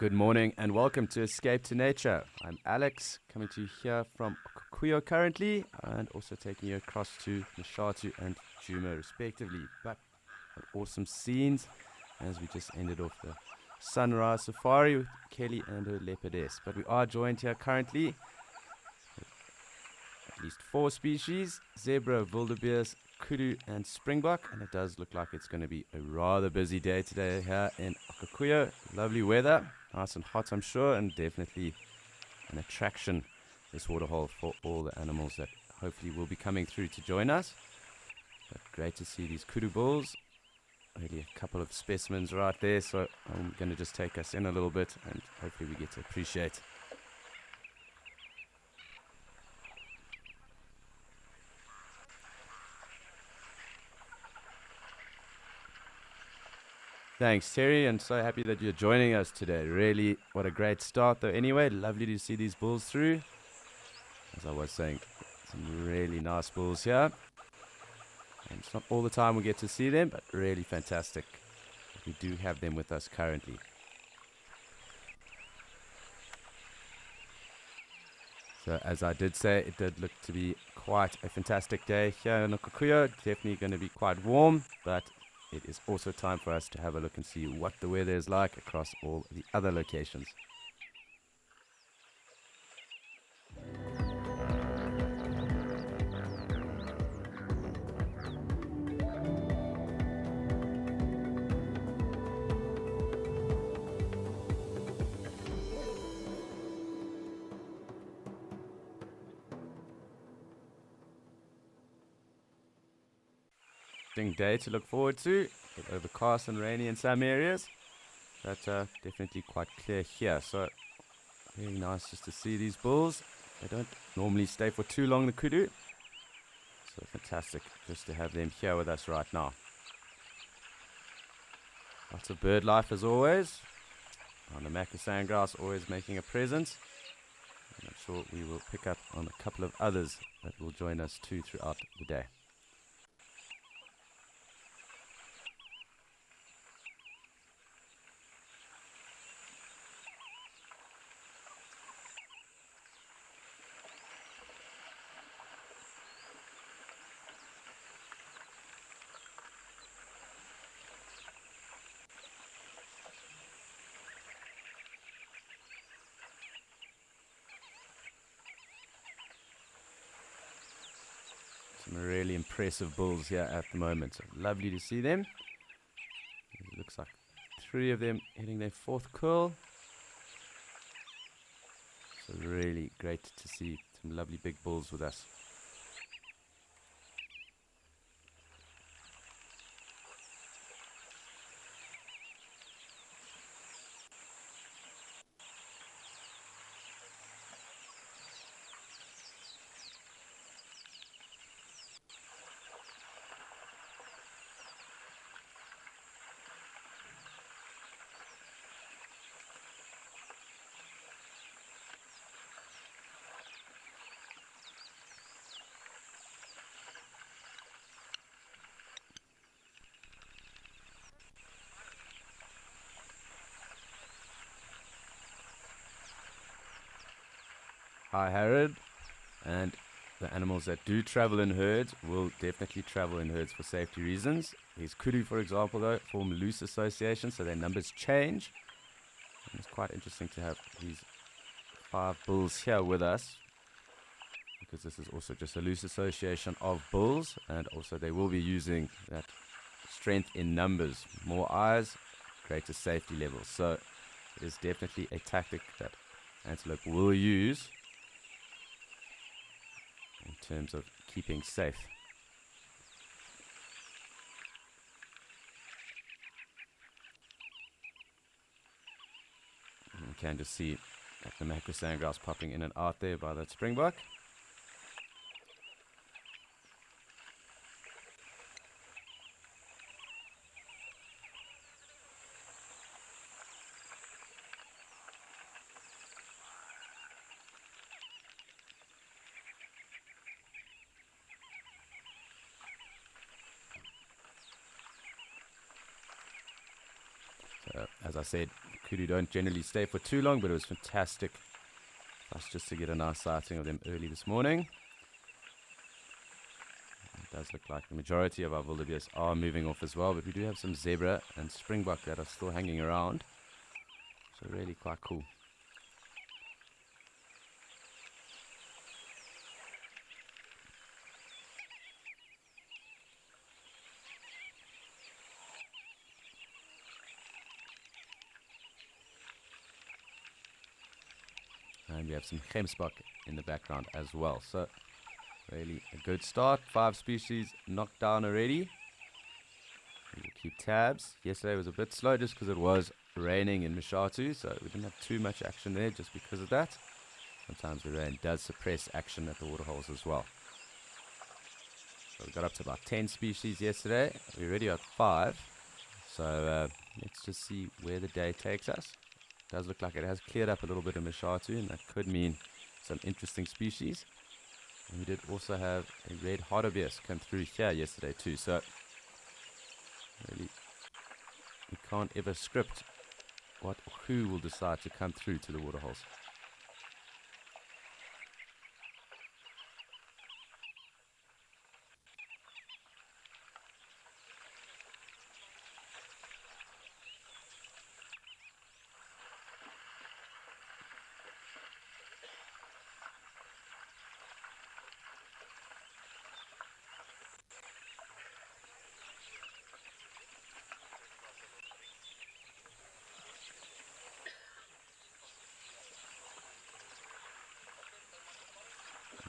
Good morning and welcome to Escape to Nature. I'm Alex, coming to you here from Okuyo currently, and also taking you across to Nshatu and Djuma respectively. But what awesome scenes as we just ended off the sunrise safari with Kelly and her leopardess. But we are joined here currently with at least 4 species: zebra, wildebeest, kudu and springbok, and it does look like it's going to be a rather busy day today here in Okuyo. Lovely weather, nice and hot I'm sure, and definitely an attraction, this waterhole, for all the animals that hopefully will be coming through to join us. But great to see these kudu bulls. Really a couple of specimens right there, so I'm going to just take us in a little bit and hopefully we get to appreciate Thanks, Terry, and so happy that you're joining us today. Really, what a great start, though. Anyway, lovely to see these bulls through. As I was saying, some really nice bulls here. And it's not all the time we get to see them, but really fantastic. We do have them with us currently. So, as I did say, it did look to be quite a fantastic day here in Okuyo. Definitely going to be quite warm, but it is also time for us to have a look and see what the weather is like across all the other locations. Day to look forward to. Bit overcast and rainy in some areas, but definitely quite clear here. So very nice just to see these bulls. They don't normally stay for too long, the kudu. So fantastic just to have them here with us right now. Lots of bird life as always. On the Maka sandgrouse always making a presence. And I'm sure we will pick up on a couple of others that will join us too throughout the day. Some really impressive bulls here at the moment. So lovely to see them. It looks like 3 of them hitting their 4th curl. So really great to see some lovely big bulls with us. Hi, Harrod. And the animals that do travel in herds will definitely travel in herds for safety reasons. These kudu, for example, though, form loose associations, so their numbers change. And it's quite interesting to have these 5 bulls here with us, because this is also just a loose association of bulls, and also they will be using that strength in numbers. More eyes, greater safety levels. So it is definitely a tactic that antelope will use in terms of keeping safe. And you can just see that the Maka sandgrouse popping in and out there by that springbok. As I said, kudu don't generally stay for too long, but it was fantastic for us just to get a nice sighting of them early this morning. It does look like the majority of our wildebeest are moving off as well, but we do have some zebra and springbok that are still hanging around. So really quite cool. And we have some gemsbok in the background as well. So really a good start. 5 species knocked down already. We'll keep tabs. Yesterday was a bit slow just because it was raining in Mashatu, so we didn't have too much action there just because of that. Sometimes the rain does suppress action at the waterholes as well. So we got up to about 10 species yesterday. We're already at 5. So let's just see where the day takes us. It does look like it has cleared up a little bit in Mashatu, and that could mean some interesting species. And we did also have a red hartebeest come through here yesterday too. So really, we can't ever script what or who will decide to come through to the waterholes.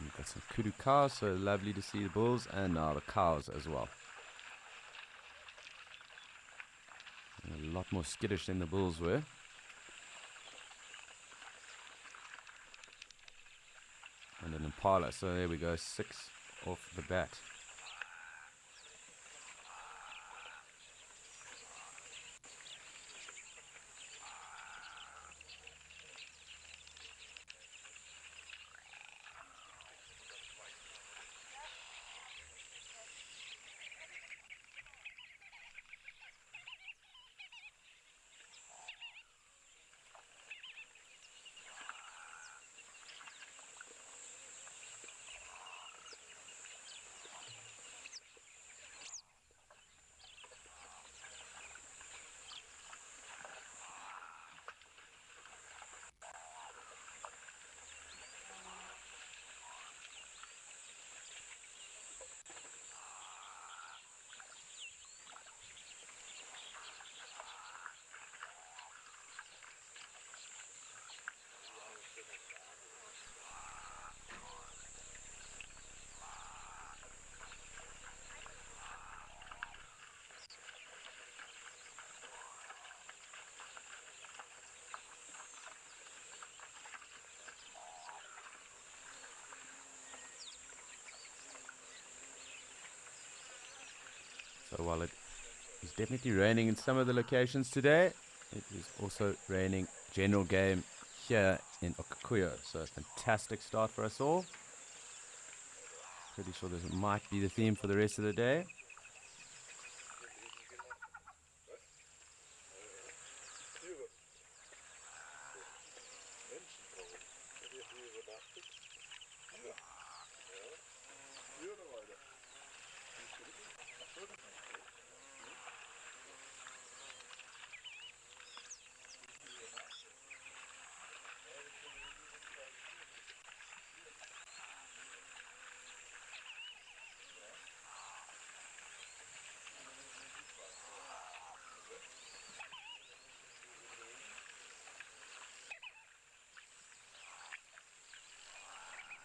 We've got some kudu cows, so lovely to see the bulls, and now the cows as well. A lot more skittish than the bulls were. And an impala, so there we go, 6 off the bat. So while it is definitely raining in some of the locations today, it is also raining general game here in Okukuyo. So a fantastic start for us all. Pretty sure this might be the theme for the rest of the day.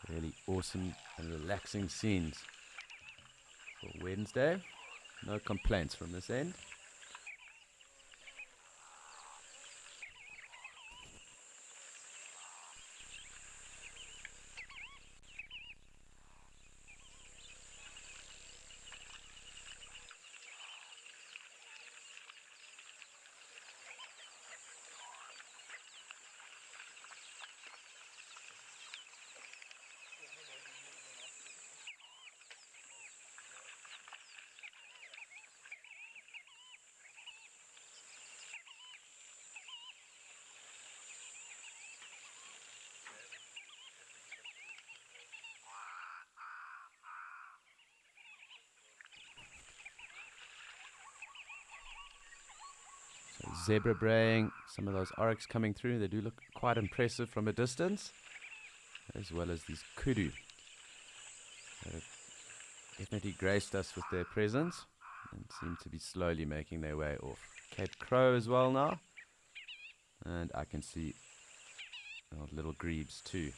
Really awesome and relaxing scenes for Wednesday. No complaints from this end. zebra braying, some of those oryx coming through. They do look quite impressive from a distance, as well as these kudu. They've definitely graced us with their presence and seem to be slowly making their way off. Cape Crow as well now, and I can see little grebes too.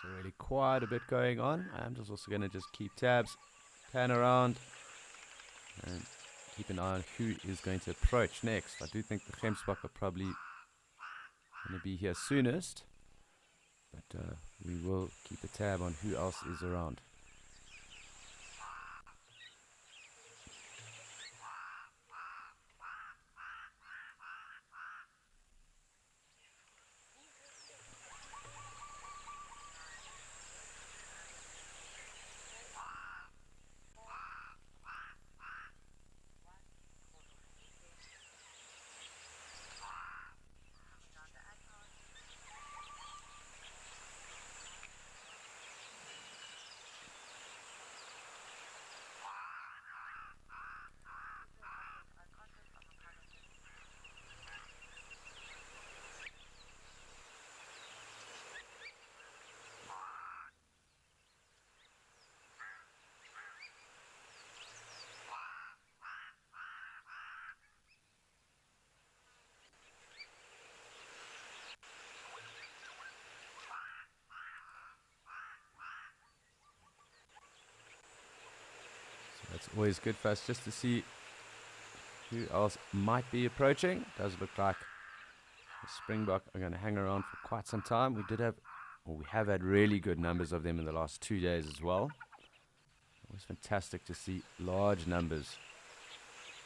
So really quite a bit going on. I'm just also going to just keep tabs, pan around, and keep an eye on who is going to approach next. I do think the Gemsbok are probably going to be here soonest, but we will keep a tab on who else is around. It's always good for us just to see who else might be approaching. Does look like the Springbok are going to hang around for quite some time. We have had really good numbers of them in the last 2 days as well. It was fantastic to see large numbers.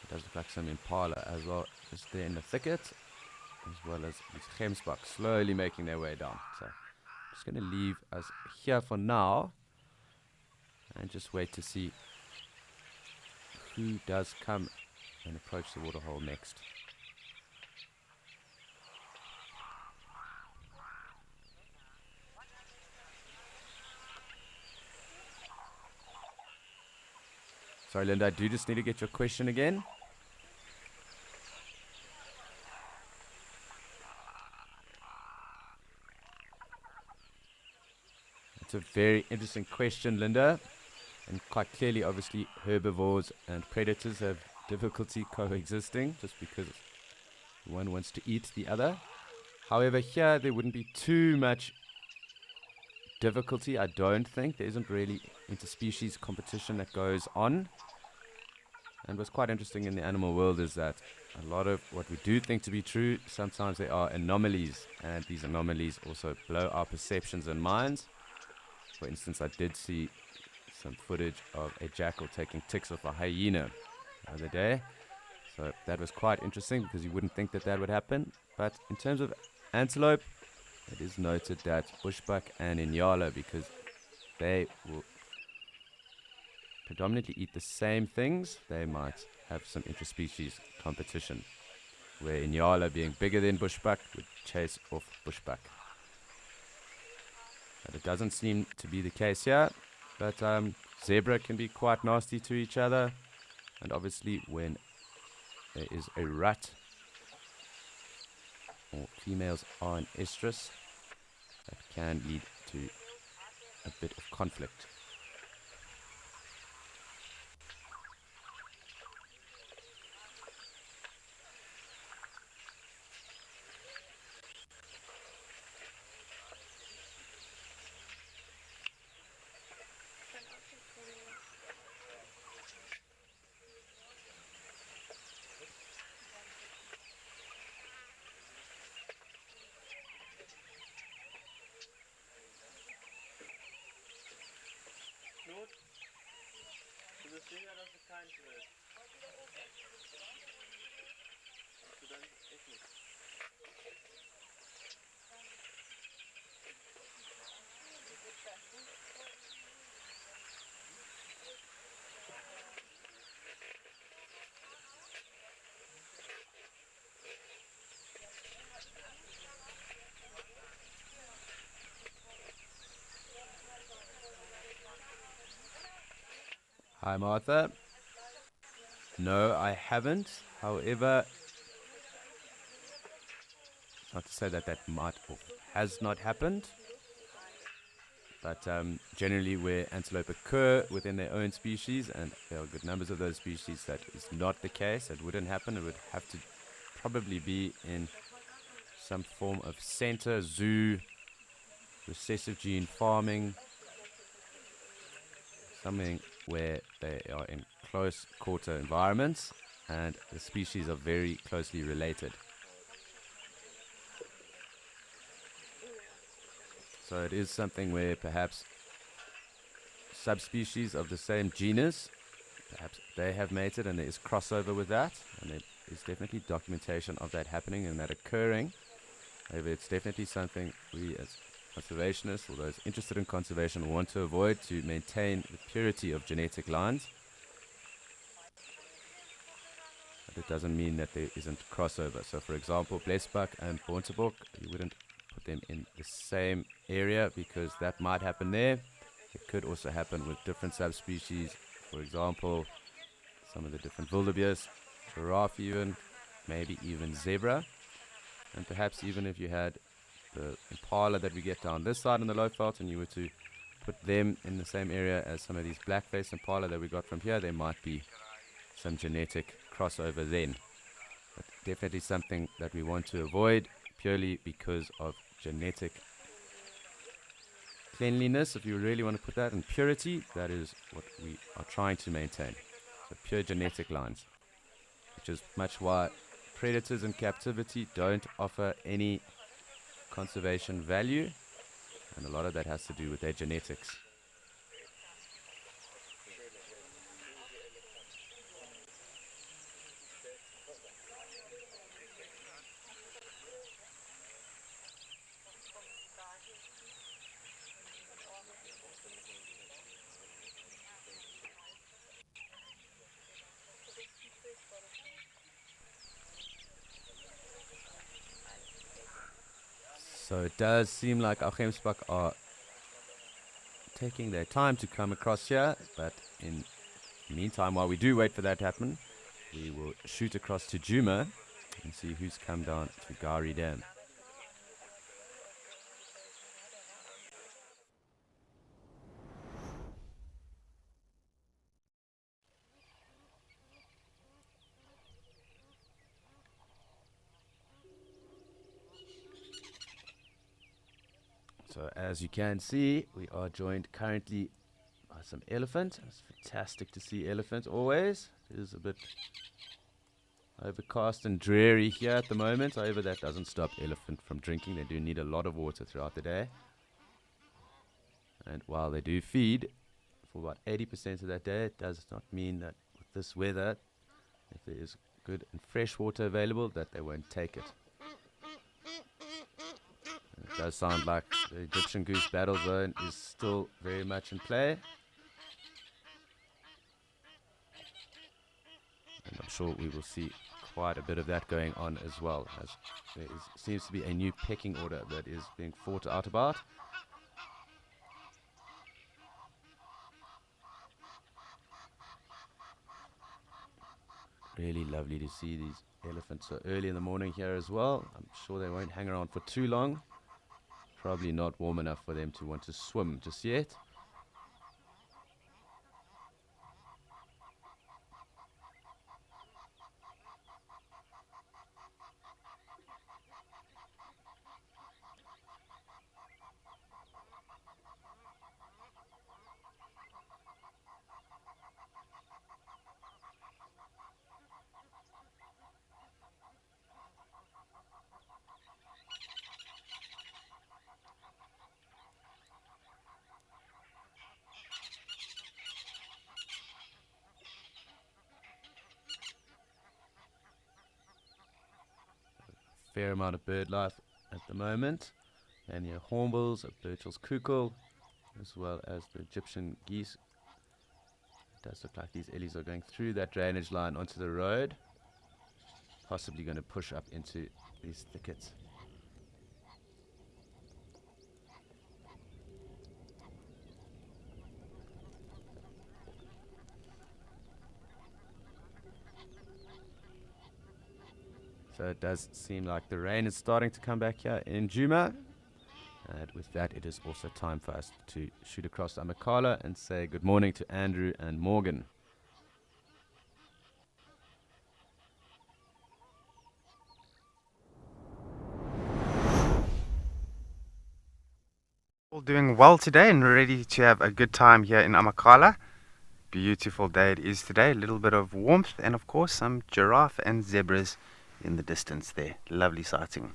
It does look like some impala as well, just there in the thicket, as well as these Gemsbok slowly making their way down. So I'm just going to leave us here for now and just wait to see who does come and approach the waterhole next. Sorry, Linda, I do just need to get your question again. It's a very interesting question, Linda. And quite clearly, obviously, herbivores and predators have difficulty coexisting just because one wants to eat the other. However, here there wouldn't be too much difficulty, I don't think. There isn't really interspecies competition that goes on. And what's quite interesting in the animal world is that a lot of what we do think to be true, sometimes there are anomalies, and these anomalies also blow our perceptions and minds. For instance, I did see some footage of a jackal taking ticks off a hyena the other day. So that was quite interesting because you wouldn't think that that would happen. But in terms of antelope, it is noted that bushbuck and inyala, because they will predominantly eat the same things, they might have some interspecies competition, where inyala, being bigger than bushbuck, would chase off bushbuck. But it doesn't seem to be the case here. But zebra can be quite nasty to each other, and obviously when there is a rut or females are in estrus, that can lead to a bit of conflict. Hi, Martha. No, I haven't. However, not to say that that might or has not happened, but generally where antelope occur within their own species, and there are good numbers of those species, that is not the case. It wouldn't happen. It would have to probably be in some form of center zoo, recessive gene farming, something where they are in close quarter environments and the species are very closely related. So it is something where perhaps subspecies of the same genus, perhaps they have mated and there is crossover with that, and there is definitely documentation of that happening and that occurring. However, it's definitely something we as conservationists or those interested in conservation want to avoid to maintain the purity of genetic lines. But it doesn't mean that there isn't crossover. So for example, Blesbok and Bontebok, you wouldn't put them in the same area because that might happen there. It could also happen with different subspecies. For example, some of the different wildebeest, giraffe even, maybe even zebra. And perhaps even if you had the impala that we get down this side in the Lowveld and you were to put them in the same area as some of these black-faced impala that we got from here, there might be some genetic crossover then. But definitely something that we want to avoid purely because of genetic cleanliness, if you really want to put that, and purity. That is what we are trying to maintain. So pure genetic lines, which is much why predators in captivity don't offer any conservation value, and a lot of that has to do with their genetics. So it does seem like our Gemsbok are taking their time to come across here, but in the meantime, while we do wait for that to happen, we will shoot across to Djuma and see who's come down to Gari Dam. So as you can see, we are joined currently by some elephant. It's fantastic to see elephant always. It is a bit overcast and dreary here at the moment. However, that doesn't stop elephant from drinking. They do need a lot of water throughout the day. And while they do feed for about 80% of that day, it does not mean that with this weather, if there is good and fresh water available, that they won't take it. And it does sound like the Egyptian goose battle zone is still very much in play. And I'm sure we will see quite a bit of that going on as well, as there seems to be a new pecking order that is being fought out about. Really lovely to see these elephants so early in the morning here as well. I'm sure they won't hang around for too long. Probably not warm enough for them to want to swim just yet. Fair amount of bird life at the moment. And your hornbills, Birchel's kukkel, as well as the Egyptian geese. It does look like these ellies are going through that drainage line onto the road, possibly going to push up into these thickets. So it does seem like the rain is starting to come back here in Djuma. And with that, it is also time for us to shoot across to Amakhala and say good morning to Andrew and Morgan. All doing well today and ready to have a good time here in Amakhala. Beautiful day it is today, a little bit of warmth and of course some giraffe and zebras in the distance there. Lovely sighting.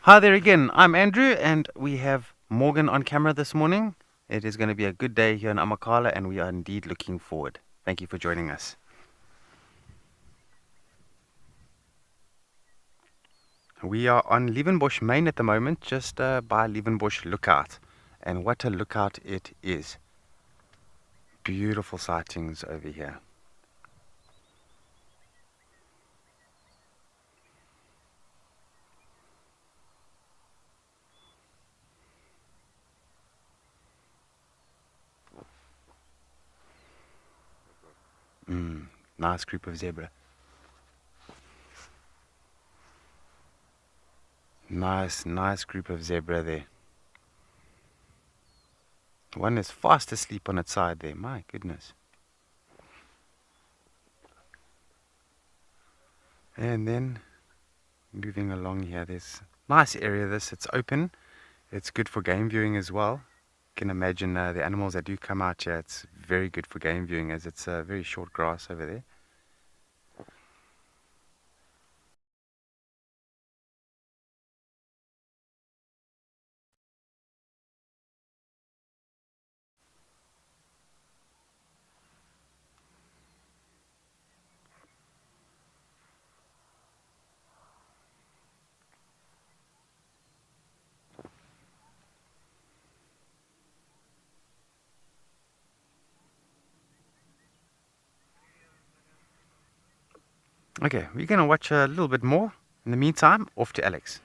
Hi there again, I'm Andrew and we have Morgan on camera this morning. It is going to be a good day here in Amakhala and we are indeed looking forward. Thank you for joining us. We are on Lievenbosch Main at the moment, just by Lievenbosch Lookout. And what a lookout it is. Beautiful sightings over here. Nice group of zebra. Nice group of zebra there. One is fast asleep on its side there, my goodness. And then moving along here, there's nice area this, it's open. It's good for game viewing as well. You can imagine the animals that do come out here, it's very good for game viewing as it's very short grass over there. Okay, we're going to watch a little bit more. In the meantime, off to Alex.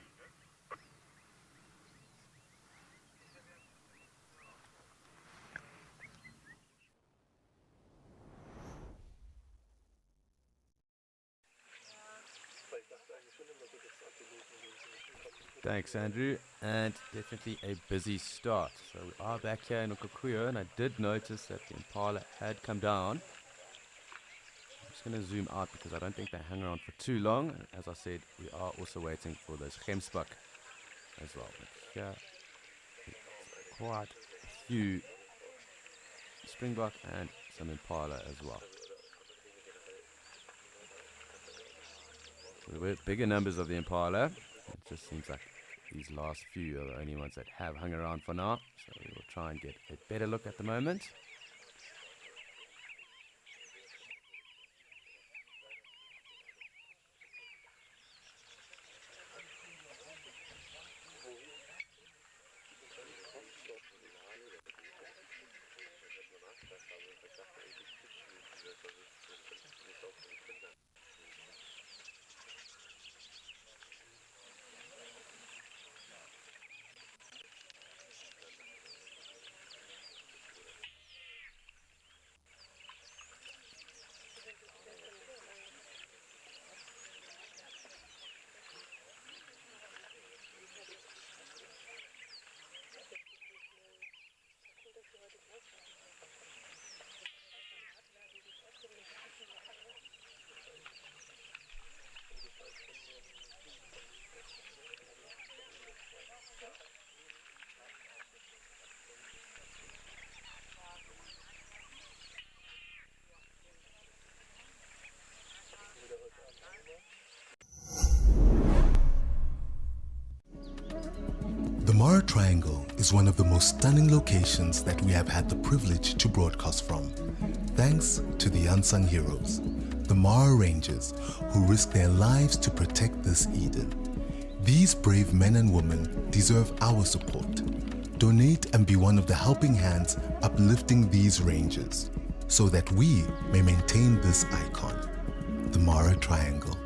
Thanks, Andrew. And definitely a busy start. So we are back here in Okukuyo, and I did notice that the impala had come down. I'm just going to zoom out because I don't think they hang around for too long. And as I said, we are also waiting for those gemsbuck as well. But here, quite a few springbok and some impala as well. So there were bigger numbers of the impala. It just seems like these last few are the only ones that have hung around for now. So we will try and get a better look at the moment. The Mara Triangle is one of the most stunning locations that we have had the privilege to broadcast from, thanks to the unsung heroes, the Mara Rangers, who risk their lives to protect this Eden. These brave men and women deserve our support. Donate and be one of the helping hands uplifting these rangers, so that we may maintain this icon, the Mara Triangle.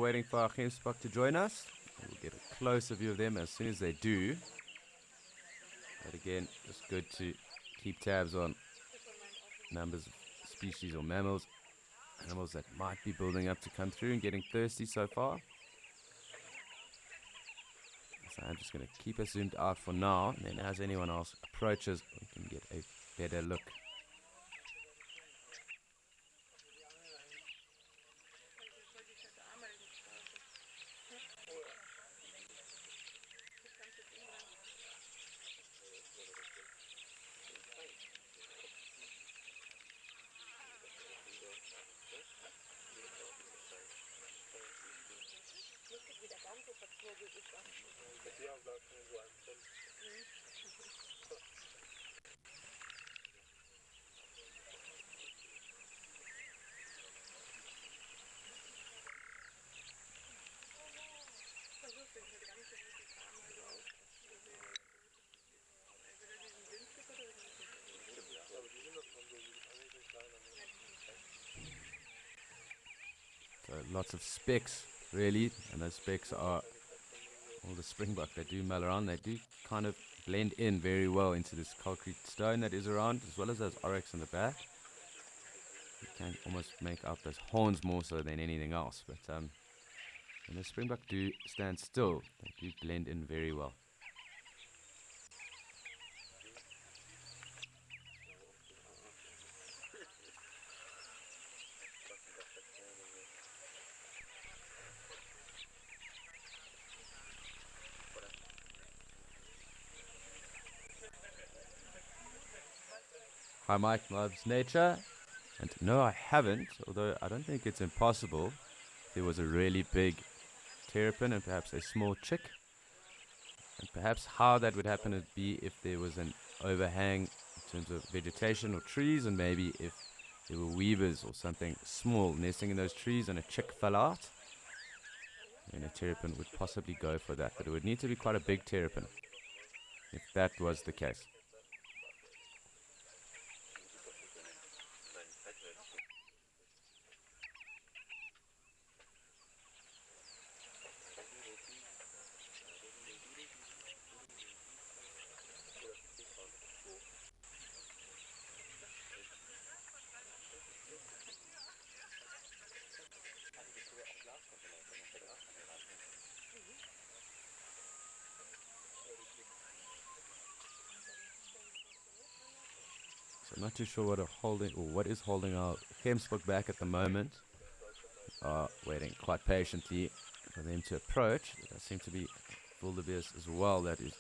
waiting for our Gemsbok to join us. We'll get a closer view of them as soon as they do. But again, it's good to keep tabs on numbers of species or mammals, animals that might be building up to come through and getting thirsty so far. So I'm just going to keep us zoomed out for now, and then as anyone else approaches, we can get a better look. So lots of specks, really, and those specks are all the springbok. They do mull around. They do kind of blend in very well into this concrete stone that is around, as well as those oryx in the back. You can almost make out those horns more so than anything else. But when the springbok do stand still, they do blend in very well. Hi, Mike loves nature, and no, I haven't, although I don't think it's impossible. There was a really big terrapin and perhaps a small chick, and perhaps how that would happen would be if there was an overhang in terms of vegetation or trees, and maybe if there were weavers or something small nesting in those trees and a chick fell out, then a terrapin would possibly go for that, but it would need to be quite a big terrapin if that was the case. So I'm not too sure what is holding our Gemsbok back at the moment. Waiting quite patiently for them to approach. There seem to be wildebeest as well that is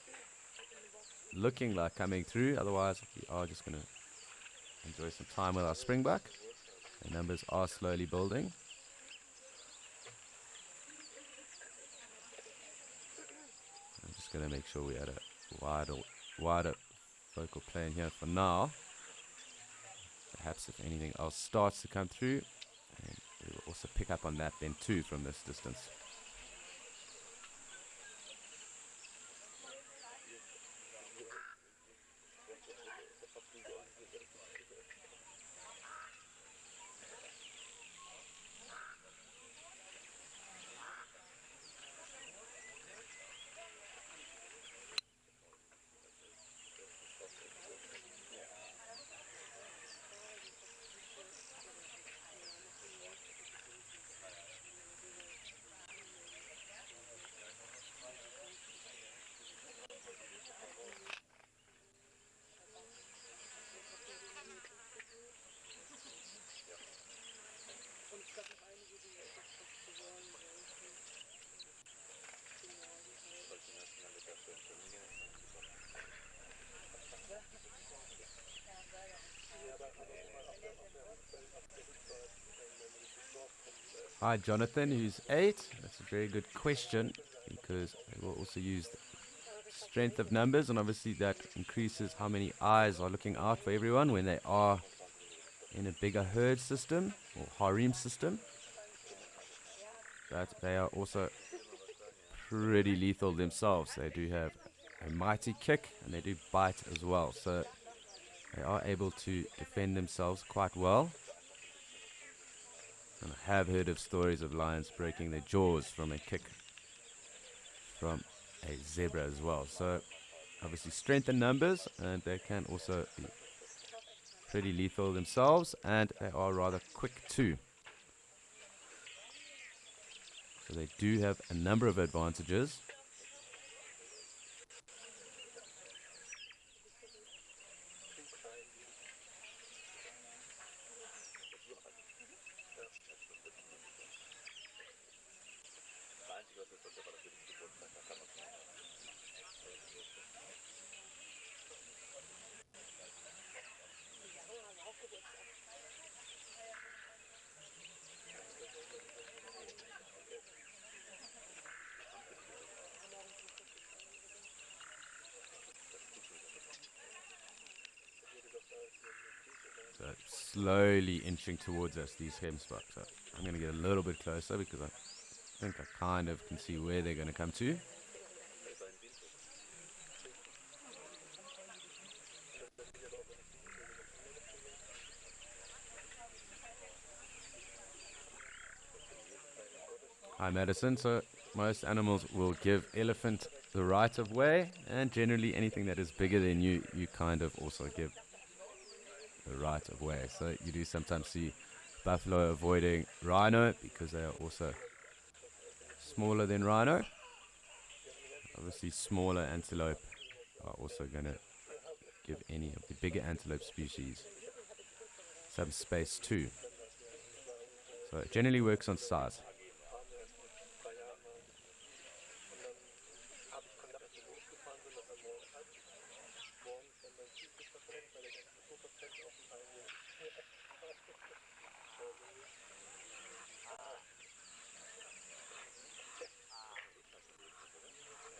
looking like coming through. Otherwise, we are just going to enjoy some time with our springbok. The numbers are slowly building. I'm just going to make sure we had a wider focal plane here for now. Perhaps if anything else starts to come through, and we will also pick up on that then too from this distance. Hi, Jonathan, who's 8. That's a very good question because we will also use the strength of numbers, and obviously that increases how many eyes are looking out for everyone when they are in a bigger herd system or harem system. But they are also pretty lethal themselves. They do have a mighty kick and they do bite as well, so they are able to defend themselves quite well. And I have heard of stories of lions breaking their jaws from a kick from a zebra as well. So obviously strength in numbers, and they can also be pretty lethal themselves, and they are rather quick too. So they do have a number of advantages. So slowly inching towards us, these gemsbucks. So I'm going to get a little bit closer because I think I kind of can see where they're going to come to. Hi Madison. So most animals will give elephant the right of way, and generally anything that is bigger than you, you kind of also give the right of way. So you do sometimes see buffalo avoiding rhino because they are also smaller than rhino. Obviously smaller antelope are also going to give any of the bigger antelope species some space too. So it generally works on size.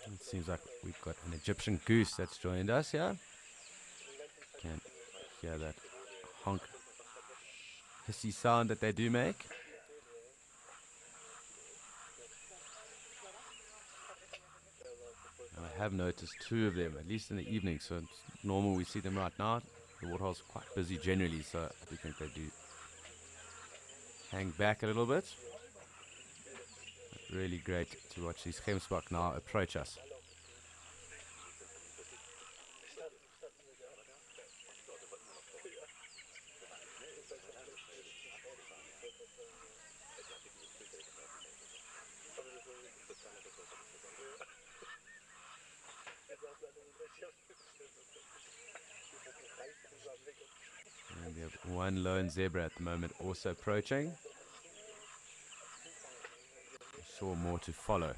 It seems like we've got an Egyptian goose that's joined us here. Can hear that honk, hissy sound that they do make. And I have noticed two of them, at least in the evening. So it's normal we see them right now. The waterhole's quite busy generally, so I do think they do hang back a little bit. Really great to watch these gemsbuck now approach us. And we have one lone zebra at the moment also approaching. Sure, more to follow.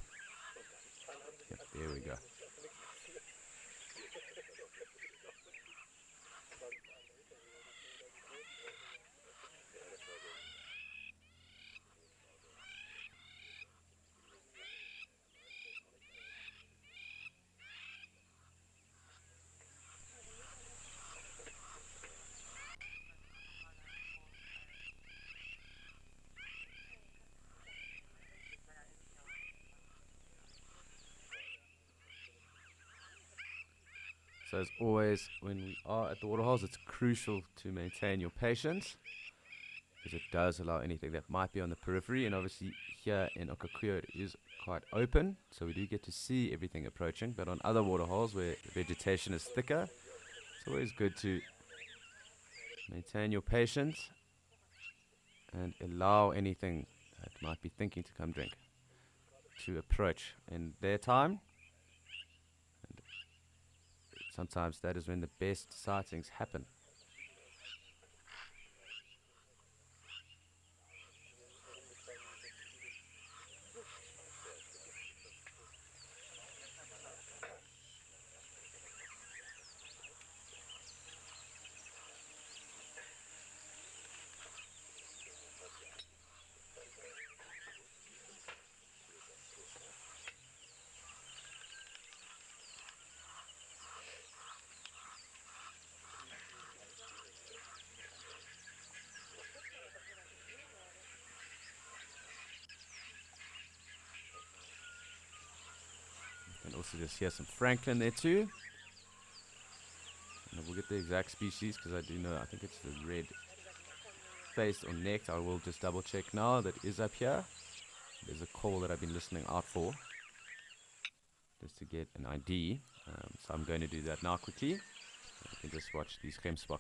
Yep, there we go. So as always, when we are at the waterholes, it's crucial to maintain your patience, because it does allow anything that might be on the periphery. And obviously here in Okaukuejo it is quite open, so we do get to see everything approaching. But on other waterholes where the vegetation is thicker, it's always good to maintain your patience and allow anything that might be thinking to come drink to approach in their time. Sometimes that is when the best sightings happen. You can also just hear some Franklin there too. And we'll get the exact species because I do know, I think it's the red faced or necked. I will just double check now. That is up here. There's a call that I've been listening out for, just to get an ID. So I'm going to do that now quickly. You can just watch these Gemsbok.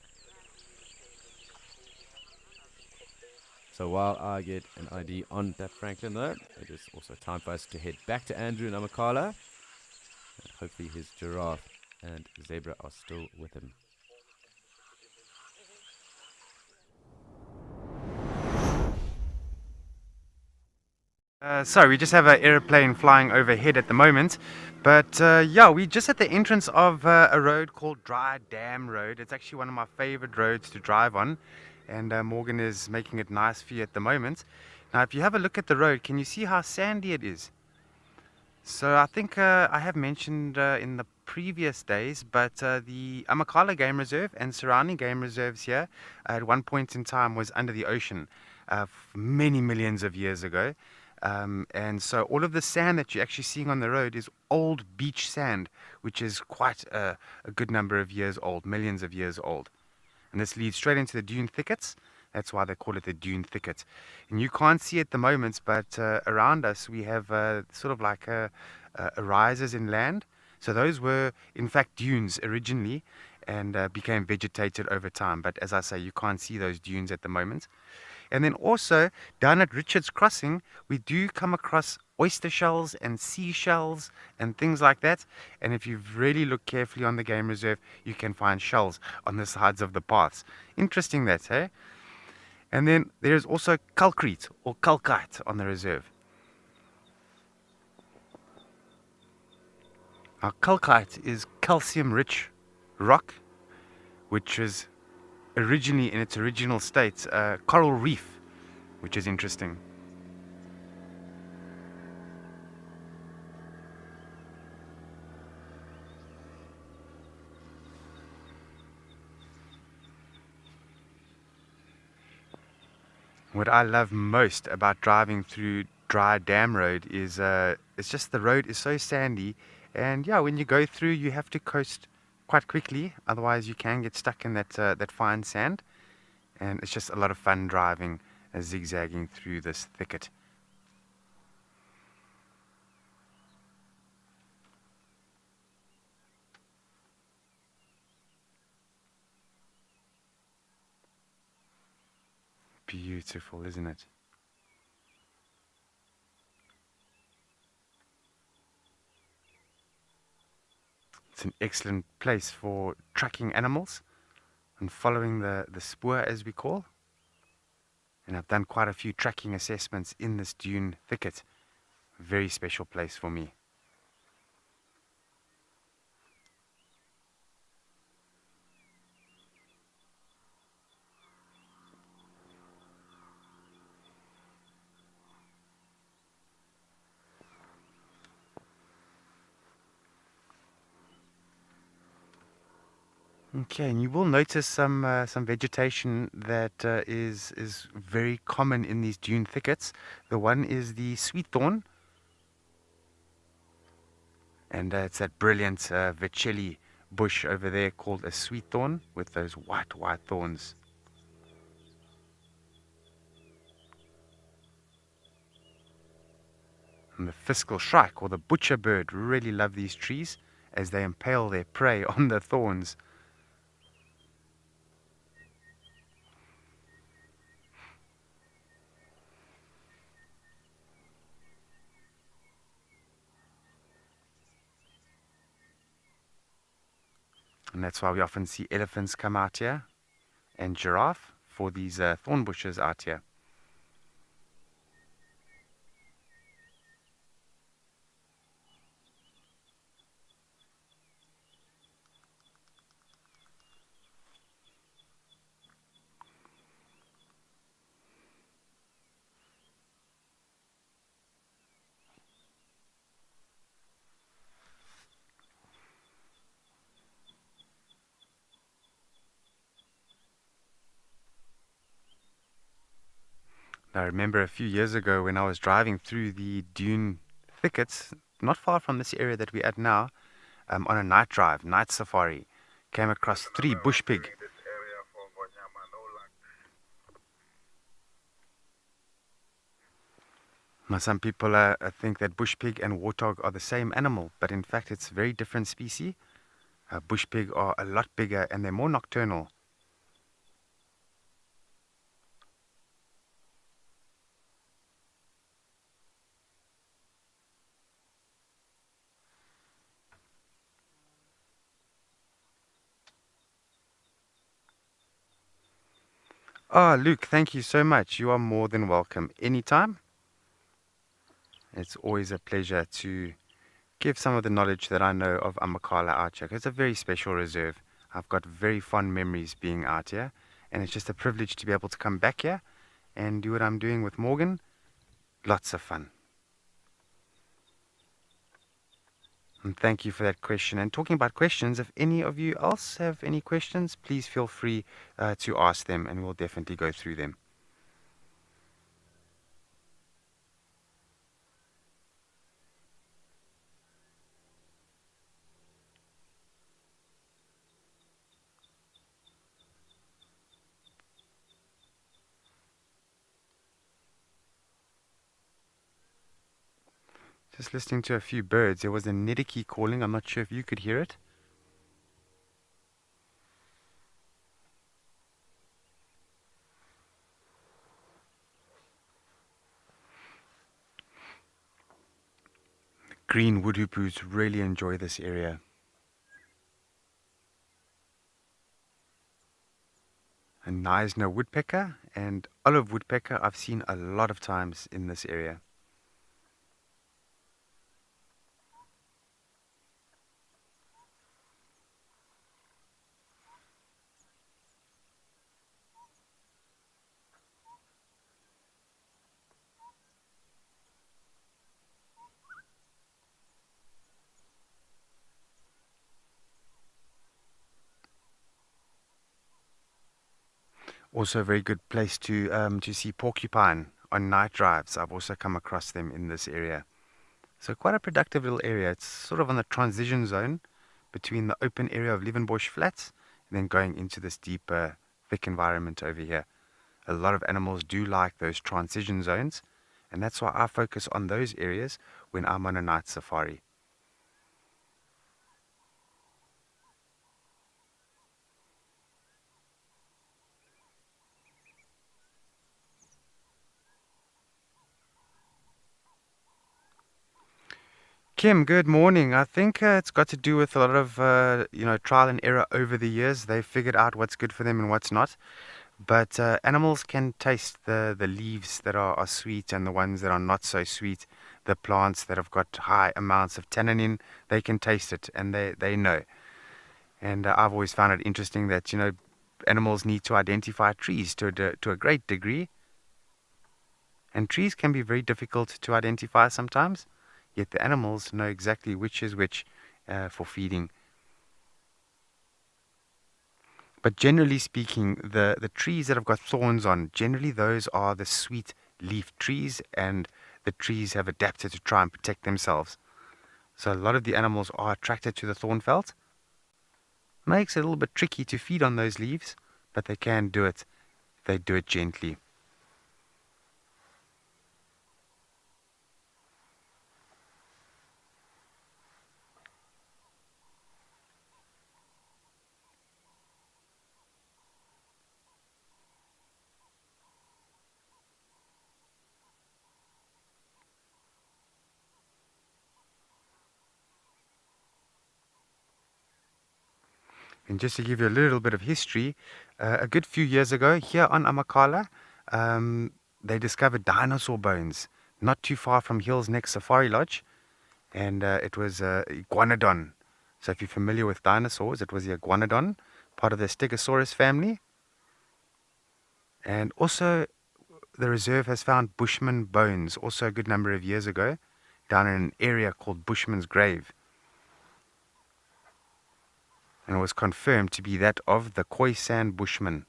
So while I get an ID on that Franklin though, it is also time for us to head back to Andrew and Amakala. And hopefully his giraffe and zebra are still with him. So we just have an airplane flying overhead at the moment, but yeah, we're just at the entrance of a road called Dry Dam Road. It's actually one of my favorite roads to drive on, and Morgan is making it nice for you at the moment. Now if you have a look at the road, can you see how sandy it is? So I think I have mentioned in the previous days, but the Amakala Game Reserve and surrounding game reserves here at one point in time was under the ocean many millions of years ago. And so all of the sand that you're actually seeing on the road is old beach sand, which is quite a good number of years old, millions of years old. And this leads straight into the dune thickets. That's why they call it the dune thicket. And you can't see at the moment, but around us we have sort of like rises in land. So those were in fact dunes originally and became vegetated over time. But as I say, you can't see those dunes at the moment. And then also down at Richards Crossing, we do come across oyster shells and seashells and things like that. And if you really look carefully on the game reserve, you can find shells on the sides of the paths. Interesting that, hey? And then there's also calcrete or calcite on the reserve. Now, calcite is calcium-rich rock, which is originally, in its original state, coral reef, which is interesting. What I love most about driving through Dry Dam Road is it's just the road is so sandy, and yeah, when you go through you have to coast quite quickly, otherwise you can get stuck in that fine sand, and it's just a lot of fun driving zigzagging through this thicket. Beautiful, isn't it? It's an excellent place for tracking animals and following the spoor, as we call. And I've done quite a few tracking assessments in this dune thicket. Very special place for me. Okay, and you will notice some vegetation that is very common in these dune thickets. The one is the sweet thorn, and it's that brilliant Vercelli bush over there called a sweet thorn with those white thorns. And the fiscal shrike or the butcher bird really love these trees as they impale their prey on the thorns. And that's why we often see elephants come out here and giraffe for these thorn bushes out here. I remember a few years ago when I was driving through the dune thickets, not far from this area that we're at now, on a night drive, night safari, came across 3 bush pig. Now, some people think that bush pig and warthog are the same animal, but in fact it's a very different species. Bush pig are a lot bigger and they're more nocturnal. Ah, Luke, thank you so much. You are more than welcome anytime. It's always a pleasure to give some of the knowledge that I know of Amakhala out here. It's a very special reserve. I've got very fond memories being out here, and it's just a privilege to be able to come back here and do what I'm doing with Morgan. Lots of fun. And thank you for that question. And talking about questions, if any of you else have any questions, please feel free to ask them, and we'll definitely go through them. Just listening to a few birds. There was a nediki calling. I'm not sure if you could hear it. Green woodhoopoes really enjoy this area. A Knysna woodpecker and olive woodpecker I've seen a lot of times in this area. Also a very good place to see porcupine on night drives. I've also come across them in this area. So quite a productive little area. It's sort of on the transition zone between the open area of Liebenbosch Flats and then going into this deeper, thick environment over here. A lot of animals do like those transition zones, and that's why I focus on those areas when I'm on a night safari. Kim, good morning. I think it's got to do with a lot of trial and error over the years. They've figured out what's good for them and what's not. But animals can taste the leaves that are sweet and the ones that are not so sweet. The plants that have got high amounts of tannin, they can taste it and they know. And I've always found it interesting that animals need to identify trees to a great degree. And trees can be very difficult to identify sometimes. Yet the animals know exactly which is which for feeding. But generally speaking, the trees that have got thorns on, generally those are the sweet leaf trees, and the trees have adapted to try and protect themselves. So a lot of the animals are attracted to the thorn felt. Makes it a little bit tricky to feed on those leaves, but they can do it. They do it gently. And just to give you a little bit of history, a good few years ago here on Amakhala, they discovered dinosaur bones not too far from Hills Neck Safari Lodge, and it was iguanodon. So if you're familiar with dinosaurs, it was the iguanodon, part of the Stegosaurus family. And also, the reserve has found Bushman bones, also a good number of years ago, down in an area called Bushman's Grave. And it was confirmed to be that of the Khoisan Bushman.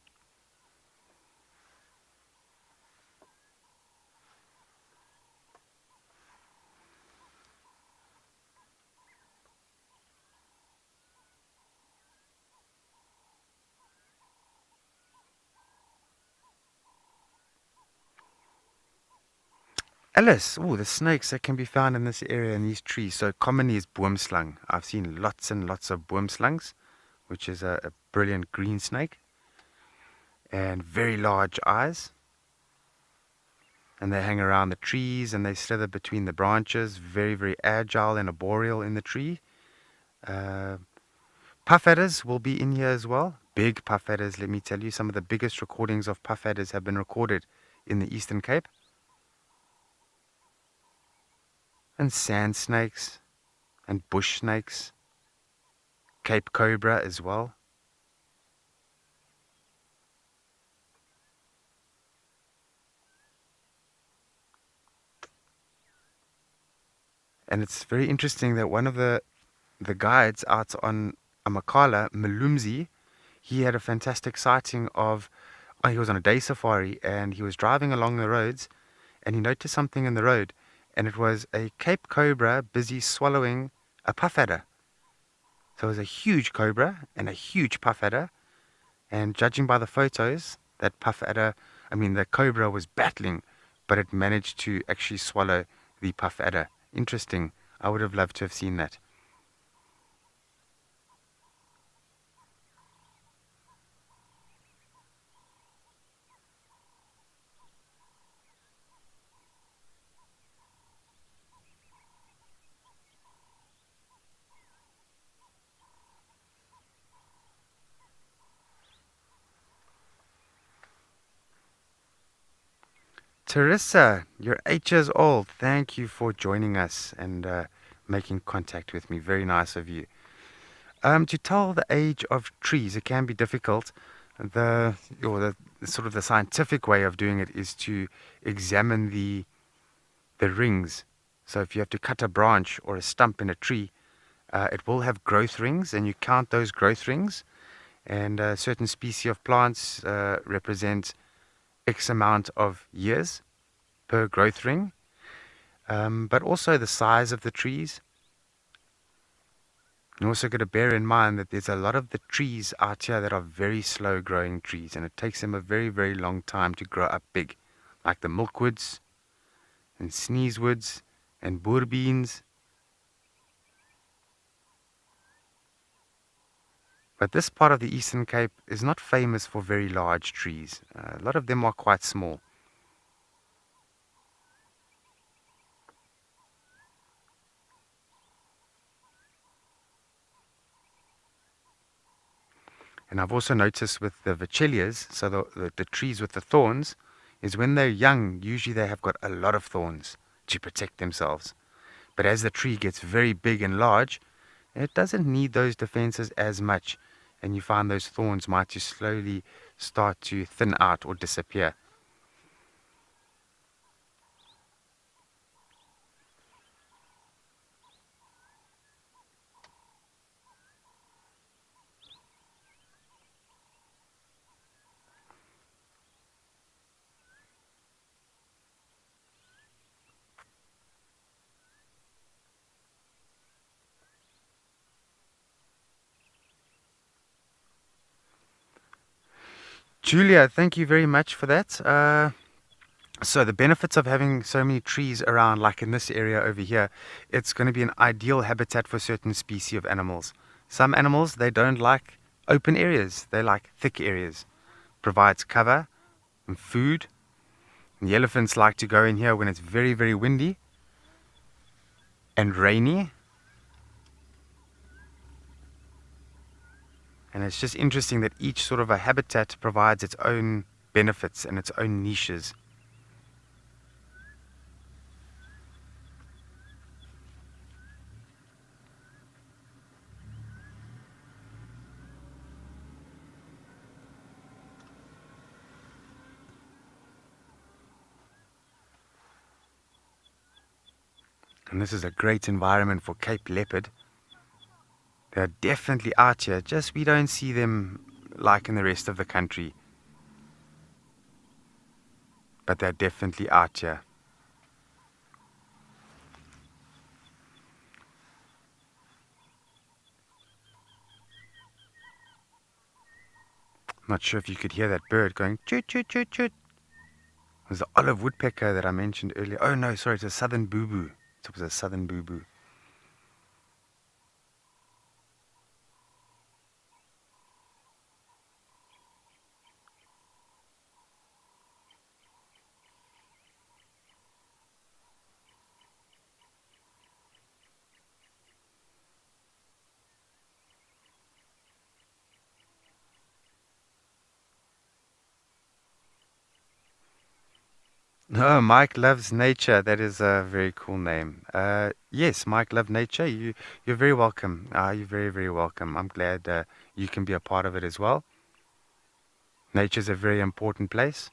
Alice, oh, the snakes that can be found in this area in these trees. So commonly is boomslang. I've seen lots and lots of boomslangs, which is a brilliant green snake, and very large eyes. And they hang around the trees and they slither between the branches, very, very agile and arboreal in the tree. Puff adders will be in here as well. Big puff adders, let me tell you. Some of the biggest recordings of puff adders have been recorded in the Eastern Cape. And sand snakes and bush snakes. Cape cobra as well. And it's very interesting that one of the guides out on Amakhala, Malumzi, he had a fantastic sighting of, he was on a day safari and he was driving along the roads and he noticed something in the road, and it was a Cape cobra busy swallowing a puff adder. So it was a huge cobra and a huge puff adder, and judging by the photos, that puff adder, the cobra was battling, but it managed to actually swallow the puff adder. Interesting. I would have loved to have seen that. Teresa, you're 8 years old. Thank you for joining us and making contact with me. Very nice of you. To tell the age of trees, it can be difficult. The sort of the scientific way of doing it is to examine the rings. So if you have to cut a branch or a stump in a tree, it will have growth rings, and you count those growth rings. And certain species of plants represent X amount of years per growth ring, but also the size of the trees. You also got to bear in mind that there's a lot of the trees out here that are very slow growing trees, and it takes them a very, very long time to grow up big, like the milkwoods and sneezewoods and boerbeens. But this part of the Eastern Cape is not famous for very large trees. A lot of them are quite small. And I've also noticed with the vachelias, so the trees with the thorns, is when they're young, usually they have got a lot of thorns to protect themselves. But as the tree gets very big and large, it doesn't need those defenses as much, and you find those thorns might just slowly start to thin out or disappear. Julia, thank you very much for that. So the benefits of having so many trees around, like in this area over here, it's going to be an ideal habitat for certain species of animals. Some animals, they don't like open areas. They like thick areas. Provides cover and food. And the elephants like to go in here when it's very, very windy and rainy. And it's just interesting that each sort of a habitat provides its own benefits and its own niches. And this is a great environment for Cape leopard. They're definitely out here, just we don't see them like in the rest of the country. But they're definitely out here. Not sure if you could hear that bird going choot, choot, choot, choot. There's the olive woodpecker that I mentioned earlier. Oh no, sorry, it's a southern boo-boo. It was a southern boo-boo. No, Mike Loves Nature. That is a very cool name. Yes, Mike Love Nature. You're very welcome. You're very, very welcome. I'm glad you can be a part of it as well. Nature's a very important place,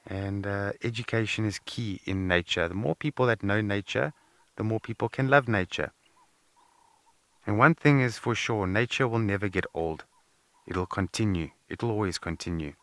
and education is key in nature. The more people that know nature, the more people can love nature. And one thing is for sure, nature will never get old. It'll continue. It'll always continue.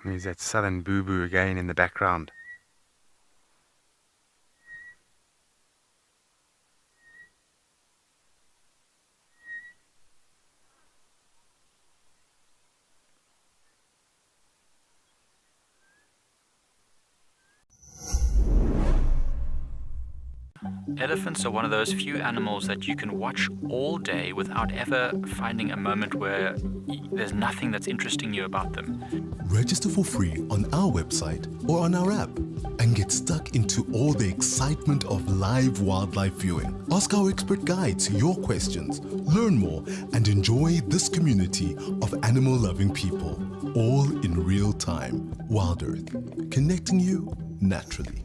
There's that southern boo-boo again in the background. Elephants are one of those few animals that you can watch all day without ever finding a moment where there's nothing that's interesting you about them. Register for free on our website or on our app and get stuck into all the excitement of live wildlife viewing. Ask our expert guides your questions, learn more, and enjoy this community of animal-loving people, all in real time. Wild Earth, connecting you naturally.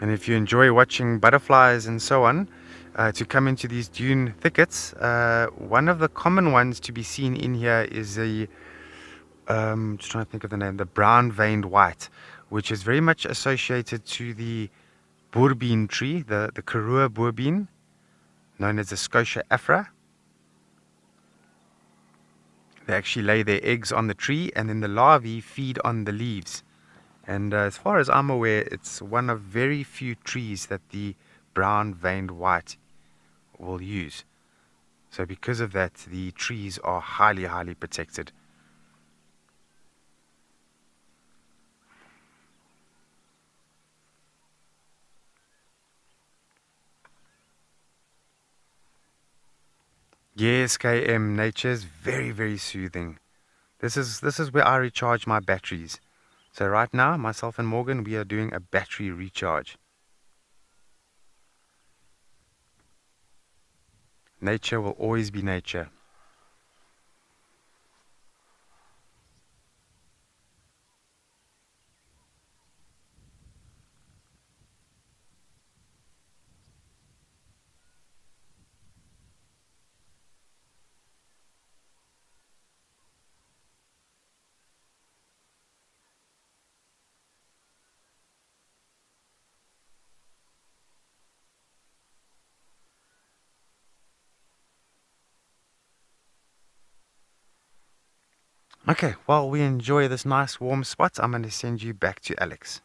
And if you enjoy watching butterflies and so on, to come into these dune thickets, one of the common ones to be seen in here is the, just trying to think of the name, the brown-veined white, which is very much associated to the boerbean tree, the Karoo boerbean, known as the Scotia afra. They actually lay their eggs on the tree, and then the larvae feed on the leaves. And as far as I'm aware, it's one of very few trees that the brown veined white will use. So because of that, the trees are highly, highly protected. Yes, KM, nature is very, very soothing. This is where I recharge my batteries. So right now, myself and Morgan, we are doing a battery recharge. Nature will always be nature. Okay, while we enjoy this nice warm spot, I'm going to send you back to Alex.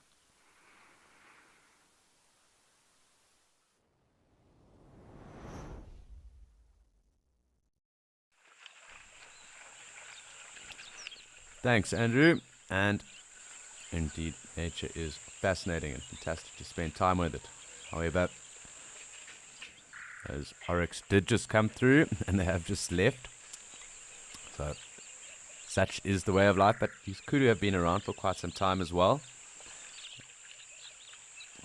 Thanks, Andrew. And indeed, nature is fascinating and fantastic to spend time with it. However, those oryx did just come through and they have just left. So, such is the way of life. But these kudu have been around for quite some time as well.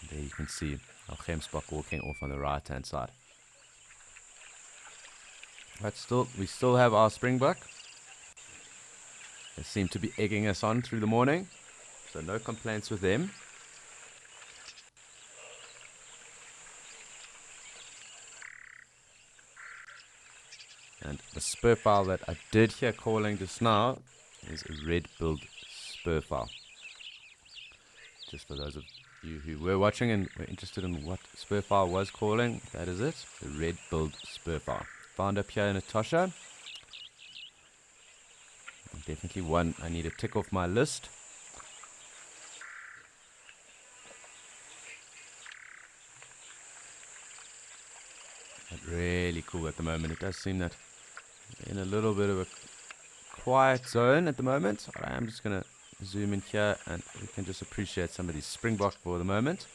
And there you can see our gemsbok walking off on the right hand side. But still, we still have our springbok. They seem to be egging us on through the morning, so no complaints with them. And the spurfowl that I did hear calling just now is a red-billed spurfowl. Just for those of you who were watching and were interested in what spurfowl was calling, that is it, the red-billed spurfowl. Found up here in Etosha. Definitely one I need to tick off my list. But really cool at the moment. It does seem that we're in a little bit of a quiet zone at the moment. I am just going to zoom in here and we can just appreciate some of these springbok for the moment.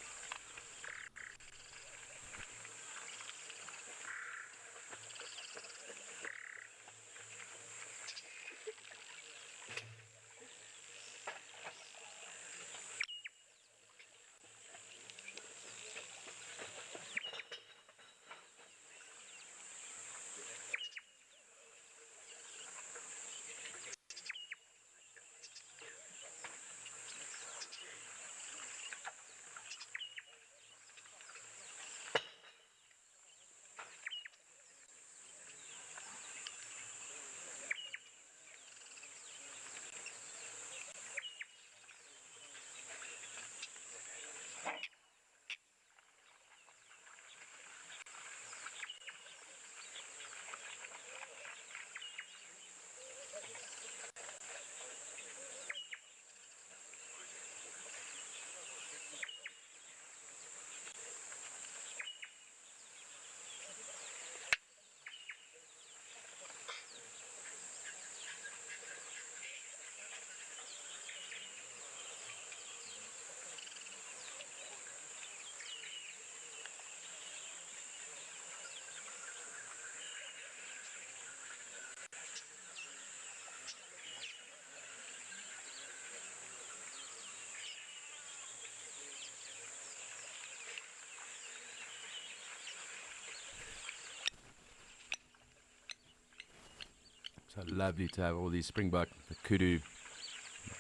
So lovely to have all these springbok, the kudu,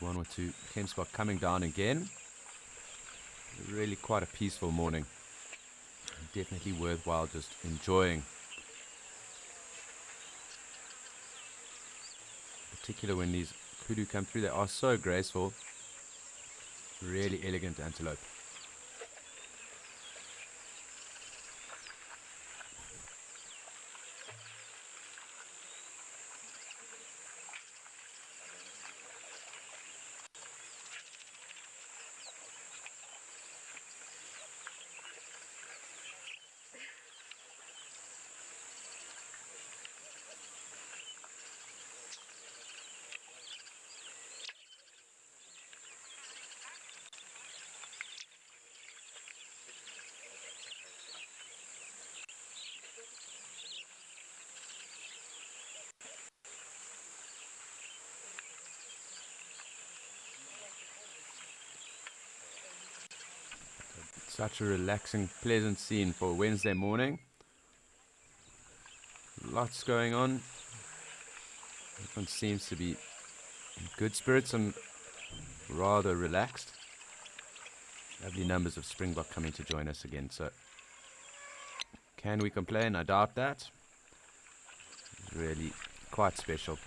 one or two gemsbok coming down again. Really quite a peaceful morning. Definitely worthwhile just enjoying. Particularly when these kudu come through, they are so graceful. Really elegant antelope. Such a relaxing, pleasant scene for a Wednesday morning. Lots going on. Everyone seems to be in good spirits and rather relaxed. Lovely numbers of springbok coming to join us again. So, can we complain? I doubt that. It's really quite special.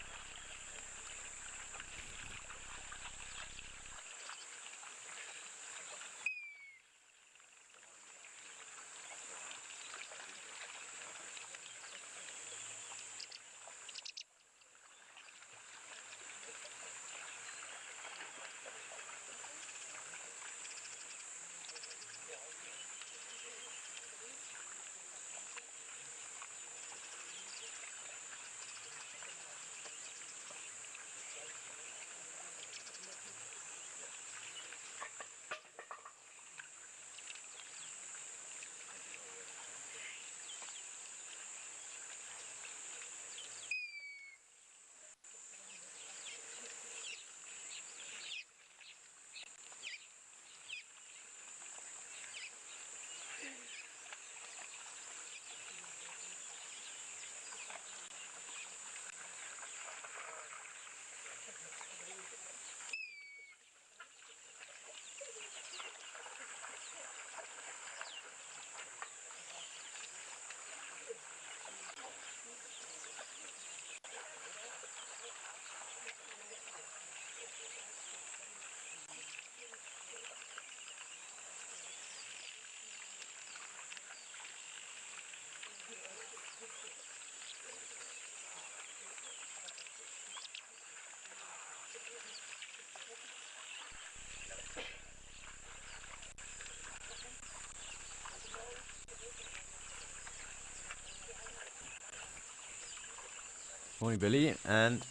Morning, Billy, and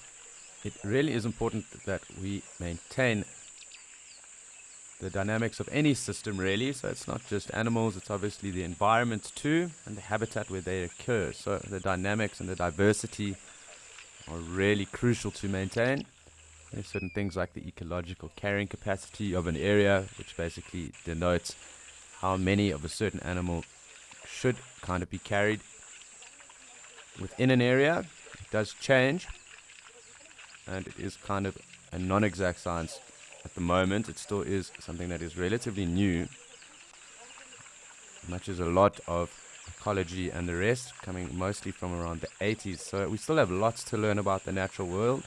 it really is important that we maintain the dynamics of any system, really. So it's not just animals, it's obviously the environment too, and the habitat where they occur. So the dynamics and the diversity are really crucial to maintain. There's certain things like the ecological carrying capacity of an area, which basically denotes how many of a certain animal should kind of be carried within an area. Does change, and it is kind of a non-exact science at the moment. It still is something that is relatively new, much as a lot of ecology and the rest coming mostly from around the 80s. So we still have lots to learn about the natural world,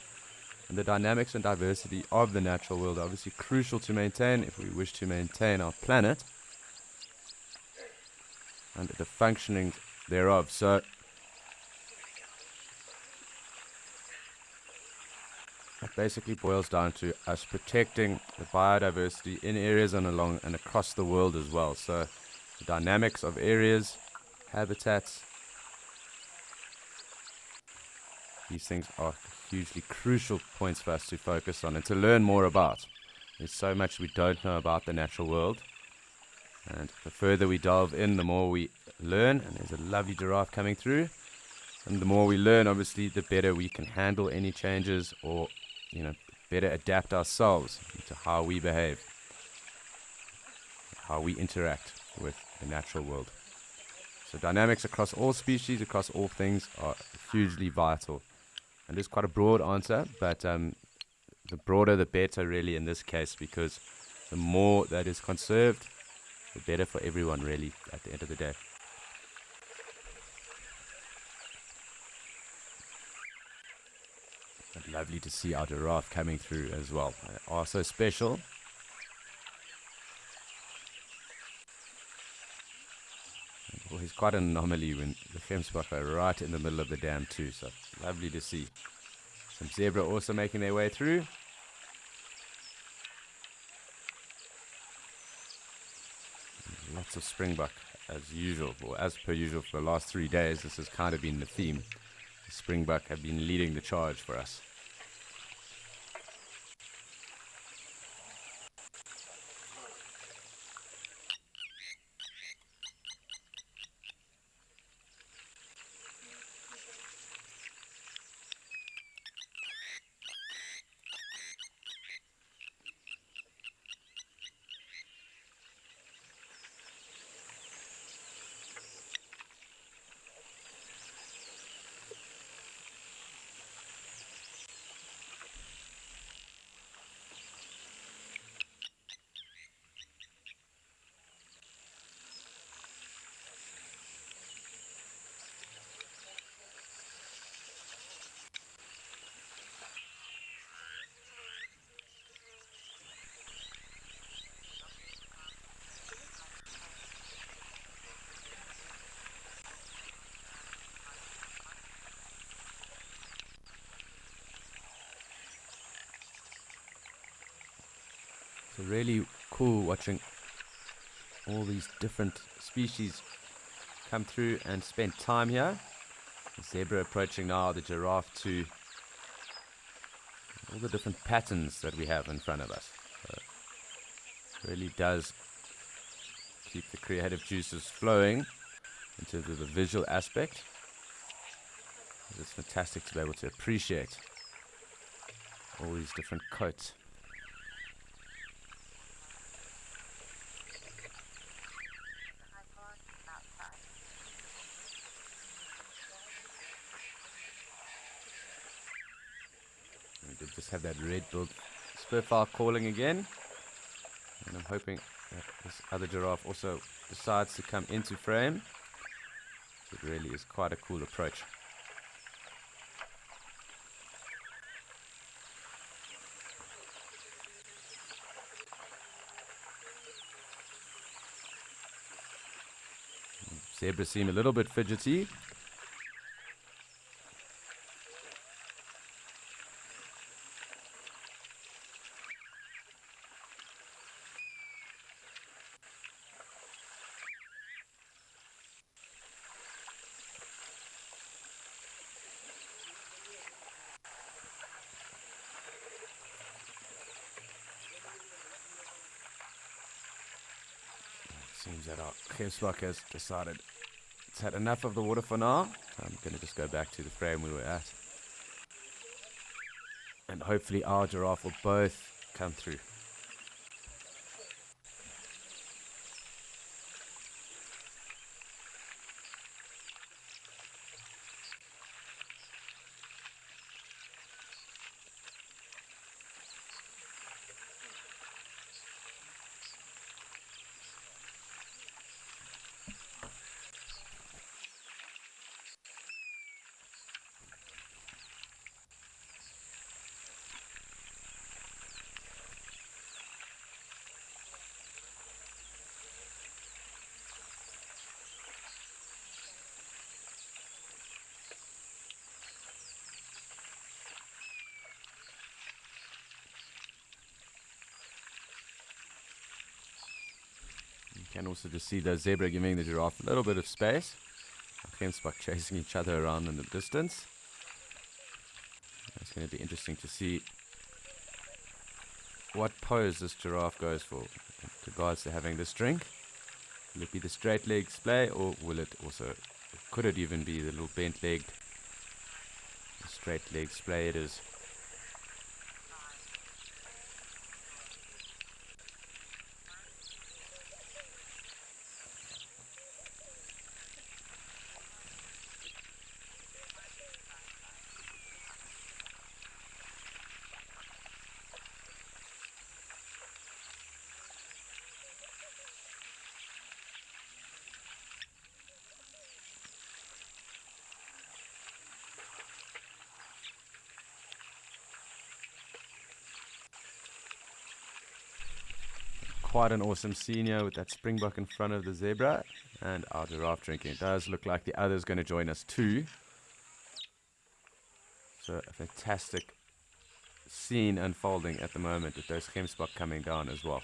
and the dynamics and diversity of the natural world are obviously crucial to maintain if we wish to maintain our planet and the functioning thereof. So it basically boils down to us protecting the biodiversity in areas and along and across the world as well. So the dynamics of areas, habitats, these things are hugely crucial points for us to focus on and to learn more about. There's so much we don't know about the natural world, and the further we delve in, the more we learn. And there's a lovely giraffe coming through, and the more we learn, obviously, the better we can handle any changes or better adapt ourselves to how we behave, how we interact with the natural world. So dynamics across all species, across all things are hugely vital. And it's quite a broad answer, but the broader the better really in this case, because the more that is conserved, the better for everyone really at the end of the day. But lovely to see our giraffe coming through as well. They are so special. Well, he's quite an anomaly when the Femsbach are right in the middle of the dam too, so lovely to see. Some zebra also making their way through. Lots of springbok as usual, or as per usual for the last 3 days. This has kind of been the theme. The springbok have been leading the charge for us. It's really cool watching all these different species come through and spend time here. The zebra approaching now, the giraffe too. All the different patterns that we have in front of us. It really does keep the creative juices flowing in terms of the visual aspect. It's fantastic to be able to appreciate all these different coats. We did just have that red-billed spurfowl calling again, and I'm hoping that this other giraffe also decides to come into frame. It really is quite a cool approach. Zebras seem a little bit fidgety. Seems that our Gemsbok has decided it's had enough of the water for now. I'm going to just go back to the frame we were at. And hopefully our giraffe will both come through. You can also just see the zebra giving the giraffe a little bit of space. Gemsbok chasing each other around in the distance. It's going to be interesting to see what pose this giraffe goes for with regards to having this drink. Will it be the straight leg splay, or will it also, could it even be the little bent legged straight leg splay it is? Quite an awesome scene here with that springbok in front of the zebra and our giraffe drinking. It does look like the other's going to join us too. So a fantastic scene unfolding at the moment with those Gemsbok coming down as well.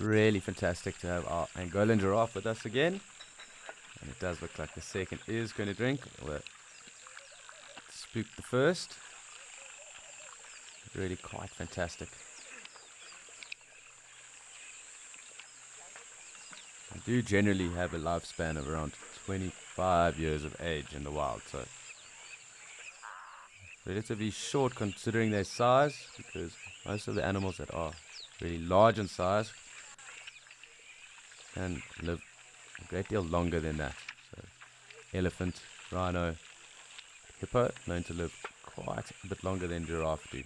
really fantastic to have our Angolan giraffe with us again. And it does look like the second is going to drink. Well, spooked the first. Really quite fantastic. They do generally have a lifespan of around 25 years of age in the wild, so relatively short considering their size, because most of the animals that are really large in size can live a great deal longer than that. So elephant, rhino, hippo, known to live quite a bit longer than giraffe do.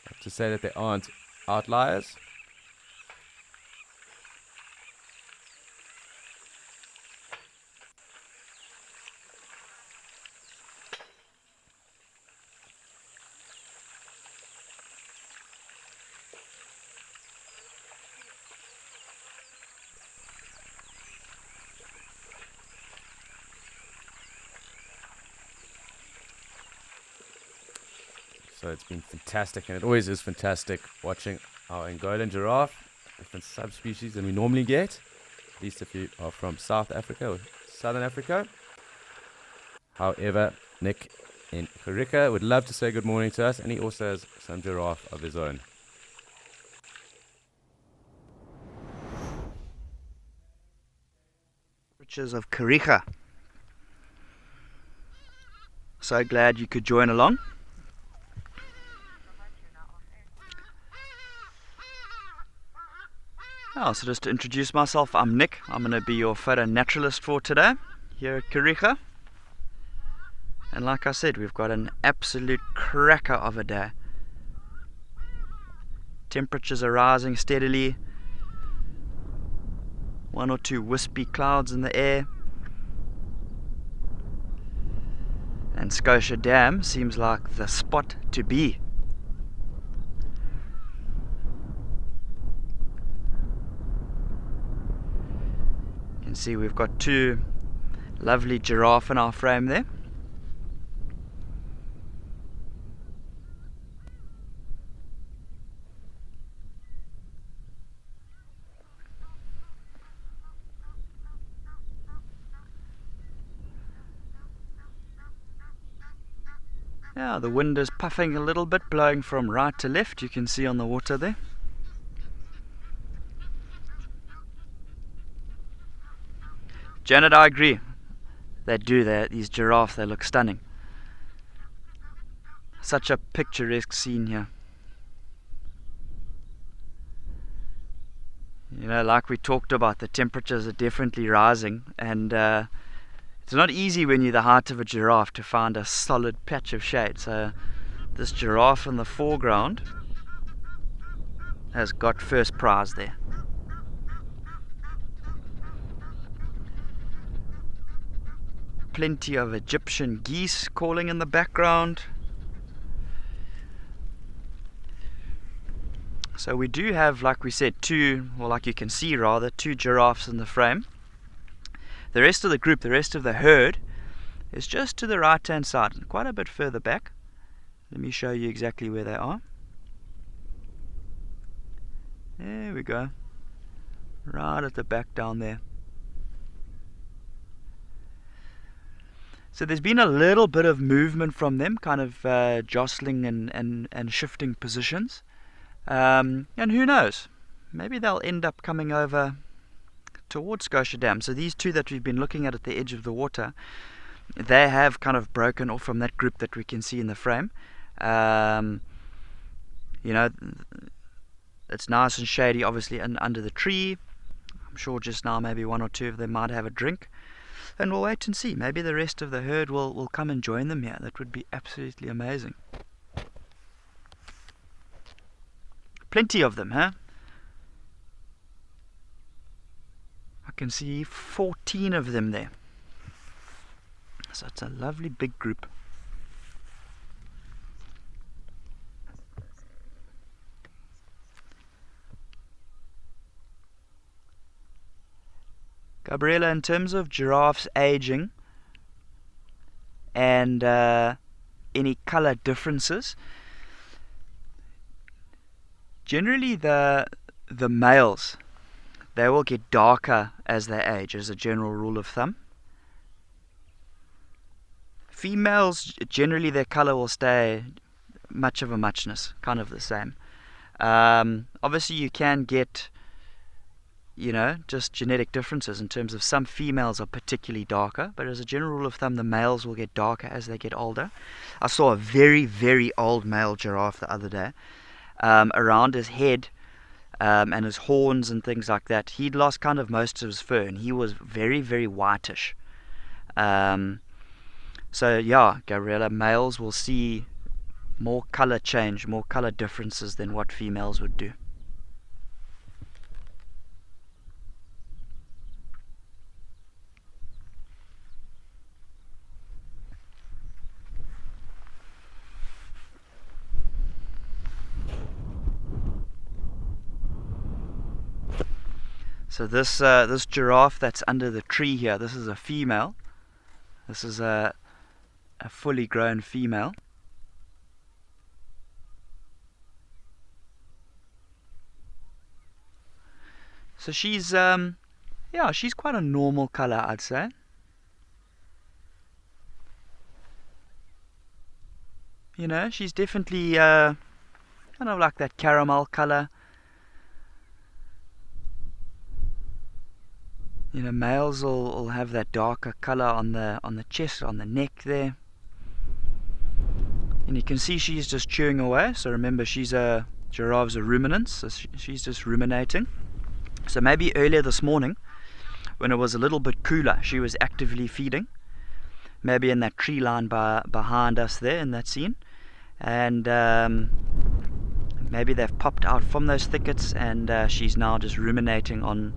Not to say that they aren't outliers. So it's been fantastic, and it always is fantastic watching our Angolan giraffe, different subspecies than we normally get, at least if you are from South Africa or Southern Africa. However, Nick in Karika would love to say good morning to us, and he also has some giraffe of his own. Riches of Karika. So glad you could join along. So just to introduce myself, I'm Nick. I'm going to be your photo naturalist for today here at Karika. And like I said, we've got an absolute cracker of a day. Temperatures are rising steadily. One or two wispy clouds in the air. And Scotia Dam seems like the spot to be. You can see we've got two lovely giraffe in our frame there. Yeah, the wind is puffing a little bit, blowing from right to left, you can see on the water there. Janet, I agree. They do, these giraffes, they look stunning. Such a picturesque scene here. You know, like we talked about, the temperatures are definitely rising, and it's not easy when you're the height of a giraffe to find a solid patch of shade. So this giraffe in the foreground has got first prize there. Plenty of Egyptian geese calling in the background. So we do have, like we said, like you can see rather, two giraffes in the frame. The rest of the group, the rest of the herd, is just to the right hand side, and quite a bit further back. Let me show you exactly where they are. There we go. Right at the back down there. So there's been a little bit of movement from them, kind of jostling and shifting positions. And who knows? Maybe they'll end up coming over towards Scotia Dam. So these two that we've been looking at the edge of the water, they have kind of broken off from that group that we can see in the frame. You know, it's nice and shady, obviously, and under the tree. I'm sure just now maybe one or two of them might have a drink. And we'll wait and see. Maybe the rest of the herd will come and join them here. That would be absolutely amazing. Plenty of them, huh? I can see 14 of them there. So it's a lovely big group. Gabriela, in terms of giraffes aging and any color differences, generally the the males, they will get darker as they age, as a general rule of thumb. Females, generally their color will stay much of a muchness, kind of the same. Obviously you can get, just genetic differences in terms of some females are particularly darker, but as a general rule of thumb, the males will get darker as they get older. I saw a very, very old male giraffe the other day. Around his head and his horns and things like that, he'd lost kind of most of his fur, and he was very, very whitish. So yeah, Gabriella, males will see more color change, more color differences than what females would do. So this giraffe that's under the tree here, this is a female. This is a fully grown female. So she's she's quite a normal color, I'd say. She's definitely kind of like that caramel color. Males will have that darker color on the chest, on the neck there. And you can see she's just chewing away. So remember, giraffe's a ruminant, so she's just ruminating. So maybe earlier this morning, when it was a little bit cooler, she was actively feeding. Maybe in that tree line behind us there in that scene. And maybe they've popped out from those thickets, and she's now just ruminating on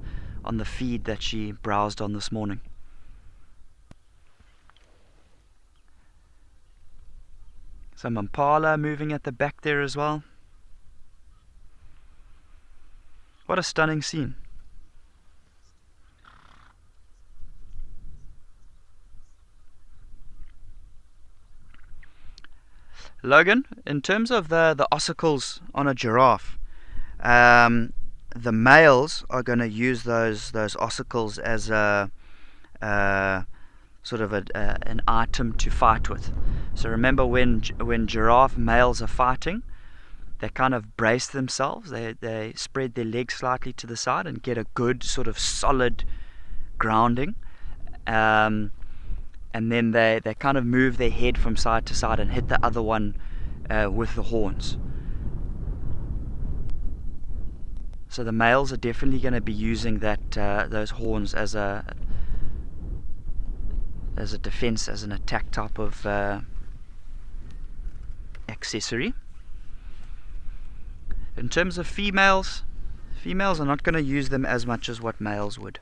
the feed that she browsed on this morning. Some impala moving at the back there as well. What a stunning scene. Logan, in terms of the ossicles on a giraffe, the males are going to use those ossicles as a sort of an item to fight with. So remember, when giraffe males are fighting, they kind of brace themselves. They spread their legs slightly to the side and get a good sort of solid grounding. And then they kind of move their head from side to side and hit the other one with the horns. So the males are definitely going to be using those horns as a defense, as an attack type of accessory. In terms of females are not going to use them as much as what males would.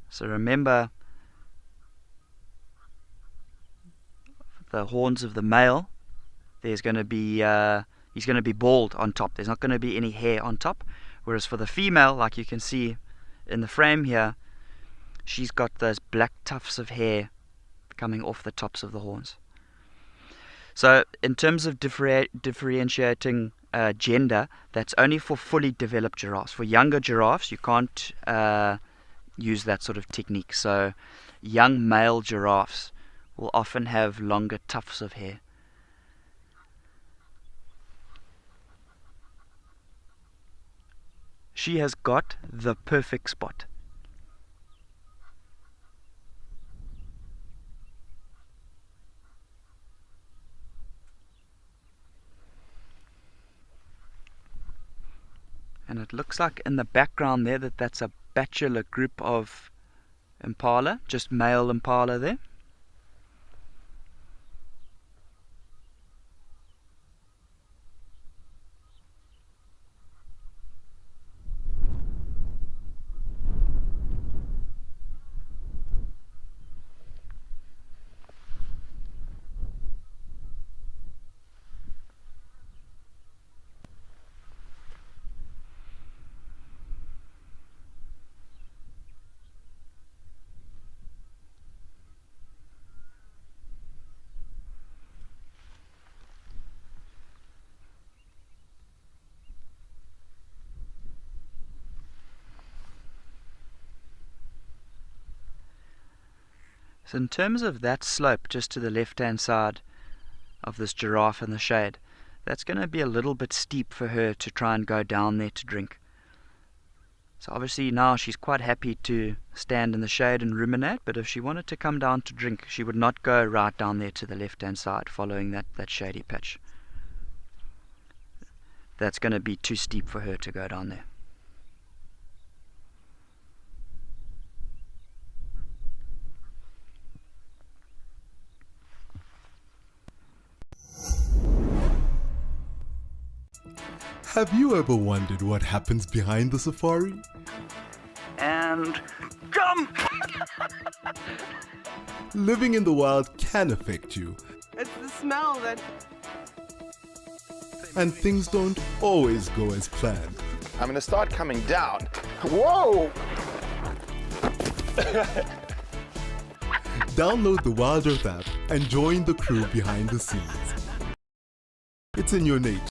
So remember, the horns of the male, there's going to be he's going to be bald on top. There's not going to be any hair on top. Whereas for the female, like you can see in the frame here, she's got those black tufts of hair coming off the tops of the horns. So in terms of differentiating gender, that's only for fully developed giraffes. For younger giraffes, you can't use that sort of technique. So young male giraffes will often have longer tufts of hair. She has got the perfect spot. And it looks like in the background there that's a bachelor group of impala, just male impala there. So in terms of that slope just to the left-hand side of this giraffe in the shade, that's going to be a little bit steep for her to try and go down there to drink. So obviously now she's quite happy to stand in the shade and ruminate, but if she wanted to come down to drink, she would not go right down there to the left-hand side following that shady patch. That's going to be too steep for her to go down there. Have you ever wondered what happens behind the safari? And jump! Living in the wild can affect you, It's the smell that... and things don't always go as planned. I'm going to start coming down. Whoa! Download the Wild Earth app and join the crew behind the scenes. It's in your nature.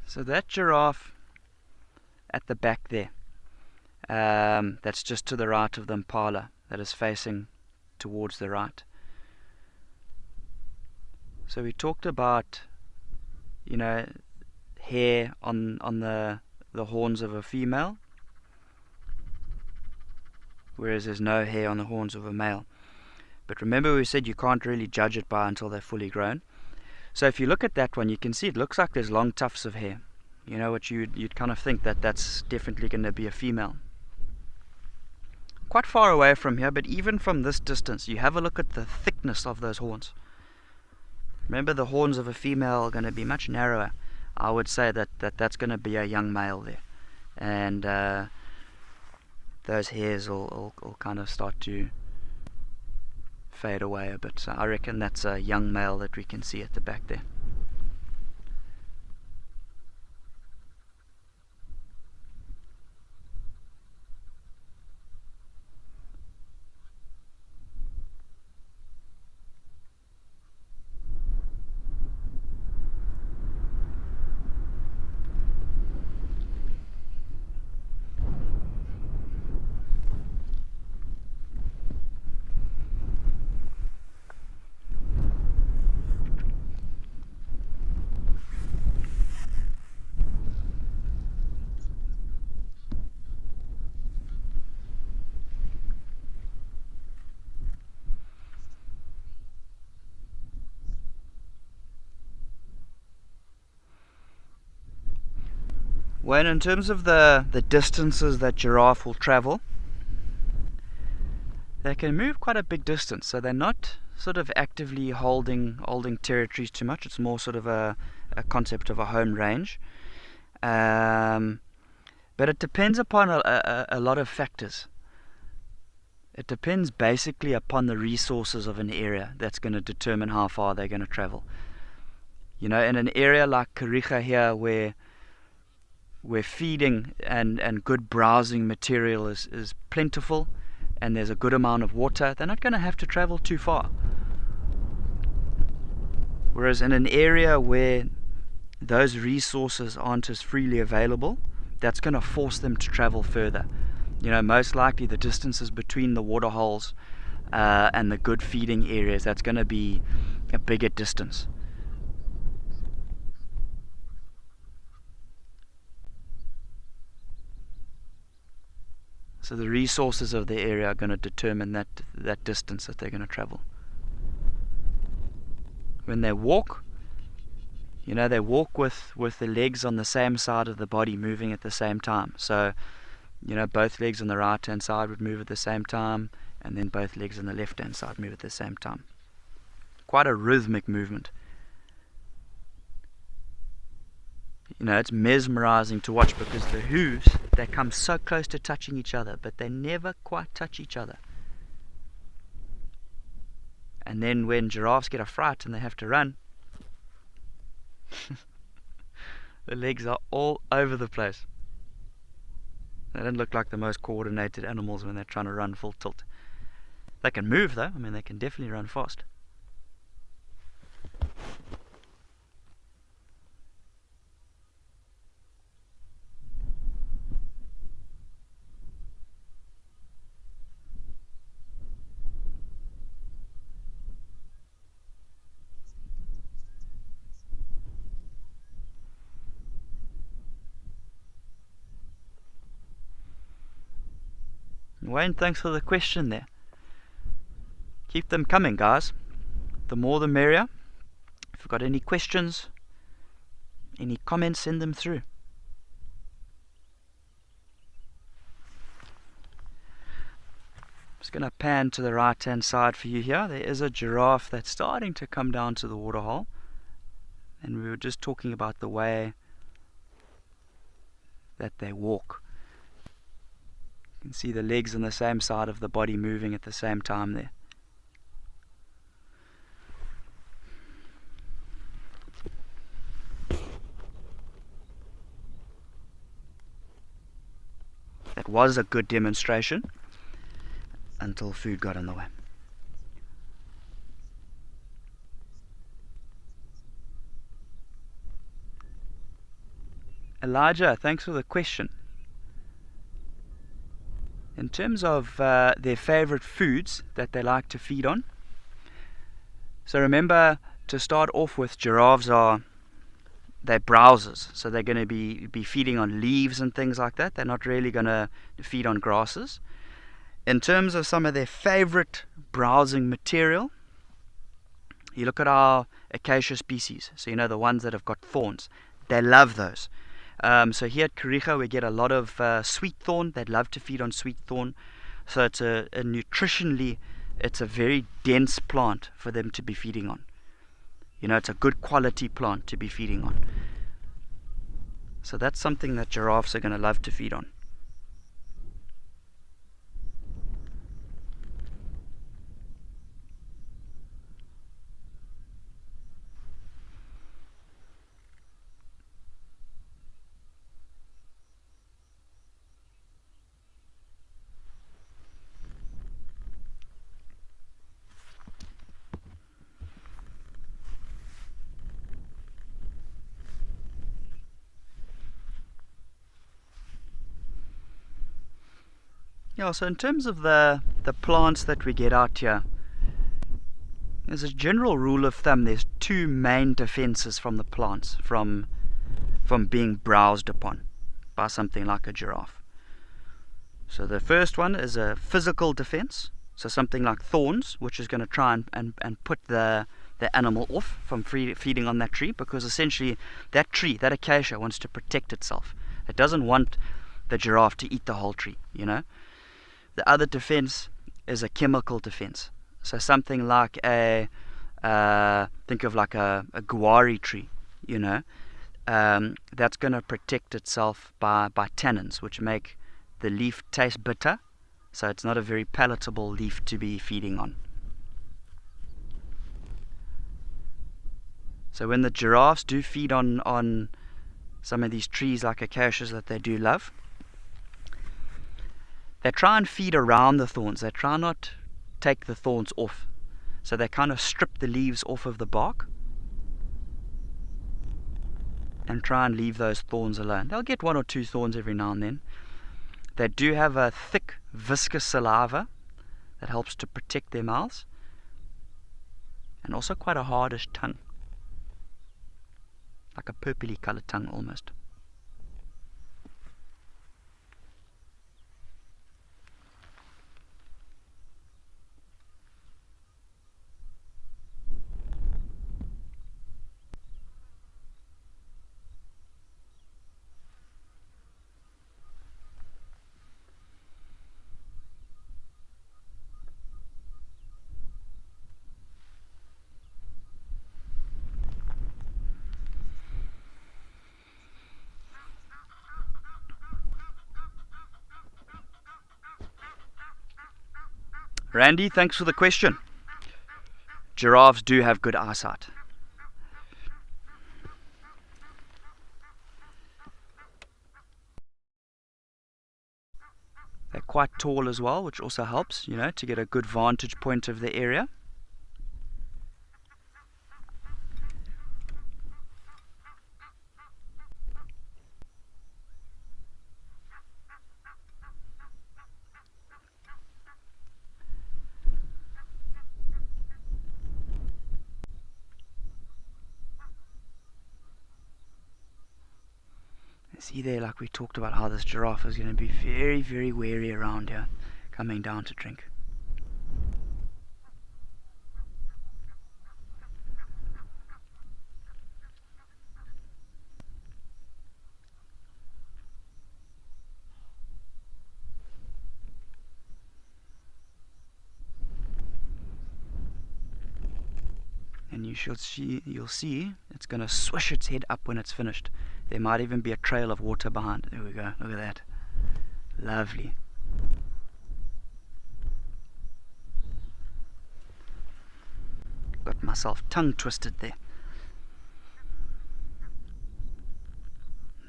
So that giraffe at the back there, that's just to the right of the impala, that is facing towards the right. So we talked about, you know, hair on the horns of a female, whereas there's no hair on the horns of a male. But remember we said you can't really judge it by until they're fully grown. So if you look at that one, you can see it looks like there's long tufts of hair. You know what, you'd kind of think that that's definitely going to be a female. Quite far away from here, but even from this distance, you have a look at the thickness of those horns. Remember, the horns of a female are going to be much narrower. I would say that's going to be a young male there. And those hairs will kind of start to fade away a bit. So I reckon that's a young male that we can see at the back there. Well, in terms of the distances that giraffe will travel, they can move quite a big distance, so they're not sort of actively holding territories too much. It's more sort of a concept of a home range. But it depends upon a lot of factors. It depends basically upon the resources of an area that's going to determine how far they're going to travel. You know, in an area like Kariega here, where feeding and good browsing material is plentiful, and there's a good amount of water, they're not going to have to travel too far. Whereas in an area where those resources aren't as freely available, that's going to force them to travel further. You know, most likely the distances between the water holes and the good feeding areas, that's going to be a bigger distance. So the resources of the area are going to determine that distance that they're going to travel. When they walk, you know, they walk with the legs on the same side of the body moving at the same time. So, you know, both legs on the right hand side would move at the same time, and then both legs on the left hand side move at the same time. Quite a rhythmic movement. You know, it's mesmerizing to watch because the hooves, they come so close to touching each other, but they never quite touch each other. And then when giraffes get a fright and they have to run, the legs are all over the place. They don't look like the most coordinated animals when they're trying to run full tilt. They can move though, I mean they can definitely run fast. Wayne, thanks for the question there. Keep them coming, guys. The more the merrier. If you've got any questions, any comments, send them through. Just going to pan to the right hand side for you here. There is a giraffe that's starting to come down to the waterhole. And we were just talking about the way that they walk. You can see the legs on the same side of the body moving at the same time there. That was a good demonstration until food got in the way. Elijah, thanks for the question. In terms of their favorite foods that they like to feed on, so remember to start off with, giraffes they're browsers, so they're going to be feeding on leaves and things like that. They're not really going to feed on grasses. In terms of some of their favorite browsing material, you look at our acacia species, so you know the ones that have got thorns. They love those. So here at Kariega we get a lot of sweet thorn. They'd love to feed on sweet thorn. So it's nutritionally, it's a very dense plant for them to be feeding on. You know, it's a good quality plant to be feeding on. So that's something that giraffes are going to love to feed on. Yeah, so in terms of the plants that we get out here, as a general rule of thumb, there's two main defenses from the plants, from being browsed upon by something like a giraffe. So the first one is a physical defense, so something like thorns, which is going to try and put the animal off from feeding on that tree, because essentially that tree, that acacia, wants to protect itself. It doesn't want the giraffe to eat the whole tree, you know. The other defense is a chemical defense. So something like think of like a guari tree, that's going to protect itself by tannins, which make the leaf taste bitter, so it's not a very palatable leaf to be feeding on. So when the giraffes do feed on some of these trees like acacias that they do love, they try and feed around the thorns. They try not take the thorns off. So they kind of strip the leaves off of the bark and try and leave those thorns alone. They'll get 1 or 2 thorns every now and then. They do have a thick, viscous saliva that helps to protect their mouths, and also quite a hardish tongue, like a purpley coloured tongue almost. Randy, thanks for the question. Giraffes do have good eyesight. They're quite tall as well, which also helps, to get a good vantage point of the area. See there, like we talked about, how this giraffe is going to be very, very wary around here, coming down to drink. And you'll see it's going to swish its head up when it's finished. There might even be a trail of water behind. There we go, look at that. Lovely. Got myself tongue twisted there.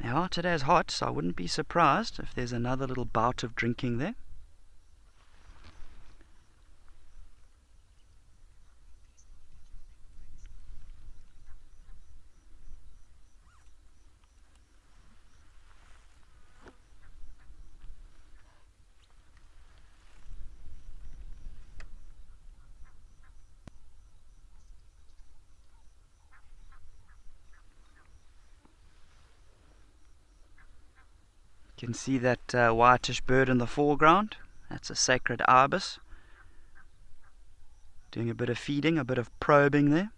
Now today's hot, so I wouldn't be surprised if there's another little bout of drinking there. You can see that whitish bird in the foreground. That's a sacred ibis. Doing a bit of feeding, a bit of probing there.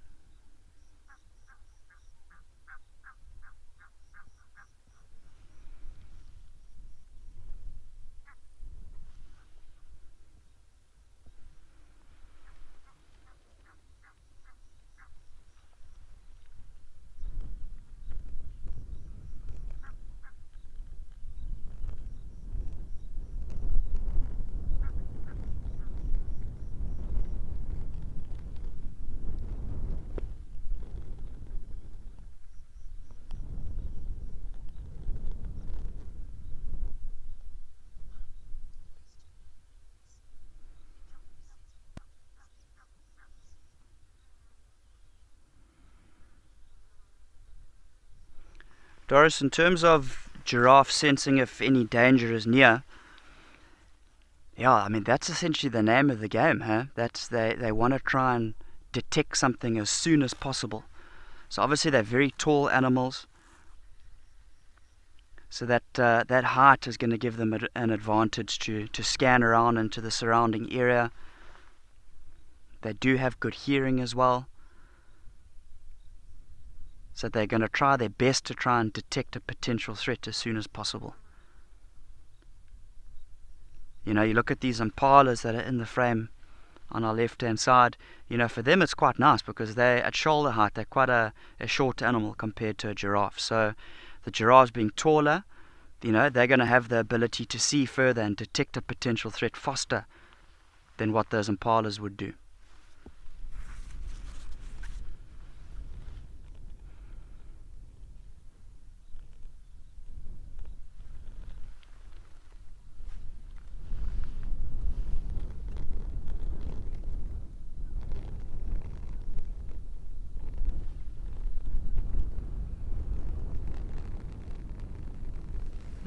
Doris, in terms of giraffe sensing if any danger is near, yeah, I mean, that's essentially the name of the game, huh? They want to try and detect something as soon as possible. So obviously they're very tall animals, so that height is going to give them an advantage to scan around into the surrounding area. They do have good hearing as well. So they're going to try their best to try and detect a potential threat as soon as possible. You know, you look at these impalas that are in the frame on our left-hand side. You know, for them it's quite nice because they're at shoulder height. They're quite a short animal compared to a giraffe. So the giraffes being taller, you know, they're going to have the ability to see further and detect a potential threat faster than what those impalas would do.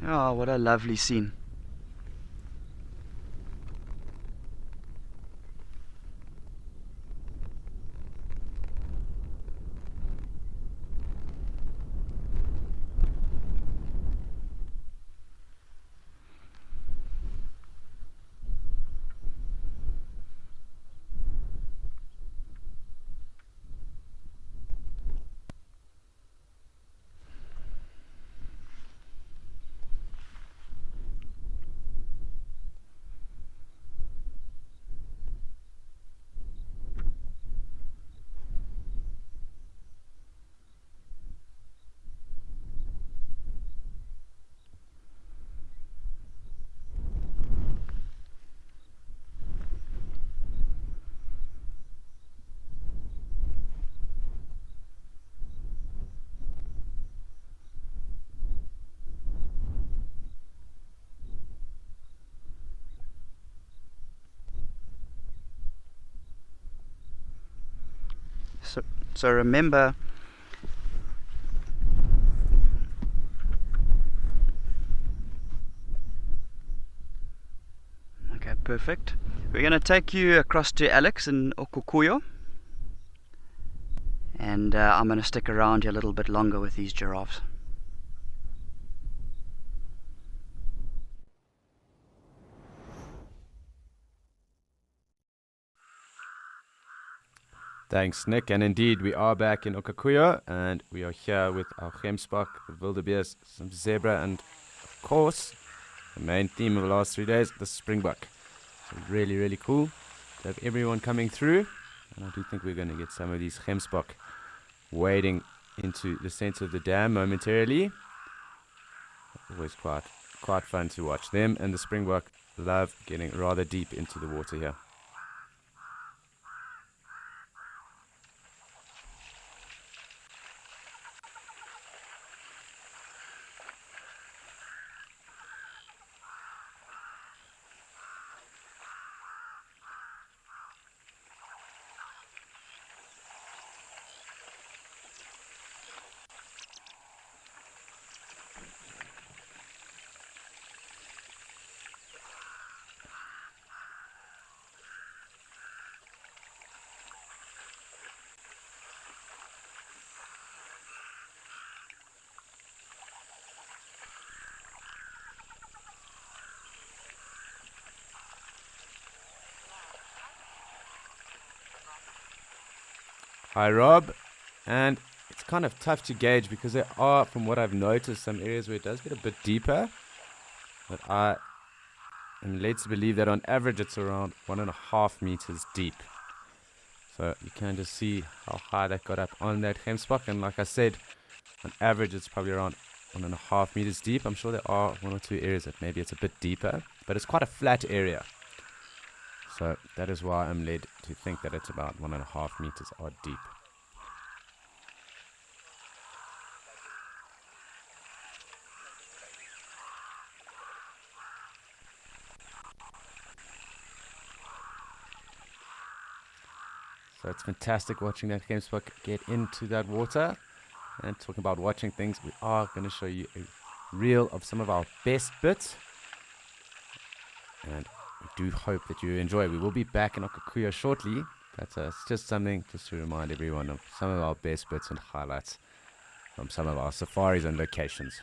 Oh, what a lovely scene. So remember, okay, perfect. We're going to take you across to Alex in Okukuyo, and I'm going to stick around here a little bit longer with these giraffes. Thanks, Nick. And indeed, we are back in Okakuyo, and we are here with our gemsbok, the wildebeest, some zebra, and of course, the main theme of the last 3 days, the springbok. So really, really cool to have everyone coming through, and I do think we're going to get some of these gemsbok wading into the center of the dam momentarily. Always quite fun to watch. Them and the springbok love getting rather deep into the water here. Hi, Rob. And it's kind of tough to gauge because there are, from what I've noticed, some areas where it does get a bit deeper. But I am led to believe that on average it's around 1.5 meters deep. So you can just see how high that got up on that gemsbok. And like I said, on average it's probably around 1.5 meters deep. I'm sure there are 1 or 2 areas that maybe it's a bit deeper, but it's quite a flat area. So that is why I'm led to think that it's about 1.5 meters odd deep. So it's fantastic watching that gemsbok get into that water. And talking about watching things, we are going to show you a reel of some of our best bits. And we do hope that you enjoy. We will be back in Okakuyo shortly. But it's just something just to remind everyone of some of our best bits and highlights from some of our safaris and locations.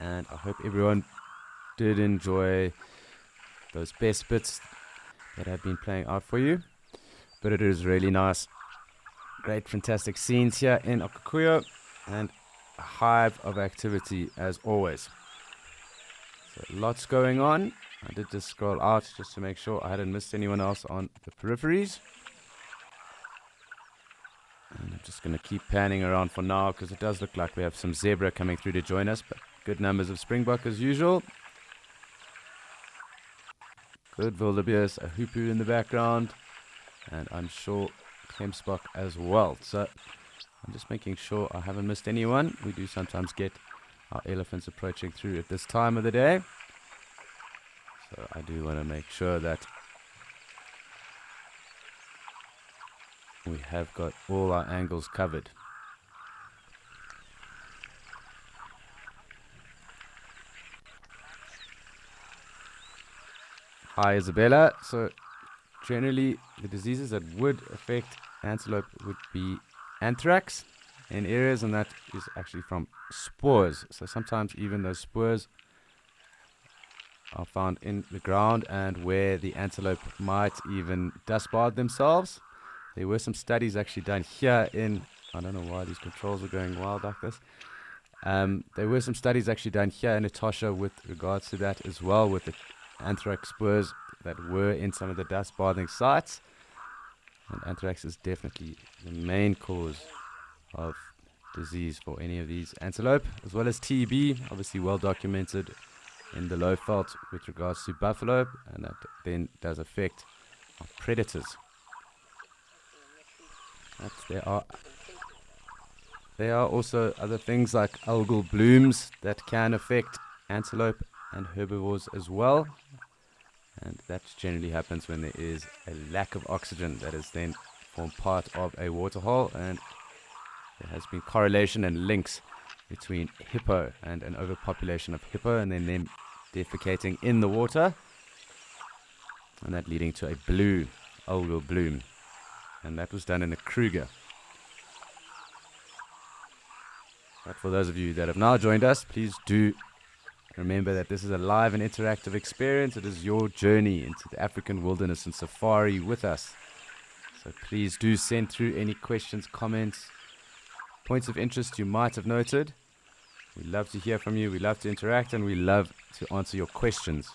and I hope everyone did enjoy those best bits that have been playing out for you. But it is really nice. Great, fantastic scenes here in Okukuyo, and a hive of activity as always. So lots going on. I did just scroll out just to make sure I hadn't missed anyone else on the peripheries. And I'm just going to keep panning around for now because it does look like we have some zebra coming through to join us, but good numbers of springbok as usual. Good wildebeest, a hoopoe in the background, and I'm sure Klemsbok as well. So I'm just making sure I haven't missed anyone. We do sometimes get our elephants approaching through at this time of the day. So I do want to make sure that we have got all our angles covered. Hi Isabella. So generally the diseases that would affect antelope would be anthrax in areas, and that is actually from spores. So sometimes even those spores are found in the ground and where the antelope might even dust bar themselves. There were some studies actually done here in, I don't know why these controls are going wild like this. There were some studies actually done here in Etosha with regards to that as well, with the anthrax spores that were in some of the dust bathing sites. And anthrax is definitely the main cause of disease for any of these antelope, as well as TB, obviously well documented in the low veld with regards to buffalo, and that then does affect our predators. There are also other things like algal blooms that can affect antelope and herbivores as well, and that generally happens when there is a lack of oxygen that is then formed part of a waterhole, and there has been correlation and links between hippo and an overpopulation of hippo, and then them defecating in the water, and that leading to a blue algal bloom, and that was done in the Kruger. But for those of you that have now joined us, please do remember that this is a live and interactive experience. It is your journey into the African wilderness and safari with us. So please do send through any questions, comments, points of interest you might have noted. We love to hear from you, we love to interact, and we love to answer your questions.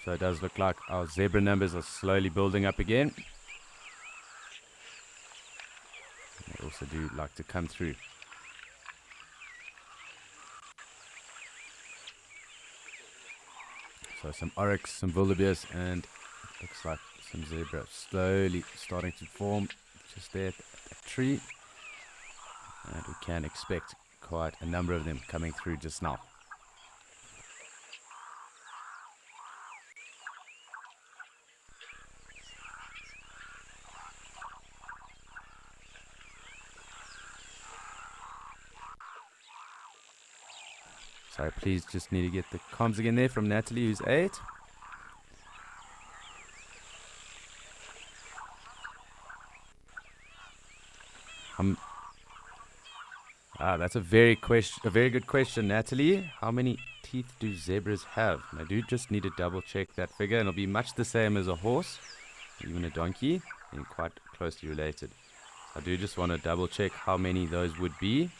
So it does look like our zebra numbers are slowly building up again. They also do like to come through. So some oryx, some wildebeest, and looks like some zebra slowly starting to form just there at that tree. And we can expect quite a number of them coming through just now. Sorry, please just need to get the comms again there from Natalie, who's 8. That's a very good question, Natalie. How many teeth do zebras have? And I do just need to double check that figure, and it'll be much the same as a horse, even a donkey, and quite closely related. So I do just want to double check how many those would be.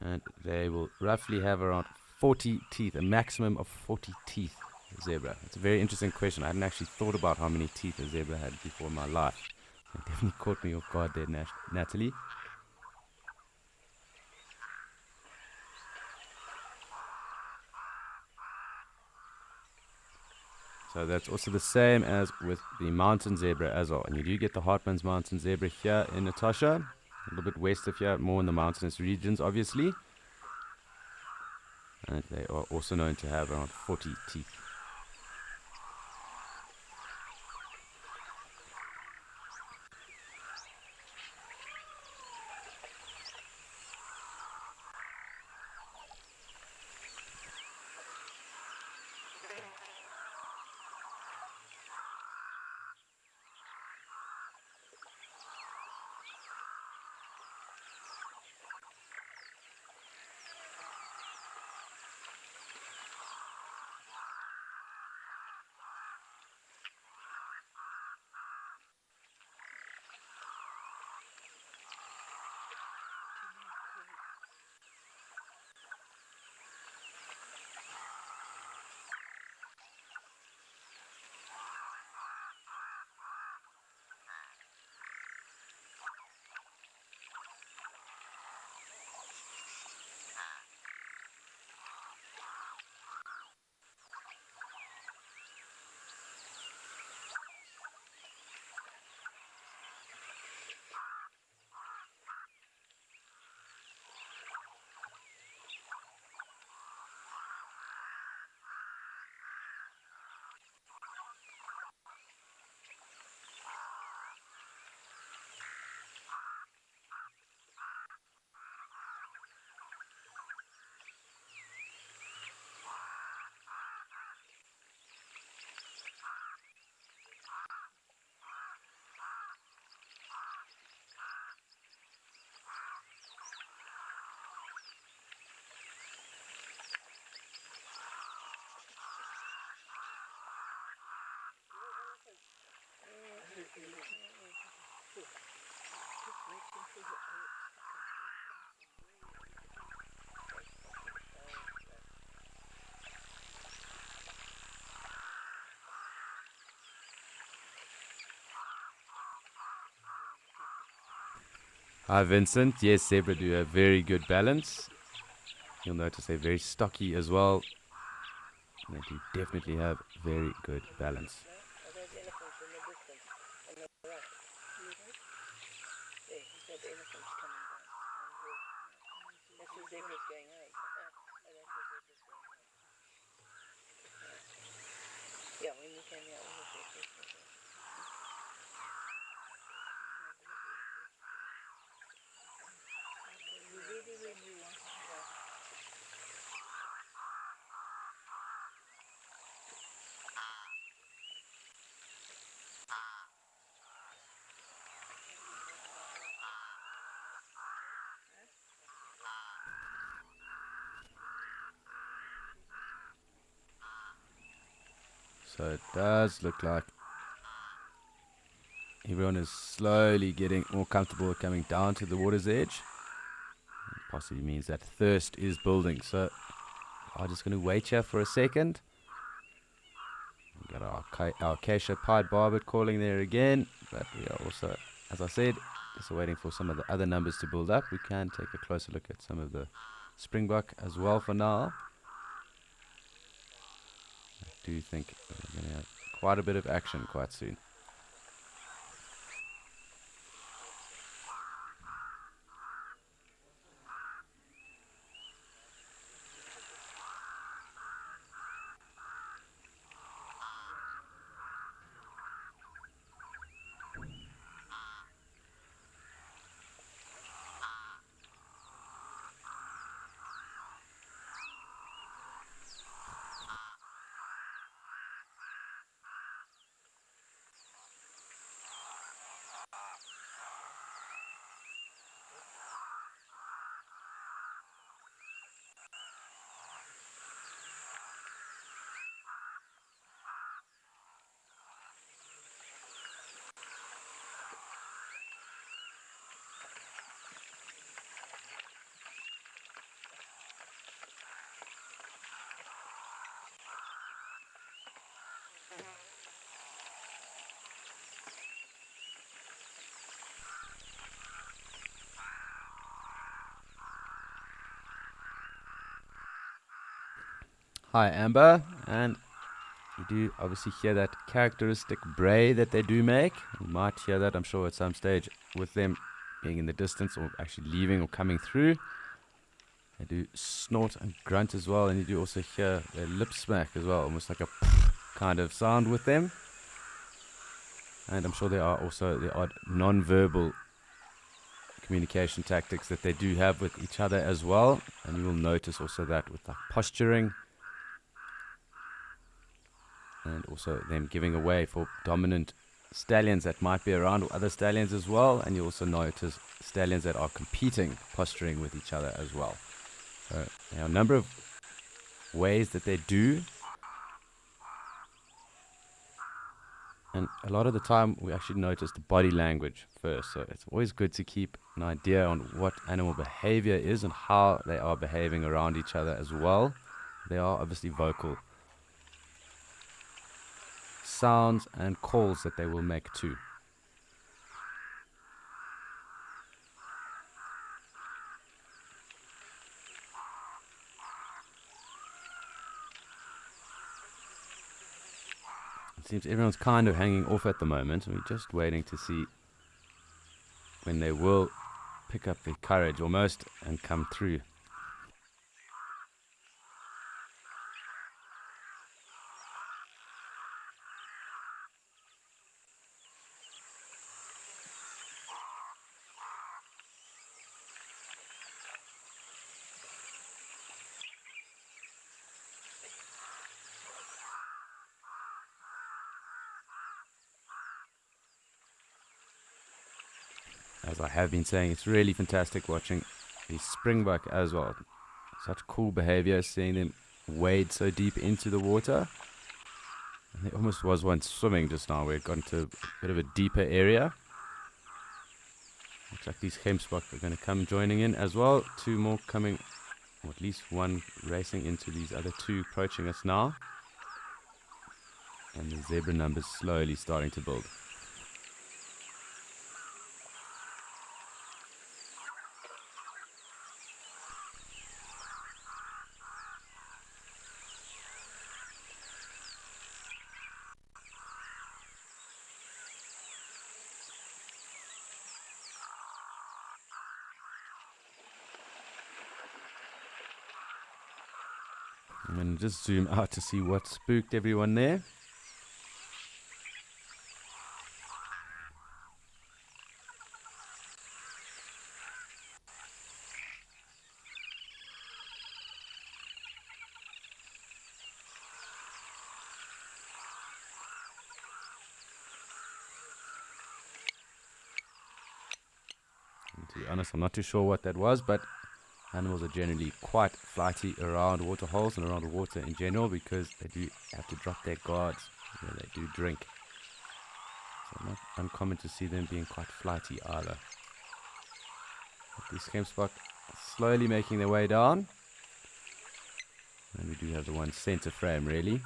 And they will roughly have around 40 teeth, a maximum of 40 teeth, zebra. It's a very interesting question. I hadn't actually thought about how many teeth a zebra had before in my life. It definitely caught me off guard there, Natalie. So that's also the same as with the mountain zebra as well. And you do get the Hartmann's mountain zebra here in Natasha, a little bit west of here, more in the mountainous regions, obviously. And they are also known to have around 40 teeth. Hi Vincent, yes, zebra do have very good balance. You'll notice they're very stocky as well. And they do definitely have very good balance. So it does look like everyone is slowly getting more comfortable with coming down to the water's edge. It possibly means that thirst is building. So I'm just going to wait here for a second. We've got our acacia pied barbet calling there again. But we are also, as I said, just waiting for some of the other numbers to build up. We can take a closer look at some of the springbok as well for now. I do think we're going to have quite a bit of action quite soon. Hi Amber, and You do obviously hear that characteristic bray that they do make. You might hear that, I'm sure, at some stage with them being in the distance or actually leaving or coming through. They do snort and grunt as well, and you do also hear their lip smack as well, almost like a kind of sound with them. And I'm sure there are also the odd non-verbal communication tactics that they do have with each other as well. And you will notice also that with like posturing and also them giving away for dominant stallions that might be around, or other stallions as well. And you also notice stallions that are competing, posturing with each other as well. So there are a number of ways that they do. And a lot of the time we actually notice the body language first. So it's always good to keep an idea on what animal behavior is and how they are behaving around each other as well. They are obviously vocal. Sounds and calls that they will make too. It seems everyone's kind of hanging off at the moment, and we're just waiting to see when they will pick up their courage almost and come through. As I have been saying, it's really fantastic watching the springbuck as well. Such cool behavior, seeing them wade so deep into the water. And there almost was one swimming just now where it got into a bit of a deeper area. Looks like these gemsbok are going to come joining in as well. Two more coming, or at least one racing into these other two approaching us now. And the zebra numbers slowly starting to build. I'm going to just zoom out to see what spooked everyone there. And to be honest, I'm not too sure what that was, but animals are generally quite flighty around water holes and around the water in general because they do have to drop their guards when they do drink. So not uncommon to see them being quite flighty either. But these gemsbok slowly making their way down. And we do have the one center frame really.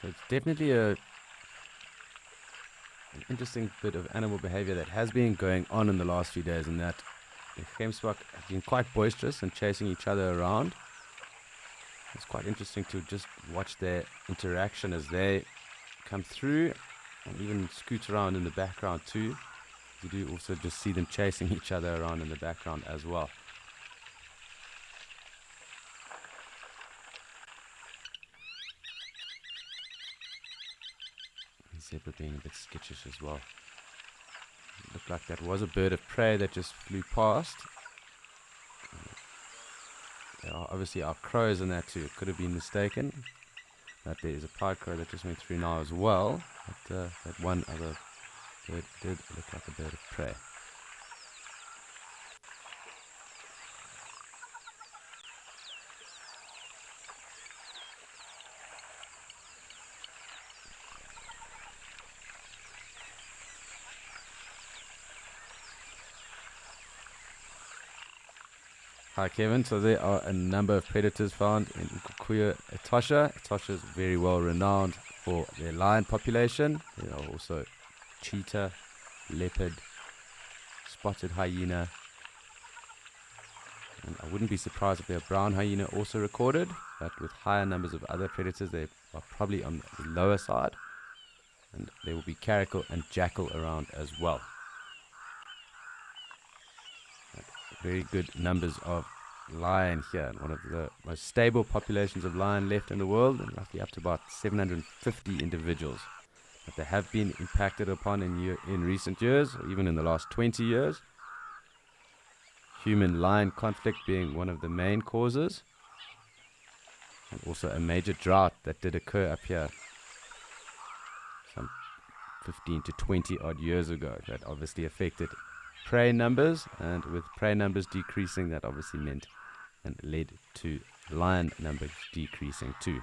it's definitely an interesting bit of animal behavior that has been going on in the last few days, and that the gemsbok have been quite boisterous and chasing each other around. It's quite interesting to just watch their interaction as they come through and even scoot around in the background too. You do also just see them chasing each other around in the background as well. Zebra being a bit skittish as well. It looked like that was a bird of prey that just flew past. There are obviously our crows in that too. It could have been mistaken. That there is a pied crow that just went through now as well. But that one other bird did look like a bird of prey. Hi Kevin, so there are a number of predators found in Ukukuya Etosha. Etosha is very well renowned for their lion population. There are also cheetah, leopard, spotted hyena, and I wouldn't be surprised if there are brown hyena also recorded, but with higher numbers of other predators they are probably on the lower side, and there will be caracal and jackal around as well. Very good numbers of lion here, and one of the most stable populations of lion left in the world, and roughly up to about 750 individuals. But they have been impacted upon in recent years, or even in the last 20 years. Human-lion conflict being one of the main causes, and also a major drought that did occur up here some 15 to 20 odd years ago that obviously affected prey numbers, and with prey numbers decreasing, that obviously meant and led to lion numbers decreasing too.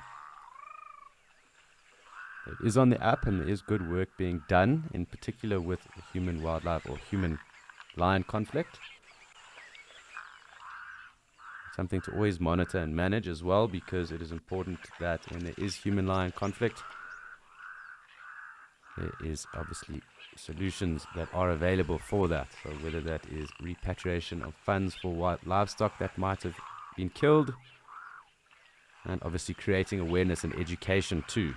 It is on the up, and there is good work being done, in particular with human wildlife or human lion conflict. Something to always monitor and manage as well, because it is important that when there is human lion conflict, there is obviously solutions that are available for that. So whether that is repatriation of funds for livestock that might have been killed, and obviously creating awareness and education too.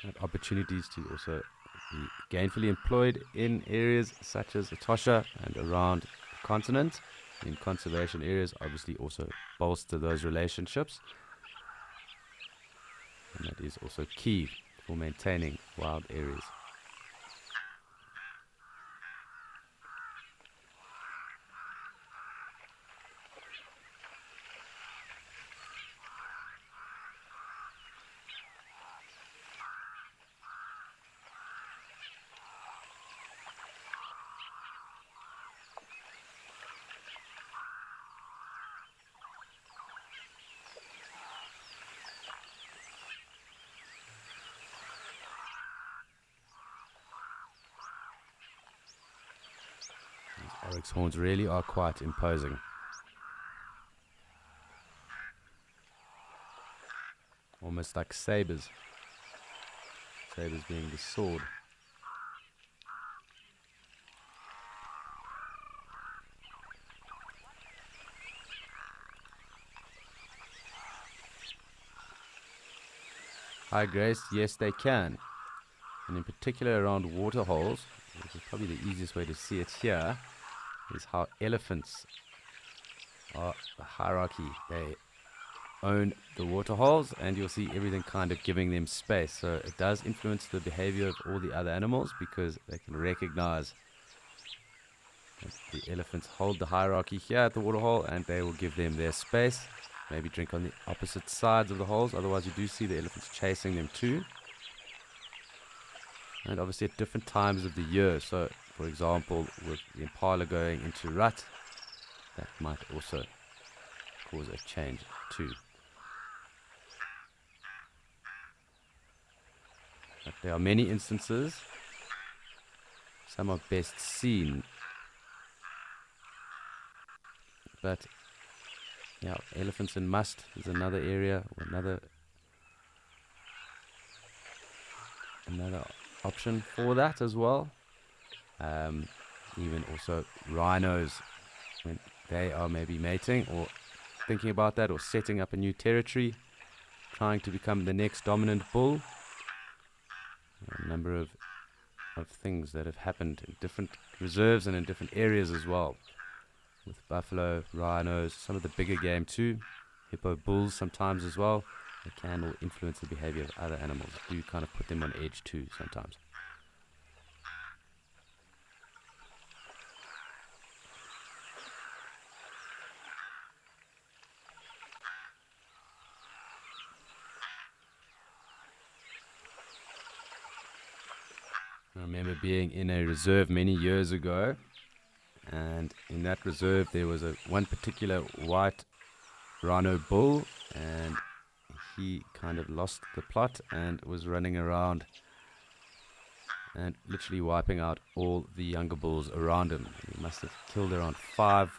And opportunities to also be gainfully employed in areas such as Etosha and around the continent, in conservation areas, obviously also bolster those relationships. And that is also key for maintaining wild areas. Oryx horns really are quite imposing. Almost like sabers. Sabers being the sword. Hi Grace, yes they can. And in particular around water holes, which is probably the easiest way to see it here, is how elephants are the hierarchy. They own the water holes, and you'll see everything kind of giving them space. So it does influence the behavior of all the other animals, because they can recognize that the elephants hold the hierarchy here at the water hole, and they will give them their space. Maybe drink on the opposite sides of the holes, otherwise you do see the elephants chasing them too. And obviously at different times of the year. So for example, with the impala going into rut, that might also cause a change too. But there are many instances, some are best seen, but yeah, elephants in must is another area, or another option for that as well. Even also rhinos, when they are maybe mating or thinking about that, or setting up a new territory, trying to become the next dominant bull. A number of things that have happened in different reserves and in different areas as well, with buffalo, rhinos, some of the bigger game too, hippo bulls sometimes as well. They can all influence the behavior of other animals, do kind of put them on edge too sometimes. I remember being in a reserve many years ago, and in that reserve there was one particular white rhino bull, and he kind of lost the plot and was running around and literally wiping out all the younger bulls around him. He must have killed around 5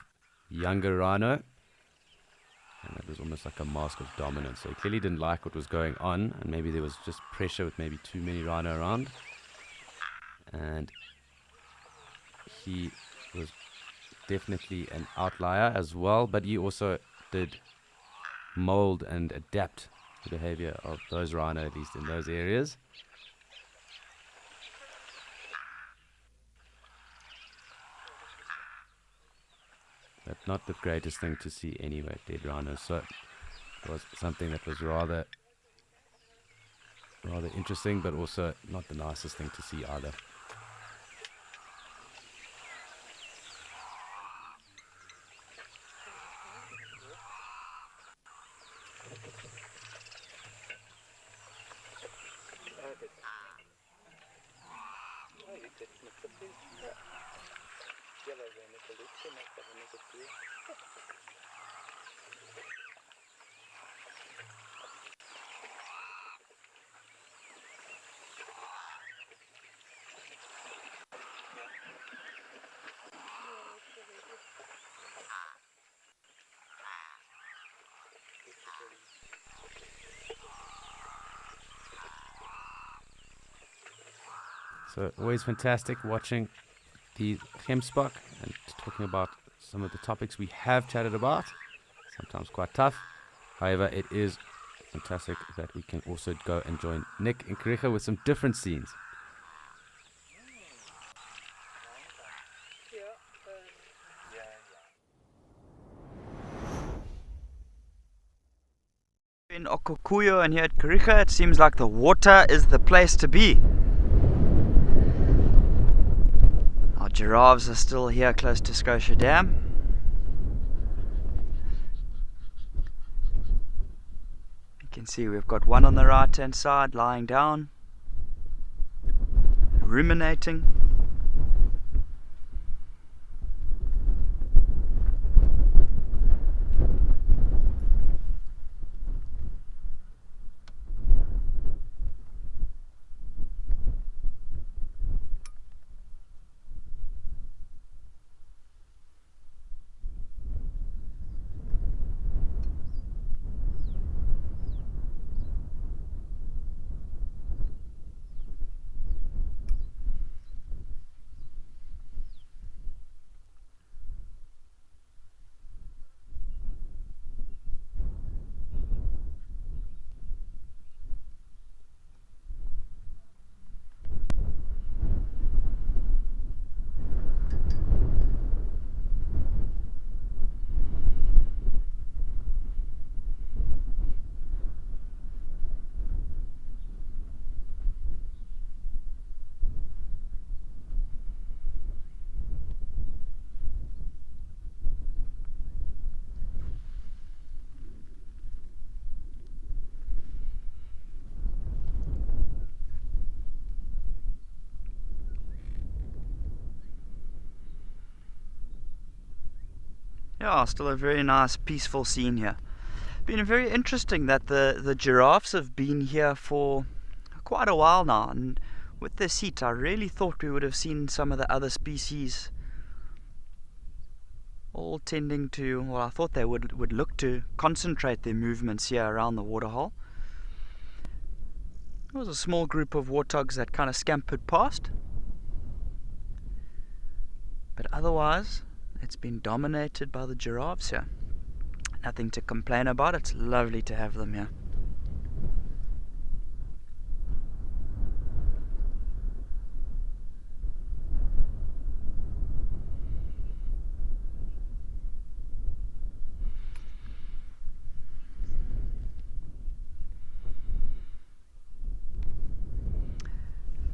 younger rhino, and that was almost like a mask of dominance. So he clearly didn't like what was going on, and maybe there was just pressure with maybe too many rhino around. And he was definitely an outlier as well, but he also did mold and adapt the behavior of those rhino, at least in those areas. But not the greatest thing to see anyway, dead rhinos. So it was something that was rather interesting, but also not the nicest thing to see either. So always fantastic watching the Gemsbok and talking about some of the topics we have chatted about. Sometimes quite tough. However, it is fantastic that we can also go and join Nick and Karicha with some different scenes. In Okukuyo and here at Karicha, it seems like the water is the place to be. Our giraffes are still here close to Scotia Dam. You can see we've got one on the right hand side lying down, ruminating. Yeah, still a very nice peaceful scene here. Been very interesting that the giraffes have been here for quite a while now, and with this heat I really thought we would have seen some of the other species all tending to, well, I thought they would look to concentrate their movements here around the waterhole. There was a small group of warthogs that kind of scampered past, but otherwise it's been dominated by the giraffes here. Nothing to complain about. It's lovely to have them here.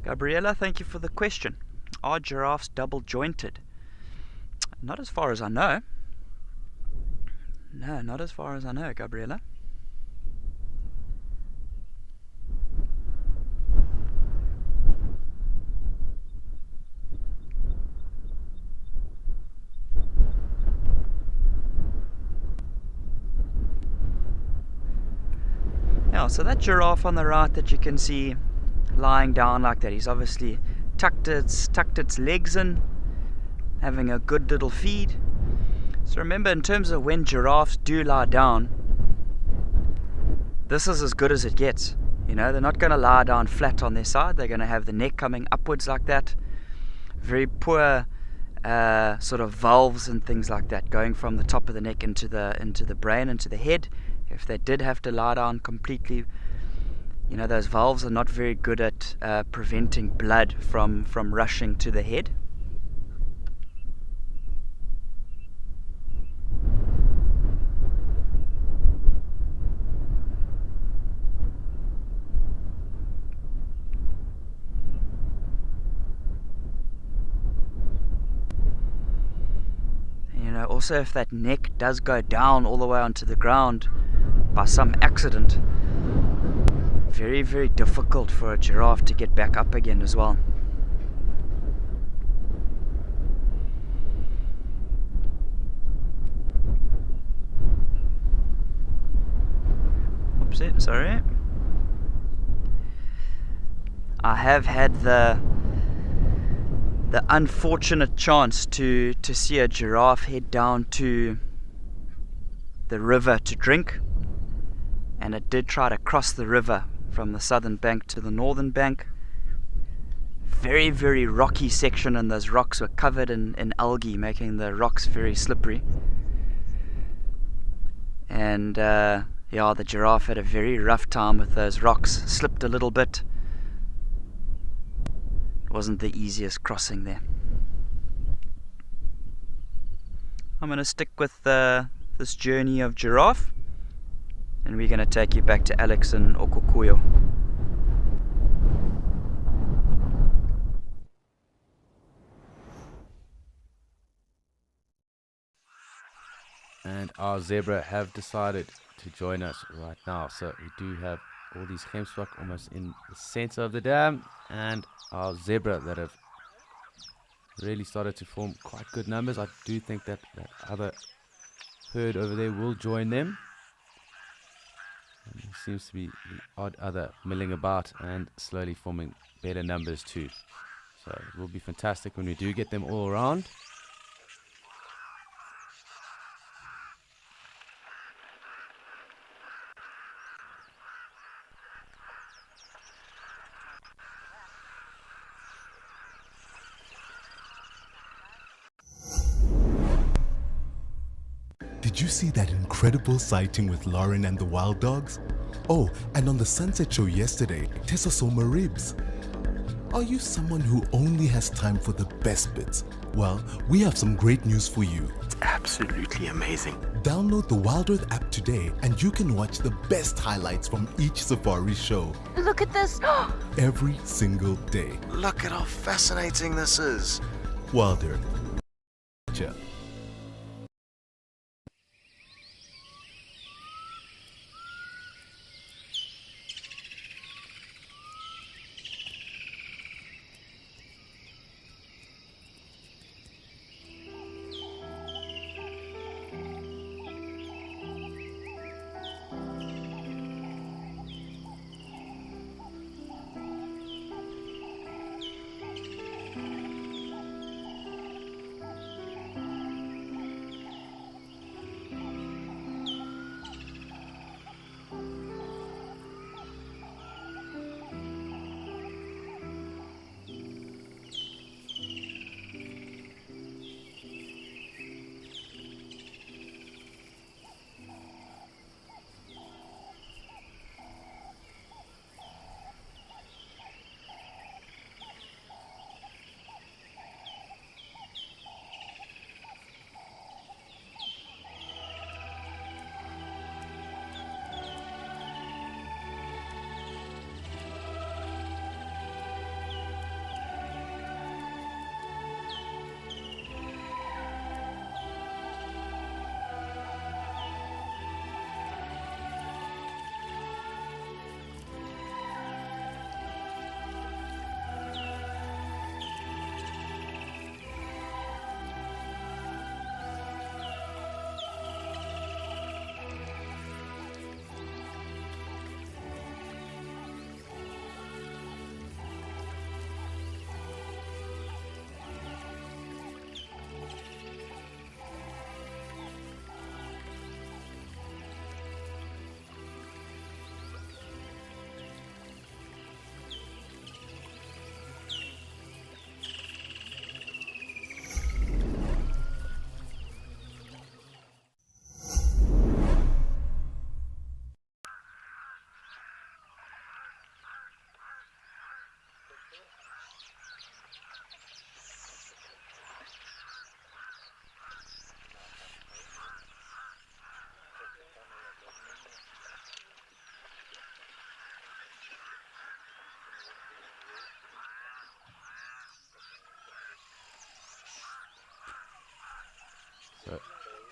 Gabriella, thank you for the question. Are giraffes double jointed? Not as far as I know. No, not as far as I know, Gabriella. Yeah, so that giraffe on the right that you can see lying down like that, he's obviously tucked its legs in, having a good little feed. So remember, in terms of when giraffes do lie down, this is as good as it gets. You know, they're not going to lie down flat on their side. They're going to have the neck coming upwards like that. Very poor sort of valves and things like that going from the top of the neck into the brain, into the head. If they did have to lie down completely, you know, those valves are not very good at preventing blood from rushing to the head. You know, also if that neck does go down all the way onto the ground by some accident, very, very difficult for a giraffe to get back up again as well. Oops, sorry. I have had the unfortunate chance to see a giraffe head down to the river to drink, and it did try to cross the river from the southern bank to the northern bank. Very, very rocky section, and those rocks were covered in algae, making the rocks very slippery. And yeah, the giraffe had a very rough time with those rocks, slipped a little bit. It wasn't the easiest crossing there. I'm going to stick with this journey of giraffe, and we're going to take you back to Alex and Okukuyo. And our zebra have decided to join us right now. So we do have all these gemsbok almost in the center of the dam, and our zebra that have really started to form quite good numbers. I do think that other herd over there will join them. And there seems to be the odd other milling about and slowly forming better numbers too. So it will be fantastic when we do get them all around. Did you see that incredible sighting with Lauren and the wild dogs? Oh, and on the Sunset Show yesterday, Tessa saw Maribs. Are you someone who only has time for the best bits? Well, we have some great news for you. It's absolutely amazing. Download the Wild Earth app today and you can watch the best highlights from each safari show. Look at this! Every single day. Look at how fascinating this is. Wild Earth. Cheers.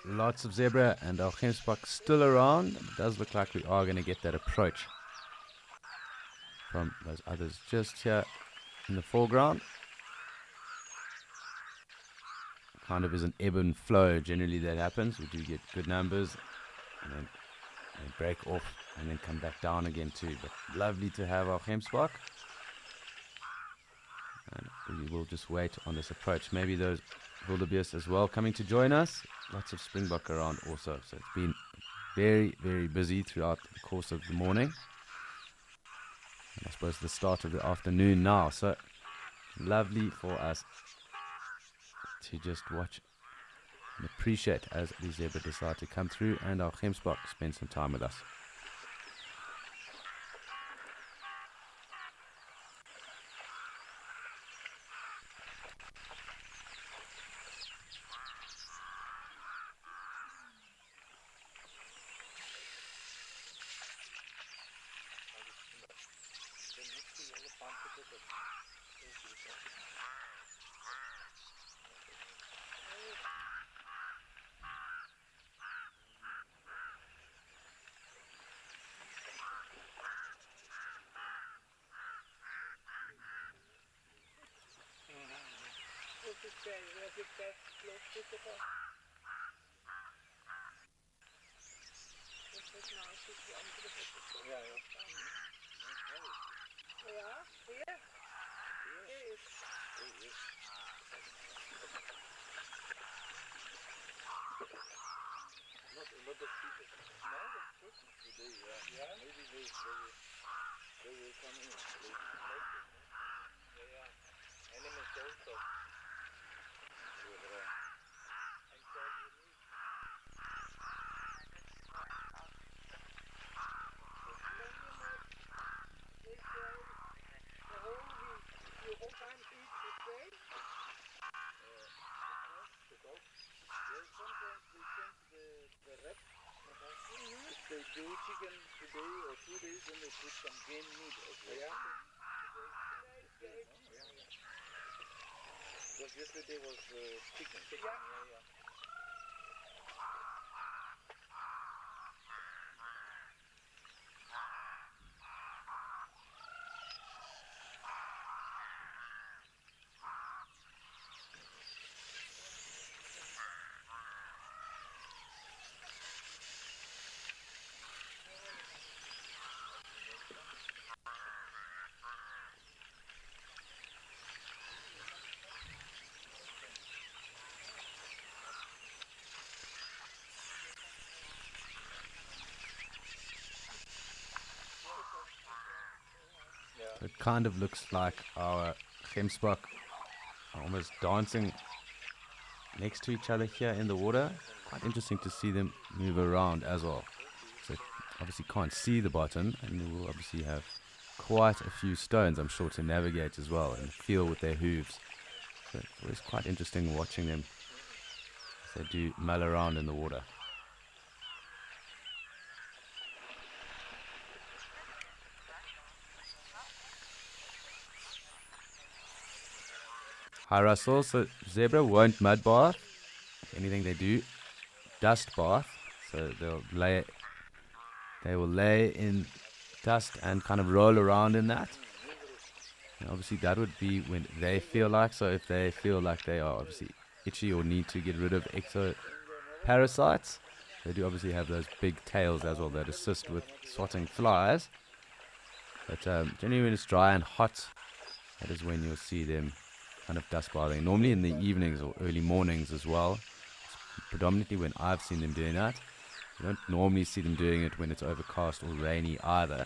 lots of zebra and our gemsbok still around. It does look like we are going to get that approach from those others just here in the foreground. Kind of is an ebb and flow. Generally that happens. We do get good numbers and then they break off and then come back down again too. But lovely to have our gemsbok. And we will just wait on this approach. Maybe those wildebeest as well coming to join us. Lots of springbok around also. So it's been very, very busy throughout the course of the morning. And I suppose the start of the afternoon now. So lovely for us to just watch and appreciate as the zebra decide to come through and our gemsbok spend some time with us. So it kind of looks like our gemsbok are almost dancing next to each other here in the water. Quite interesting to see them move around as well. So obviously can't see the bottom, and they will obviously have quite a few stones, I'm sure, to navigate as well and feel with their hooves. So it's always quite interesting watching them as they do mull around in the water. Hi Russell, so zebra won't mud bath. If anything they do, dust bath. So they will lay in dust and kind of roll around in that. And obviously that would be when they feel like, so if they feel like they are obviously itchy or need to get rid of exoparasites, they do obviously have those big tails as well that assist with swatting flies. But generally when it's dry and hot, that is when you'll see them kind of dust bathing. Normally in the evenings or early mornings as well. It's predominantly when I've seen them doing that. You don't normally see them doing it when it's overcast or rainy either.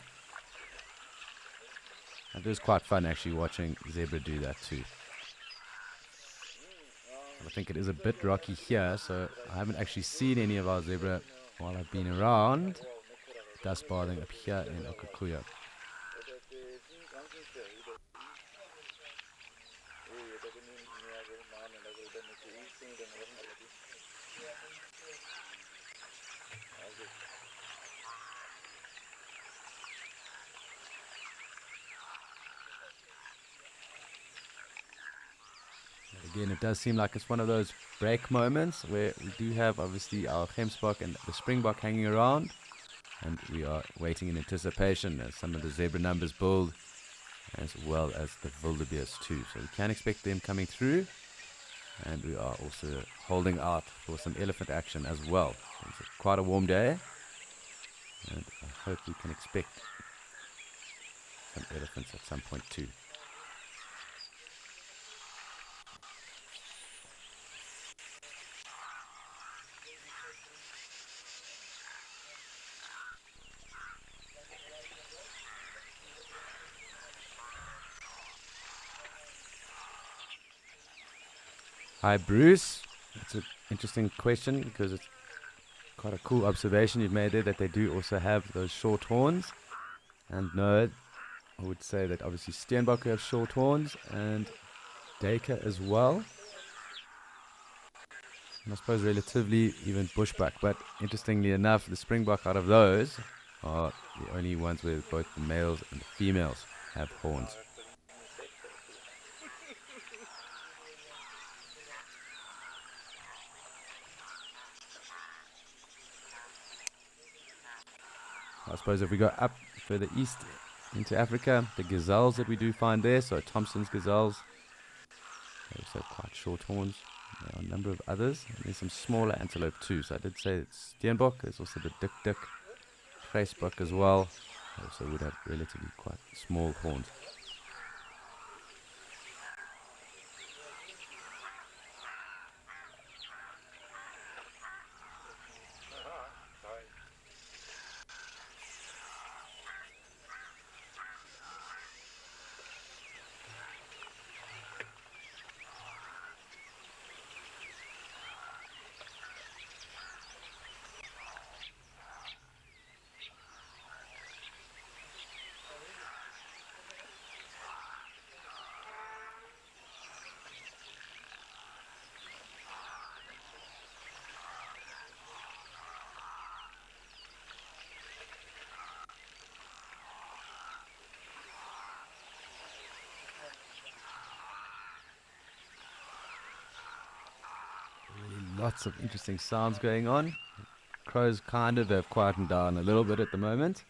And it is quite fun actually watching zebra do that too. I think it is a bit rocky here, so I haven't actually seen any of our zebra while I've been around dust bathing up here in Okaukuejo. again, it does seem like it's one of those break moments where we do have obviously our Gemsbok and the Springbok hanging around, and we are waiting in anticipation as some of the zebra numbers build, as well as the wildebeest too. So we can expect them coming through, and we are also holding out for some elephant action as well. It's quite a warm day, and I hope we can expect some elephants at some point too. Hi Bruce, it's an interesting question because it's quite a cool observation you've made there that they do also have those short horns. And no, I would say that obviously Steenbok have short horns and Dacre as well. And I suppose relatively even Bushbuck, but interestingly enough the Springbok out of those are the only ones where both the males and the females have horns. I suppose if we go up further east into Africa, the gazelles that we do find there, so Thompson's gazelles, they also have quite short horns. There are a number of others, and there's some smaller antelope too. So I did say it's Steenbok, there's also the Dik, Vryspok as well. They also would have relatively quite small horns. Lots of interesting sounds going on. Crows kind of have quietened down a little bit at the moment.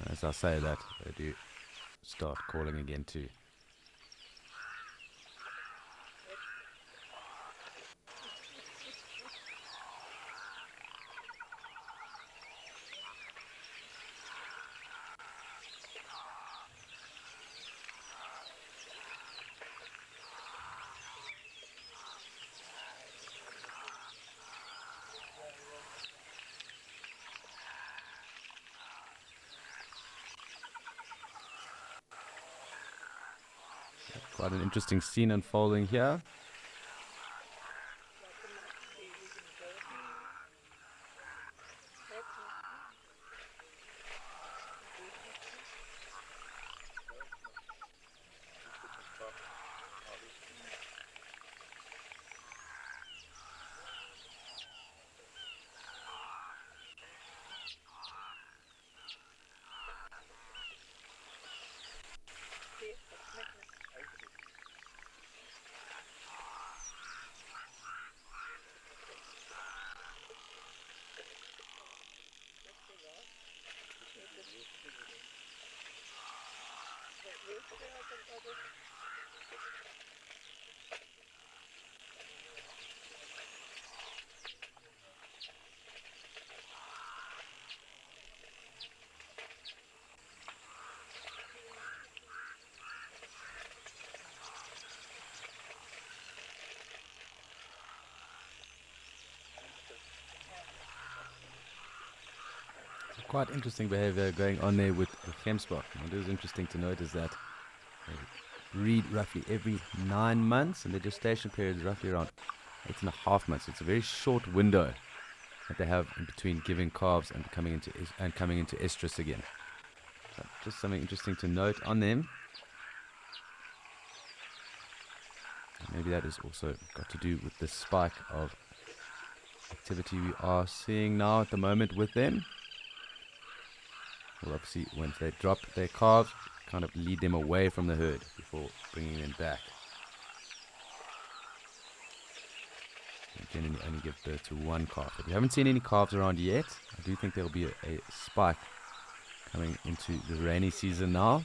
As I say that, they do start calling again too. Quite an interesting scene unfolding here. Quite interesting behavior going on there with the Gemsbok. What is interesting to note is that they breed roughly every 9 months, and the gestation period is roughly around 8.5 months. It's a very short window that they have in between giving calves and coming into estrus again. So just something interesting to note on them. And maybe that has also got to do with the spike of activity we are seeing now at the moment with them. Well, obviously, once they drop their calves, kind of lead them away from the herd before bringing them back. generally only give birth to one calf. But we haven't seen any calves around yet. I do think there'll be a spike coming into the rainy season now.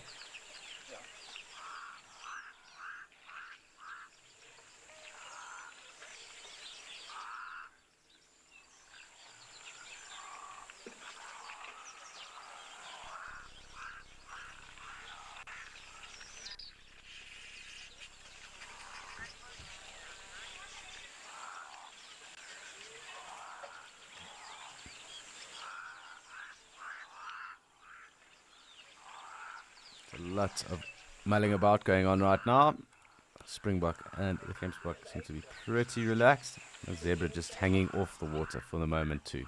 Lots of mulling about going on right now. Springbok and the Gemsbok seem to be pretty relaxed. The zebra just hanging off the water for the moment too.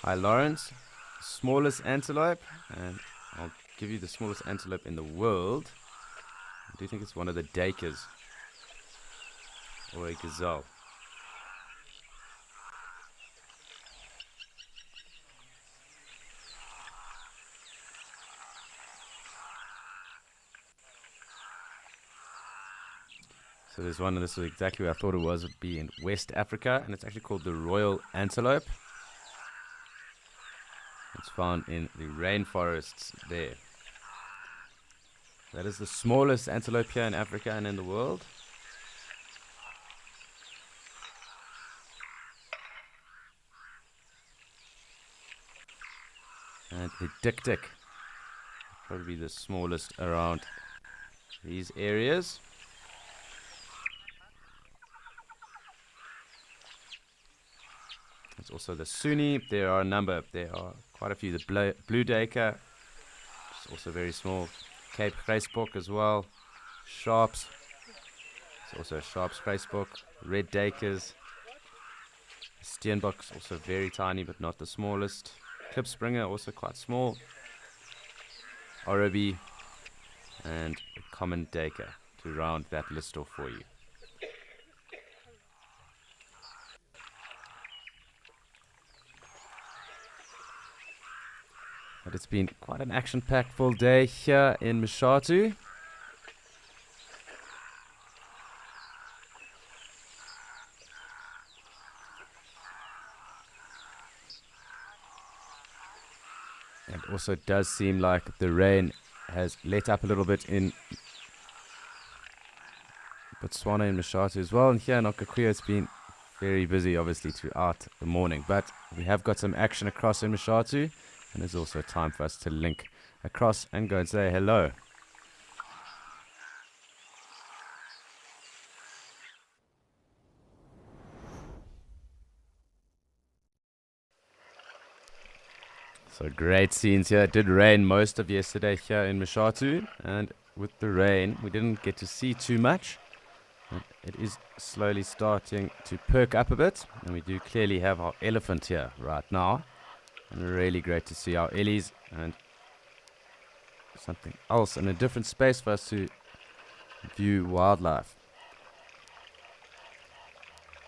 Hi Lawrence, smallest antelope, and I'll give you the smallest antelope in the world. I do think it's one of the dakas, or a gazelle. So there's one, and this is exactly what I thought it was, would be in West Africa, and it's actually called the royal antelope. It's found in the rainforests there. That is the smallest antelope here in Africa and in the world. And the dik-dik, probably the smallest around these areas. There's also the Sunni. There are a number. There are quite a few. The blue deka, it's also very small. Cape Grijsbok as well. Sharps. It's also a Sharps Grijsbok. Red dakas. Steenbok's also very tiny, but not the smallest. Klipspringer also quite small. Orobi and a common deka to round that list off for you. But it's been quite an action-packed full day here in Mshatu. And also it does seem like the rain has let up a little bit in Botswana and Mshatu as well. And here in Okaukuejo it's been very busy obviously throughout the morning. But we have got some action across in Mshatu. And there's also time for us to link across and go and say hello. So great scenes here. It did rain most of yesterday here in Mshatu. And with the rain, we didn't get to see too much. But it is slowly starting to perk up a bit. And we do clearly have our elephant here right now. And really great to see our ellies and something else in a different space for us to view wildlife.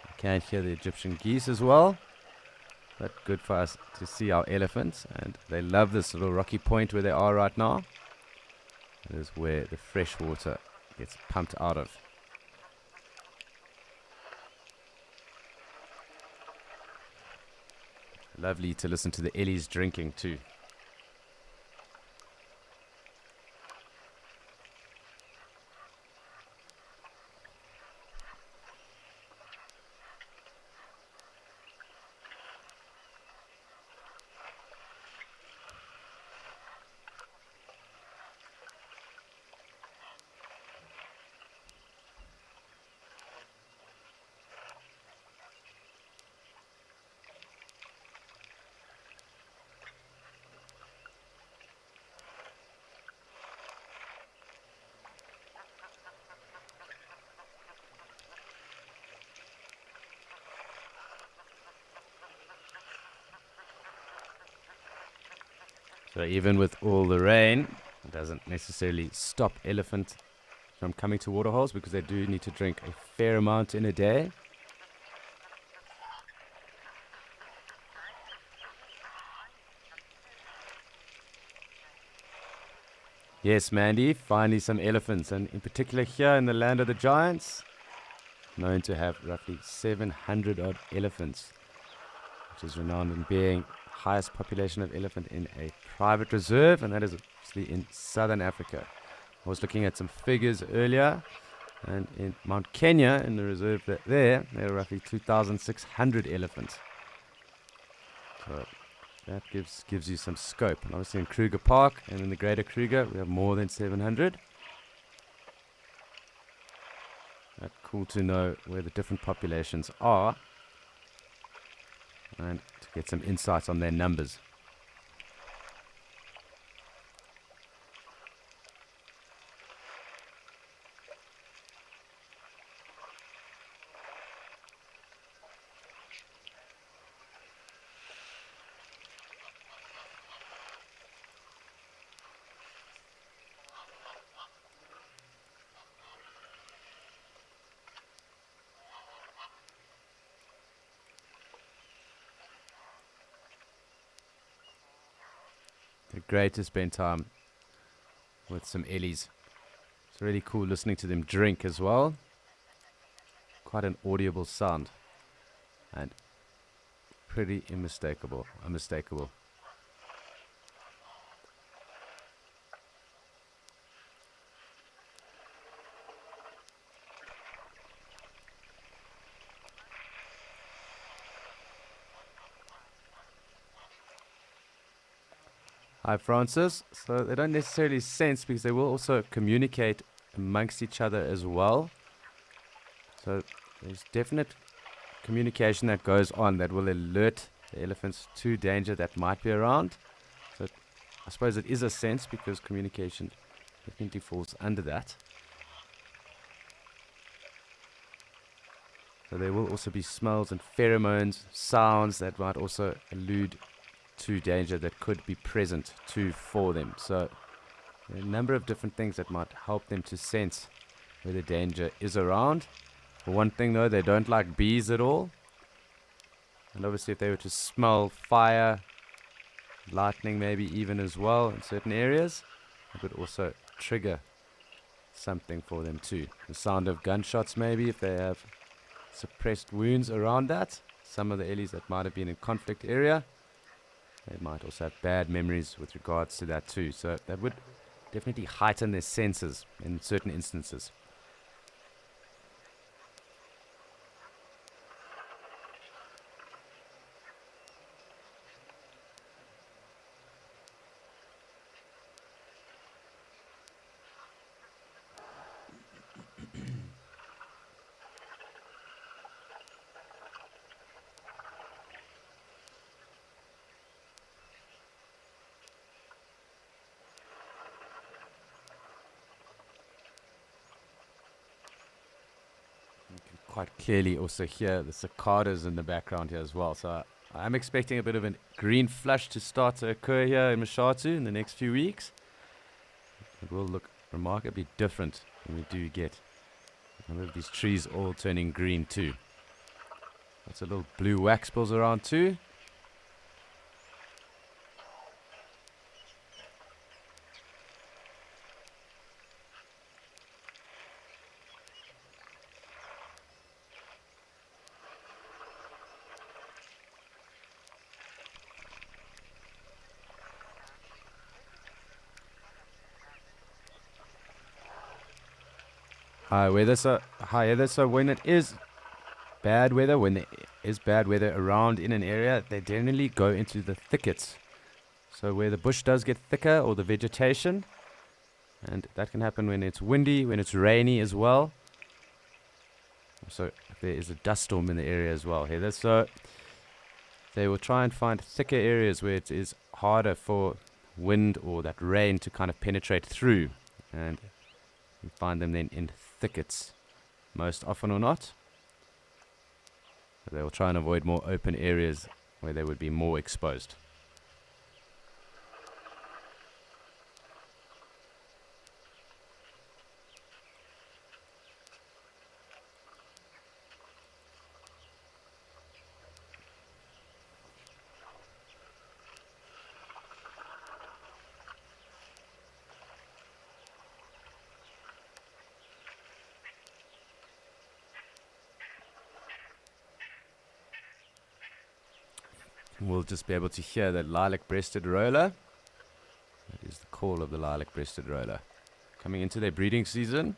You can hear the Egyptian geese as well, but good for us to see our elephants, and they love this little rocky point where they are right now. It is where the fresh water gets pumped out of. Lovely to listen to the ellies drinking too. So even with all the rain, it doesn't necessarily stop elephant from coming to waterholes because they do need to drink a fair amount in a day. Yes, Mandy, finally some elephants, and in particular here in the land of the giants, known to have roughly 700 odd elephants, which is renowned in being highest population of elephant in a private reserve, and that is obviously in southern Africa. I was looking at some figures earlier, and in Mount Kenya, in the reserve there are roughly 2,600 elephants. So that gives you some scope. And obviously in Kruger Park and in the greater Kruger, we have more than 700. That's cool to know where the different populations are and to get some insights on their numbers. Great to spend time with some ellies. It's really cool listening to them drink as well. Quite an audible sound and pretty unmistakable. Hi, Francis. So they don't necessarily sense because they will also communicate amongst each other as well. So there's definite communication that goes on that will alert the elephants to danger that might be around. So I suppose it is a sense because communication definitely falls under that. So there will also be smells and pheromones, sounds that might also allude to danger that could be present for them. So there are a number of different things that might help them to sense where the danger is around. For one thing though, they don't like bees at all. And obviously if they were to smell fire, lightning maybe even as well in certain areas, it would also trigger something for them too. The sound of gunshots maybe if they have suppressed wounds around that. Some of the ellies that might have been in conflict area, they might also have bad memories with regards to that too. So that would definitely heighten their senses in certain instances. Quite clearly also hear the cicadas in the background here as well. So I'm expecting a bit of a green flush to start to occur here in Mashatu in the next few weeks. It will look remarkably different when we do get a number of these trees all turning green too. Lots of little blue wax bills around too. High weather, so when it is bad weather, when there is bad weather around in an area, they generally go into the thickets. So where the bush does get thicker or the vegetation, and that can happen when it's windy, when it's rainy as well. So if there is a dust storm in the area as well, Heather. So they will try and find thicker areas where it is harder for wind or that rain to kind of penetrate through, and you find them then in thickets most often or not. So they will try and avoid more open areas where they would be more exposed. we'll just be able to hear the lilac-breasted roller. That is the call of the lilac-breasted roller. Coming into their breeding season,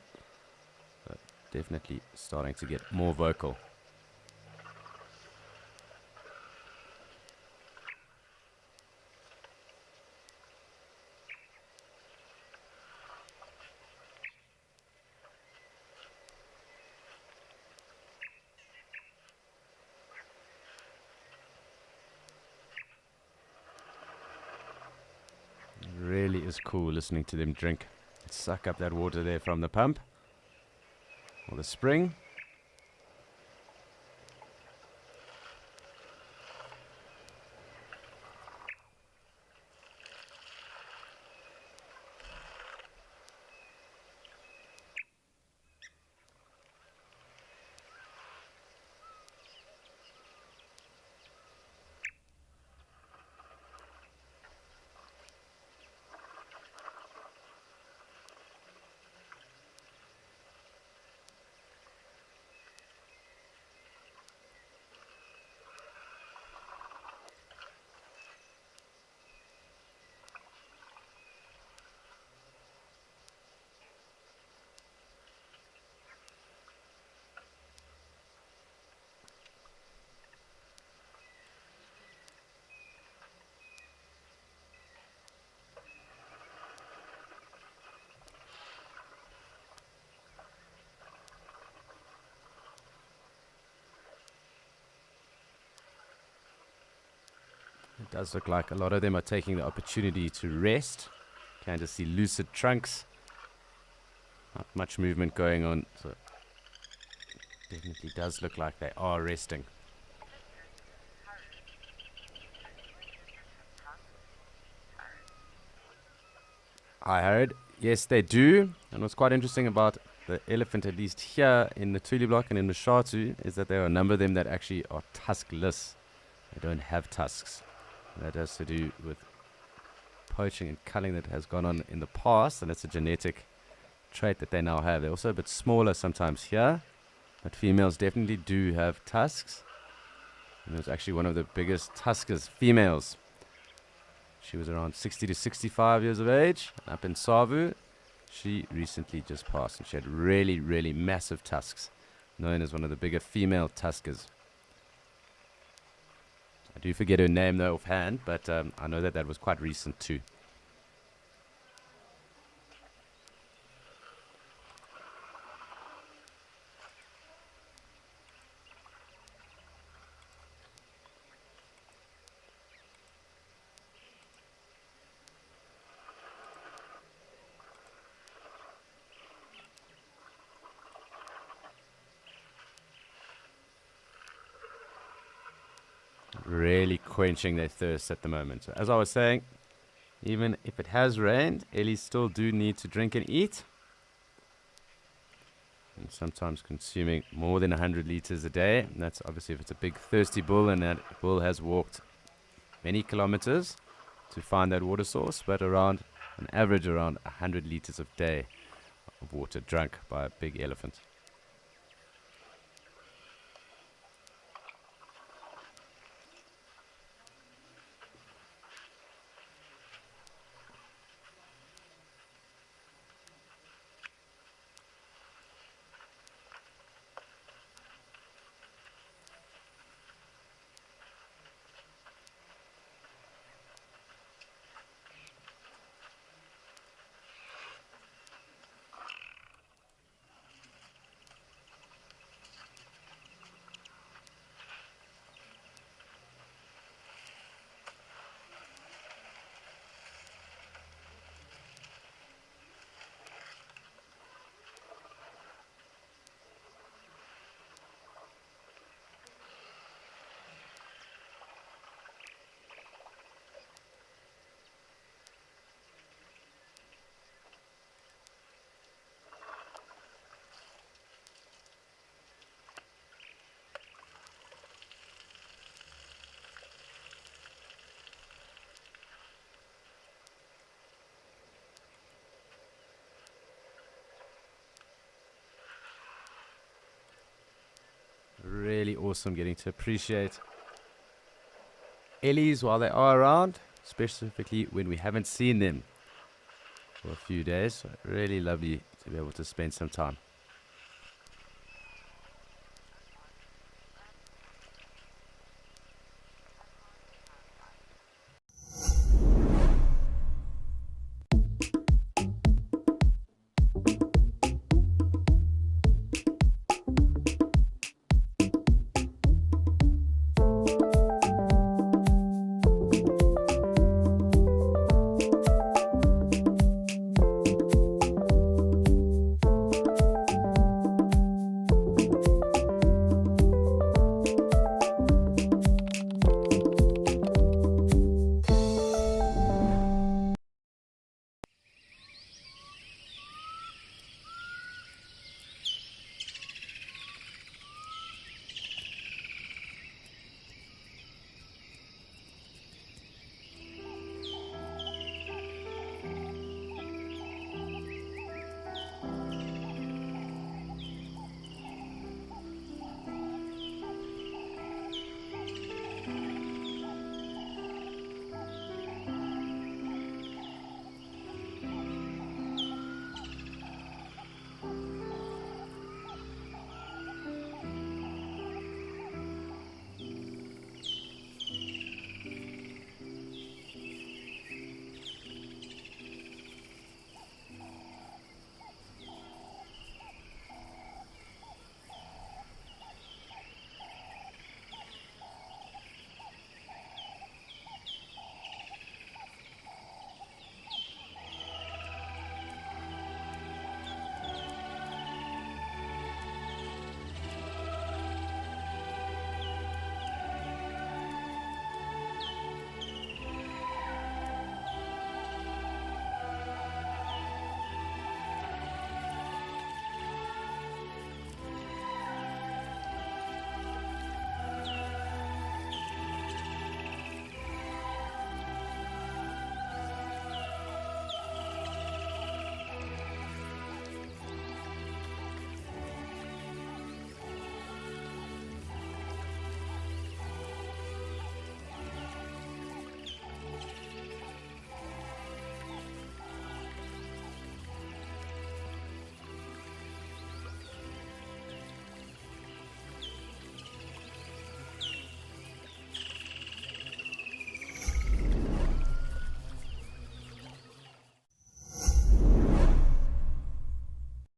but definitely starting to get more vocal. Really is cool listening to them drink. Suck up that water there from the pump or the spring. It does look like a lot of them are taking the opportunity to rest. Can just see lucid trunks. Not much movement going on, so definitely does look like they are resting. I heard, yes they do. And what's quite interesting about the elephant, at least here in the Thuli block and in Mashatu, is that there are a number of them that actually are tuskless. They don't have tusks. That has to do with poaching and culling that has gone on in the past, and it's a genetic trait that they now have. They're also a bit smaller sometimes here, but females definitely do have tusks. And there's actually one of the biggest tuskers, females. She was around 60 to 65 years of age, up in Savu. She recently just passed, and she had really, really massive tusks, known as one of the bigger female tuskers. I do forget her name though offhand, but I know that was quite recent too. Really quenching their thirst at the moment. So as I was saying, even if it has rained, ellies still do need to drink and eat. And sometimes consuming more than 100 liters a day. And that's obviously if it's a big thirsty bull and that bull has walked many kilometers to find that water source, but around an average around 100 liters a day of water drunk by a big elephant. Really awesome getting to appreciate ellies while they are around, specifically when we haven't seen them for a few days. So really lovely to be able to spend some time.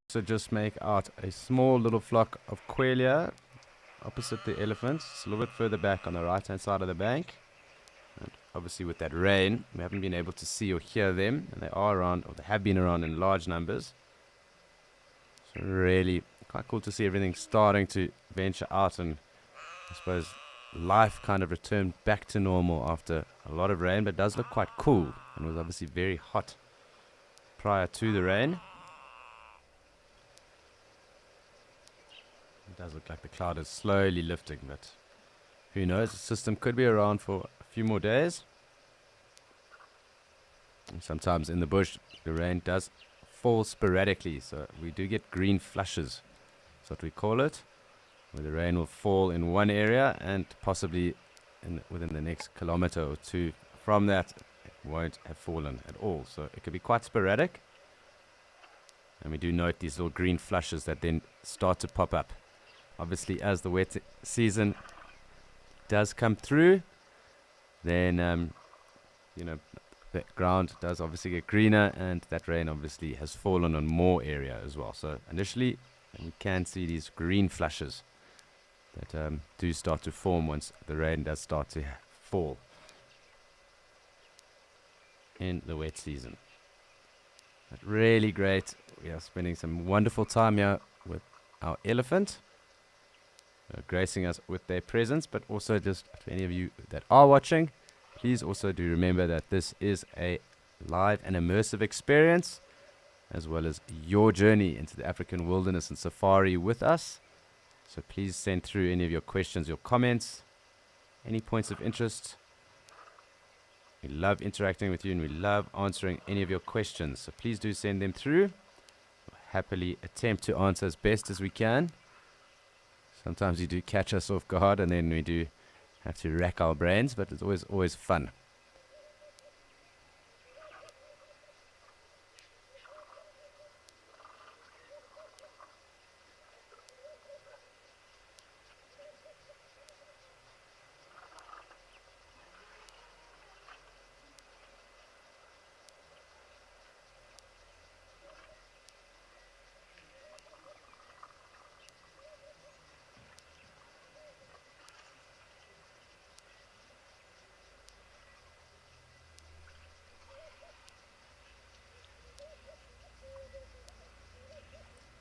So just make out a small little flock of quelea opposite the elephants. It's a little bit further back on the right hand side of the bank. And obviously with that rain, we haven't been able to see or hear them, and they are around, or they have been around in large numbers. So really quite cool to see everything starting to venture out, and I suppose life kind of returned back to normal after a lot of rain, but it does look quite cool, and was obviously very hot prior to the rain. It does look like the cloud is slowly lifting, but who knows? The system could be around for a few more days. And sometimes in the bush, the rain does fall sporadically, so we do get green flushes. That's what we call it, where the rain will fall in one area and possibly within the next kilometer or two from that, it won't have fallen at all. So it could be quite sporadic. And we do note these little green flushes that then start to pop up. Obviously, as the wet season does come through, then, the ground does obviously get greener, and that rain obviously has fallen on more area as well. So initially, we can see these green flushes that do start to form once the rain does start to fall in the wet season. But really great. We are spending some wonderful time here with our elephant, gracing us with their presence. But also, just to any of you that are watching, please also do remember that this is a live and immersive experience, as well as your journey into the African wilderness and safari with us. So please send through any of your questions, your comments, any points of interest. We love interacting with you, and we love answering any of your questions. So please do send them through. We'll happily attempt to answer as best as we can. Sometimes you do catch us off guard, and then we do have to rack our brains, but it's always fun.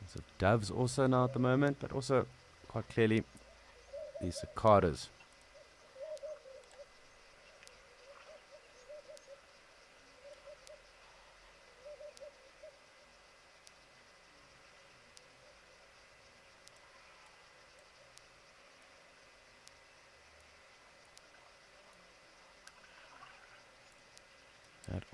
So doves also now at the moment, but also quite clearly these cicadas.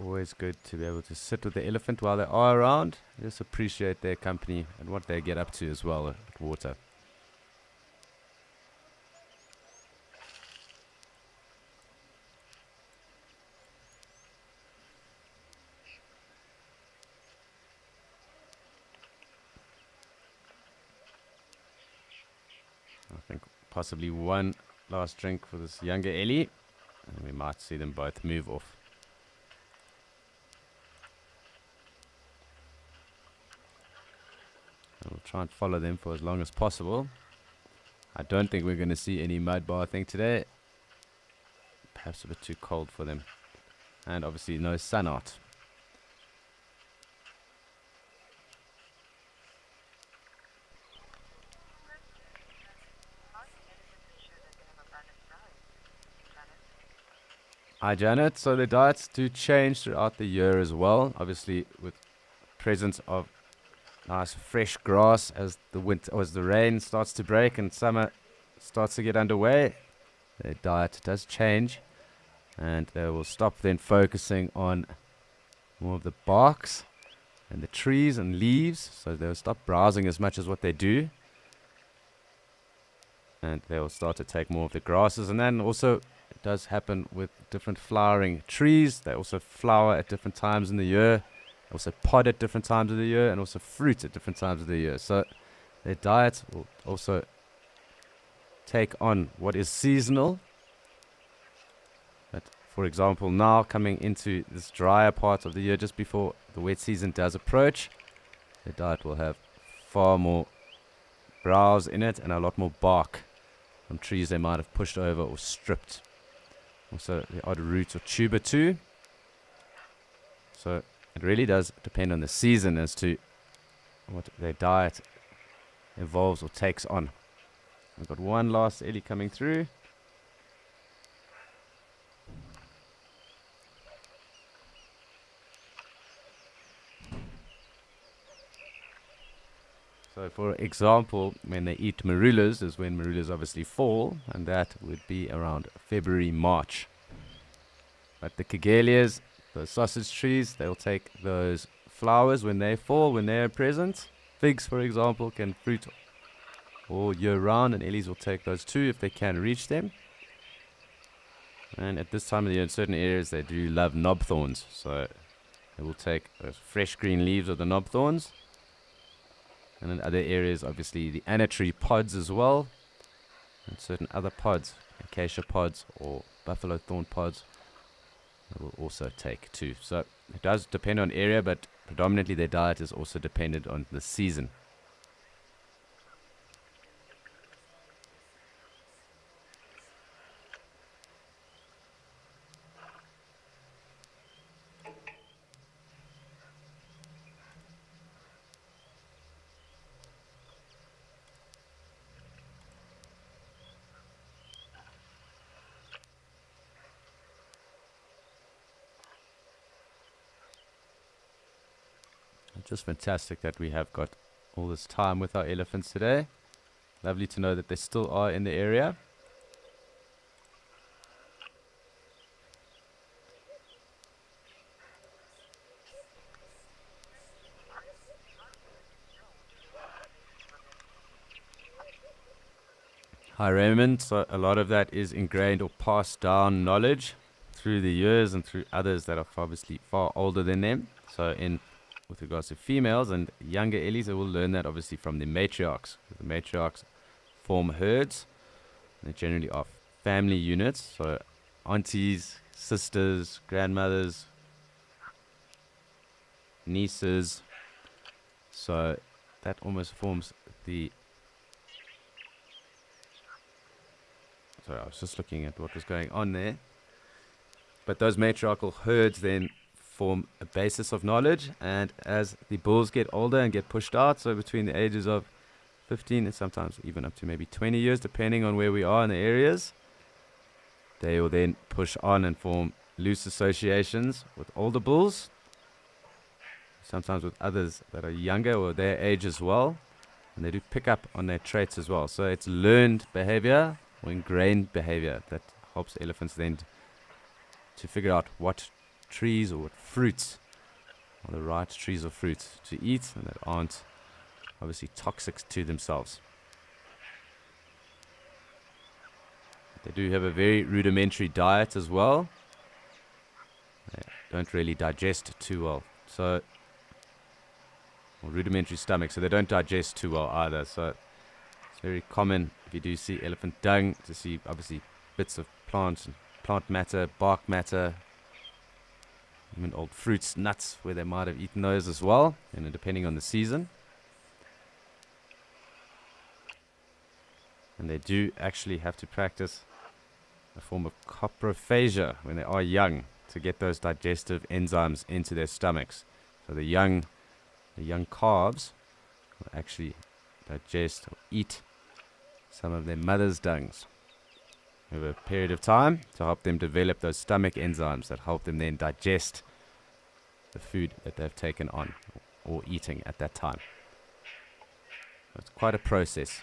Always good to be able to sit with the elephant while they are around. Just appreciate their company and what they get up to as well at water. I think possibly one last drink for this younger Ellie, and we might see them both move off. We'll try and follow them for as long as possible. I don't think we're going to see any mud bathing today. Perhaps a bit too cold for them. And obviously no sun out. Hi Janet, so the diets do change throughout the year as well. Obviously with presence of nice fresh grass as the rain starts to break and summer starts to get underway, their diet does change, and they will stop then focusing on more of the barks and the trees and leaves, so they'll stop browsing as much as what they do, and they'll start to take more of the grasses. And then also it does happen with different flowering trees. They also flower at different times in the year, also pod at different times of the year, and also fruit at different times of the year. So their diet will also take on what is seasonal. But for example, now coming into this drier part of the year, just before the wet season does approach, their diet will have far more browse in it and a lot more bark from trees they might have pushed over or stripped. Also the odd roots or tuber too. So it really does depend on the season as to what their diet evolves or takes on. We've got one last Ellie coming through. So for example, when they eat marulas is when marulas obviously fall, and that would be around February, March. But the Kigelias, the sausage trees, they'll take those flowers when they fall, when they're present. Figs, for example, can fruit all year round, and Ellies will take those too if they can reach them. And at this time of the year, in certain areas, they do love knobthorns, so they will take those fresh green leaves of the knobthorns. And in other areas, obviously, the anna tree pods as well, and certain other pods, acacia pods or buffalo thorn pods, they will also take too. So it does depend on area, but predominantly their diet is also dependent on the season. Just fantastic that we have got all this time with our elephants today. Lovely to know that they still are in the area. Hi, Raymond. So a lot of that is ingrained or passed down knowledge through the years and through others that are obviously far older than them. So with regards to females and younger ellies, they will learn that obviously from the matriarchs. The matriarchs form herds. They generally are family units. So aunties, sisters, grandmothers, nieces. So that almost forms the... Sorry, I was just looking at what was going on there. But those matriarchal herds then form a basis of knowledge, and as the bulls get older and get pushed out, so between the ages of 15 and sometimes even up to maybe 20 years, depending on where we are in the areas, they will then push on and form loose associations with older bulls, sometimes with others that are younger or their age as well, and they do pick up on their traits as well. So it's learned behavior or ingrained behavior that helps elephants then to figure out what trees or what fruits are the right trees or fruits to eat and that aren't obviously toxic to themselves. They do have a very rudimentary diet as well. They don't really digest too well. So, or rudimentary stomach, so they don't digest too well either. So it's very common if you do see elephant dung to see obviously bits of plants and plant matter, bark matter, even old fruits, nuts, where they might have eaten those as well, and depending on the season. And they do actually have to practice a form of coprophagia when they are young to get those digestive enzymes into their stomachs. So the young calves will actually digest or eat some of their mother's dungs over a period of time to help them develop those stomach enzymes that help them then digest the food that they've taken on or eating at that time. It's quite a process.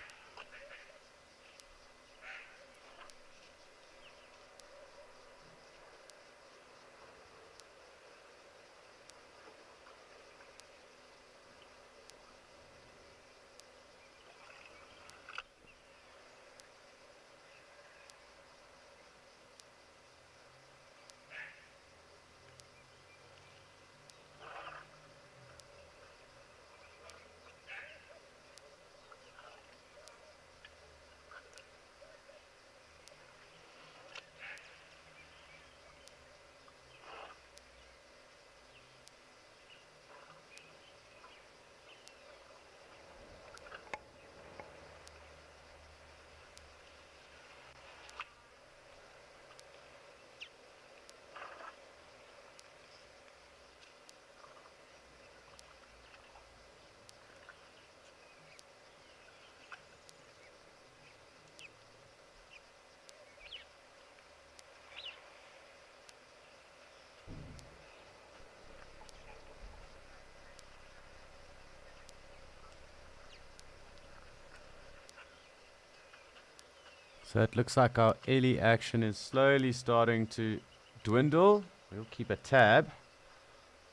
So it looks like our early action is slowly starting to dwindle. We'll keep a tab.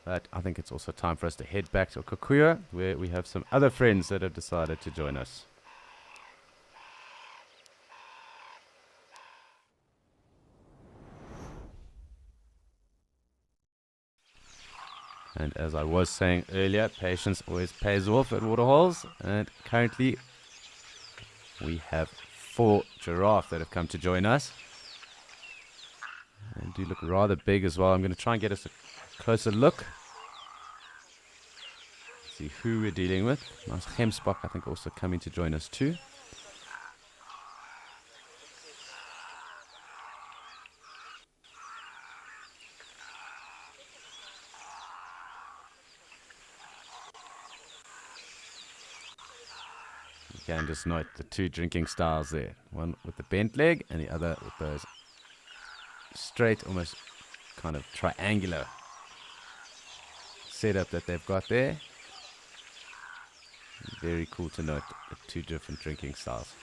But I think it's also time for us to head back to Kikuyu, where we have some other friends that have decided to join us. And as I was saying earlier, patience always pays off at Waterholes. And currently we have 4 giraffe that have come to join us. They do look rather big as well. I'm going to try and get us a closer look. See who we're dealing with. Nice Gemsbok, I think, also coming to join us too. You can just note the 2 drinking styles there. One with the bent leg and the other with those straight, almost kind of triangular setup that they've got there. Very cool to note the 2 different drinking styles.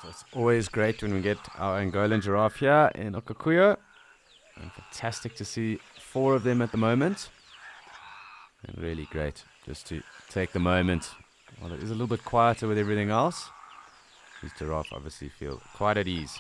So it's always great when we get our Angolan giraffe here in Okakuyo. And fantastic to see 4 of them at the moment. And really great just to take the moment. While it is a little bit quieter with everything else, these giraffe obviously feel quite at ease.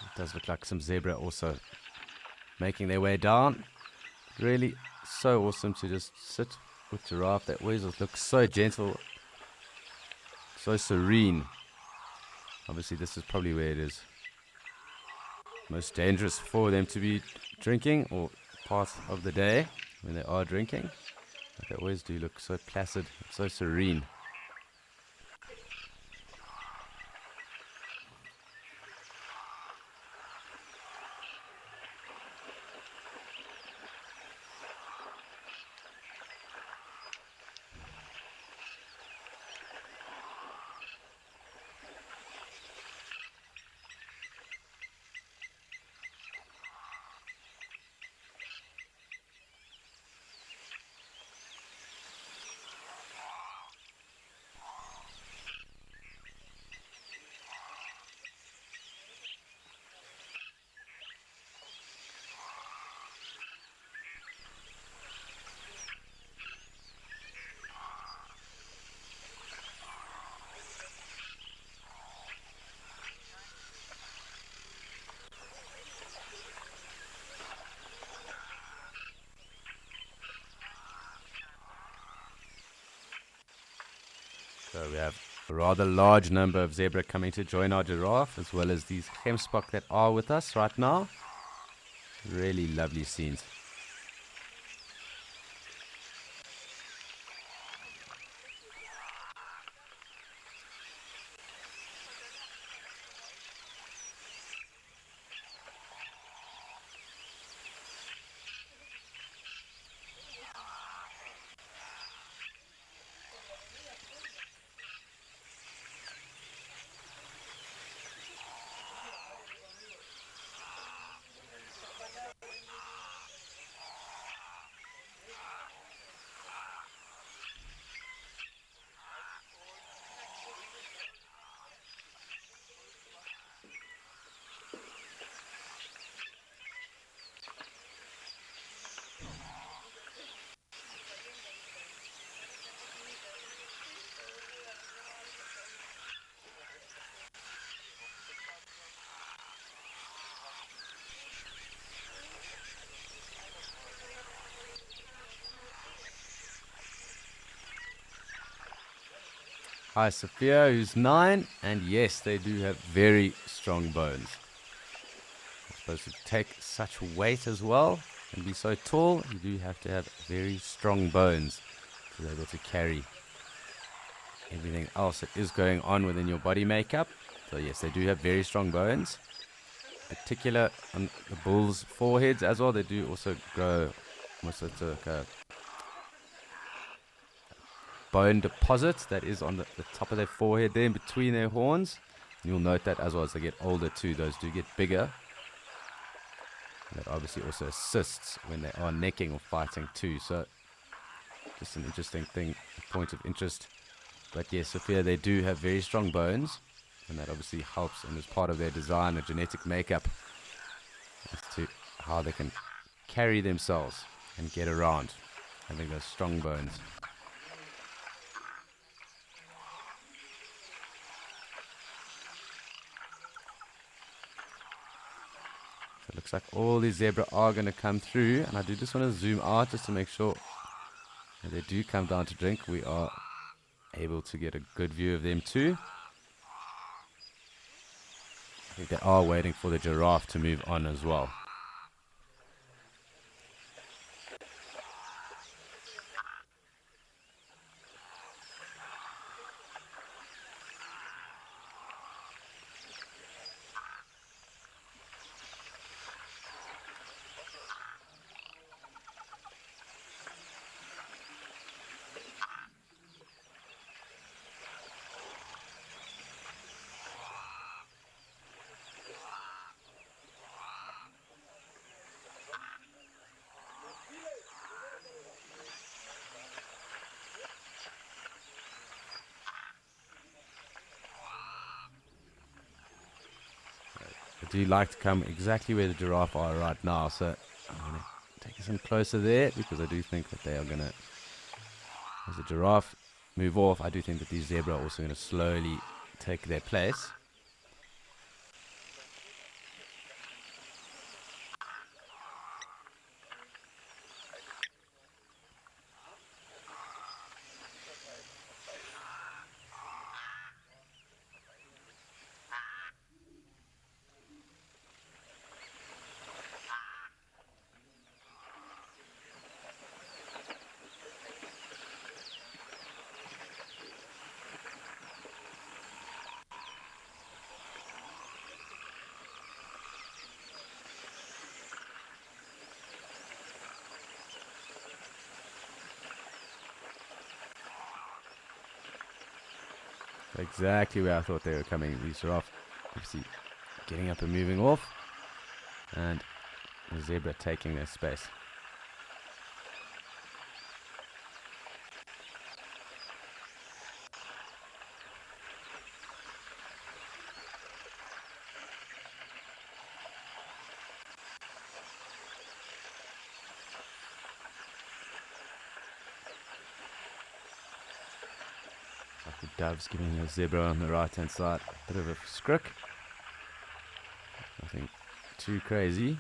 It does look like some zebra also making their way down. Really so awesome to just sit with giraffe. That always looks so gentle, so serene. Obviously this is probably where it is most dangerous for them to be drinking, or part of the day when they are drinking. But they always do look so placid, so serene. So we have a rather large number of zebra coming to join our giraffe, as well as these gemsbok that are with us right now. Really lovely scenes. Hi, Sophia, who's 9, and yes, they do have very strong bones. They're supposed to take such weight as well and be so tall. You do have to have very strong bones to be able to carry everything else that is going on within your body makeup. So yes, they do have very strong bones. In particular on the bull's foreheads as well. They do also grow almost like a bone deposit that is on the top of their forehead there in between their horns. And you'll note that as well as they get older too, those do get bigger. And that obviously also assists when they are necking or fighting too. So just an interesting thing, a point of interest. But yes, Sophia, they do have very strong bones, and that obviously helps and is part of their design and genetic makeup as to how they can carry themselves and get around, having those strong bones. So it looks like all these zebra are going to come through, and I do just want to zoom out just to make sure and they do come down to drink, we are able to get a good view of them too. I think they are waiting for the giraffe to move on as well. I do like to come exactly where the giraffe are right now, so I'm going to take us in closer there because I do think that they are going to, as the giraffe move off, I do think that these zebra are also going to slowly take their place. Exactly where I thought they were coming. These giraffe, obviously, getting up and moving off, and the zebra taking their space. Like the doves giving the zebra on the right hand side a bit of a skirk. Nothing too crazy.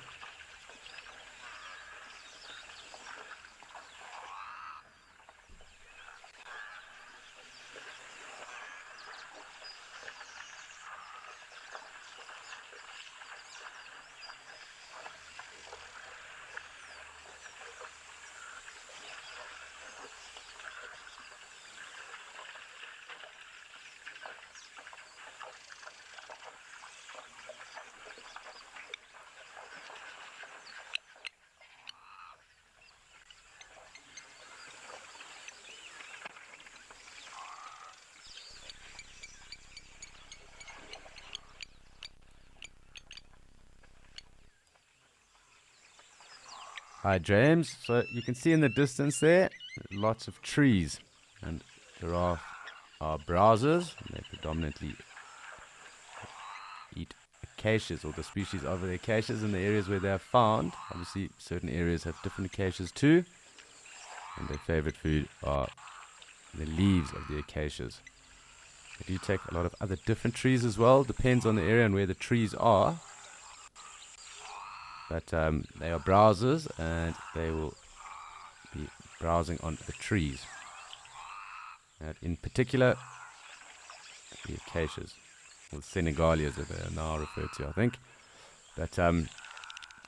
Hi James, so you can see in the distance there, lots of trees, and giraffe are browsers, and they predominantly eat acacias, or the species of the acacias in the areas where they are found. Obviously certain areas have different acacias too, and their favorite food are the leaves of the acacias. They do take a lot of other different trees as well, depends on the area and where the trees are. But they are browsers, and they will be browsing on the trees. And in particular, the acacias, or the Senegalias as they are now referred to, I think. But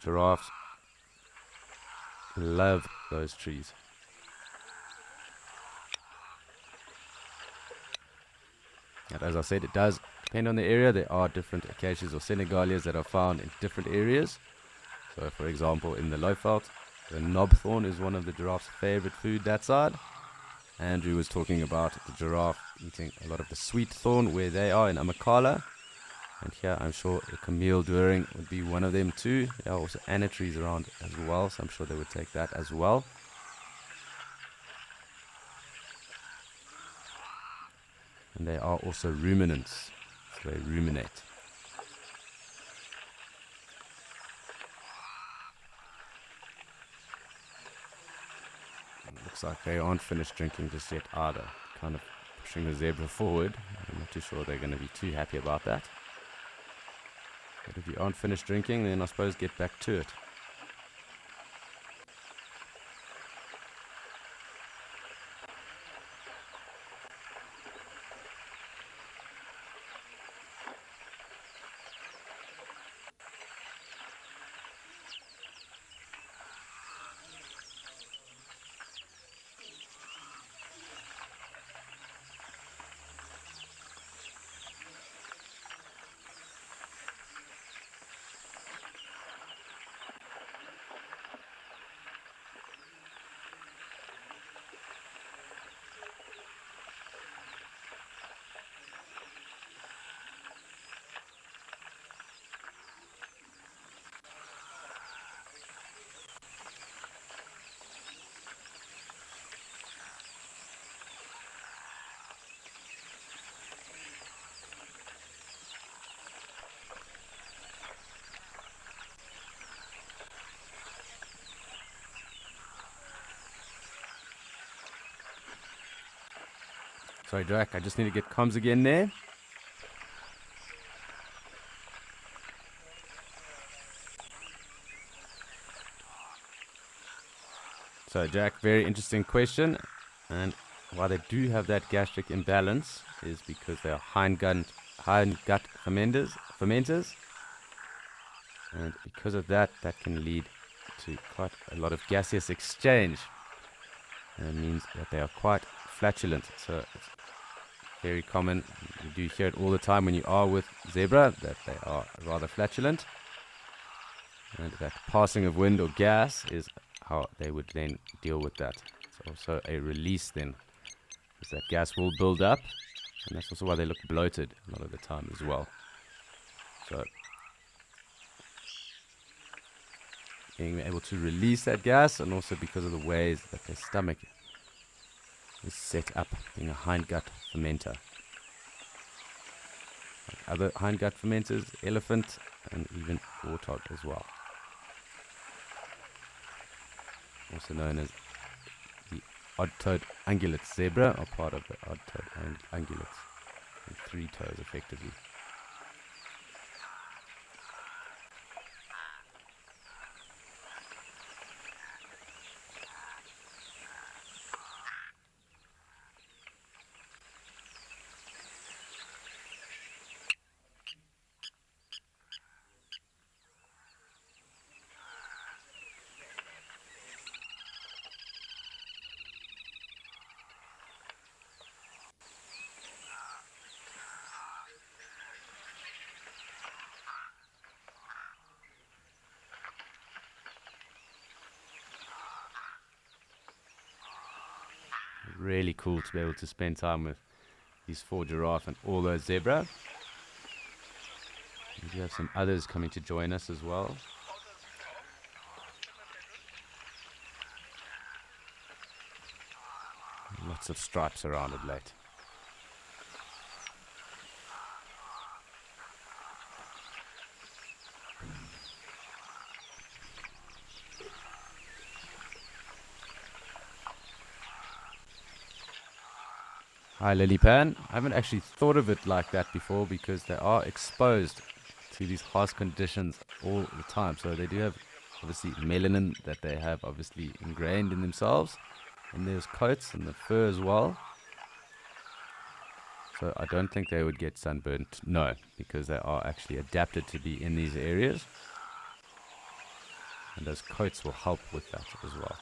giraffes love those trees. And as I said, it does depend on the area. There are different acacias or Senegalias that are found in different areas. So, for example, in the Lowveld, the knobthorn is one of the giraffe's favorite food that side. Andrew was talking about the giraffe eating a lot of the sweet thorn where they are in Amakhala. And here I'm sure the Camille Doring would be one of them too. There are also anna trees around as well, so I'm sure they would take that as well. And they are also ruminants, so they ruminate. Looks like they aren't finished drinking just yet either. Kind of pushing the zebra forward. I'm not too sure they're going to be too happy about that. But if you aren't finished drinking, then I suppose get back to it. Sorry, Drac, I just need to get comms again there. So, Jack, very interesting question. And why they do have that gastric imbalance is because they are hindgut fermenters. And because of that, that can lead to quite a lot of gaseous exchange. And it means that they are quite flatulent. So it's very common. You do hear it all the time when you are with zebra, that they are rather flatulent. And that passing of wind or gas is how they would then deal with that. It's also a release then, because that gas will build up. And that's also why they look bloated a lot of the time as well. So being able to release that gas, and also because of the ways that their stomach is set up, being a hindgut fermenter. Like other hindgut fermenters, elephant, and even warthog as well. Also known as the odd-toed ungulates. Zebra are part of the odd-toed ungulates, with 3 toes effectively. Really cool to be able to spend time with these 4 giraffe and all those zebra. We do have some others coming to join us as well. Lots of stripes around of late. Hi Lilypan. I haven't actually thought of it like that before, because they are exposed to these harsh conditions all the time. So they do have obviously melanin that they have obviously ingrained in themselves, and there's coats and the fur as well. So I don't think they would get sunburnt, no, because they are actually adapted to be in these areas, and those coats will help with that as well.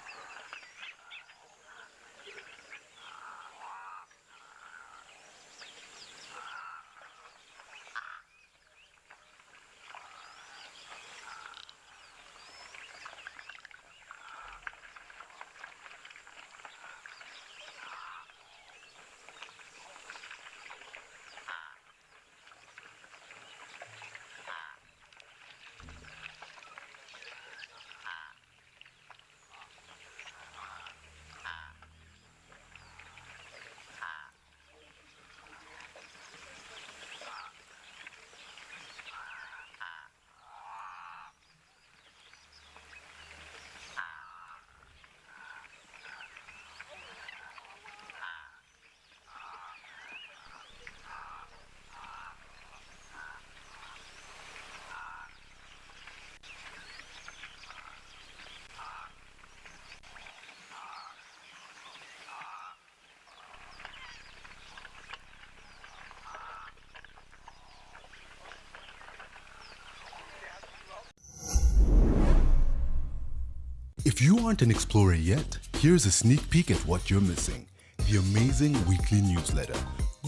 If you aren't an explorer yet, here's a sneak peek at what you're missing. The amazing weekly newsletter.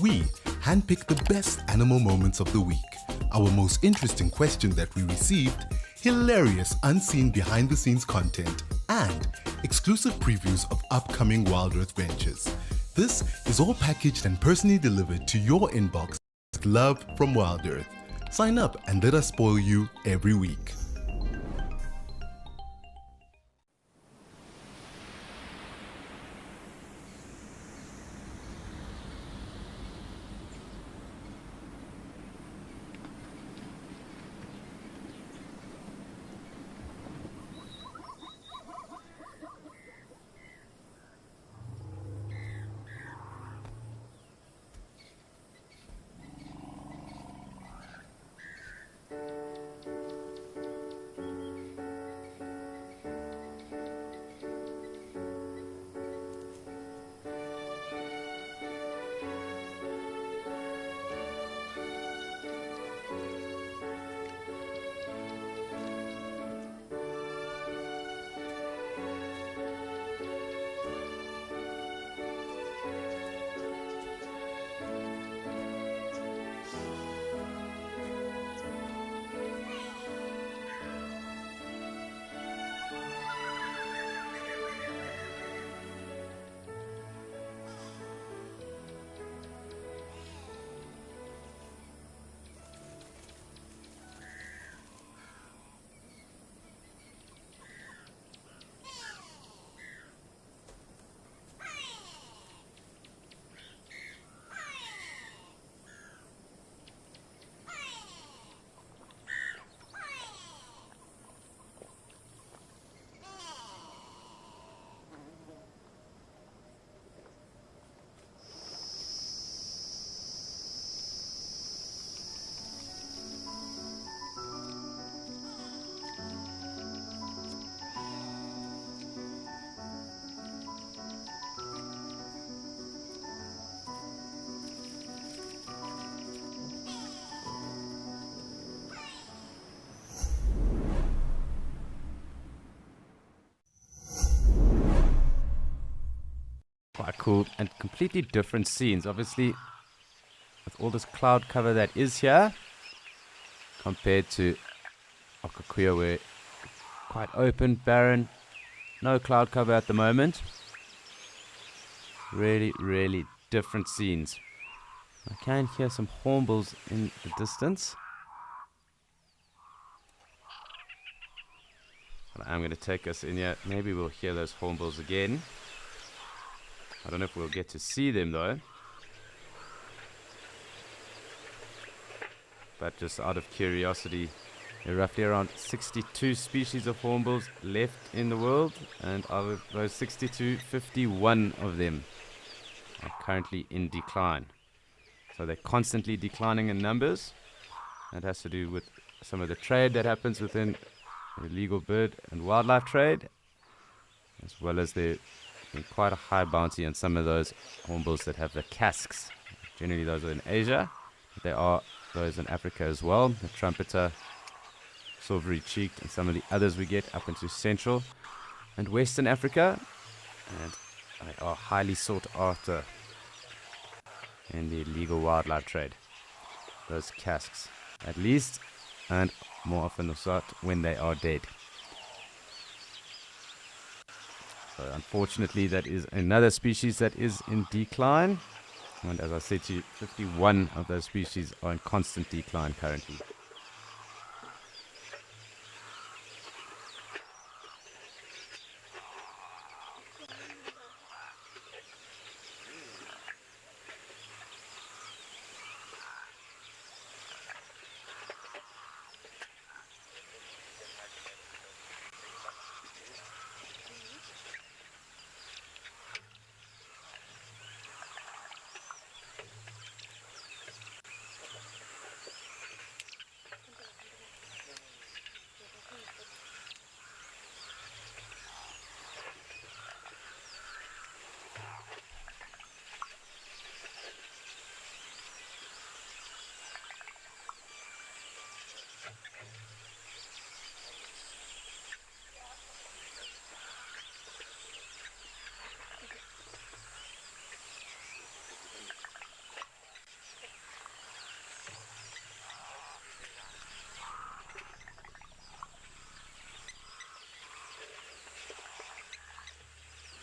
We handpick the best animal moments of the week, our most interesting question that we received, hilarious unseen behind the scenes content, and exclusive previews of upcoming Wild Earth ventures. This is all packaged and personally delivered to your inbox with love from Wild Earth. Sign up and let us spoil you every week. quite cool and completely different scenes. Obviously, with all this cloud cover that is here, compared to Okakuya, where quite open, barren, no cloud cover at the moment. Really, really different scenes. I can hear some hornbills in the distance. But I'm going to take us in here. Maybe we'll hear those hornbills again. I don't know if we'll get to see them though. But just out of curiosity, there are roughly around 62 species of hornbills left in the world, and out of those 62, 51 of them are currently in decline. So they're constantly declining in numbers. That has to do with some of the trade that happens within the illegal bird and wildlife trade, as well as there being quite a high bounty on some of those hornbills that have the casks. Generally those are in Asia, but there are those in Africa as well, the trumpeter, silvery cheeked, and some of the others we get up into Central and Western Africa, and they are highly sought after in the illegal wildlife trade. Those casks, at least, and more often than not when they are dead. So unfortunately, that is another species that is in decline, and as I said to you, 51 of those species are in constant decline currently.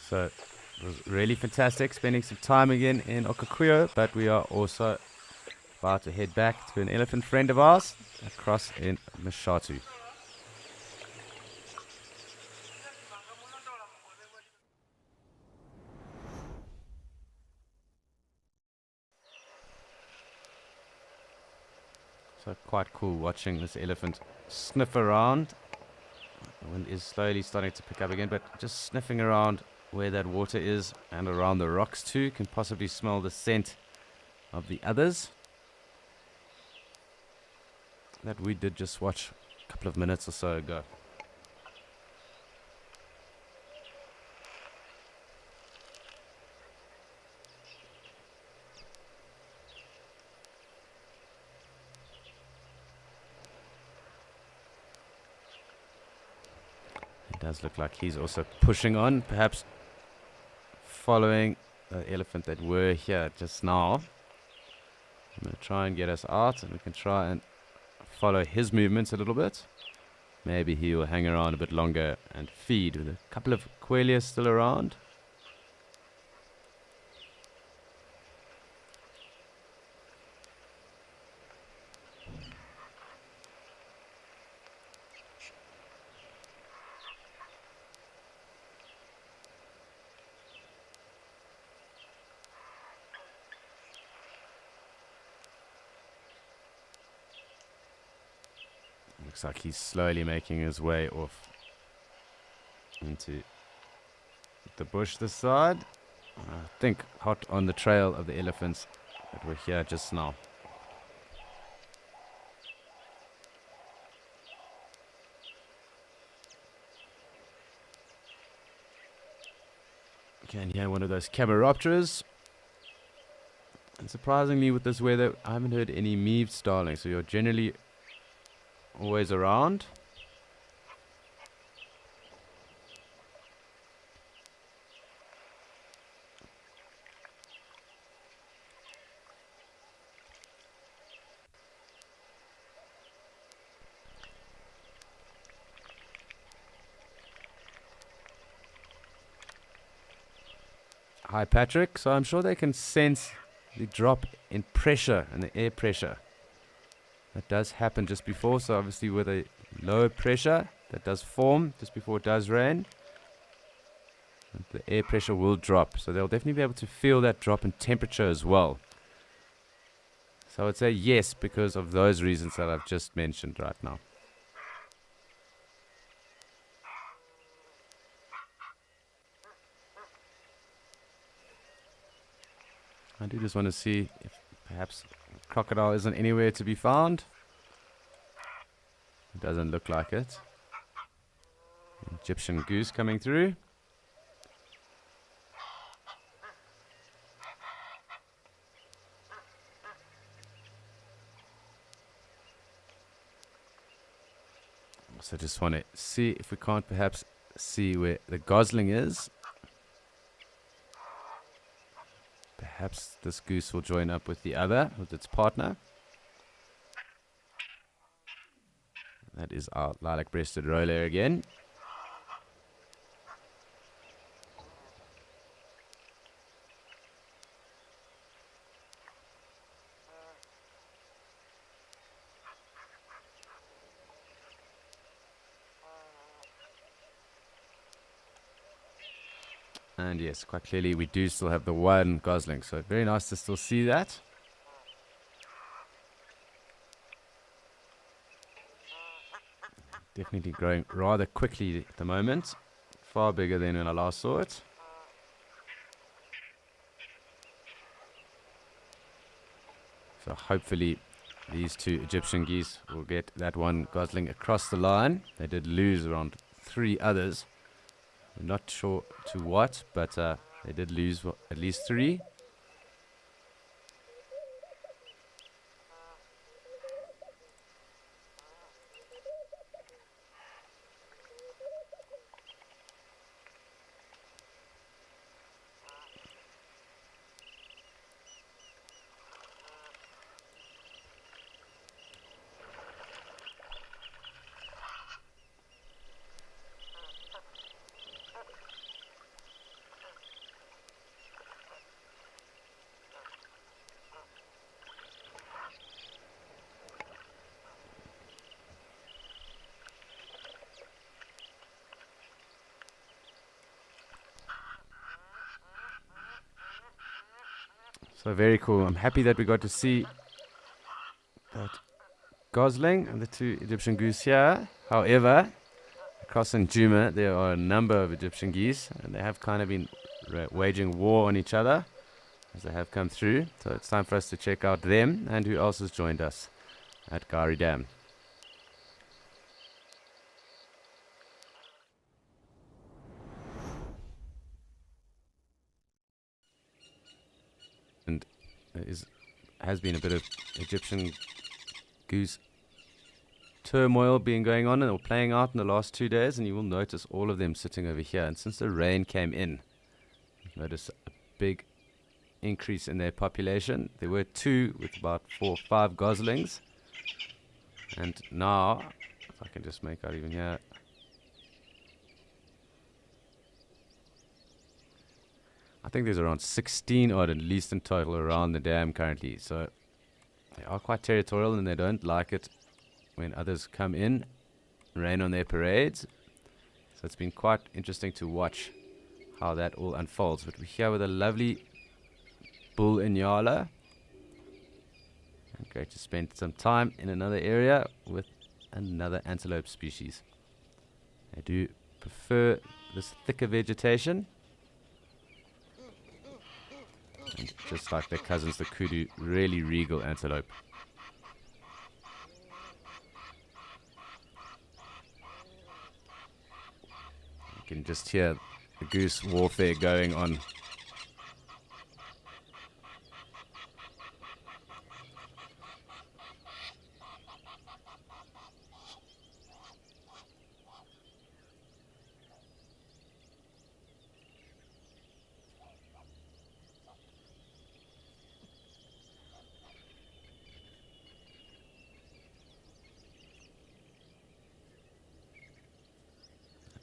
So it was really fantastic spending some time again in Okakuyo, but we are also about to head back to an elephant friend of ours across in Mashatu. So quite cool watching this elephant sniff around. The wind is slowly starting to pick up again, but just sniffing around where that water is and around the rocks too. Can possibly smell the scent of the others that we did just watch a couple of minutes or so ago. It does look like he's also pushing on, perhaps following the elephant that were here just now. I'm going to try and get us out, and we can try and follow his movements a little bit. Maybe he will hang around a bit longer and feed with a couple of quelea still around. Looks like he's slowly making his way off into the bush this side. I think hot on the trail of the elephants that were here just now. Okay, and here one of those Cameropterus. And surprisingly with this weather, I haven't heard any meaved starlings, so you're generally always around. Hi, Patrick. So I'm sure they can sense the drop in pressure and the air pressure. That does happen just before. So obviously with a lower pressure that does form just before it does rain, the air pressure will drop. So they'll definitely be able to feel that drop in temperature as well. So I would say yes, because of those reasons that I've just mentioned right now. I do just want to see if perhaps crocodile isn't anywhere to be found. It doesn't look like it. Egyptian goose coming through. So just want to see if we can't perhaps see where the gosling is. Perhaps this goose will join up with the other, with its partner. That is our lilac-breasted roller again. And yes, quite clearly we do still have the one gosling, so very nice to still see that. Definitely growing rather quickly at the moment. Far bigger than when I last saw it. So hopefully these two Egyptian geese will get that one gosling across the line. They did lose around 3 others. I'm not sure to what, but they did lose at least 3. So very cool. I'm happy that we got to see that gosling and the 2 Egyptian goose here. However, across in Djuma, there are a number of Egyptian geese, and they have kind of been waging war on each other as they have come through. So it's time for us to check out them and who else has joined us at Gari Dam. And there has been a bit of Egyptian goose turmoil being going on and or playing out in the last 2 days, and you will notice all of them sitting over here. And since the rain came in, you notice a big increase in their population. There were 2 with about 4 or 5 goslings, and now, if I can just make out even here, I think there's around 16 odd at least in total around the dam currently. So they are quite territorial and they don't like it when others come in, rain on their parades. So it's been quite interesting to watch how that all unfolds. But we're here with a lovely bull Inyala. And great to spend some time in another area with another antelope species. They do prefer this thicker vegetation. And just like their cousins, the kudu, really regal antelope. You can just hear the goose warfare going on.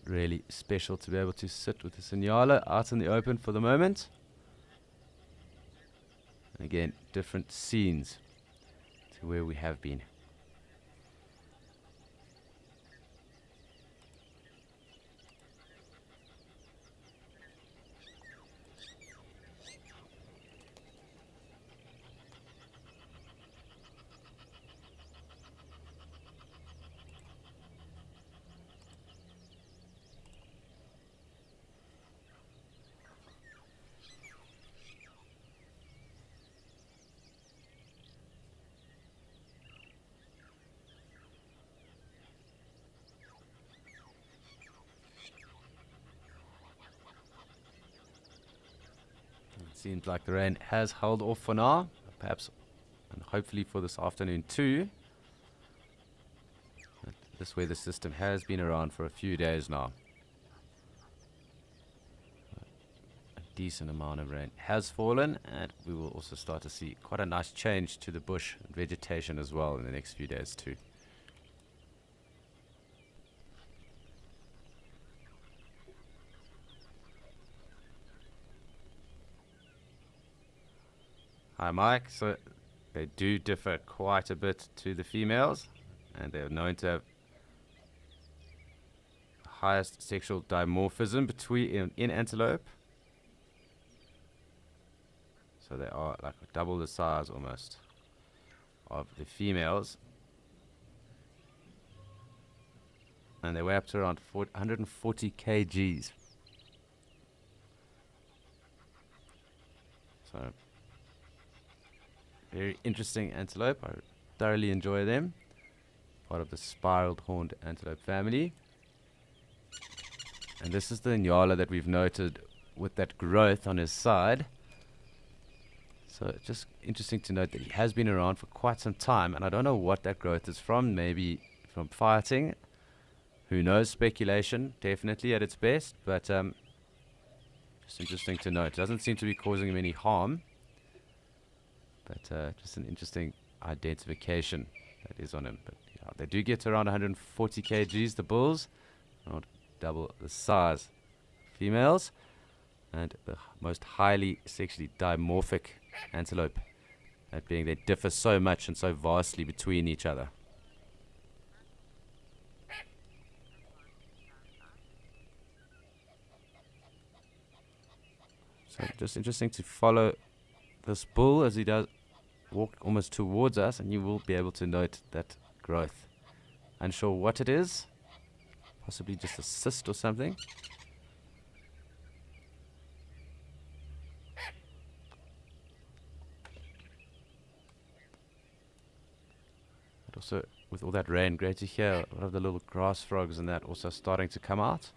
Really special to be able to sit with the Inyala out in the open for the moment. And again, different scenes to where we have been. Seems like the rain has held off for now, perhaps, and hopefully for this afternoon too. But this weather system has been around for a few days now. A decent amount of rain has fallen, and we will also start to see quite a nice change to the bush and vegetation as well in the next few days too. Hi Mike, so they do differ quite a bit to the females, and they are known to have the highest sexual dimorphism between in antelope. So they are like double the size almost of the females, and they weigh up to around 140 kgs. So very interesting antelope. I thoroughly enjoy them. Part of the spiraled horned antelope family. And this is the Nyala that we've noted with that growth on his side. So it's just interesting to note that he has been around for quite some time, and I don't know what that growth is from. Maybe from fighting. Who knows? Speculation, definitely at its best, but just interesting to note. It doesn't seem to be causing him any harm. But just an interesting identification that is on him. But yeah, they do get around 140 kgs, the bulls, around double the size females, and the most highly sexually dimorphic antelope, that being they differ so much and so vastly between each other. So just interesting to follow this bull as he does walk almost towards us, and you will be able to note that growth. Unsure what it is, possibly just a cyst or something. But also with all that rain, great to hear a lot of the little grass frogs and that also starting to come out.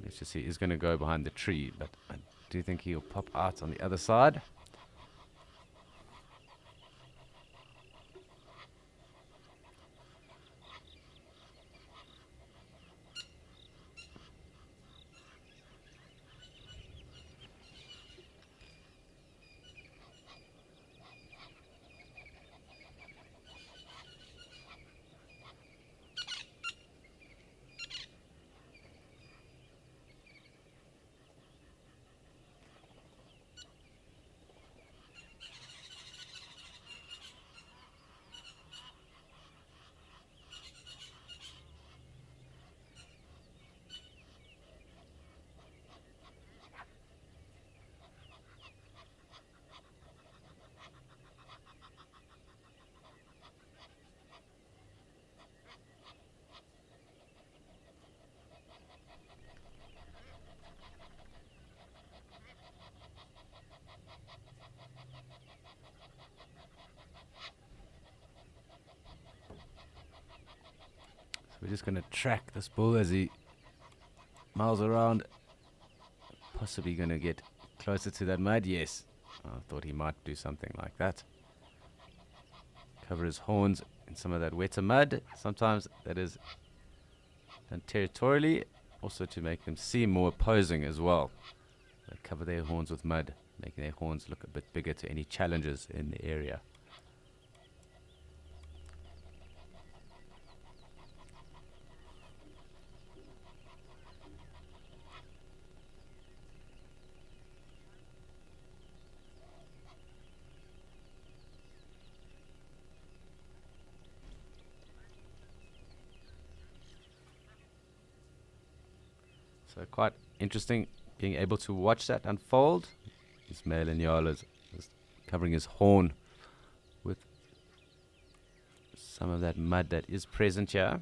Let's just see, he's going to go behind the tree, but I do think he'll pop out on the other side. We're just going to track this bull as he miles around. Possibly going to get closer to that mud. Yes, I thought he might do something like that. Cover his horns in some of that wetter mud. Sometimes that is done territorially, also to make them seem more opposing as well. They cover their horns with mud, making their horns look a bit bigger to any challenges in the area. So quite interesting being able to watch that unfold. This male Inyala is covering his horn with some of that mud that is present here.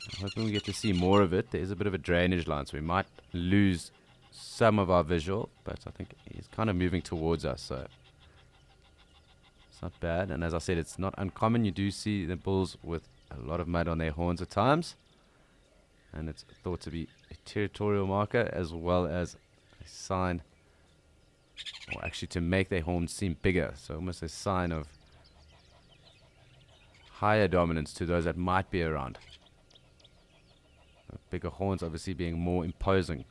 I'm hoping we get to see more of it. There is a bit of a drainage line, so we might lose some of our visual, but I think he's kind of moving towards us, so it's not bad. And as I said, it's not uncommon. You do see the bulls with a lot of mud on their horns at times, and it's thought to be a territorial marker as well as a sign, or actually to make their horns seem bigger, so almost a sign of higher dominance to those that might be around. Bigger horns obviously being more imposing.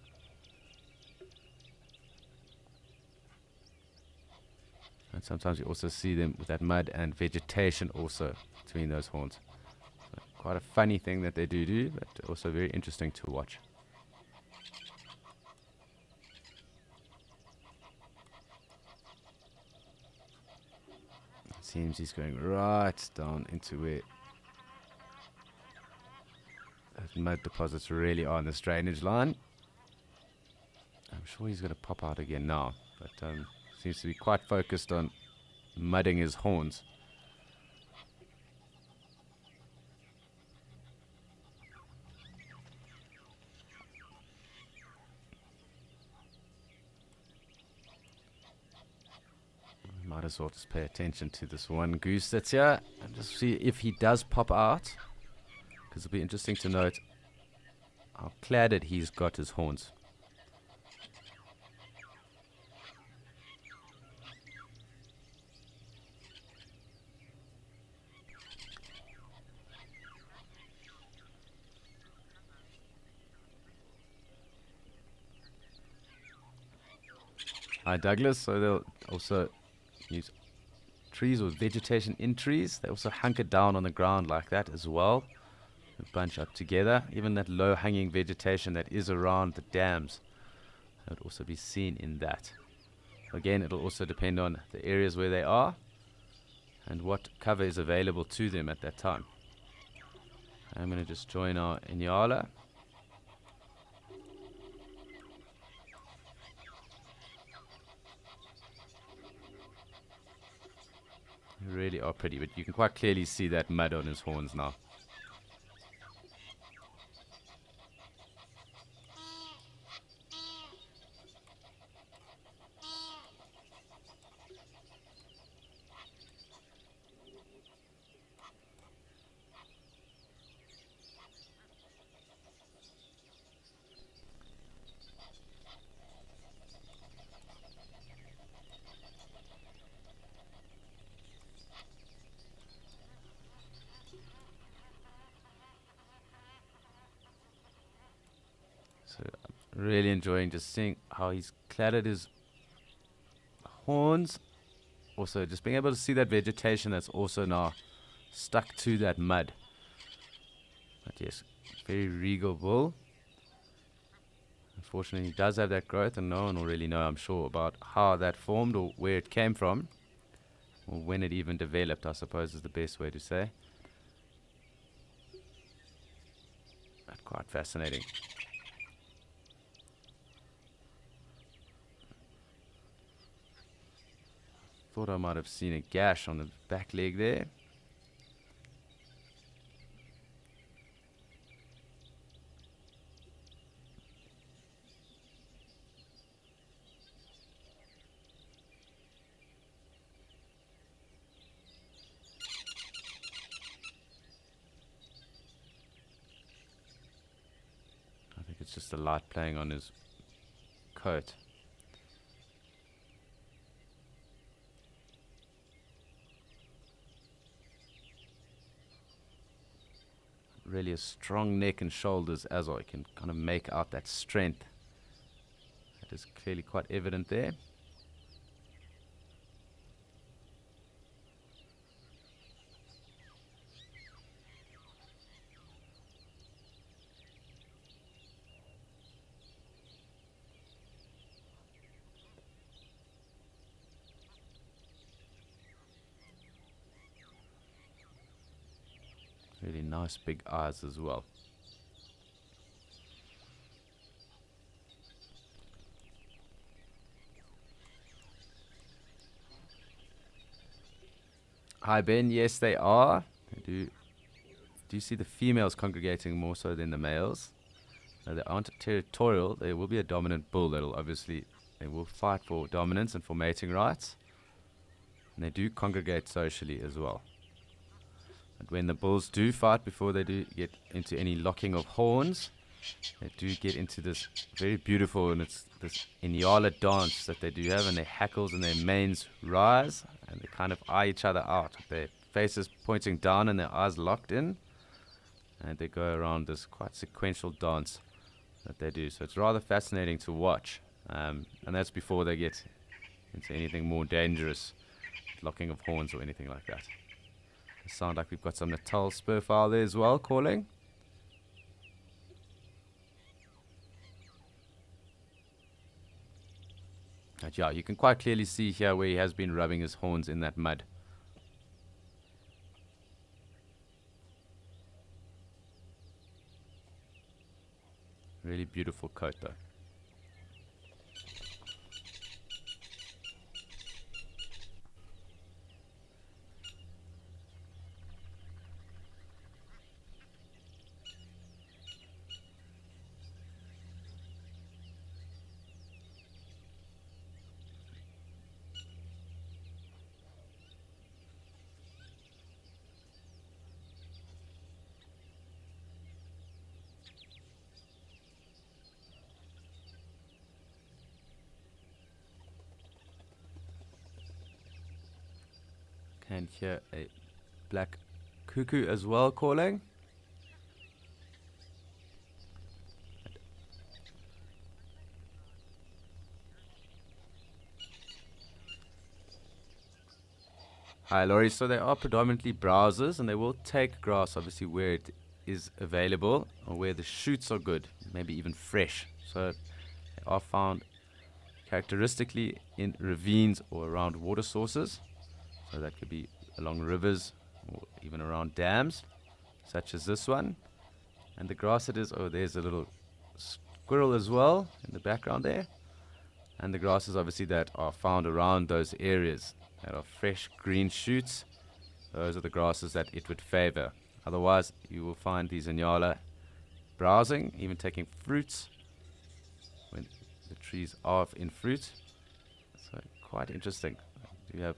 And sometimes you also see them with that mud and vegetation also between those horns. So quite a funny thing that they do, but also very interesting to watch. It seems he's going right down into where those mud deposits really are on this drainage line. I'm sure he's going to pop out again now, but seems to be quite focused on mudding his horns. Might as well just pay attention to this one goose that's here and just see if he does pop out, because it'll be interesting to note how cladded he's got his horns. Hi Douglas, so they'll also use trees or vegetation in trees. They also hunker down on the ground like that as well, and bunch up together. Even that low hanging vegetation that is around the dams would also be seen in that. Again, it'll also depend on the areas where they are and what cover is available to them at that time. I'm going to just join our Inyala. They really are pretty, but you can quite clearly see that mud on his horns now. So I'm really enjoying just seeing how he's cladded his horns. Also just being able to see that vegetation that's also now stuck to that mud. But yes, very regal bull. Unfortunately he does have that growth, and no one will really know, I'm sure, about how that formed or where it came from, or when it even developed, I suppose is the best way to say. But quite fascinating. Thought I might have seen a gash on the back leg there. I think it's just the light playing on his coat. Really a strong neck and shoulders as well. You can kind of make out that strength. That is clearly quite evident there. Really nice big eyes as well. Hi Ben, yes they are. They do you see the females congregating more so than the males? Now, they aren't territorial. There will be a dominant bull that'll obviously, they will fight for dominance and for mating rights. And they do congregate socially as well. And when the bulls do fight, before they do get into any locking of horns, they do get into this very beautiful, and it's this Inyala dance that they do have, and their hackles and their manes rise, and they kind of eye each other out, with their faces pointing down and their eyes locked in, and they go around this quite sequential dance that they do. So it's rather fascinating to watch, and that's before they get into anything more dangerous, locking of horns or anything like that. It sounds like we've got some Natal spurfowl there as well calling. But yeah, you can quite clearly see here where he has been rubbing his horns in that mud. Really beautiful coat though. Can hear a black cuckoo as well calling. Hi Laurie, so they are predominantly browsers, and they will take grass obviously where it is available or where the shoots are good, maybe even fresh. So they are found characteristically in ravines or around water sources. So that could be along rivers or even around dams, such as this one. And the grass it is, oh, there's a little squirrel as well in the background there. And the grasses obviously that are found around those areas that are fresh green shoots, those are the grasses that it would favor. Otherwise, you will find these Inyala browsing, even taking fruits when the trees are in fruit. So quite interesting. You have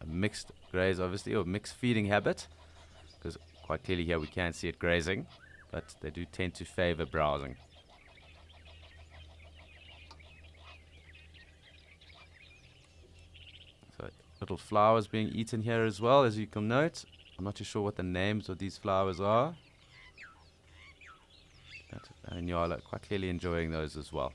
a mixed graze obviously, or mixed feeding habit, because quite clearly here we can see it grazing, but they do tend to favor browsing. So little flowers being eaten here as well, as you can note. I'm not too sure what the names of these flowers are, but Inyala quite clearly enjoying those as well.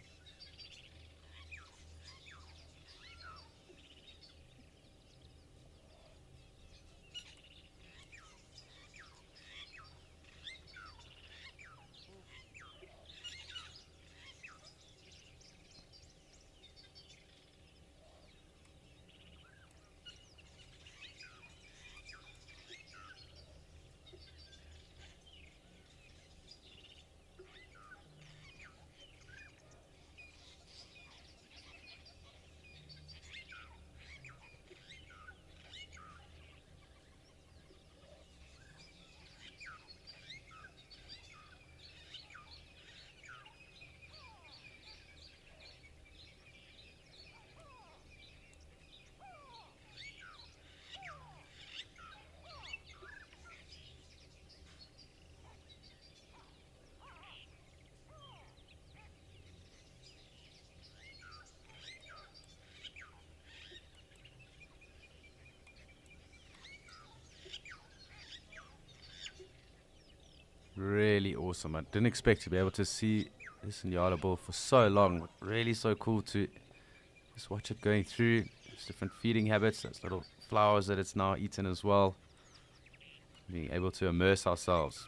Really awesome. I didn't expect to be able to see this Inyala bull for so long. Really so cool to just watch it going through its different feeding habits, those little flowers that it's now eaten as well. Being able to immerse ourselves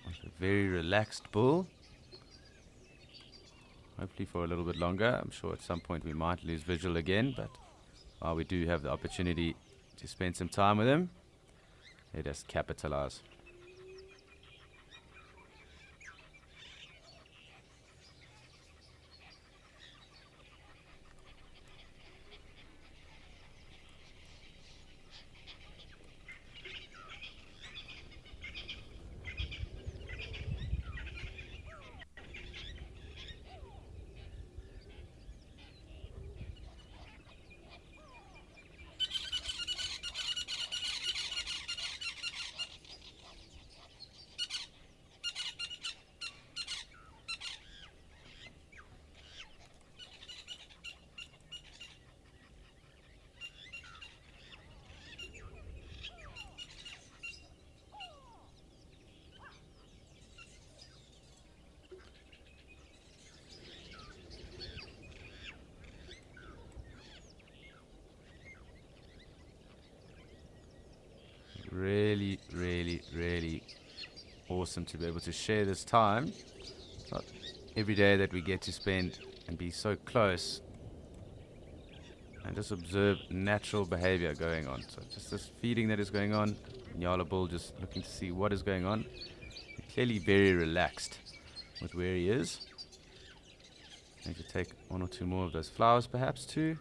with a very relaxed bull. Hopefully for a little bit longer. I'm sure at some point we might lose visual again, but while we do have the opportunity to spend some time with him, let us capitalize. awesome to be able to share this time. Not every day that we get to spend and be so close and just observe natural behavior going on. So just this feeding that is going on, Nyala Bull just looking to see what is going on. Clearly very relaxed with where he is. Going to take one or two more of those flowers perhaps too.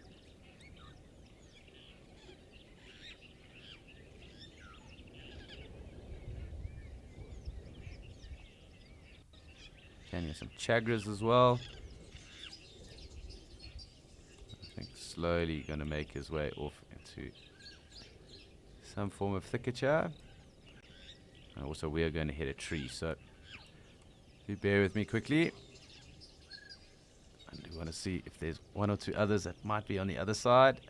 Can get some chagras as well. I think slowly going to make his way off into some form of thicket. And also we are going to hit a tree, so do bear with me quickly. I do want to see if there's one or two others that might be on the other side.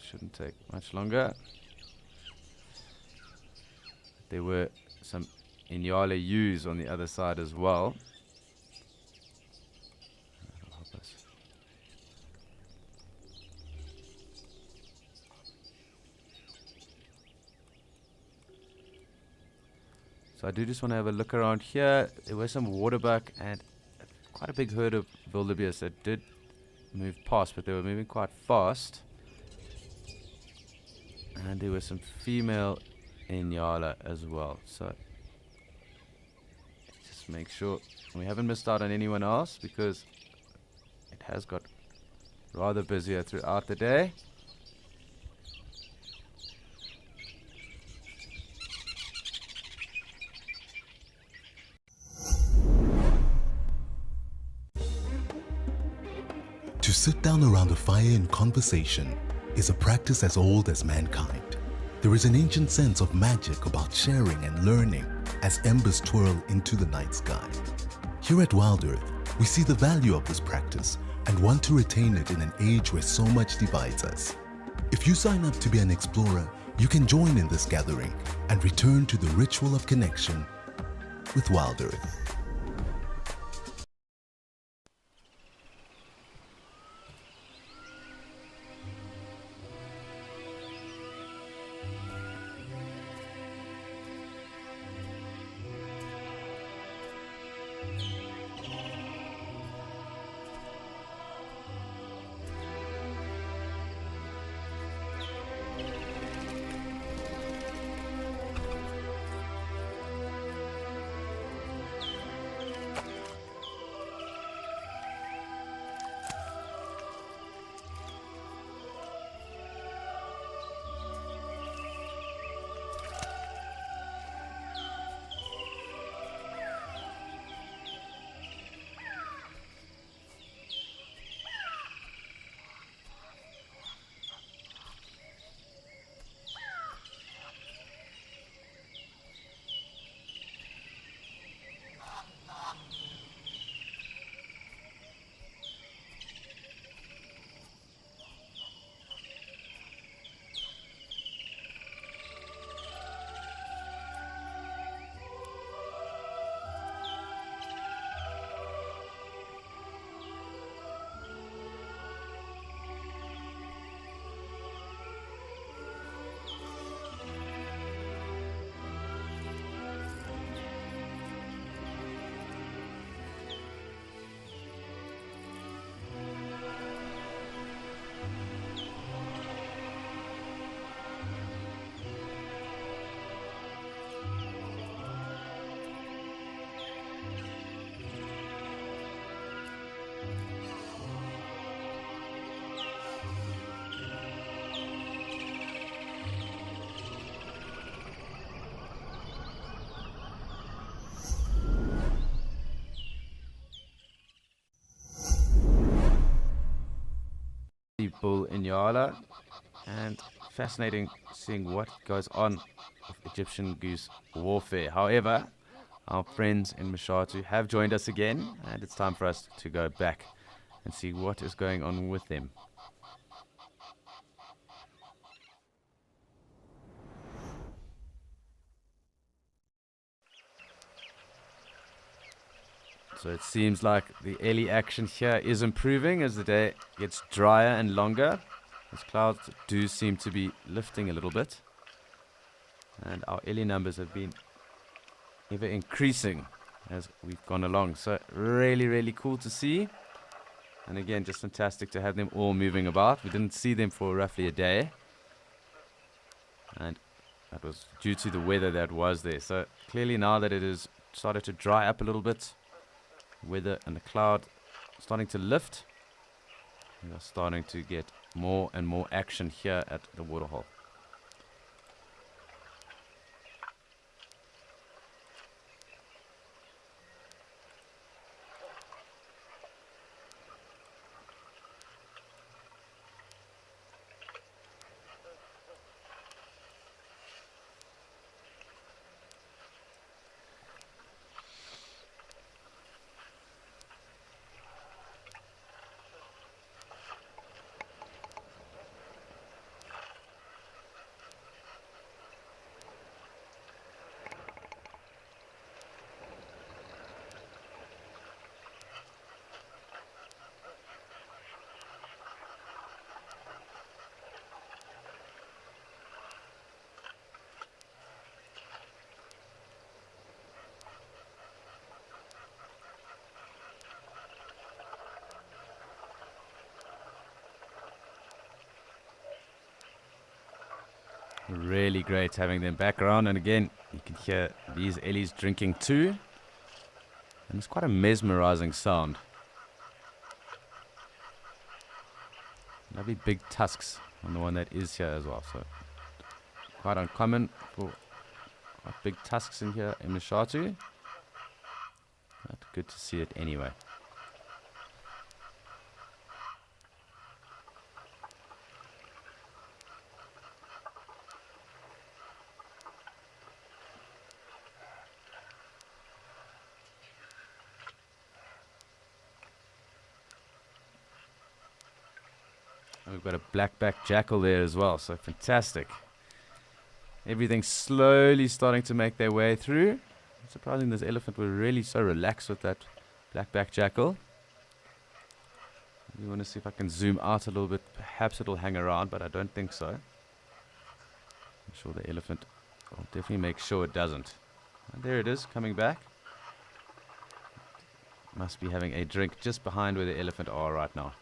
Shouldn't take much longer. There were some Inyala ewes on the other side as well. That'll help us. So I do just want to have a look around here. There were some waterbuck and quite a big herd of wildebeest that did move past, but they were moving quite fast. And there were some female Inyala as well. So just make sure we haven't missed out on anyone else, because it has got rather busier throughout the day. To sit down around a fire in conversation is a practice as old as mankind. There is an ancient sense of magic about sharing and learning as embers twirl into the night sky. Here at Wild Earth, we see the value of this practice and want to retain it in an age where so much divides us. If you sign up to be an explorer, you can join in this gathering and return to the ritual of connection with Wild Earth. Bull Inyala, and fascinating seeing what goes on with Egyptian goose warfare. However, our friends in Mashatu have joined us again, and it's time for us to go back and see what is going on with them. So it seems like the early action here is improving as the day gets drier and longer. These clouds do seem to be lifting a little bit. And our Ellie numbers have been ever increasing as we've gone along. So really, really cool to see. And again, just fantastic to have them all moving about. We didn't see them for roughly a day. And that was due to the weather that was there. So clearly now that it has started to dry up a little bit, weather and the cloud starting to lift, we are starting to get more and more action here at the waterhole. Really great having them back around, and again you can hear these Ellies drinking too, and it's quite a mesmerizing sound. Lovely big tusks on the one that is here as well, so quite uncommon for quite big tusks in here in Mashatu, but good to see it anyway. We've got a blackback jackal there as well, so fantastic. Everything's slowly starting to make their way through. It's surprising this elephant were really so relaxed with that blackback jackal. You want to see if I can zoom out a little bit. Perhaps it'll hang around, but I don't think so. I'm sure the elephant will definitely make sure it doesn't. And there it is, coming back. Must be having a drink just behind where the elephant are right now.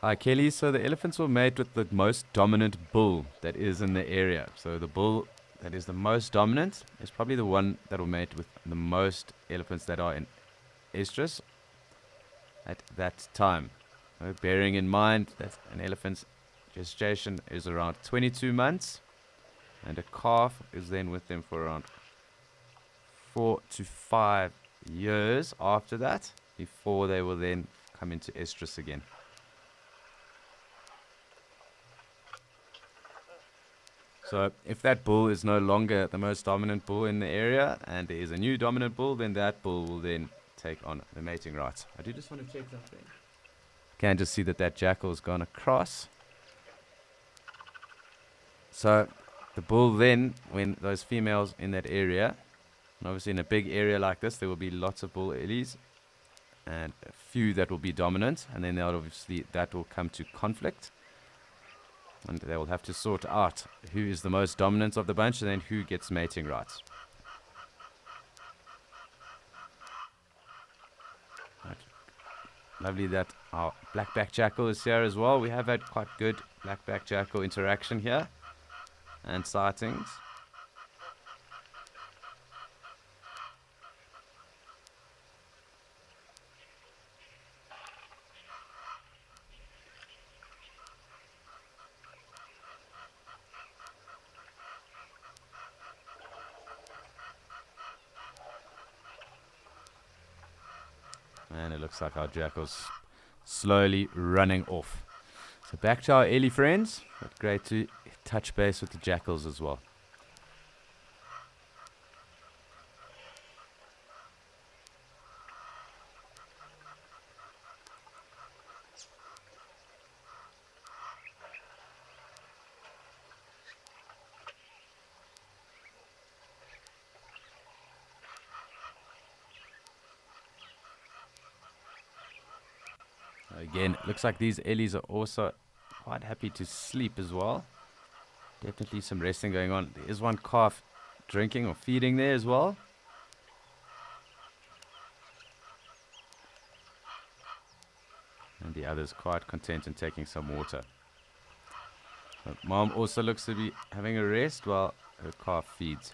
Hi Kelly, so the elephants will mate with the most dominant bull that is in the area. So the bull that is the most dominant is probably the one that will mate with the most elephants that are in estrus at that time. So bearing in mind that an elephant's gestation is around 22 months and a calf is then with them for around 4 to 5 years after that before they will then come into estrus again. So if that bull is no longer the most dominant bull in the area and there is a new dominant bull, then that bull will then take on the mating rights. I do just want to check something. You can just see that that jackal has gone across. So the bull then, when those females in that area, and obviously in a big area like this, there will be lots of bull ellies and a few that will be dominant, and then obviously that will come to conflict. And they will have to sort out who is the most dominant of the bunch and then who gets mating rights. Right. Lovely that our blackback jackal is here as well. We have had quite good blackback jackal interaction here and sightings. And it looks like our jackal's slowly running off. So back to our Ellie friends. But great to touch base with the jackals as well. Again, it looks like these ellies are also quite happy to sleep as well. Definitely some resting going on. There is one calf drinking or feeding there as well. And the other's quite content in taking some water. So mom also looks to be having a rest while her calf feeds.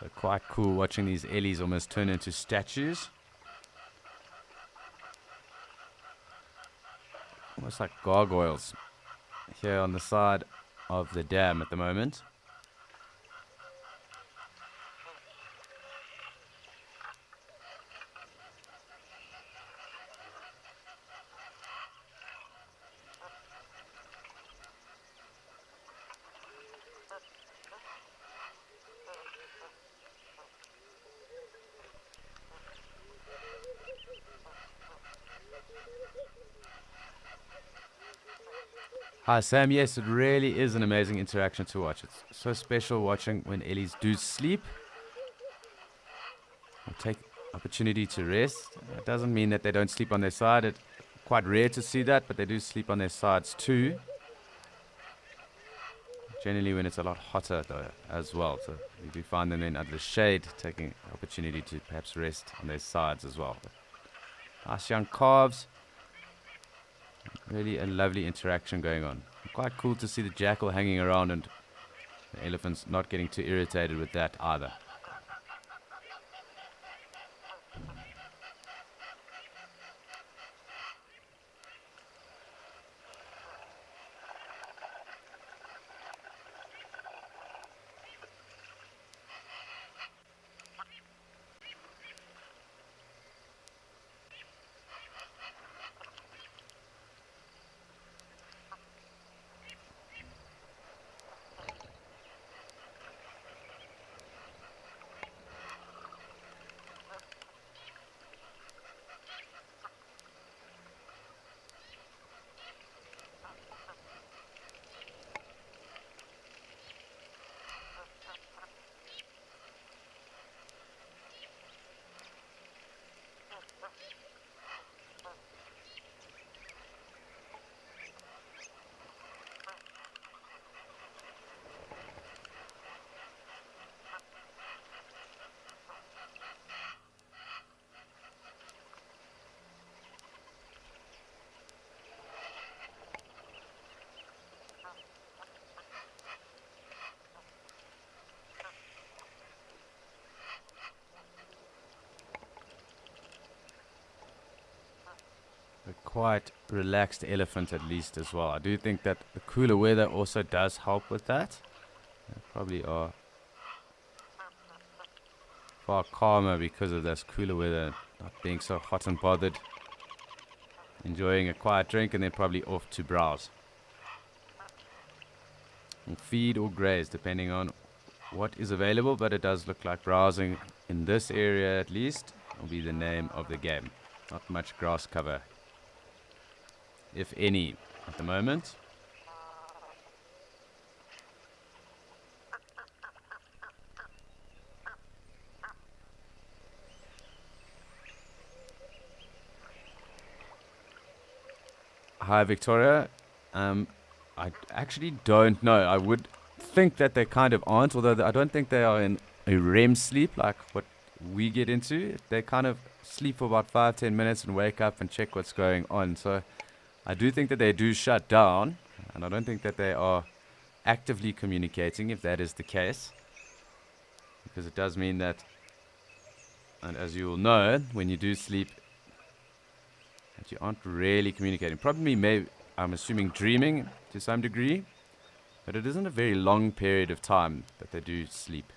So quite cool watching these ellies almost turn into statues. Almost like gargoyles here on the side of the dam at the moment. Hi Sam, yes, it really is an amazing interaction to watch. It's so special watching when ellies do sleep or take opportunity to rest. It doesn't mean that they don't sleep on their side. It's quite rare to see that, but they do sleep on their sides too. Generally when it's a lot hotter though as well. So you do find them in under the shade, taking opportunity to perhaps rest on their sides as well. Nice young calves. Really a lovely interaction going on. Quite cool to see the jackal hanging around and the elephants not getting too irritated with that either. A quite relaxed elephant at least as well. I do think that the cooler weather also does help with that. They probably are far calmer because of this cooler weather, not being so hot and bothered. Enjoying a quiet drink and then probably off to browse. Or feed or graze depending on what is available, but it does look like browsing in this area at least will be the name of the game. Not much grass cover, if any, at the moment. Hi Victoria, I actually don't know. I would think that they kind of aren't, although I don't think they are in a REM sleep like what we get into. They kind of sleep for about 5-10 minutes and wake up and check what's going on. So I do think that they do shut down, and I don't think that they are actively communicating, if that is the case, because it does mean that, and as you will know, when you do sleep, but you aren't really communicating. Probably, maybe, I'm assuming, dreaming to some degree, but it isn't a very long period of time that they do sleep.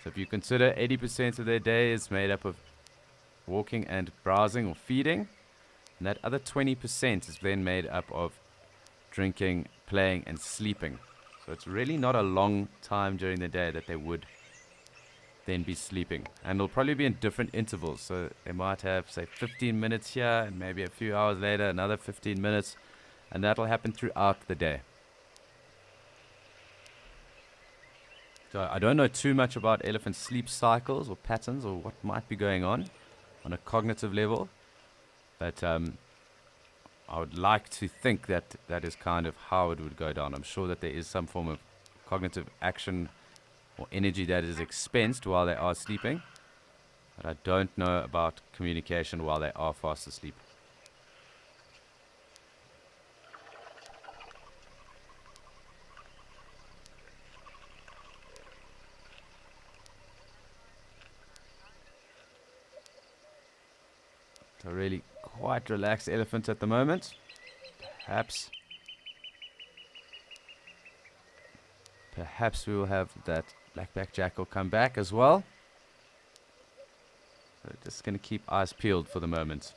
So if you consider 80% of their day is made up of walking and browsing or feeding, and that other 20% is then made up of drinking, playing, and sleeping. So it's really not a long time during the day that they would then be sleeping. And it'll probably be in different intervals. So they might have, say, 15 minutes here, and maybe a few hours later, another 15 minutes, and that'll happen throughout the day. So I don't know too much about elephant sleep cycles or patterns or what might be going on a cognitive level, but I would like to think that that is kind of how it would go down. I'm sure that there is some form of cognitive action or energy that is expensed while they are sleeping, but I don't know about communication while they are fast asleep. So really quite relaxed elephant at the moment. Perhaps we will have that black-backed jackal come back as well. So just going to keep eyes peeled for the moment.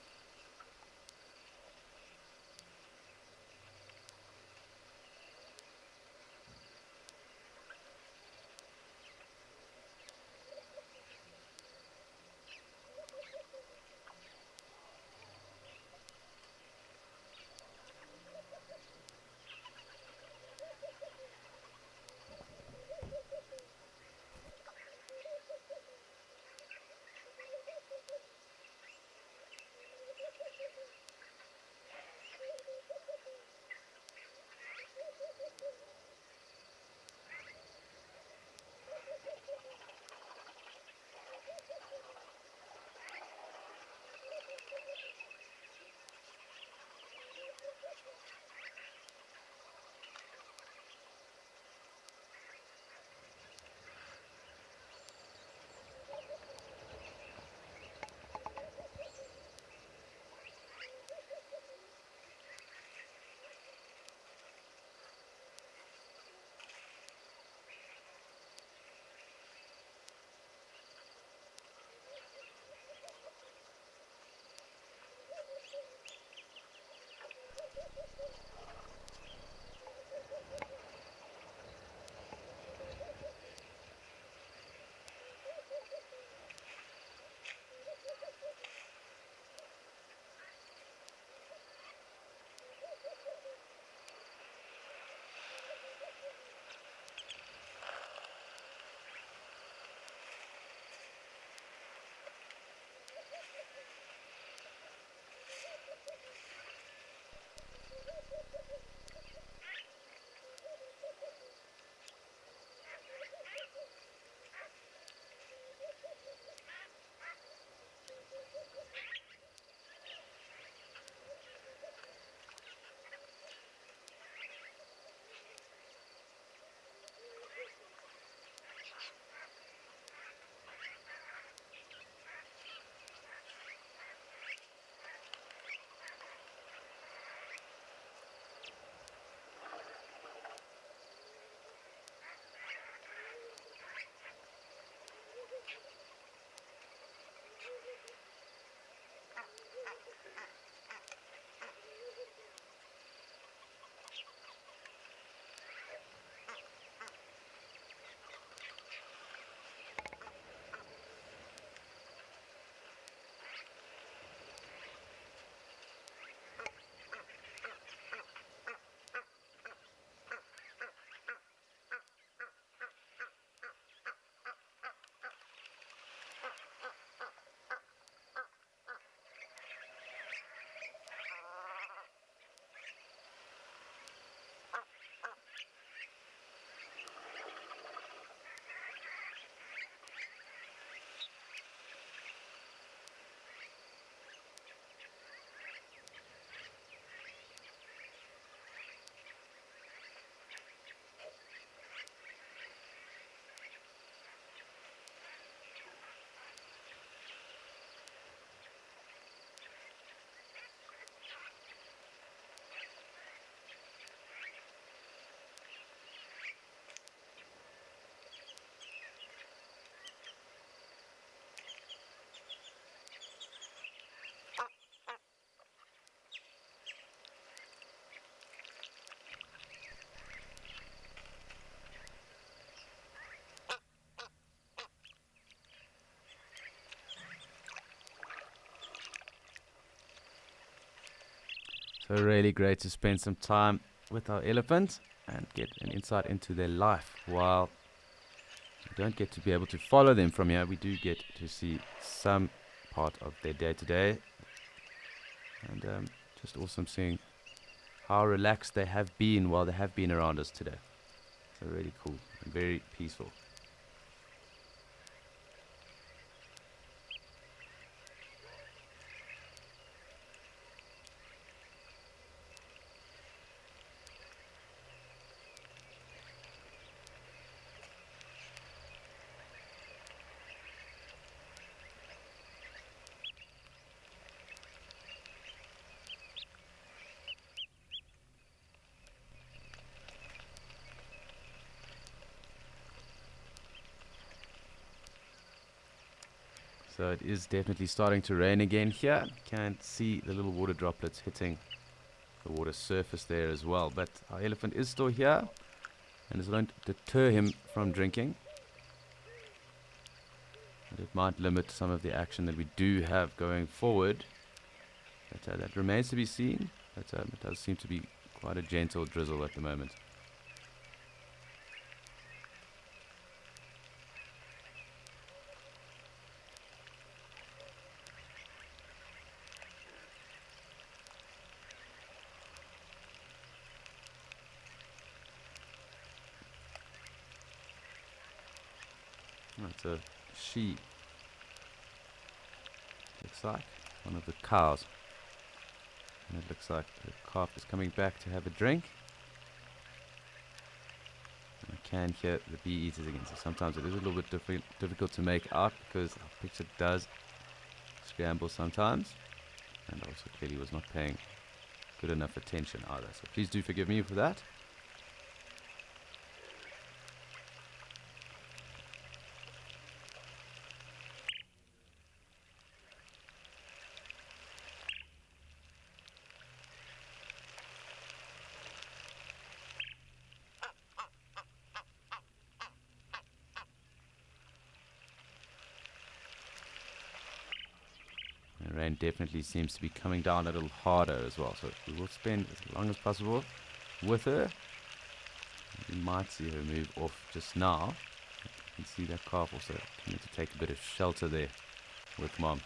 So really great to spend some time with our elephant and get an insight into their life. While we don't get to be able to follow them from here, we do get to see some part of their day-to-day. And just awesome seeing how relaxed they have been while they have been around us today. So really cool and very peaceful. So it is definitely starting to rain again here. Can't see the little water droplets hitting the water surface there as well. But our elephant is still here, and it won't deter him from drinking. But it might limit some of the action that we do have going forward. But that remains to be seen. But it does seem to be quite a gentle drizzle at the moment. That's a she. Looks like one of the cows. And it looks like the calf is coming back to have a drink. And I can hear the bee eaters again, so sometimes it is a little bit difficult to make out because our picture does scramble sometimes. And I also clearly was not paying good enough attention either, so please do forgive me for that. The rain definitely seems to be coming down a little harder as well, so we will spend as long as possible with her. We might see her move off just now. You can see that calf also coming to take a bit of shelter there with mom.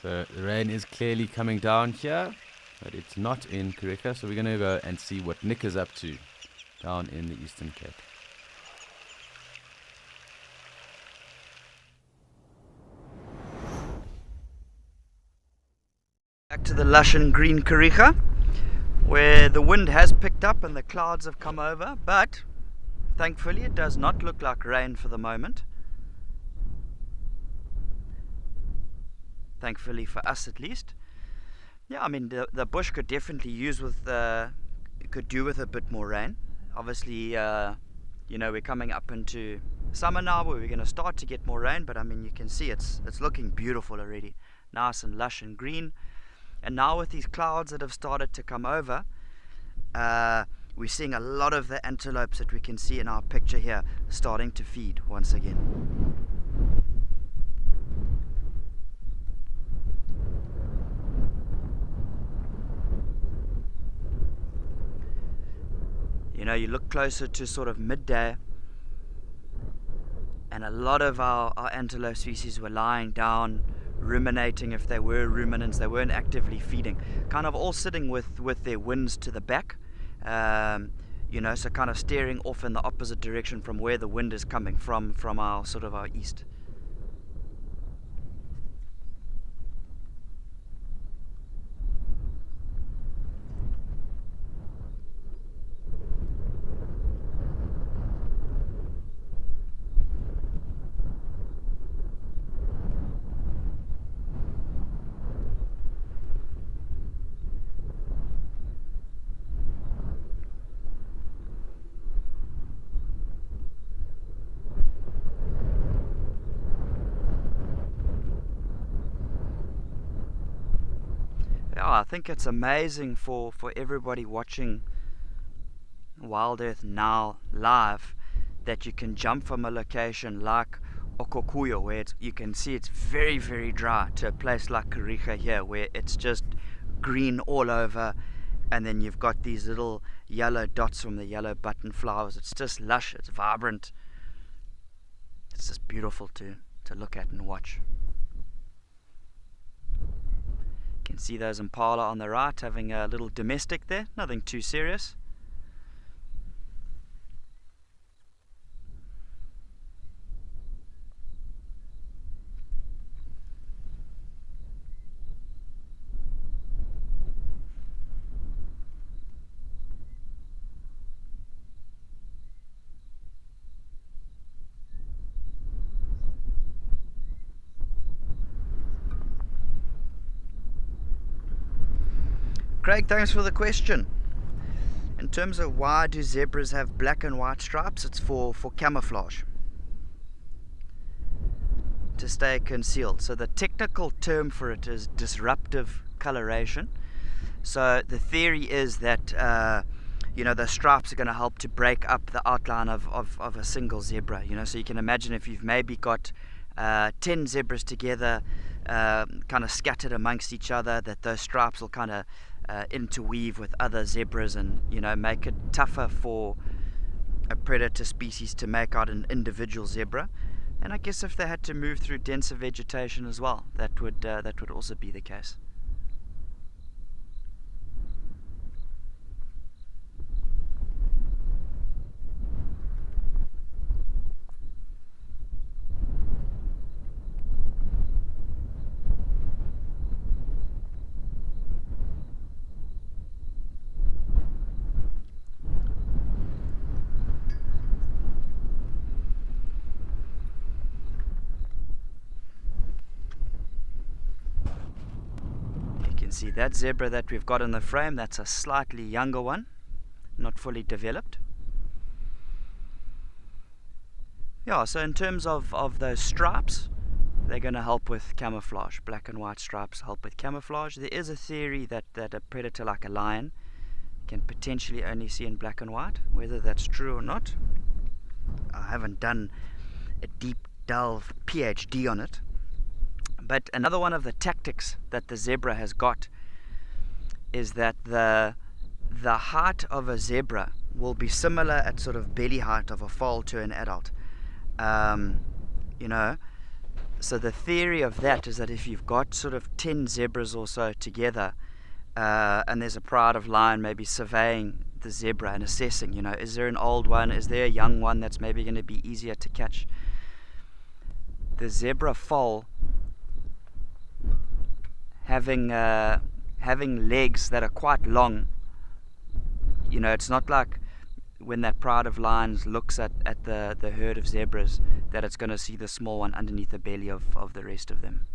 So the rain is clearly coming down here, but it's not in Kariega, so we're going to go and see what Nick is up to down in the Eastern Cape. Back to the lush and green Kariega, where the wind has picked up and the clouds have come over, but thankfully it does not look like rain for the moment. Thankfully for us at least. Yeah, I mean the bush could definitely could do with a bit more rain. Obviously, you know, we're coming up into summer now where we're going to start to get more rain, but I mean you can see it's looking beautiful already, nice and lush and green. And now with these clouds that have started to come over, we're seeing a lot of the antelopes that we can see in our picture here starting to feed once again. You know, you look closer to sort of midday, and a lot of our antelope species were lying down, ruminating if they were ruminants. They weren't actively feeding, kind of all sitting with their winds to the back, you know, so kind of steering off in the opposite direction from where the wind is coming from our sort of our east. Yeah, I think it's amazing for everybody watching Wild Earth Now live that you can jump from a location like Okokuyo, where you can see it's very, very dry, to a place like Kariga here, where it's just green all over, and then you've got these little yellow dots from the yellow button flowers. It's just lush, it's vibrant. It's just beautiful to look at and watch. You can see those impala on the right having a little domestic there, nothing too serious. Craig, thanks for the question. In terms of why do zebras have black and white stripes, it's for camouflage, to stay concealed. So the technical term for it is disruptive coloration. So the theory is that the stripes are going to help to break up the outline of a single zebra. So you can imagine if you've maybe got 10 zebras together, kind of scattered amongst each other, that those stripes will kind of interweave with other zebras and make it tougher for a predator species to make out an individual zebra. And I guess if they had to move through denser vegetation as well, that would also be the case. See that zebra that we've got in the frame, that's a slightly younger one, not fully developed. Yeah, so in terms of those stripes, they're going to help with camouflage. Black and white stripes help with camouflage. There is a theory that a predator like a lion can potentially only see in black and white. Whether that's true or not, I haven't done a deep delve PhD on it. But another one of the tactics that the zebra has got is that the height of a zebra will be similar at sort of belly height of a foal to an adult. So the theory of that is that if you've got sort of 10 zebras or so together, and there's a pride of lion maybe surveying the zebra and assessing, is there an old one, is there a young one that's maybe going to be easier to catch? The zebra foal having legs that are quite long, it's not like when that pride of lions looks at the herd of zebras that it's going to see the small one underneath the belly of the rest of them.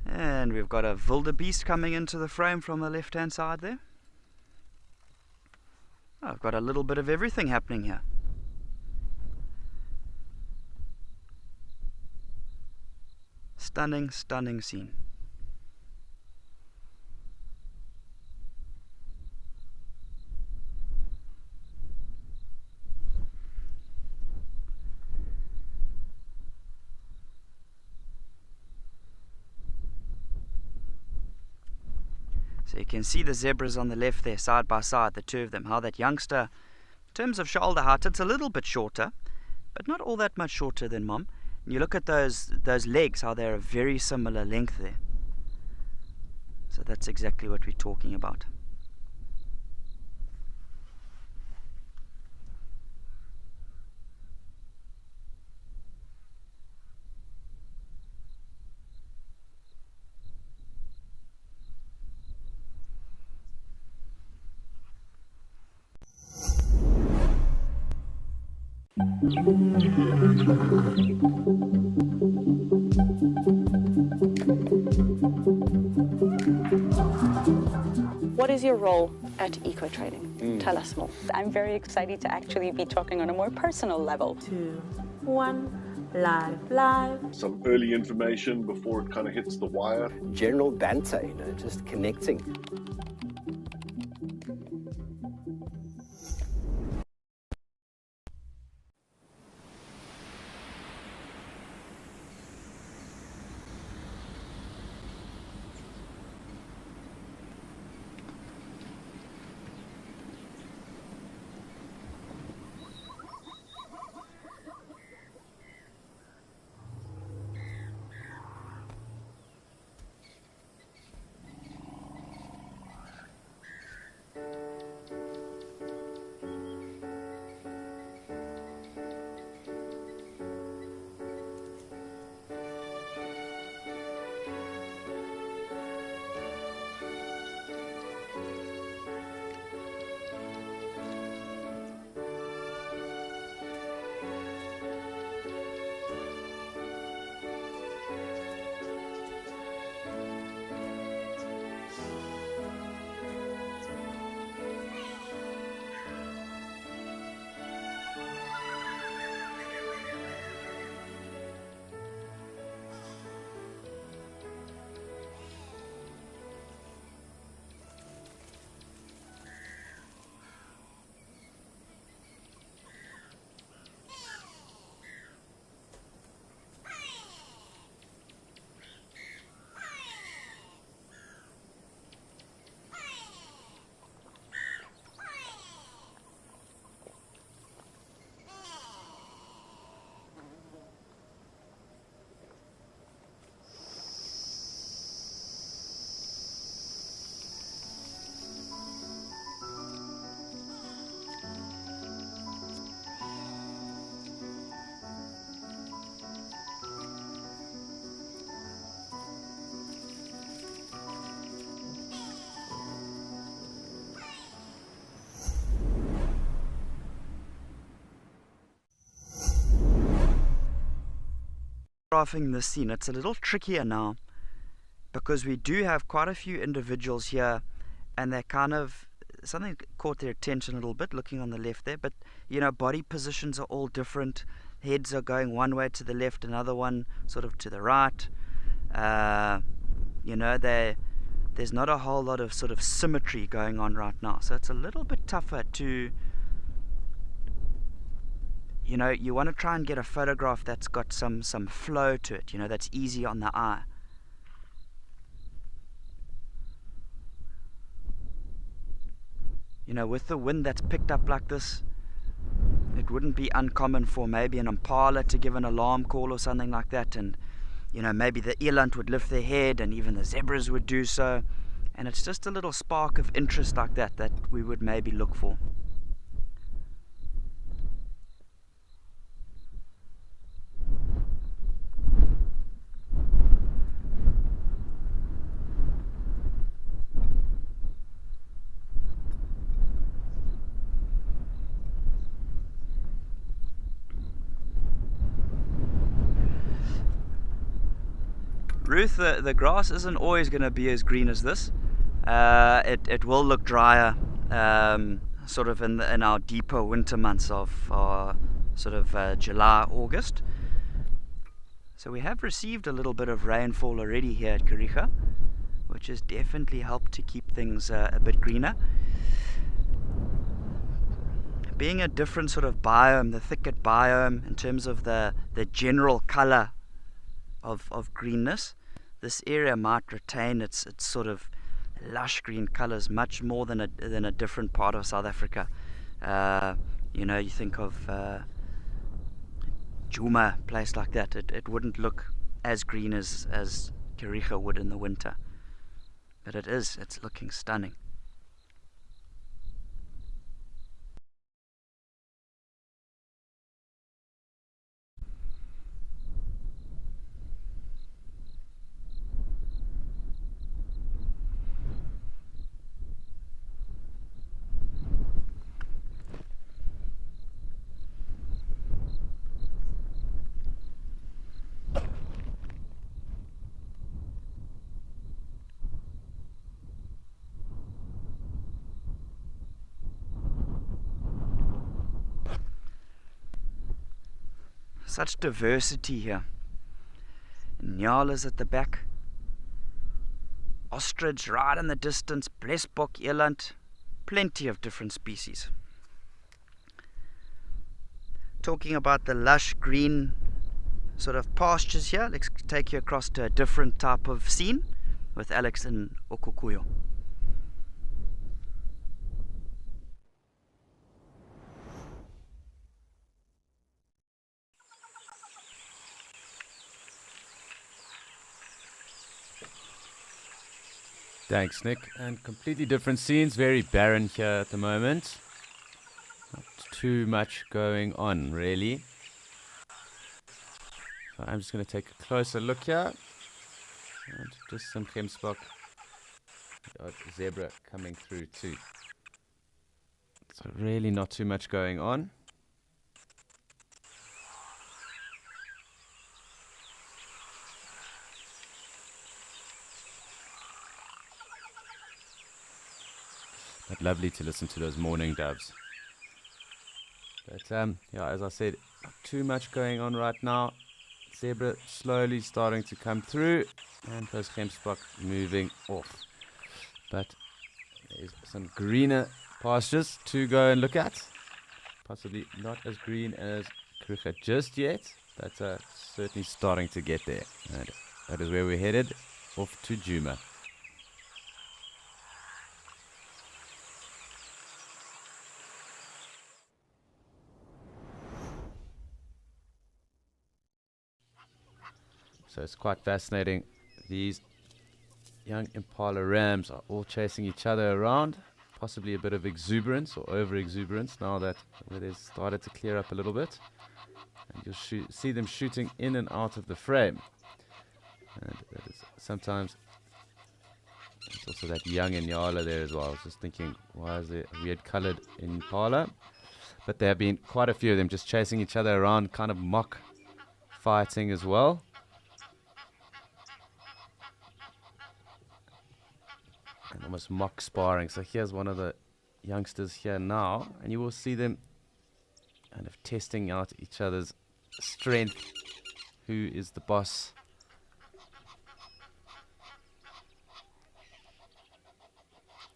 And we've got a wildebeest coming into the frame from the left hand side there. I've got a little bit of everything happening here. Stunning, stunning scene. So you can see the zebras on the left there, side by side, the two of them. How that youngster, in terms of shoulder height, it's a little bit shorter, but not all that much shorter than mom. And you look at those legs, how they're a very similar length there. So that's exactly what we're talking about. What is your role at Eco Trading? Tell us more. I'm very excited to actually be talking on a more personal level. 2, 1, Live. Some early information before it kind of hits the wire. General banter, just connecting. Photographing this scene, it's a little trickier now because we do have quite a few individuals here, and they're kind of something caught their attention a little bit looking on the left there, but body positions are all different. Heads are going one way to the left, another one sort of to the right. There's not a whole lot of sort of symmetry going on right now, so it's a little bit tougher to you want to try and get a photograph that's got some flow to it, that's easy on the eye. With the wind that's picked up like this, it wouldn't be uncommon for maybe an impala to give an alarm call or something like that, and maybe the eland would lift their head, and even the zebras would do so, and it's just a little spark of interest like that we would maybe look for. Ruth, the grass isn't always going to be as green as this. It will look drier, sort of in our deeper winter months of July, August. So we have received a little bit of rainfall already here at Kariega, which has definitely helped to keep things a bit greener. Being a different sort of biome, the thicket biome, in terms of the general color of greenness, this area might retain its sort of lush green colors much more than a different part of South Africa. You think of Djuma, place like that, it wouldn't look as green as Kariega would in the winter, but it's looking stunning. Such diversity here. Nyalas at the back. Ostrich right in the distance. Blesbok, eland. Plenty of different species. Talking about the lush green sort of pastures here, let's take you across to a different type of scene with Alex in Okukuyo. Thanks, Nick. And completely different scenes. Very barren here at the moment. Not too much going on, really. So I'm just going to take a closer look here. And just some gemsbok. Zebra coming through too. So really not too much going on. But lovely to listen to those morning doves. But yeah, as I said, not too much going on right now. Zebra slowly starting to come through, and those gemsbok moving off. But there's some greener pastures to go and look at. Possibly not as green as Kruger just yet, but certainly starting to get there. And that is where we're headed, off to Djuma. So it's quite fascinating. These young impala rams are all chasing each other around. Possibly a bit of exuberance or over-exuberance now that they've started to clear up a little bit. And you'll see them shooting in and out of the frame. And that is sometimes... There's also that young Inyala there as well. I was just thinking, why is there a weird coloured impala? But there have been quite a few of them just chasing each other around, kind of mock fighting as well. And almost mock sparring. So here's one of the youngsters here now, and you will see them kind of testing out each other's strength. Who is the boss?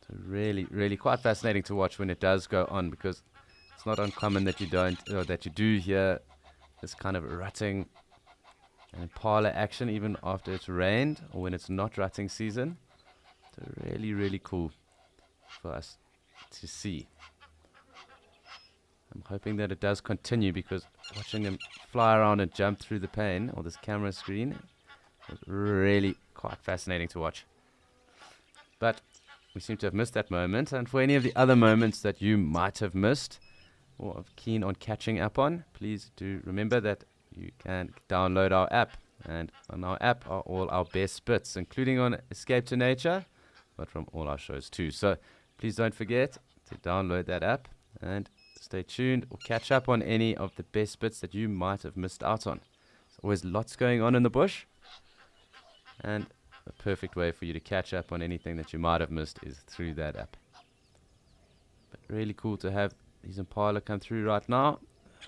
So really, really quite fascinating to watch when it does go on, because it's not uncommon that you don't, or that you do hear this kind of rutting and impala action even after it's rained or when it's not rutting season. So really, really cool for us to see. I'm hoping that it does continue, because watching them fly around and jump through the pane or this camera screen is really quite fascinating to watch. But we seem to have missed that moment, and for any of the other moments that you might have missed or are keen on catching up on, please do remember that you can download our app. And on our app are all our best bits, including on Escape to Nature, but from all our shows too. So please don't forget to download that app and stay tuned or catch up on any of the best bits that you might have missed out on. There's always lots going on in the bush, and a perfect way for you to catch up on anything that you might have missed is through that app. But really cool to have these impala come through right now.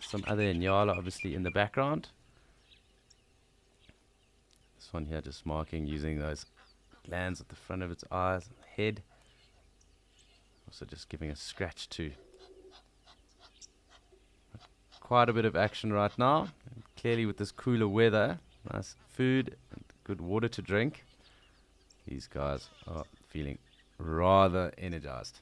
Some other Inyala obviously in the background. This one here just marking using those glands at the front of its eyes and head. Also just giving a scratch too. Quite a bit of action right now. And clearly with this cooler weather, nice food and good water to drink, these guys are feeling rather energized.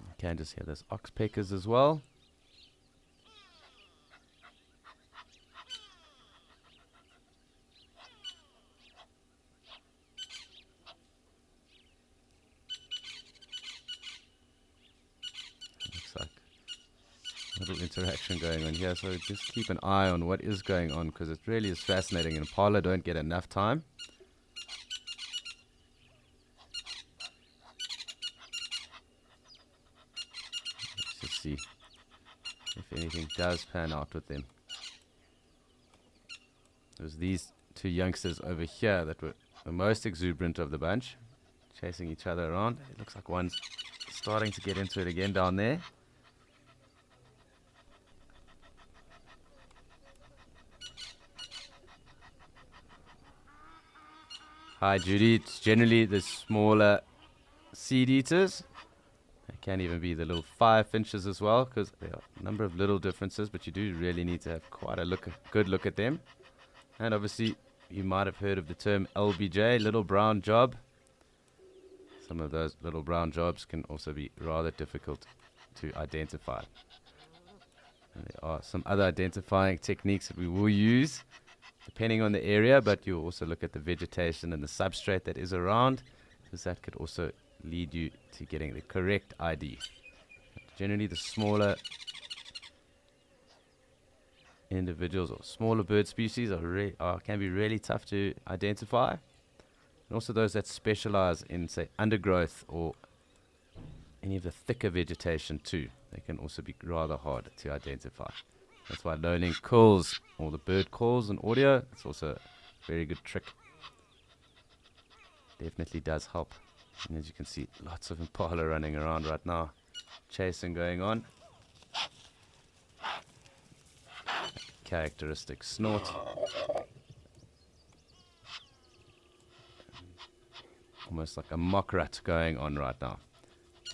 You can just hear those oxpeckers as well. Looks like a little interaction going on here, so just keep an eye on what is going on, because it really is fascinating, and impala don't get enough time. See if anything does pan out with them. Because these two youngsters over here that were the most exuberant of the bunch, chasing each other around. It looks like one's starting to get into it again down there. Hi Judy, it's generally the smaller seed eaters. They can even be the little firefinches as well, because there are a number of little differences, but you do really need to have quite a good look at them. And obviously you might have heard of the term LBJ, little brown job. Some of those little brown jobs can also be rather difficult to identify. And there are some other identifying techniques that we will use depending on the area, but you also look at the vegetation and the substrate that is around, because that could also lead you to getting the correct ID. Generally the smaller individuals or smaller bird species can be really tough to identify. And also those that specialize in, say, undergrowth or any of the thicker vegetation too. They can also be rather hard to identify. That's why learning calls, or the bird calls and audio, it's also a very good trick. Definitely does help. And as you can see, lots of impala running around right now. Chasing going on. Characteristic snort. Almost like a mock rat going on right now.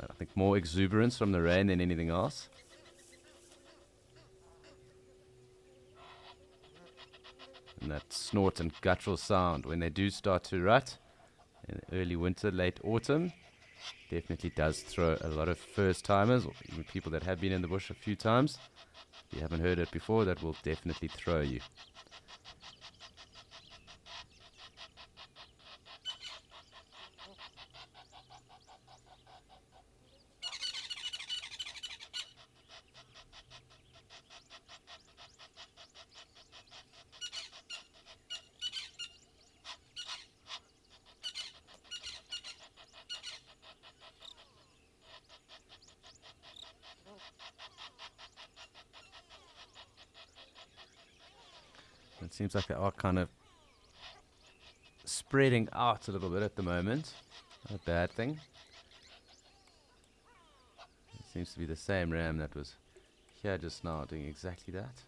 I think more exuberance from the rain than anything else. And that snort and guttural sound when they do start to rut in early winter, late autumn, definitely does throw a lot of first timers, or even people that have been in the bush a few times. If you haven't heard it before, that will definitely throw you. It seems like they are kind of spreading out a little bit at the moment. Not a bad thing. It seems to be the same ram that was here just now doing exactly that.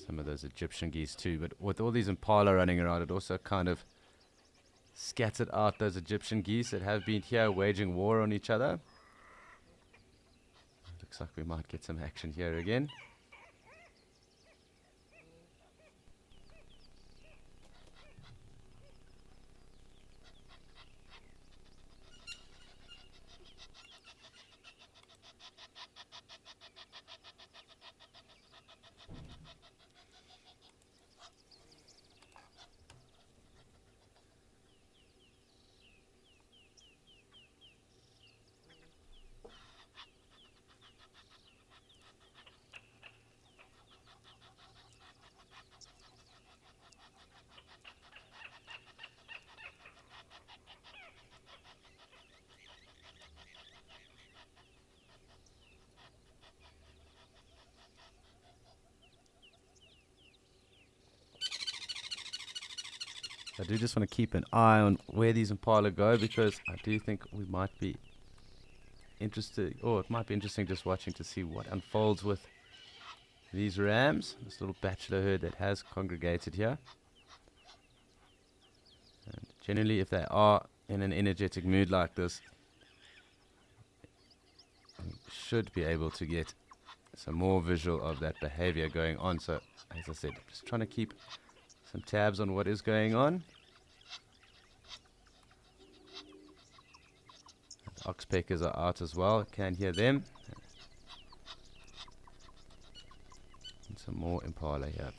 Some of those Egyptian geese too, but with all these impala running around, it also kind of scattered out those Egyptian geese that have been here waging war on each other. Looks like we might get some action here again. I do just want to keep an eye on where these impala go, because I do think we might be interested, or it might be interesting just watching to see what unfolds with these rams, this little bachelor herd that has congregated here. And generally, if they are in an energetic mood like this, we should be able to get some more visual of that behavior going on. So, as I said, just trying to keep some tabs on what is going on. The oxpeckers are out as well, can hear them. And some more impala here.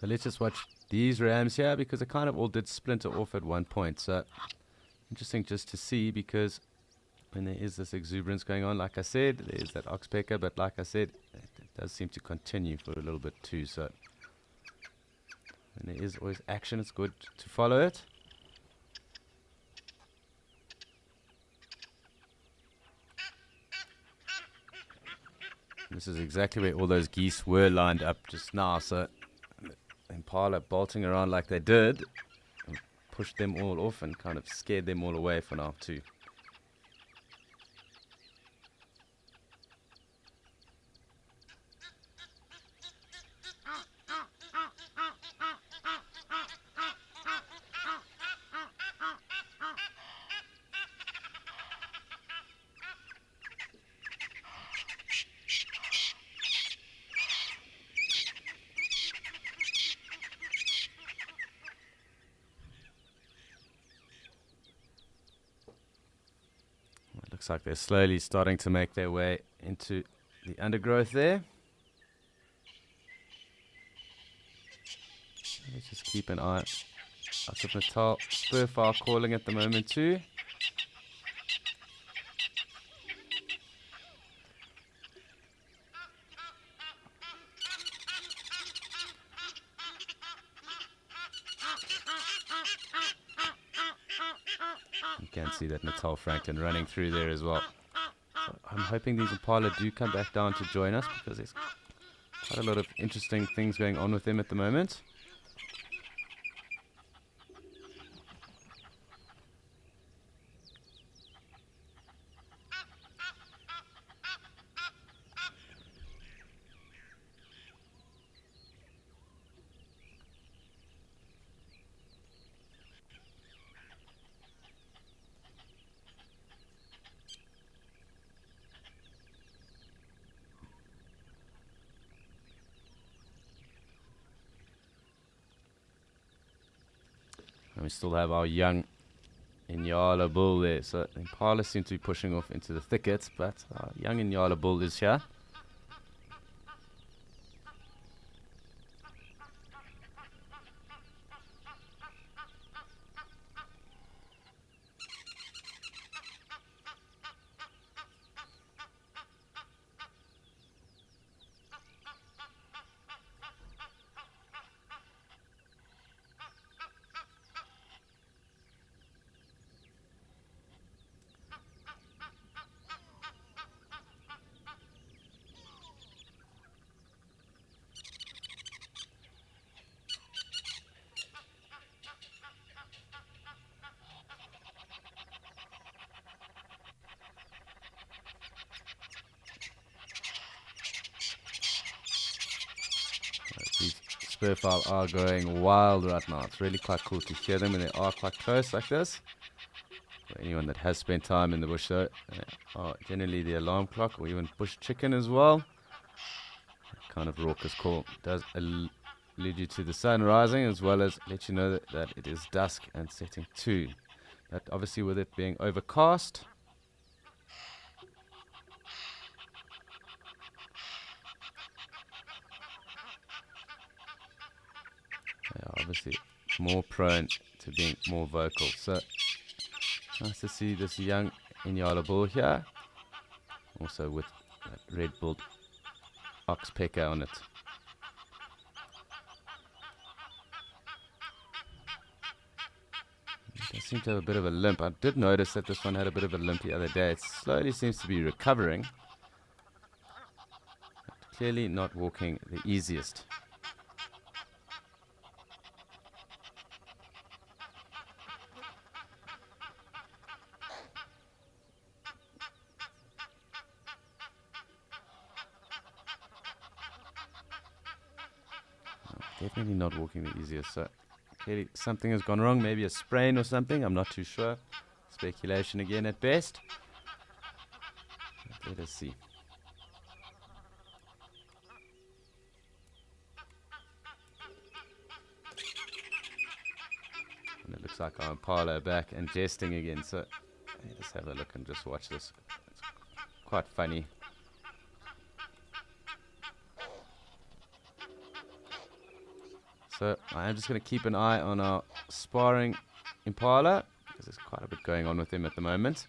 So let's just watch these rams here, because they kind of all did splinter off at one point. So interesting just to see, because when there is this exuberance going on, like I said, there's that oxpecker, but like I said, it does seem to continue for a little bit too. So when there is always action, it's good to follow it. This is exactly where all those geese were lined up just now. So impala bolting around like they did and pushed them all off and kind of scared them all away for now too. Looks like they're slowly starting to make their way into the undergrowth there. Let's just keep an eye out of Natal. Spurfowl calling at the moment too. You can see that Natal Franklin running through there as well. So I'm hoping these impala do come back down to join us, because there's quite a lot of interesting things going on with them at the moment. And we still have our young Inyala bull there. So the impala seem to be pushing off into the thickets, but our young Inyala bull is here. These spurfowl are going wild right now. It's really quite cool to hear them when they are quite close like this. For anyone that has spent time in the bush though, generally the alarm clock or even bush chicken as well. That kind of raucous call does allude you to the sun rising, as well as let you know that it is dusk and setting too. But obviously with it being overcast, they are obviously more prone to being more vocal. So nice to see this young Inyala bull here, also with that red-billed oxpecker on it. It does seem to have a bit of a limp. I did notice that this one had a bit of a limp the other day. It slowly seems to be recovering. But clearly not walking the easiest. Definitely not walking the easiest. So clearly something has gone wrong. Maybe a sprain or something. I'm not too sure. Speculation again at best. But let us see. And it looks like our impala are back and jesting again. So let's have a look and just watch this. It's quite funny. So I am just going to keep an eye on our sparring impala, because there's quite a bit going on with him at the moment.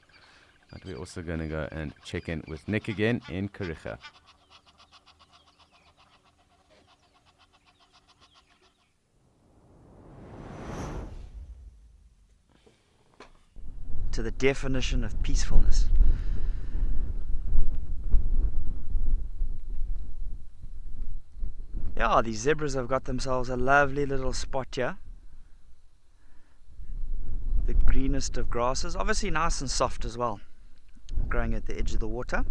But we're also going to go and check in with Nick again in Kariga. To the definition of peacefulness. Yeah, these zebras have got themselves a lovely little spot here. The greenest of grasses, obviously nice and soft as well, growing at the edge of the water.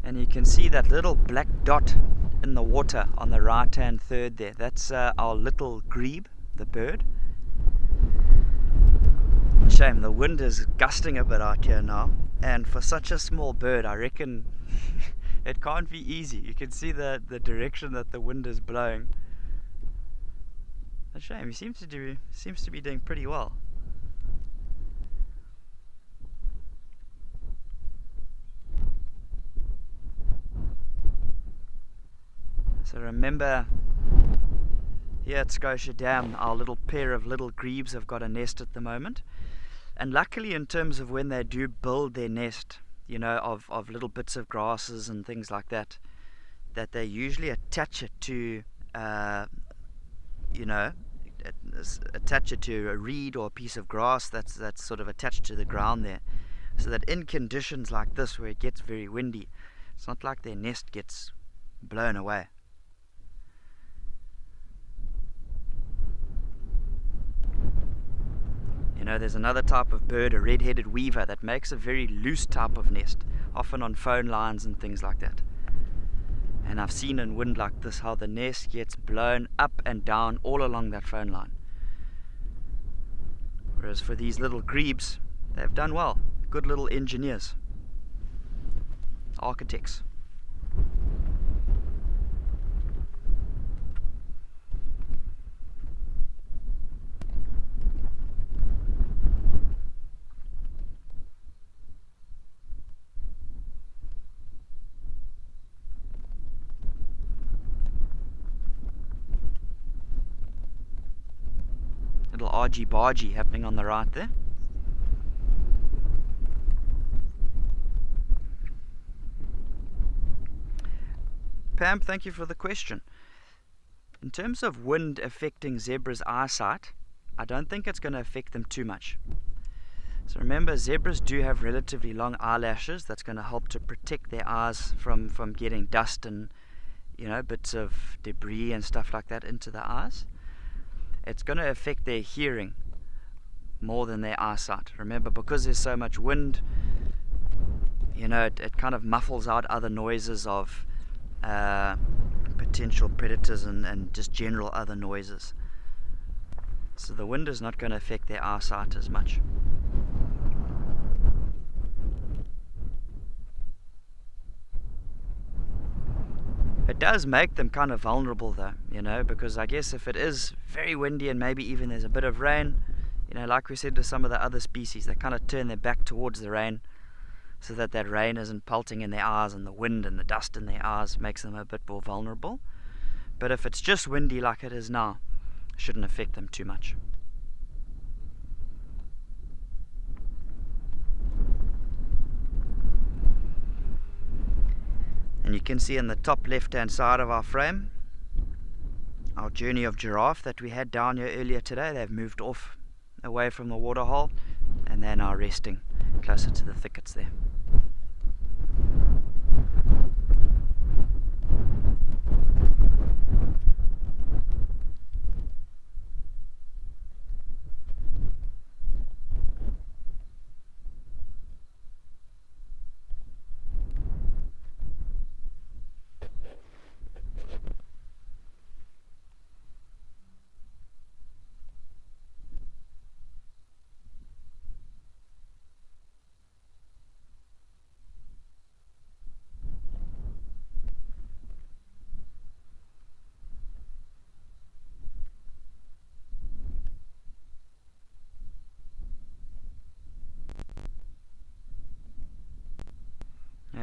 And you can see that little black dot in the water on the right hand third there. That's our little grebe, the bird. Shame, the wind is gusting a bit out here now, and for such a small bird I reckon it can't be easy. You can see the direction that the wind is blowing. A shame, he seems to be doing pretty well. So remember, here at Scotia Dam, our little pair of little grebes have got a nest at the moment. And luckily, in terms of when they do build their nest, you know, of little bits of grasses and things like that, that they usually attach it to, you know, attach it to a reed or a piece of grass that's sort of attached to the ground there. So that in conditions like this, where it gets very windy, it's not like their nest gets blown away. You know, there's another type of bird, a red-headed weaver, that makes a very loose type of nest, often on phone lines and things like that. And I've seen in wind like this how the nest gets blown up and down all along that phone line. Whereas for these little grebes, they've done well. Good little engineers, architects. Little argy-bargy happening on the right there. Pam, thank you for the question. In terms of wind affecting zebras' eyesight, I don't think it's going to affect them too much. So remember, zebras do have relatively long eyelashes. That's going to help to protect their eyes from getting dust and, you know, bits of debris and stuff like that into the eyes. It's going to affect their hearing more than their eyesight. Remember, because there's so much wind, you know, it kind of muffles out other noises of potential predators and just general other noises. So the wind is not going to affect their eyesight as much. It does make them kind of vulnerable though, you know, because I guess if it is very windy and maybe even there's a bit of rain, you know, like we said to some of the other species, they kind of turn their back towards the rain so that rain isn't pelting in their eyes, and the wind and the dust in their eyes makes them a bit more vulnerable. But if it's just windy like it is now, it shouldn't affect them too much. And you can see in the top left hand side of our frame our journey of giraffe that we had down here earlier today. They've moved off away from the waterhole and they're now resting closer to the thickets there.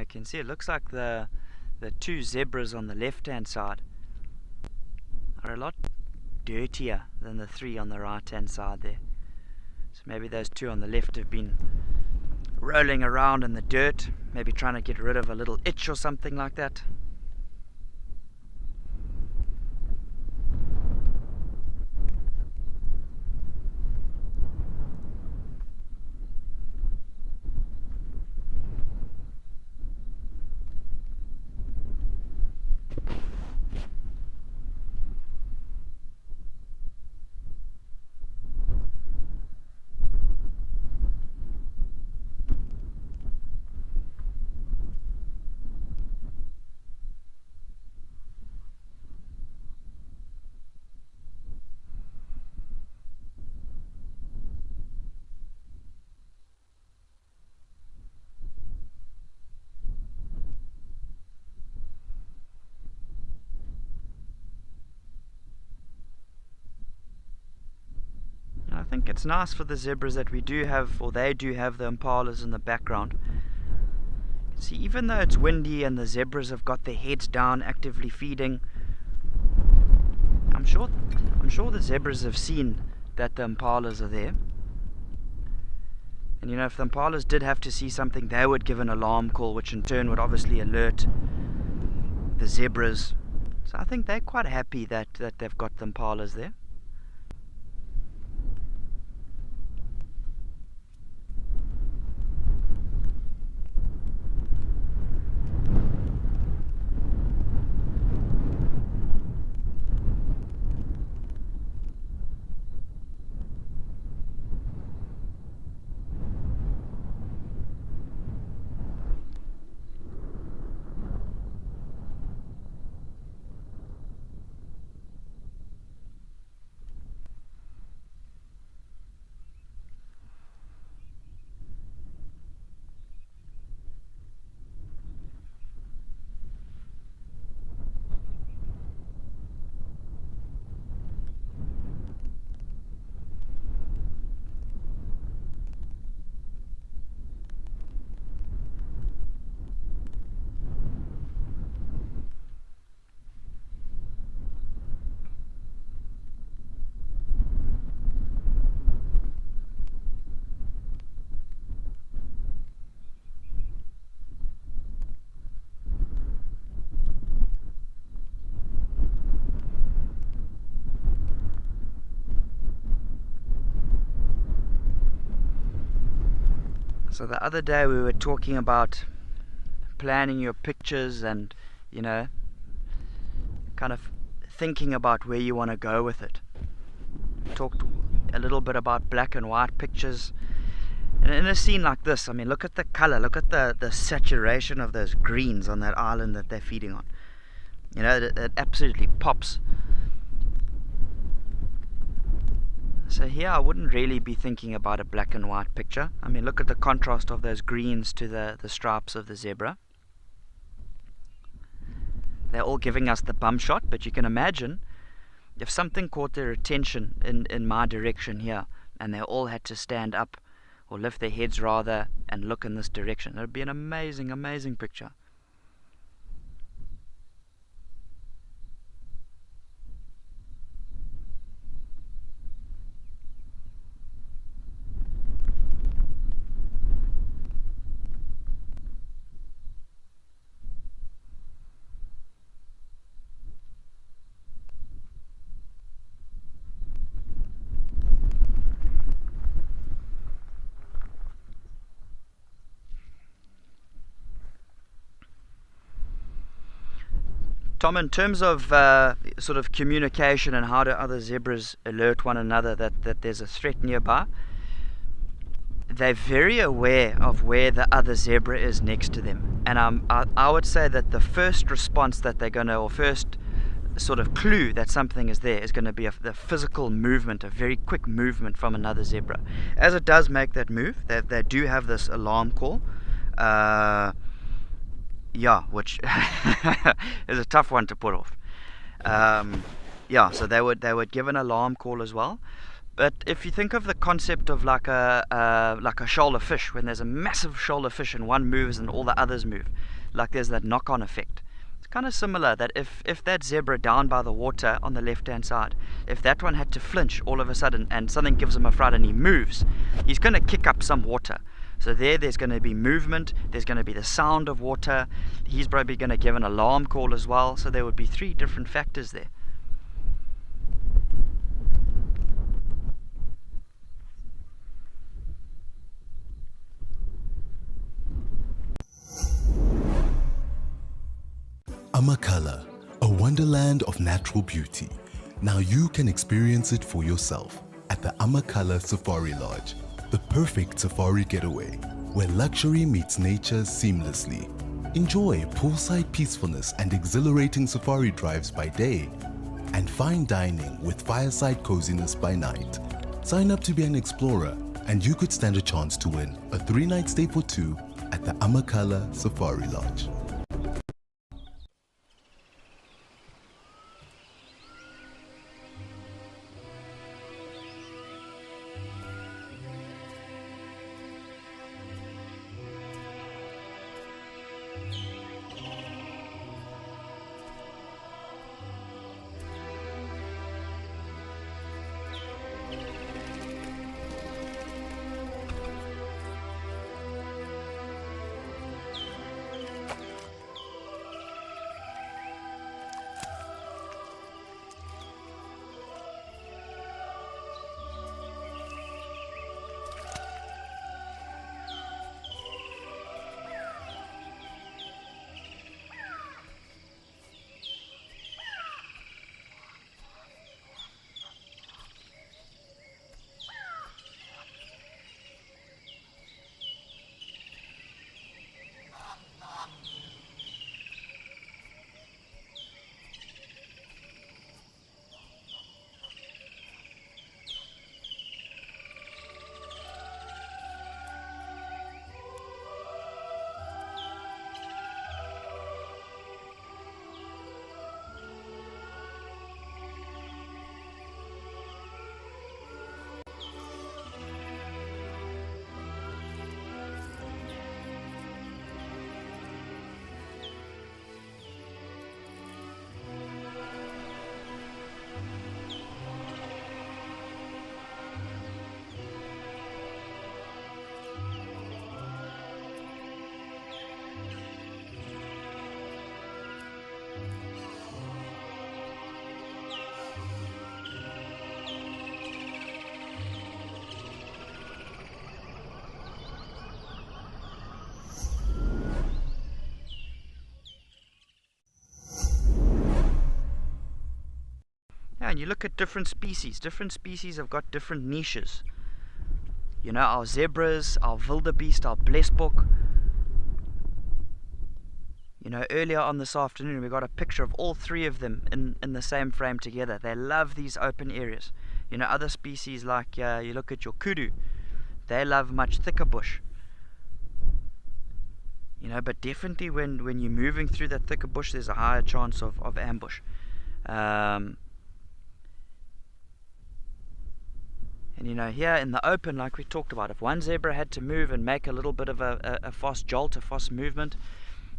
you can see it looks like the two zebras on the left-hand side are a lot dirtier than the three on the right-hand side there. So maybe those two on the left have been rolling around in the dirt, maybe trying to get rid of a little itch or something like that. I think it's nice for the zebras that we do have, or they do have, the impalas in the background. See, even though it's windy and the zebras have got their heads down actively feeding, I'm sure the zebras have seen that the impalas are there. And you know, if the impalas did have to see something, they would give an alarm call, which in turn would obviously alert the zebras. So I think they're quite happy that they've got the impalas there. So the other day we were talking about planning your pictures and, you know, kind of thinking about where you want to go with it. Talked a little bit about black and white pictures. And in a scene like this, I mean, look at the color, look at the saturation of those greens on that island that they're feeding on. You know, it absolutely pops. So here I wouldn't really be thinking about a black and white picture. I mean, look at the contrast of those greens to the stripes of the zebra. They're all giving us the bum shot, but you can imagine if something caught their attention in my direction here, and they all had to stand up, or lift their heads rather, and look in this direction. It would be an amazing, amazing picture. Tom, in terms of sort of communication and how do other zebras alert one another that there's a threat nearby, they're very aware of where the other zebra is next to them. And I would say that the first response that they're going to, or first sort of clue that something is there, is going to be the physical movement, a very quick movement from another zebra. As it does make that move, they do have this alarm call. Yeah, which is a tough one to put off. Yeah, so they would give an alarm call as well. But if you think of the concept of like a shoal of fish, when there's a massive shoal of fish and one moves and all the others move, like there's that knock-on effect. It's kind of similar that if that zebra down by the water on the left-hand side, if that one had to flinch all of a sudden and something gives him a fright and he moves, he's going to kick up some water. So there's going to be movement, there's going to be the sound of water, he's probably going to give an alarm call as well, so there would be 3 different factors there. Amakhala, a wonderland of natural beauty. Now you can experience it for yourself at the Amakhala Safari Lodge, the perfect safari getaway where luxury meets nature seamlessly. Enjoy poolside peacefulness and exhilarating safari drives by day and fine dining with fireside coziness by night. Sign up to be an explorer and you could stand a chance to win a 3-night stay for 2 at the Amakhala Safari Lodge. And you look at different species have got different niches. You know, our zebras, our wildebeest, our blesbok. You know, earlier on this afternoon we got a picture of all 3 of them in the same frame together. They love these open areas. You know, other species like you look at your kudu, they love much thicker bush. You know, but definitely when you're moving through that thicker bush, there's a higher chance of ambush. And you know, here in the open, like we talked about, if one zebra had to move and make a little bit of a fast jolt, a fast movement,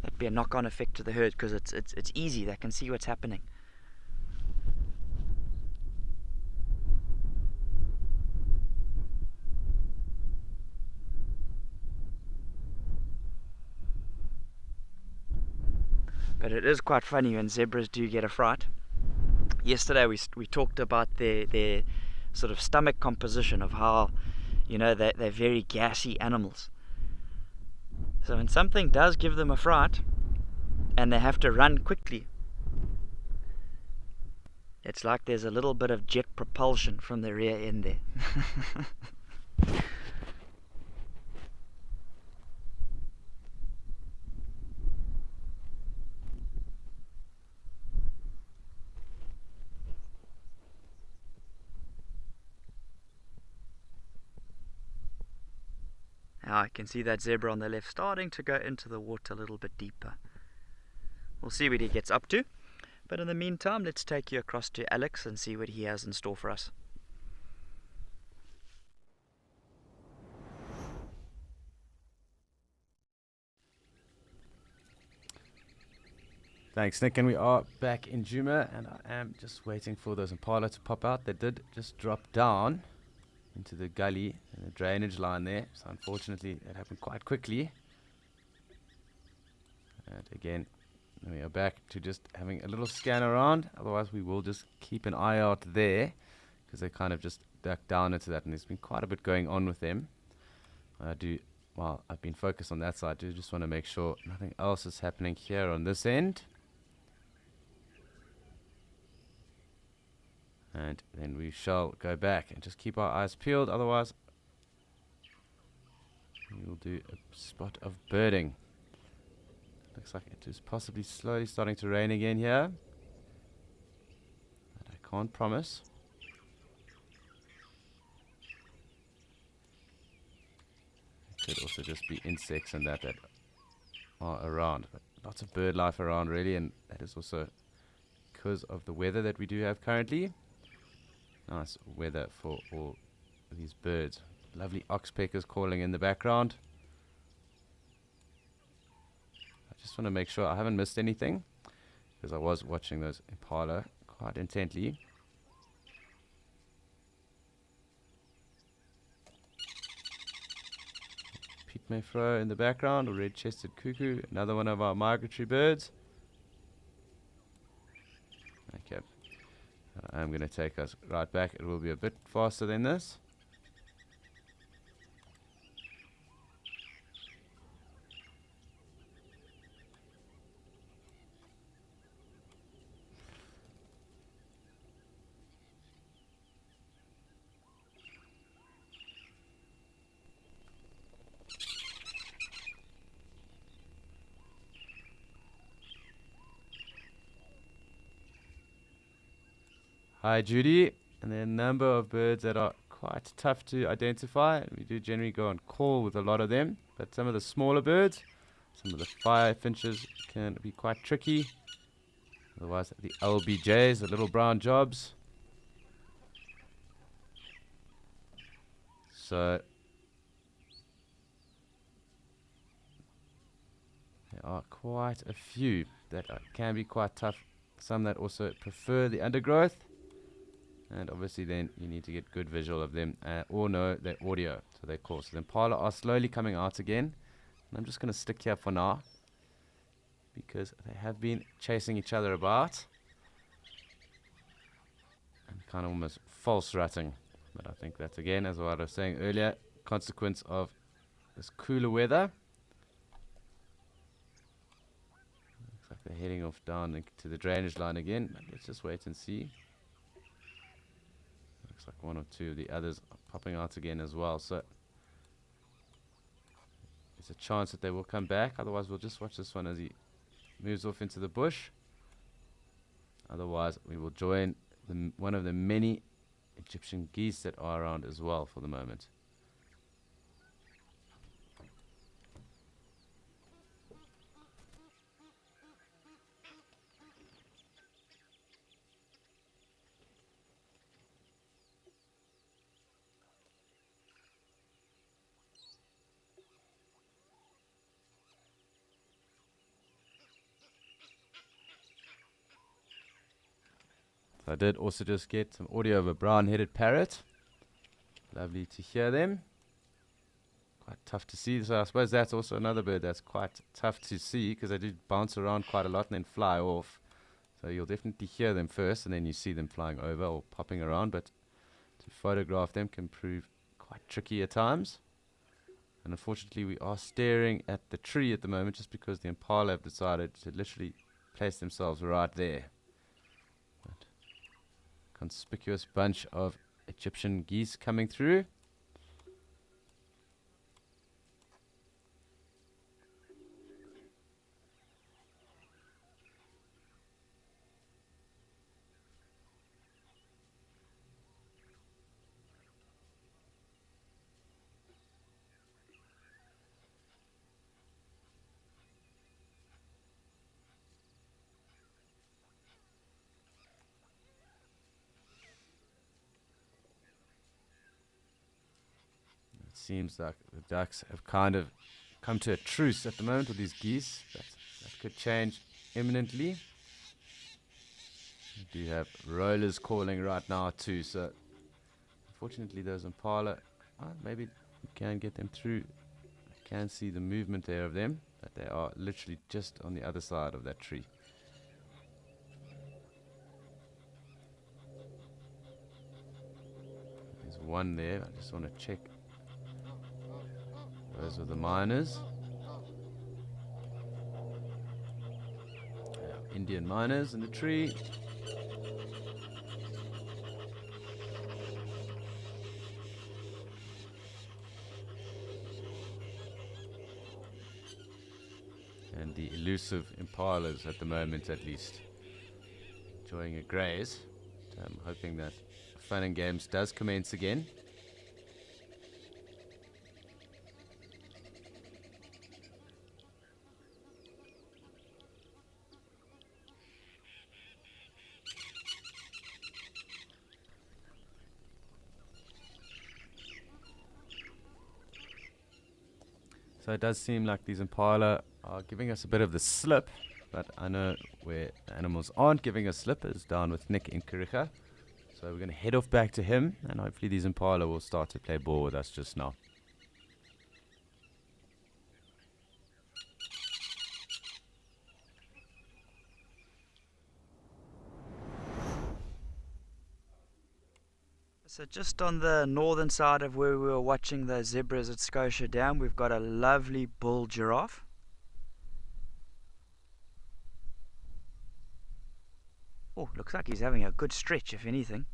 that'd be a knock-on effect to the herd, because it's easy, they can see what's happening. But it is quite funny when zebras do get a fright. Yesterday we talked about their sort of stomach composition, of how, you know, they're very gassy animals. So when something does give them a fright and they have to run quickly, it's like there's a little bit of jet propulsion from the rear end there. Now I can see that zebra on the left starting to go into the water a little bit deeper. We'll see what he gets up to, but in the meantime let's take you across to Alex and see what he has in store for us. Thanks, Nick. And we are back in Djuma, and I am just waiting for those impala to pop out. They did just drop down into the gully and the drainage line there. So unfortunately, it happened quite quickly. And again, we are back to just having a little scan around. Otherwise, we will just keep an eye out there because they kind of just duck down into that. And there's been quite a bit going on with them. While I've been focused on that side, I do just want to make sure nothing else is happening here on this end. And then we shall go back and just keep our eyes peeled. Otherwise, we will do a spot of birding. Looks like it is possibly slowly starting to rain again here. But I can't promise. It could also just be insects and that are around. But lots of bird life around really, and that is also because of the weather that we do have currently. Nice weather for all these birds. Lovely oxpeckers calling in the background. I just want to make sure I haven't missed anything, because I was watching those impala quite intently. Pete Mayfro in the background, a red-chested cuckoo, another one of our migratory birds. Okay. I'm going to take us right back. It will be a bit faster than this. Hi Judy, and there are a number of birds that are quite tough to identify. We do generally go on call with a lot of them, but some of the smaller birds, some of the fire finches can be quite tricky. Otherwise, the LBJs, the little brown jobs. So there are quite a few that can be quite tough. Some that also prefer the undergrowth. And obviously then you need to get good visual of them or know their audio. So they call. So the impala are slowly coming out again. And I'm just going to stick here for now, because they have been chasing each other about. And kind of almost false rutting. But I think that's, again, as what I was saying earlier, consequence of this cooler weather. Looks like they're heading off down to the drainage line again. But let's just wait and see. Looks like one or two of the others are popping out again as well. So there's a chance that they will come back. Otherwise, we'll just watch this one as he moves off into the bush. Otherwise, we will join one of the many Egyptian geese that are around as well for the moment. I did also just get some audio of a brown-headed parrot. Lovely to hear them. Quite tough to see. So I suppose that's also another bird that's quite tough to see, because they do bounce around quite a lot and then fly off. So you'll definitely hear them first, and then you see them flying over or popping around. But to photograph them can prove quite tricky at times. And unfortunately, we are staring at the tree at the moment, just because the impala have decided to literally place themselves right there. Conspicuous bunch of Egyptian geese coming through. Seems like the ducks have kind of come to a truce at the moment with these geese. That could change imminently. We do have rollers calling right now too, so unfortunately those impala, maybe you can get them through. I can see the movement there of them, but they are literally just on the other side of that tree. There's one there. I just want to check. Those are the miners. Indian miners in the tree. And the elusive impalas at the moment, at least, enjoying a graze. So I'm hoping that fun and games does commence again. So it does seem like these impala are giving us a bit of the slip, but I know where the animals aren't giving us slip is down with Nick in Kariga. So we're going to head off back to him, and hopefully these impala will start to play ball with us just now. So just on the northern side of where we were watching the zebras at Scotia Dam, we've got a lovely bull giraffe. Oh, looks like he's having a good stretch, if anything.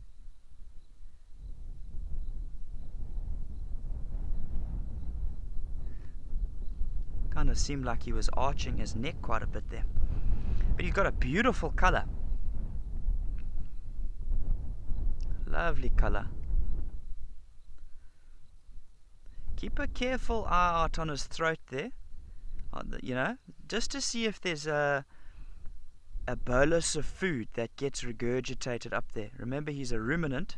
Kind of seemed like he was arching his neck quite a bit there. But he's got a beautiful color. Lovely color. Keep a careful eye out on his throat there, you know, just to see if there's a bolus of food that gets regurgitated up there. Remember, he's a ruminant.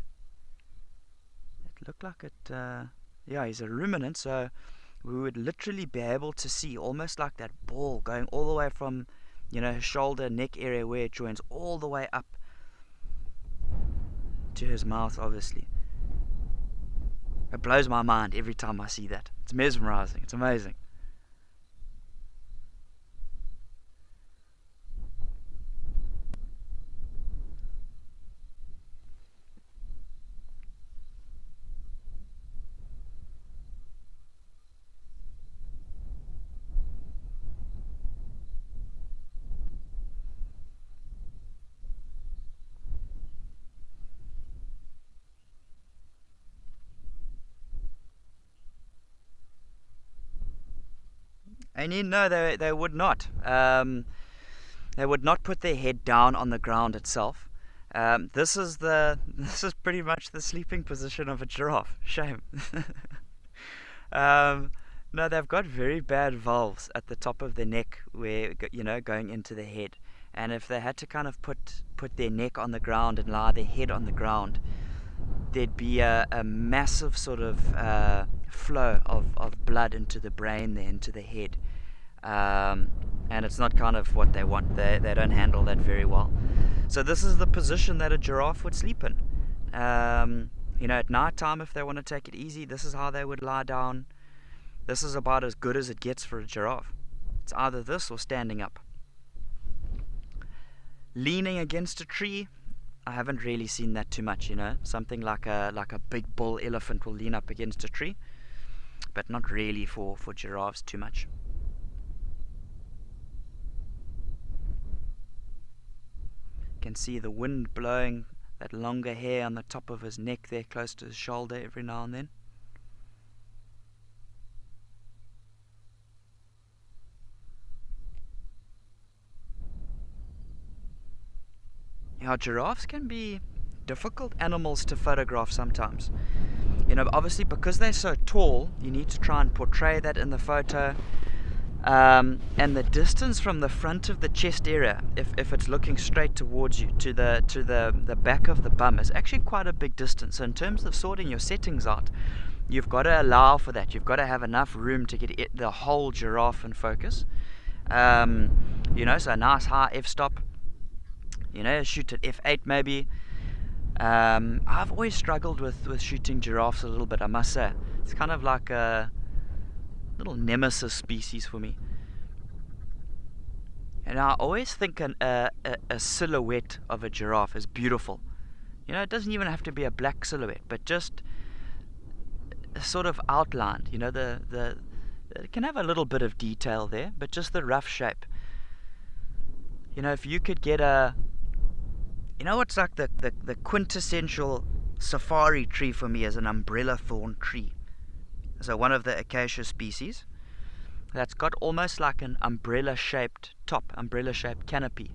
It looked like it, yeah, he's a ruminant, so we would literally be able to see almost like that ball going all the way from, you know, his shoulder, neck area where it joins all the way up to his mouth, obviously. It blows my mind every time I see that. It's mesmerizing. It's amazing. And you know they would not. They would not put their head down on the ground itself. This is pretty much the sleeping position of a giraffe. Shame. No, they've got very bad valves at the top of the neck, where, you know, going into the head. And if they had to kind of put their neck on the ground and lie their head on the ground, there'd be a massive sort of flow of blood into the brain there, into the head. And it's not kind of what they want. They don't handle that very well. So this is the position that a giraffe would sleep in. You know, at night time, if they want to take it easy, this is how they would lie down. This is about as good as it gets for a giraffe. It's either this or standing up. Leaning against a tree, I haven't really seen that too much, you know. Something like a big bull elephant will lean up against a tree, but not really for giraffes too much. You can see the wind blowing that longer hair on the top of his neck there, close to his shoulder, every now and then. Yeah, giraffes can be difficult animals to photograph sometimes. You know, obviously because they're so tall, you need to try and portray that in the photo. And the distance from the front of the chest area, if it's looking straight towards you, to the back of the bum, is actually quite a big distance. So in terms of sorting your settings out, you've got to allow for that. You've got to have enough room to get the whole giraffe in focus. You know, so a nice high f-stop. You know, shoot at f8 maybe. I've always struggled with shooting giraffes a little bit, I must say. It's kind of like a little nemesis species for me. And I always think a silhouette of a giraffe is beautiful. You know, it doesn't even have to be a black silhouette, but just a sort of outlined. You know, it can have a little bit of detail there, but just the rough shape. You know, if you could get you know what's like the quintessential safari tree for me is an umbrella thorn tree. So one of the acacia species that's got almost like an umbrella shaped top, umbrella shaped canopy.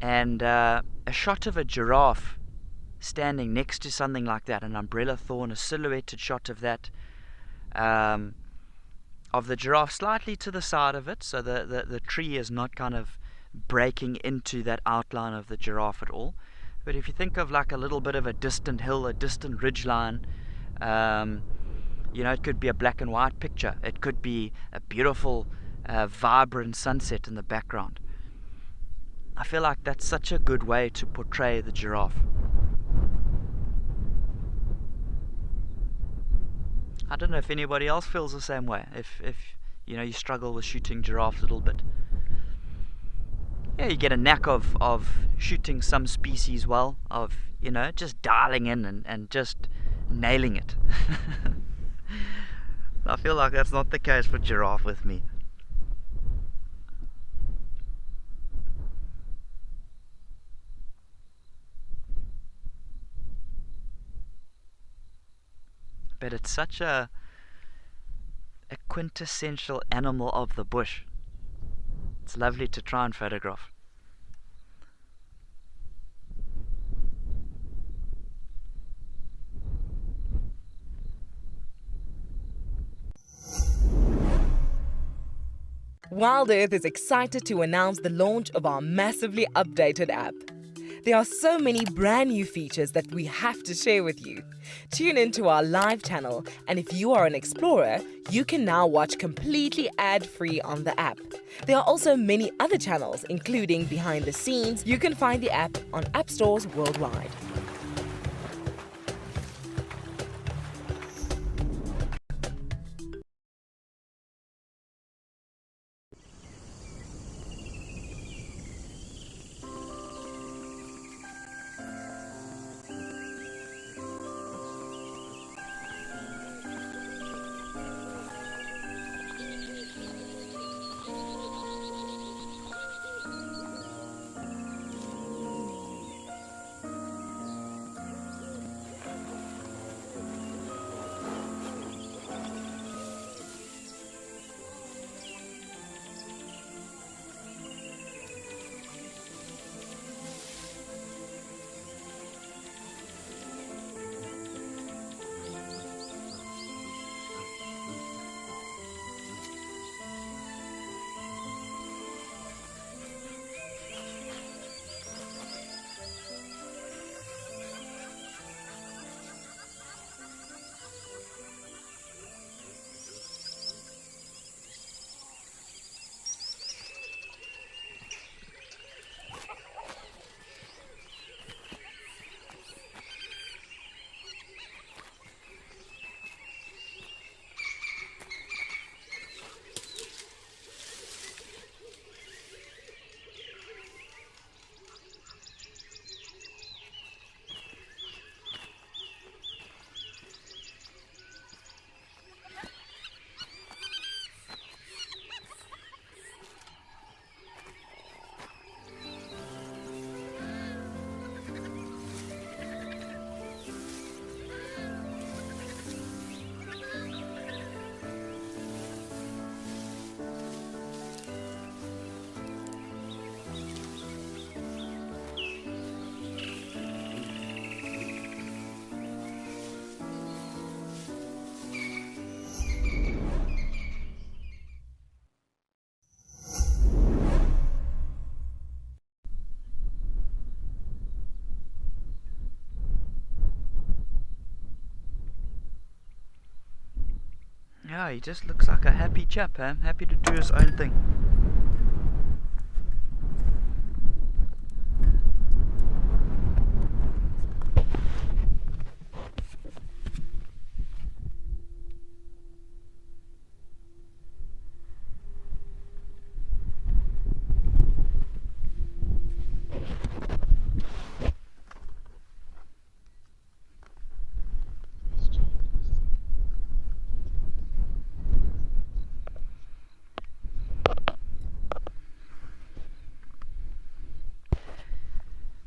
And a shot of a giraffe standing next to something like that, an umbrella thorn, a silhouetted shot of that, of the giraffe slightly to the side of it, so the tree is not kind of breaking into that outline of the giraffe at all. But if you think of like a little bit of a distant hill, a distant ridgeline, you know, it could be a black and white picture. It could be a beautiful, vibrant sunset in the background. I feel like that's such a good way to portray the giraffe. I don't know if anybody else feels the same way. If you know, you struggle with shooting giraffes a little bit. Yeah, you get a knack of shooting some species well, of, you know, just dialing in and just nailing it. I feel like that's not the case for giraffe with me. But it's such a quintessential animal of the bush. It's lovely to try and photograph. Wild Earth is excited to announce the launch of our massively updated app. There are so many brand new features that we have to share with you. Tune into our live channel, and if you are an explorer, you can now watch completely ad-free on the app. There are also many other channels, including behind the scenes. You can find the app on app stores worldwide. Yeah, he just looks like a happy chap, eh? Happy to do his own thing.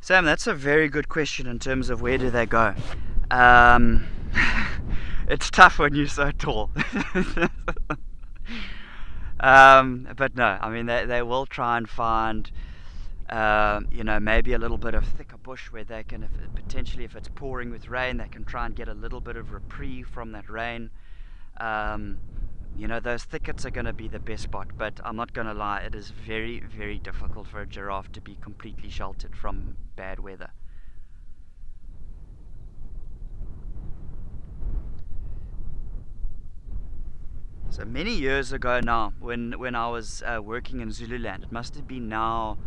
Sam, that's a very good question in terms of where do they go. It's tough when you're so tall. But no, I mean, they will try and find, maybe a little bit of thicker bush where they can, potentially if it's pouring with rain, they can try and get a little bit of reprieve from that rain. Those thickets are going to be the best spot, but I'm not going to lie, it is very, very difficult for a giraffe to be completely sheltered from bad weather. So many years ago now, when I was working in Zululand, it must have been now,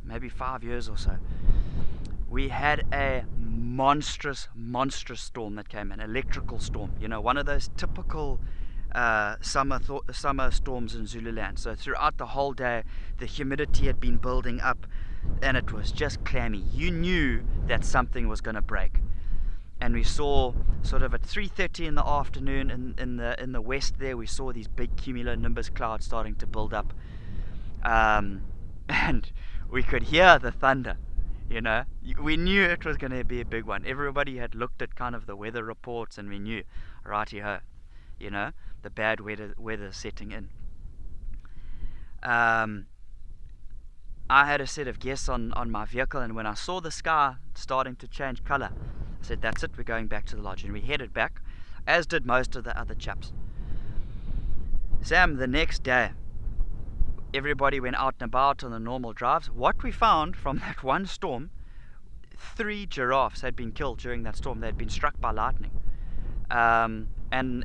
maybe 5 years or so, we had a monstrous storm that came in, electrical storm, one of those typical summer storms in Zululand. So throughout the whole day, the humidity had been building up and it was just clammy. You knew that something was going to break. And we saw sort of at 3:30 in the afternoon in the west there, we saw these big cumulonimbus clouds starting to build up, and we could hear the thunder. We knew it was going to be a big one. Everybody had looked at kind of the weather reports, and we knew, righty-ho, the bad weather setting in. I had a set of guests on my vehicle, and when I saw the sky starting to change colour, I said, that's it, we're going back to the lodge. And we headed back, as did most of the other chaps. Sam, the next day, everybody went out and about on the normal drives. What we found from that one storm, 3 giraffes had been killed during that storm. They had been struck by lightning. And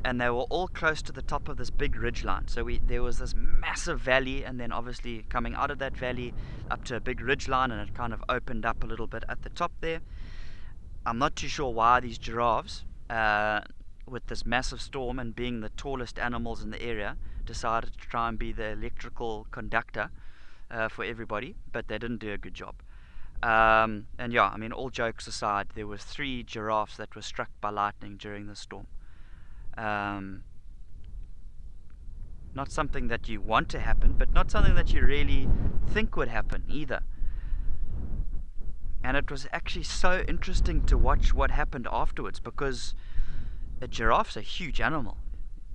they were all close to the top of this big ridge line. So there was this massive valley, and then obviously coming out of that valley up to a big ridge line, and it kind of opened up a little bit at the top there. I'm not too sure why these giraffes, with this massive storm and being the tallest animals in the area, decided to try and be the electrical conductor for everybody, but they didn't do a good job. All jokes aside, there was 3 giraffes that were struck by lightning during the storm. Not something that you want to happen, but not something that you really think would happen either. And it was actually so interesting to watch what happened afterwards, because a giraffe's a huge animal.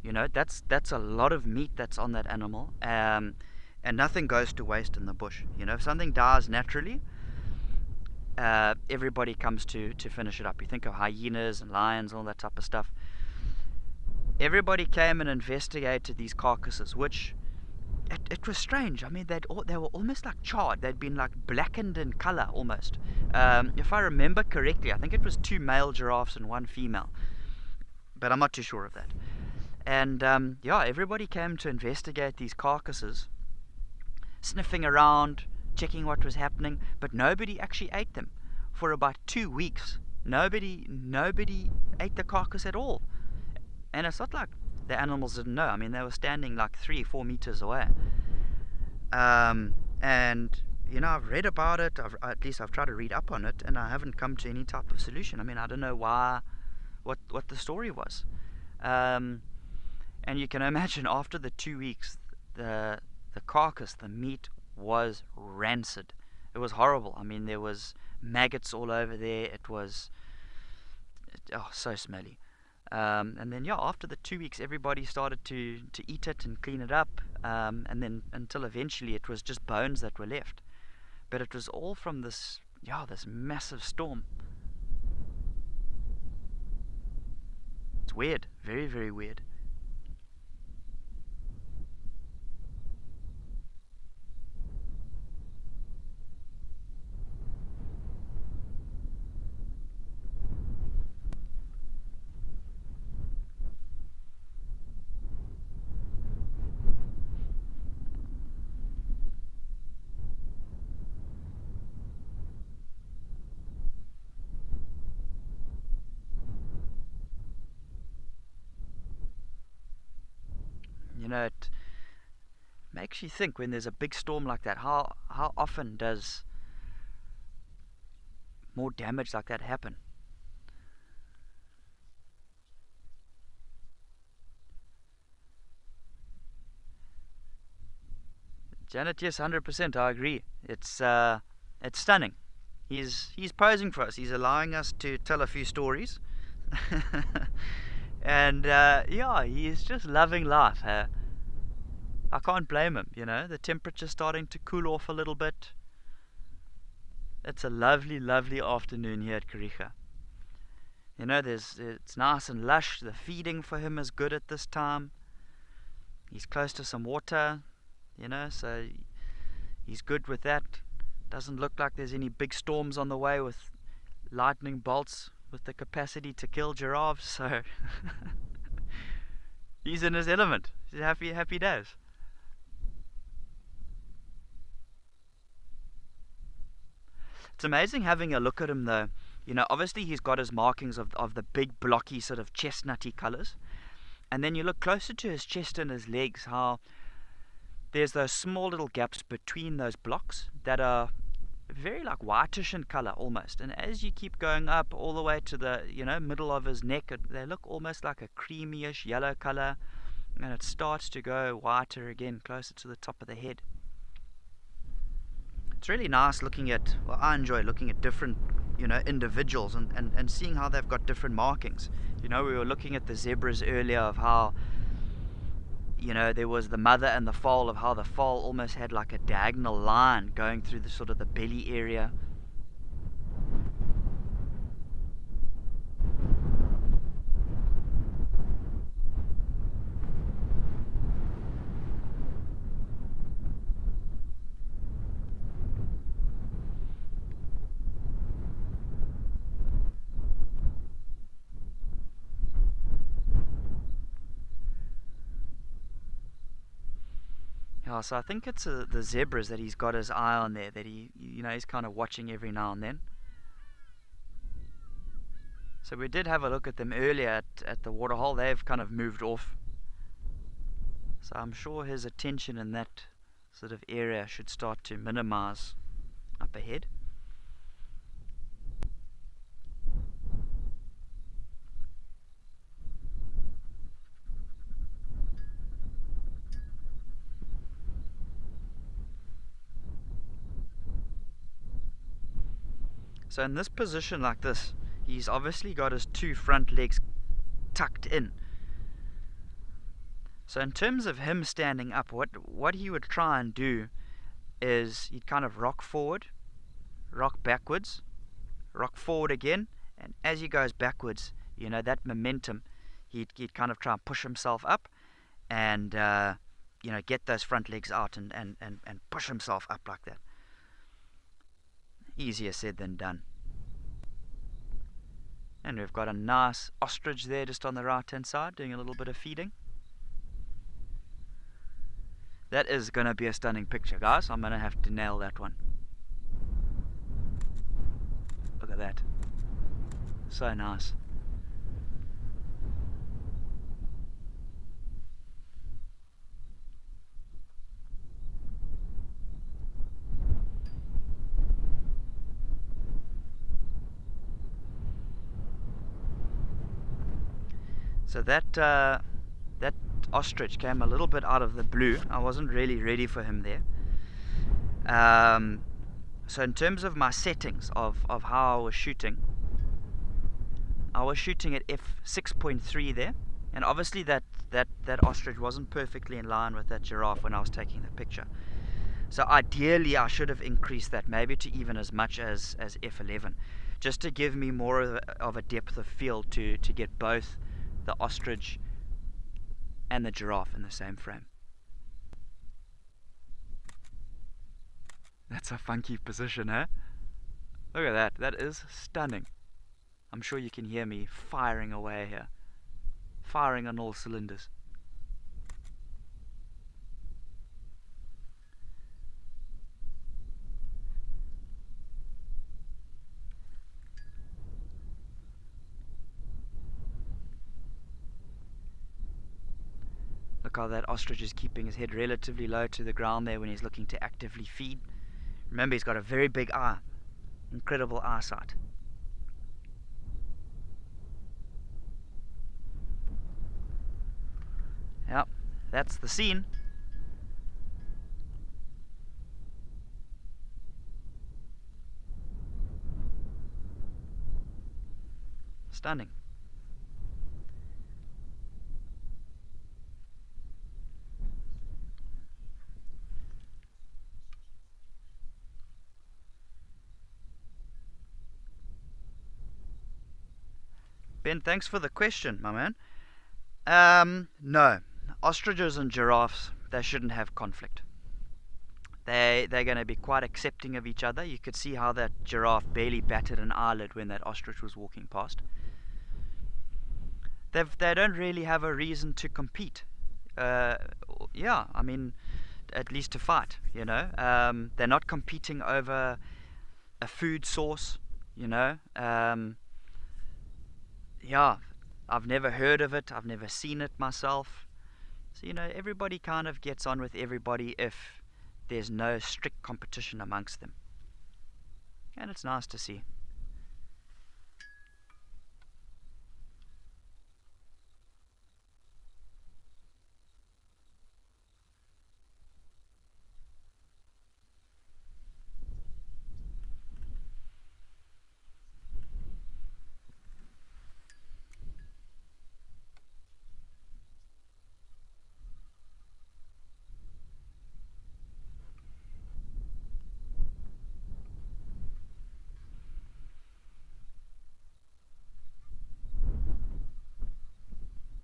That's a lot of meat that's on that animal, and nothing goes to waste in the bush. If something dies naturally, everybody comes to finish it up. You think of hyenas and lions, all that type of stuff. Everybody came and investigated these carcasses, which it was strange. I mean, they were almost like charred. They'd been like blackened in color almost. If I remember correctly, I think it was 2 male giraffes and 1 female, but I'm not too sure of that. And everybody came to investigate these carcasses, sniffing around, checking what was happening, but nobody actually ate them. For about 2 weeks, nobody ate the carcass at all. And it's not like the animals didn't know. I mean, they were standing like 3-4 meters away. And I've read about it. At least I've tried to read up on it, and I haven't come to any type of solution. I mean, I don't know what the story was. And you can imagine after the 2 weeks, the carcass, the meat was rancid. It was horrible. I mean, there was maggots all over there. It was so smelly. And then after the 2 weeks, everybody started to eat it and clean it up, and then until eventually it was just bones that were left. But it was all from this massive storm. It's weird, very, very weird. It makes you think, when there's a big storm like that, how often does more damage like that happen? Janet, yes, 100%, I agree. It's stunning. He's posing for us. He's allowing us to tell a few stories. And yeah, he's just loving life. Huh? I can't blame him, you know. The temperature's starting to cool off a little bit. It's a lovely, lovely afternoon here at Kariega. You know, it's nice and lush. The feeding for him is good at this time. He's close to some water, you know, so he's good with that. Doesn't look like there's any big storms on the way with lightning bolts with the capacity to kill giraffes, so he's in his element. He's happy days. It's amazing having a look at him though. You know, obviously he's got his markings of the big blocky sort of chestnutty colours. And then you look closer to his chest and his legs, how there's those small little gaps between those blocks that are very like whitish in colour almost. And as you keep going up all the way to the, you know, middle of his neck, they look almost like a creamyish yellow colour. And it starts to go whiter again, closer to the top of the head. It's really nice looking at, well, I enjoy looking at different, you know, individuals and seeing how they've got different markings. You know, we were looking at the zebras earlier of how, you know, there was the mother and the foal, of how the foal almost had like a diagonal line going through the sort of the belly area. Yeah, so I think it's the zebras that he's got his eye on there, that he's kind of watching every now and then. So we did have a look at them earlier at the waterhole. They've kind of moved off. So I'm sure his attention in that sort of area should start to minimize up ahead. So in this position like this, he's obviously got his two front legs tucked in. So in terms of him standing up, what he would try and do is he'd kind of rock forward, rock backwards, rock forward again, and as he goes backwards, you know, that momentum, he'd kind of try and push himself up and you know, get those front legs out and push himself up like that. Easier said than done. And we've got a nice ostrich there just on the right hand side doing a little bit of feeding. That is going to be a stunning picture, guys. I'm going to have to nail that one. Look at that. So nice. So that ostrich came a little bit out of the blue. I wasn't really ready for him there. So in terms of my settings of how I was shooting at f6.3 there, and obviously that ostrich wasn't perfectly in line with that giraffe when I was taking the picture. So ideally I should have increased that maybe to even as much as f11, just to give me more of a depth of field to get both the ostrich and the giraffe in the same frame. That's a funky position, eh? Look at that. That is stunning. I'm sure you can hear me firing away here. Firing on all cylinders. Look how that ostrich is keeping his head relatively low to the ground there when he's looking to actively feed. Remember, he's got a very big eye. Incredible eyesight. Yep, that's the scene. Stunning. Ben, thanks for the question, my man. No. Ostriches and giraffes, they shouldn't have conflict. They're going to be quite accepting of each other. You could see how that giraffe barely batted an eyelid when that ostrich was walking past. They don't really have a reason to compete. Yeah, I mean, at least to fight, you know. They're not competing over a food source, you know. Yeah, I've never heard of it. I've never seen it myself. So, you know, everybody kind of gets on with everybody if there's no strict competition amongst them. And it's nice to see.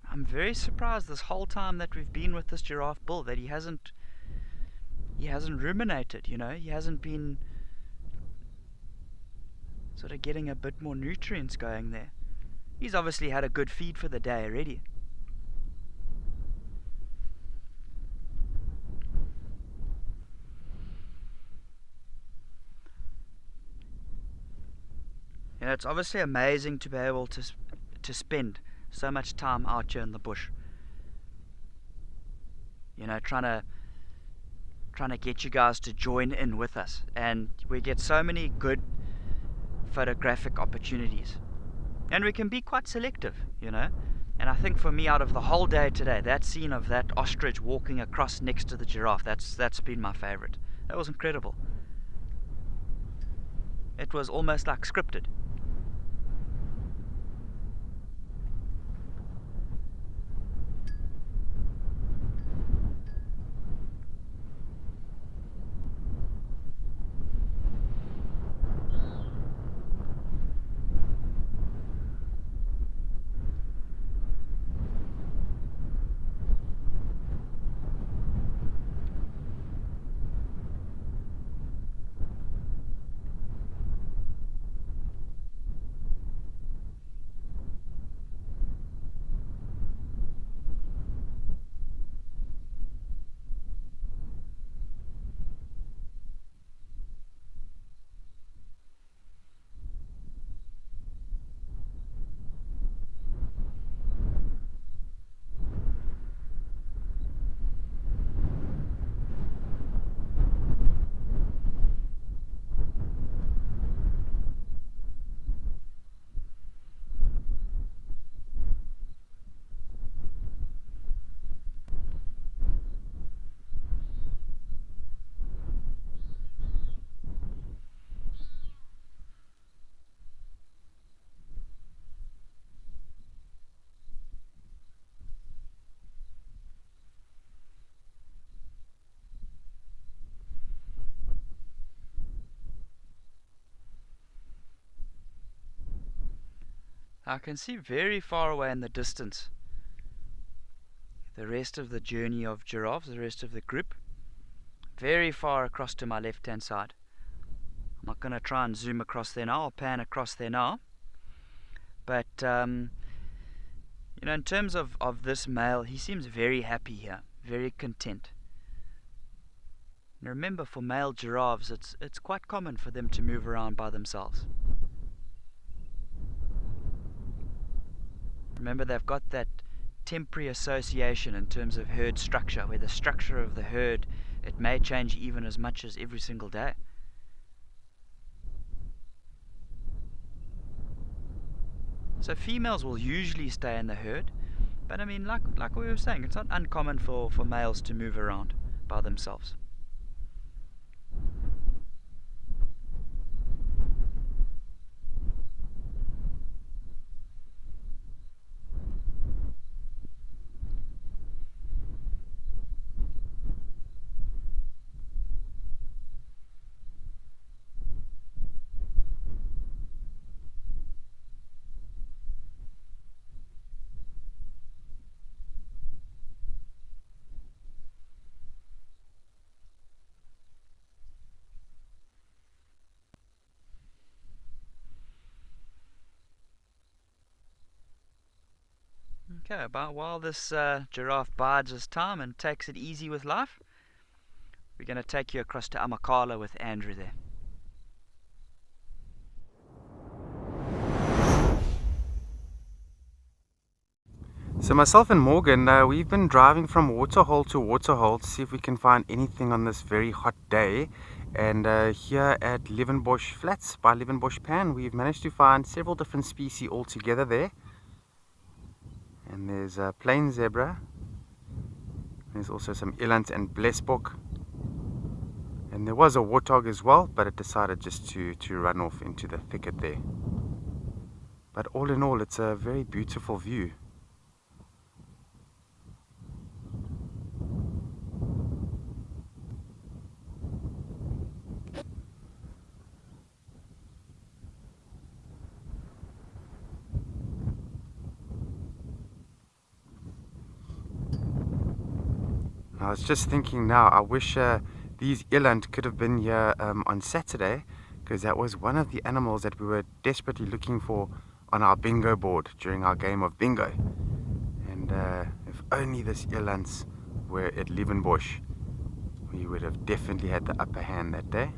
I'm very surprised this whole time that we've been with this giraffe bull that he hasn't ruminated, you know. He hasn't been sort of getting a bit more nutrients going there. He's obviously had a good feed for the day already. You know, it's obviously amazing to be able to spend so much time out here in the bush, you know, trying to get you guys to join in with us, and we get so many good photographic opportunities, and we can be quite selective, you know. And I think for me, out of the whole day today, that scene of that ostrich walking across next to the giraffe, that's been my favorite. That was incredible. It was almost like scripted. I can see very far away in the distance the rest of the journey of giraffes, the rest of the group, very far across to my left hand side. I'm not going to try and zoom across there now or pan across there now, but you know, in terms of this male, he seems very happy here, very content. And remember, for male giraffes, it's quite common for them to move around by themselves. Remember, they've got that temporary association in terms of herd structure, where the structure of the herd, it may change even as much as every single day. So females will usually stay in the herd, but I mean, like we were saying, it's not uncommon for males to move around by themselves. Okay, about while this giraffe bides his time and takes it easy with life, we're going to take you across to Amakhala with Andrew there. So myself and Morgan, we've been driving from waterhole to waterhole to see if we can find anything on this very hot day. And here at Leeuwenbush Flats by Leeuwenbush Pan, we've managed to find several different species all together there. And there's a plain zebra. There's also some eland and blesbok. And there was a warthog as well, but it decided just to run off into the thicket there. But all in all, it's a very beautiful view. I was just thinking now, I wish these eland could have been here on Saturday, because that was one of the animals that we were desperately looking for on our bingo board during our game of bingo. And if only this elands were at Leeuwenbush, we would have definitely had the upper hand that day.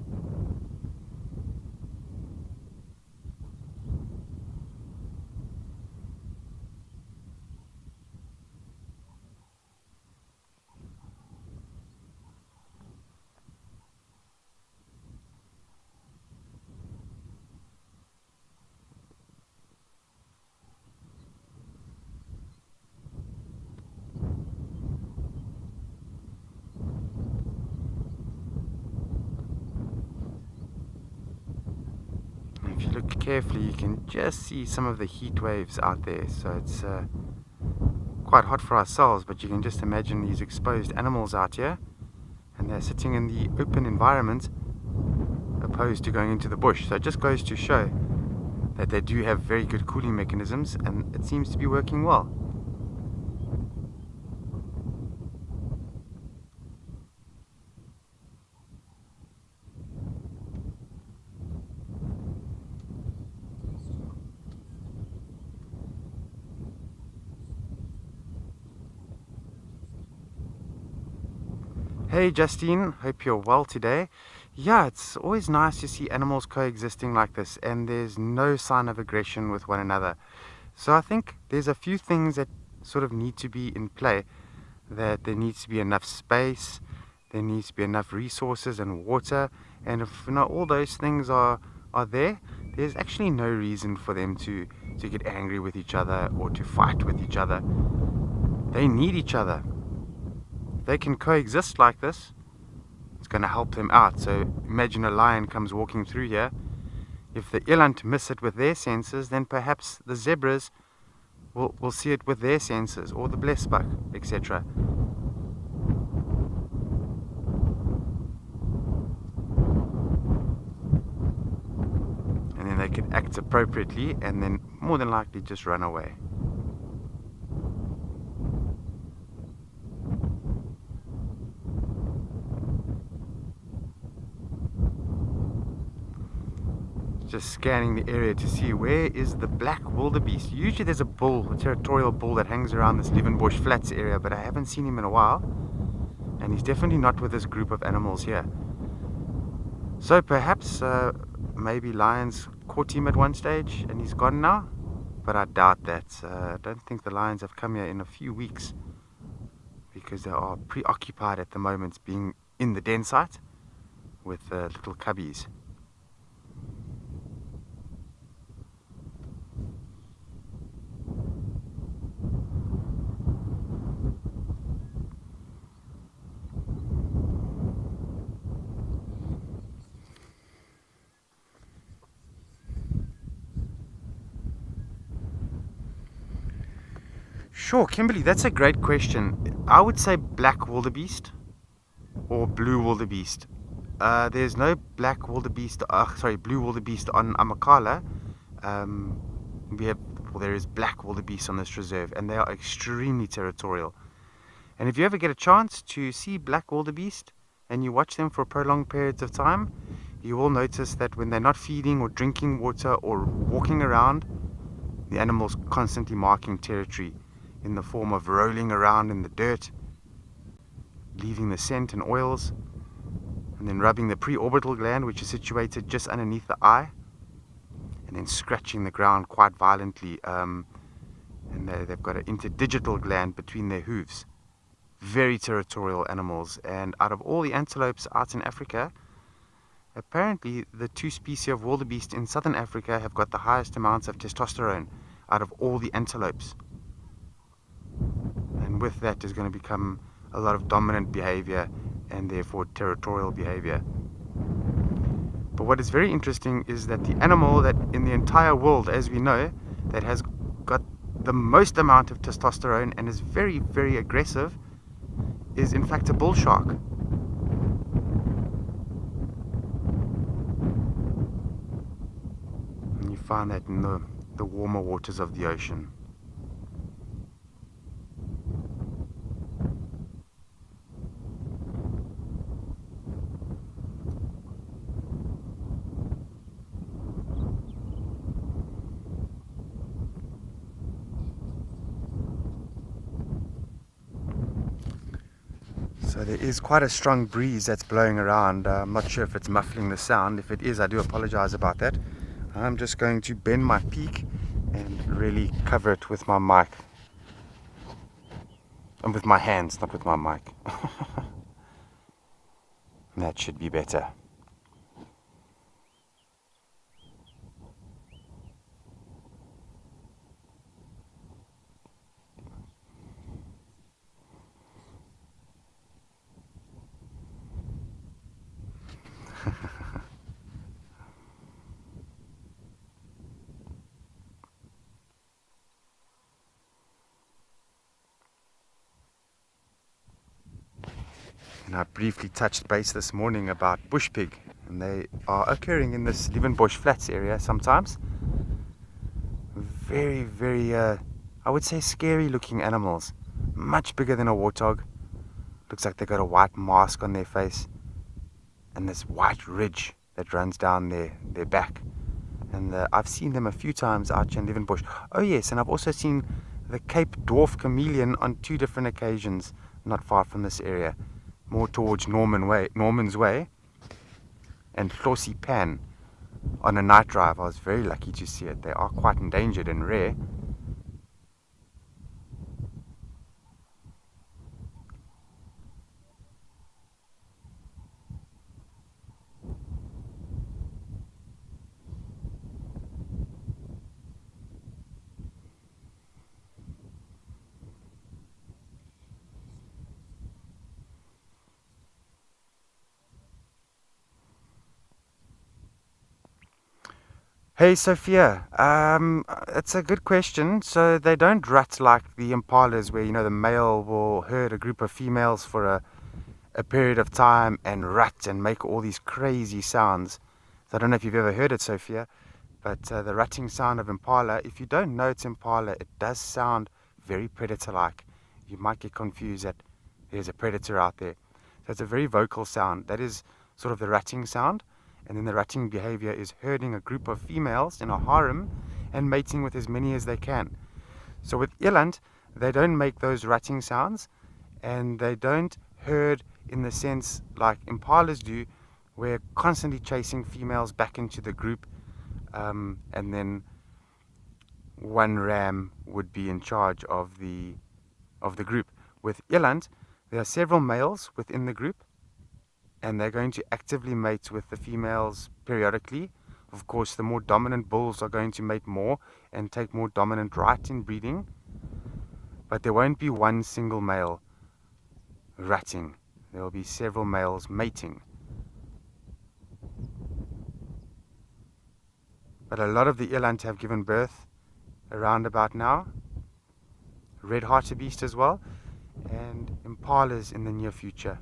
If you look carefully, you can just see some of the heat waves out there. So it's quite hot for ourselves, but you can just imagine these exposed animals out here, and they're sitting in the open environment opposed to going into the bush. So it just goes to show that they do have very good cooling mechanisms, and it seems to be working well. Hey Justine, hope you're well today. Yeah, it's always nice to see animals coexisting like this, and there's no sign of aggression with one another. So I think there's a few things that sort of need to be in play. That there needs to be enough space, there needs to be enough resources and water, and if all those things are there, there's actually no reason for them to get angry with each other or to fight with each other. They need each other. They can coexist like this, it's going to help them out. So imagine a lion comes walking through here. If the eland miss it with their senses, then perhaps the zebras will see it with their senses, or the blesbok, etc. And then they could act appropriately, and then more than likely just run away. Just scanning the area to see where is the black wildebeest. Usually there's a bull, a territorial bull that hangs around this Leeuwenbush Flats area, but I haven't seen him in a while, and he's definitely not with this group of animals here. So perhaps maybe lions caught him at one stage and he's gone now, but I doubt that. I don't think the lions have come here in a few weeks, because they are preoccupied at the moment being in the den site with little cubbies. Sure, Kimberly, that's a great question. I would say black wildebeest or blue wildebeest. There's no black wildebeest, blue wildebeest on Amakhala. There is black wildebeest on this reserve, and they are extremely territorial. And if you ever get a chance to see black wildebeest and you watch them for prolonged periods of time, you will notice that when they're not feeding or drinking water or walking around, the animal's constantly marking territory. in the form of rolling around in the dirt, leaving the scent and oils, and then rubbing the preorbital gland, which is situated just underneath the eye, and then scratching the ground quite violently. And they've got an interdigital gland between their hooves. Very territorial animals. And out of all the antelopes out in Africa, apparently the two species of wildebeest in southern Africa have got the highest amounts of testosterone out of all the antelopes. And with that is going to become a lot of dominant behavior and therefore territorial behavior. But what is very interesting is that the animal that in the entire world, as we know, that has got the most amount of testosterone and is very, very aggressive is in fact a bull shark. And you find that in the warmer waters of the ocean. So there is quite a strong breeze that's blowing around. I'm not sure if it's muffling the sound. If it is, I do apologize about that. I'm just going to bend my peak and really cover it with my mic. And with my hands, not with my mic. That should be better. And I briefly touched base this morning about bush pig, and they are occurring in this Liebenbosch Flats area sometimes. Very, very, I would say scary looking animals. Much bigger than a warthog. Looks like they've got a white mask on their face and this white ridge that runs down their back. And I've seen them a few times out here in Liebenbosch. Oh yes, and I've also seen the Cape dwarf chameleon on 2 different occasions not far from this area. More towards Norman's Way, and Hlossie Pan on a night drive. I was very lucky to see it. They are quite endangered and rare. Hey Sophia, it's a good question. So they don't rut like the impalas where, you know, the male will herd a group of females for a period of time and rut and make all these crazy sounds. So I don't know if you've ever heard it, Sophia, but the rutting sound of impala, if you don't know it's impala, it does sound very predator-like. You might get confused that there's a predator out there. So it's a very vocal sound. That is sort of the rutting sound. And then the rutting behavior is herding a group of females in a harem and mating with as many as they can. So with eland, they don't make those rutting sounds, and they don't herd in the sense like impalas do, where constantly chasing females back into the group, and then one ram would be in charge of the group. With eland, there are several males within the group, and they're going to actively mate with the females periodically. Of course, the more dominant bulls are going to mate more and take more dominant right in breeding, but there won't be one single male rutting. There will be several males mating. But a lot of the eland have given birth around about now. Red hartebeest as well, and impalas in the near future.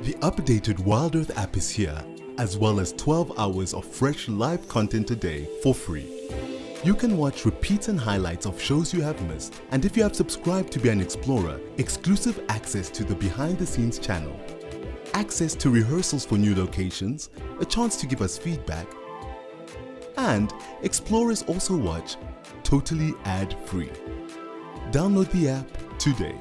The updated Wild Earth app is here, as well as 12 hours of fresh live content a day for free. You can watch repeats and highlights of shows you have missed, and if you have subscribed to be an explorer, exclusive access to the behind the scenes channel, access to rehearsals for new locations, a chance to give us feedback, and explorers also watch totally ad-free. Download the app today.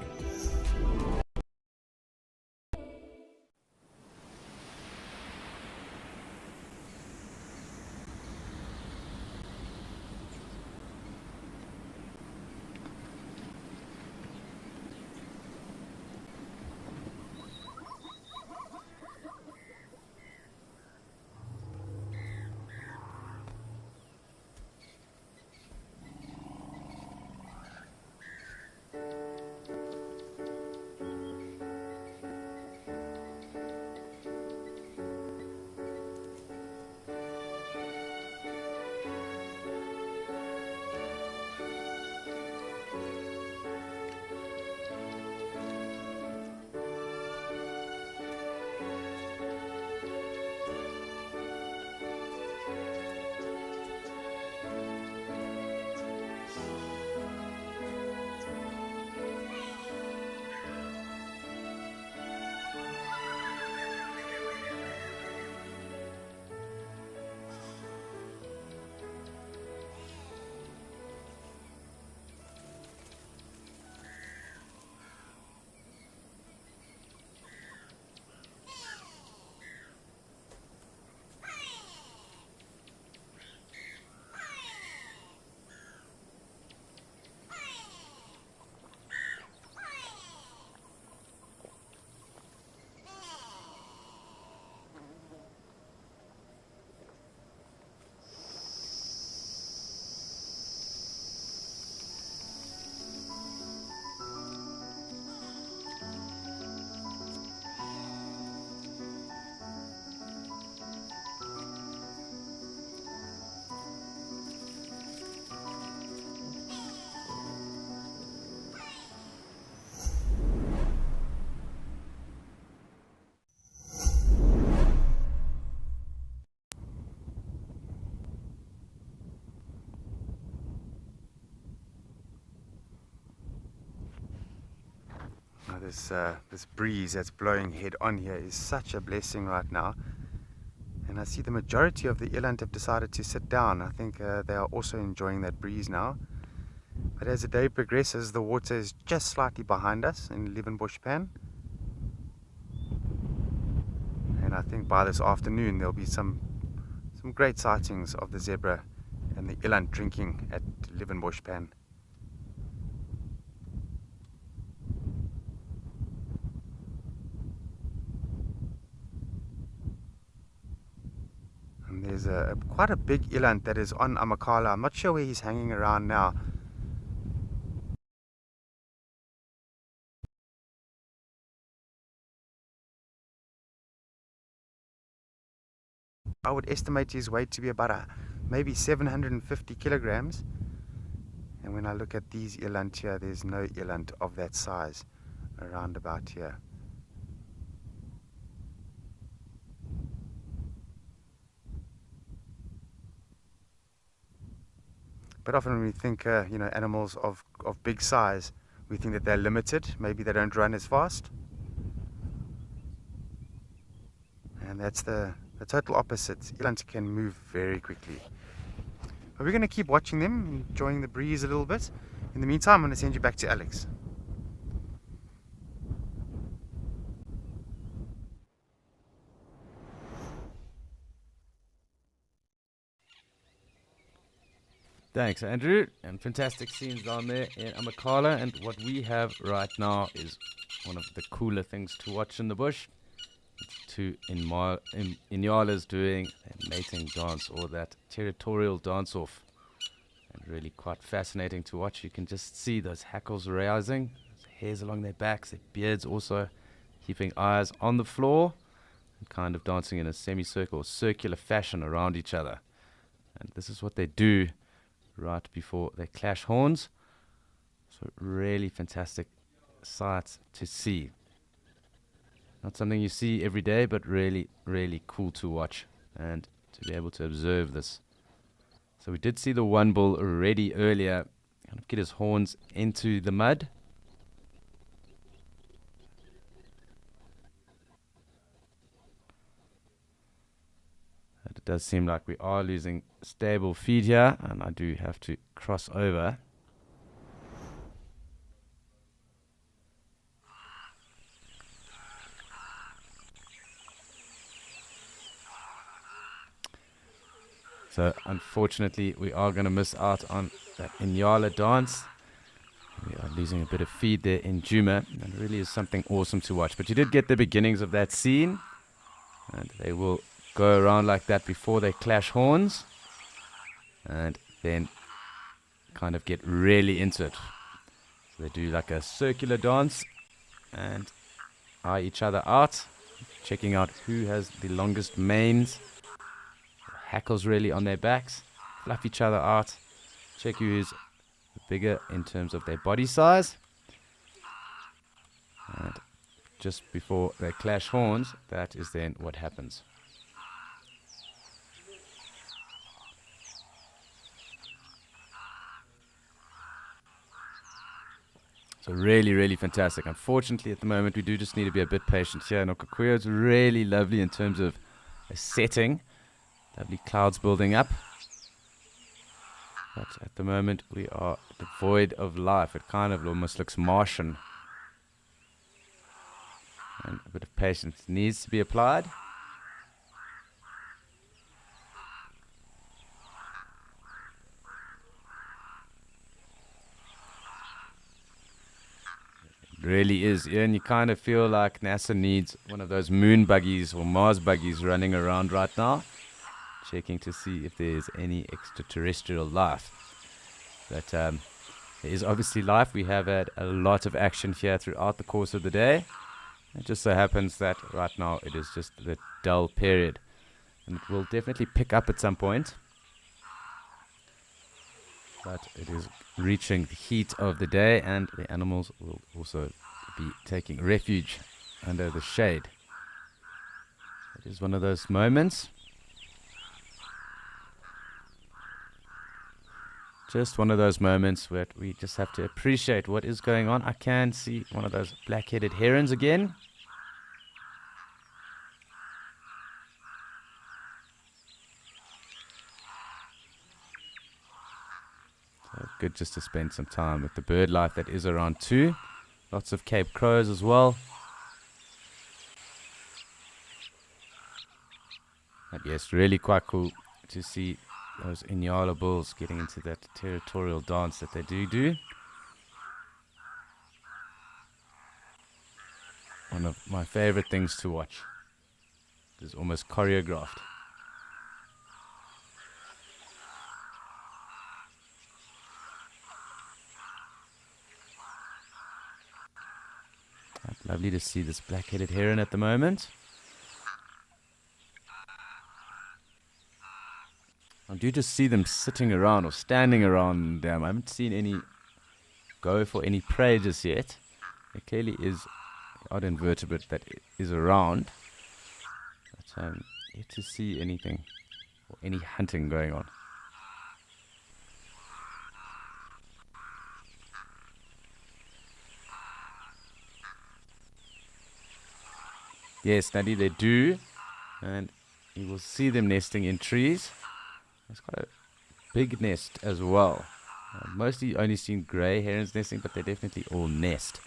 Now this breeze that's blowing head on here is such a blessing right now. And I see the majority of the eland have decided to sit down. I think they are also enjoying that breeze now. But as the day progresses, the water is just slightly behind us in Leeuwenbospan. And I think by this afternoon there'll be some great sightings of the zebra and the eland drinking at Leeuwenbospan. And there's quite a big eland that is on Amakhala. I'm not sure where he's hanging around now. I would estimate his weight to be about maybe 750 kilograms. And when I look at these eland here, there's no eland of that size around about here. But often when we think, animals of big size, we think that they're limited. Maybe they don't run as fast. And that's the total opposite. Elands can move very quickly. But we're going to keep watching them, enjoying the breeze a little bit. In the meantime, I'm going to send you back to Alex. Thanks, Andrew. And fantastic scenes down there in Amakhala. And what we have right now is one of the cooler things to watch in the bush. It's two Inyalas doing a mating dance, or that territorial dance-off. And really quite fascinating to watch. You can just see those hackles rising, hairs along their backs, their beards also, keeping eyes on the floor, and kind of dancing in a semicircle, circular fashion around each other. And this is what they do right before they clash horns. So really fantastic sight to see. Not something you see every day, but really, really cool to watch and to be able to observe this. So we did see the one bull already earlier kind of get his horns into the mud. It does seem like we are losing stable feed here, and I do have to cross over. So unfortunately, we are going to miss out on that Inyala dance. We are losing a bit of feed there in Djuma. That really is something awesome to watch. But you did get the beginnings of that scene. And they will go around like that before they clash horns. And then kind of get really into it. So they do like a circular dance and eye each other out, checking out who has the longest manes. Hackles really on their backs, fluff each other out, check who's bigger in terms of their body size. And just before they clash horns, that is then what happens. So really, really fantastic. Unfortunately, at the moment, we do just need to be a bit patient here. And Okaukuejo is really lovely in terms of a setting. Lovely clouds building up. But at the moment, we are devoid of life. It kind of almost looks Martian. And a bit of patience needs to be applied. It really is. Yeah, and you kind of feel like NASA needs one of those moon buggies or Mars buggies running around right now, checking to see if there's any extraterrestrial life. But there is obviously life. We have had a lot of action here throughout the course of the day. It just so happens that right now it is just the dull period. And it will definitely pick up at some point. But it is reaching the heat of the day, and the animals will also be taking refuge under the shade. It is one of those moments. Just one of those moments where we just have to appreciate what is going on. I can see one of those black-headed herons again. So good just to spend some time with the bird life that is around too. Lots of Cape crows as well. But yes, really quite cool to see those Inyala bulls getting into that territorial dance that they do. One of my favorite things to watch. It's almost choreographed. Lovely to see this black-headed heron at the moment. I do just see them sitting around or standing around. I haven't seen any go for any prey just yet. There clearly is odd invertebrate that is around. But yet to see anything or any hunting going on. Yes, Nadi, they do. And you will see them nesting in trees. It's quite a big nest as well. Mostly only seen grey herons nesting, but they definitely all nest.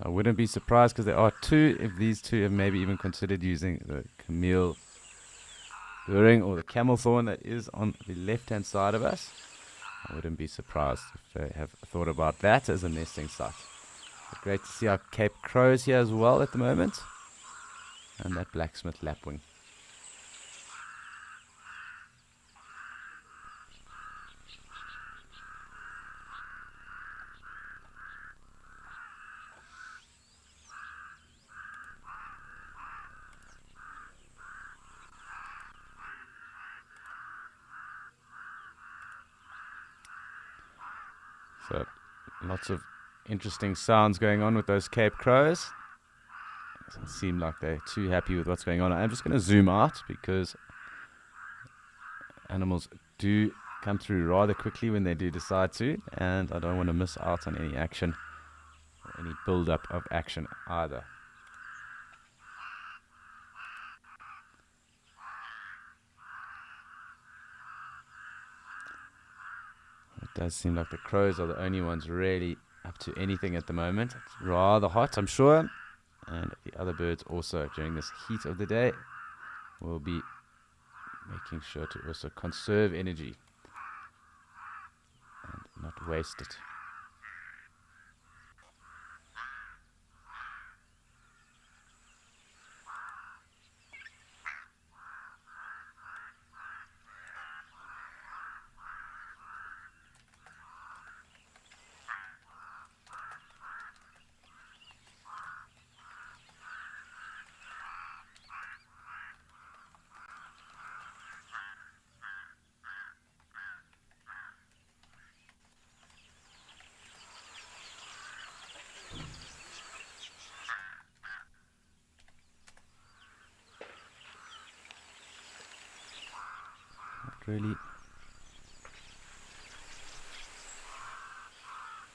I wouldn't be surprised because there are two, if these two have maybe even considered using the camel earring or the camel thorn that is on the left-hand side of us. I wouldn't be surprised if they have thought about that as a nesting site. But great to see our Cape crows here as well at the moment. And that blacksmith lapwing. So lots of interesting sounds going on with those Cape Crows. Doesn't seem like they're too happy with what's going on. I'm just going to zoom out because animals do come through rather quickly when they do decide to, and I don't want to miss out on any action or any build-up of action either. It does seem like the crows are the only ones really up to anything at the moment. It's rather hot, I'm sure, and the other birds also during this heat of the day will be making sure to also conserve energy and not waste it.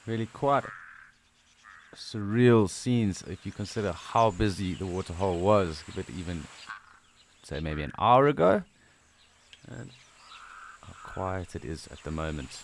Really quite surreal scenes if you consider how busy the waterhole was, but even say maybe an hour ago, and how quiet it is at the moment.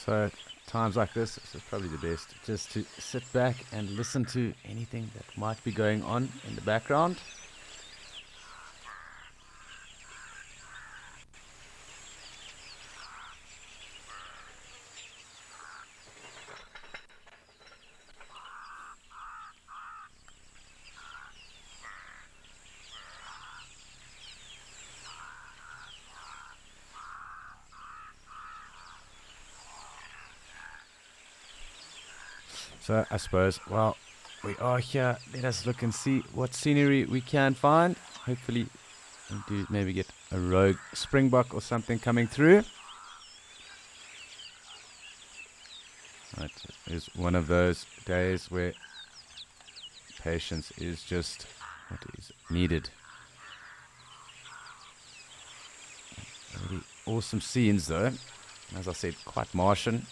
So times like this is probably the best just to sit back and listen to anything that might be going on in the background. So I suppose, well, we are here. Let us look and see what scenery we can find. Hopefully we do maybe get a rogue springbok or something coming through. Right, it is one of those days where patience is just what is needed. Really awesome scenes though. As I said, quite Martian.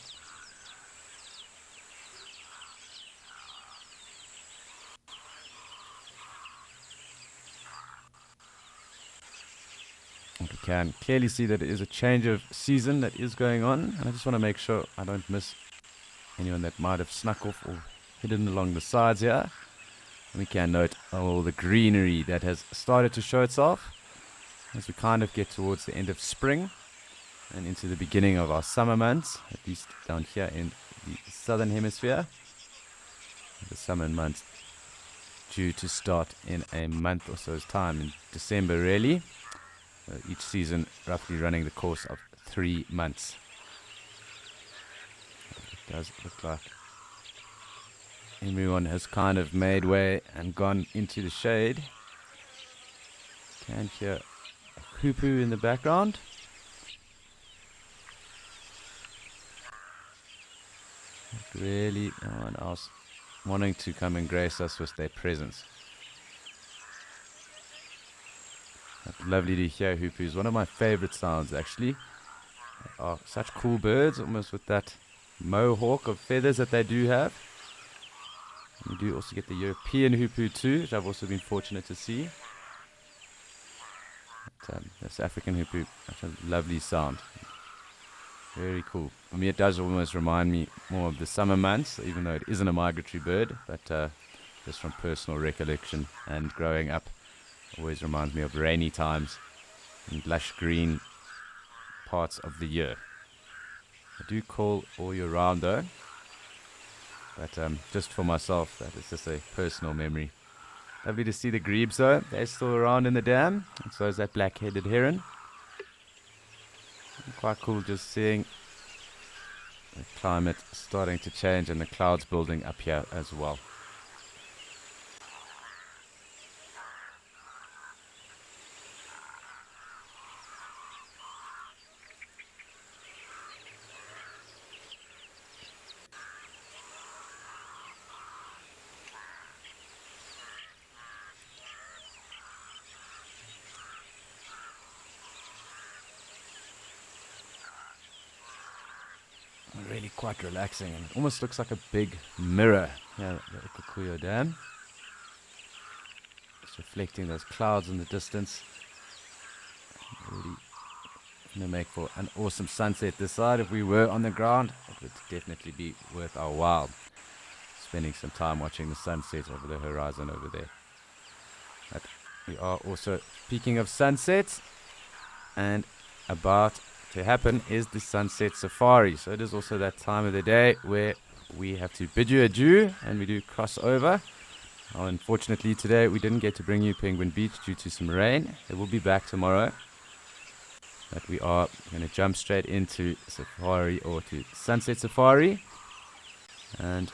We can clearly see that it is a change of season that is going on, and I just want to make sure I don't miss anyone that might have snuck off or hidden along the sides here. And we can note all the greenery that has started to show itself as we kind of get towards the end of spring and into the beginning of our summer months, at least down here in the southern hemisphere. The summer months due to start in a month or so's time, in December really. Each season roughly running the course of 3 months. It does look like everyone has kind of made way and gone into the shade. Can hear a hoopoo in the background. Really no one else wanting to come and grace us with their presence. Lovely to hear hoopoos. One of my favorite sounds actually. They are such cool birds, almost with that mohawk of feathers that they do have. We do also get the European hoopoe too, which I've also been fortunate to see. But, this African hoopoe, such a lovely sound. Very cool. For me, it does almost remind me more of the summer months, even though it isn't a migratory bird, but just from personal recollection and growing up, always reminds me of rainy times and lush green parts of the year. I do call all year round though, but just for myself, that is just a personal memory. Lovely to see the grebes though, they're still around in the dam, and so is that black-headed heron. Quite cool just seeing the climate starting to change and the clouds building up here as well. Really quite relaxing, and it almost looks like a big mirror here at the Okukuyo Dam. Just reflecting those clouds in the distance. Really going to make for an awesome sunset this side. If we were on the ground, it would definitely be worth our while spending some time watching the sunset over the horizon over there. But we are also, speaking of sunsets, and about to happen is the sunset safari. So it is also that time of the day where we have to bid you adieu and we do cross over. Unfortunately today we didn't get to bring you Penguin Beach due to some rain. It will be back tomorrow, but we are going to jump straight into safari, or to sunset safari, and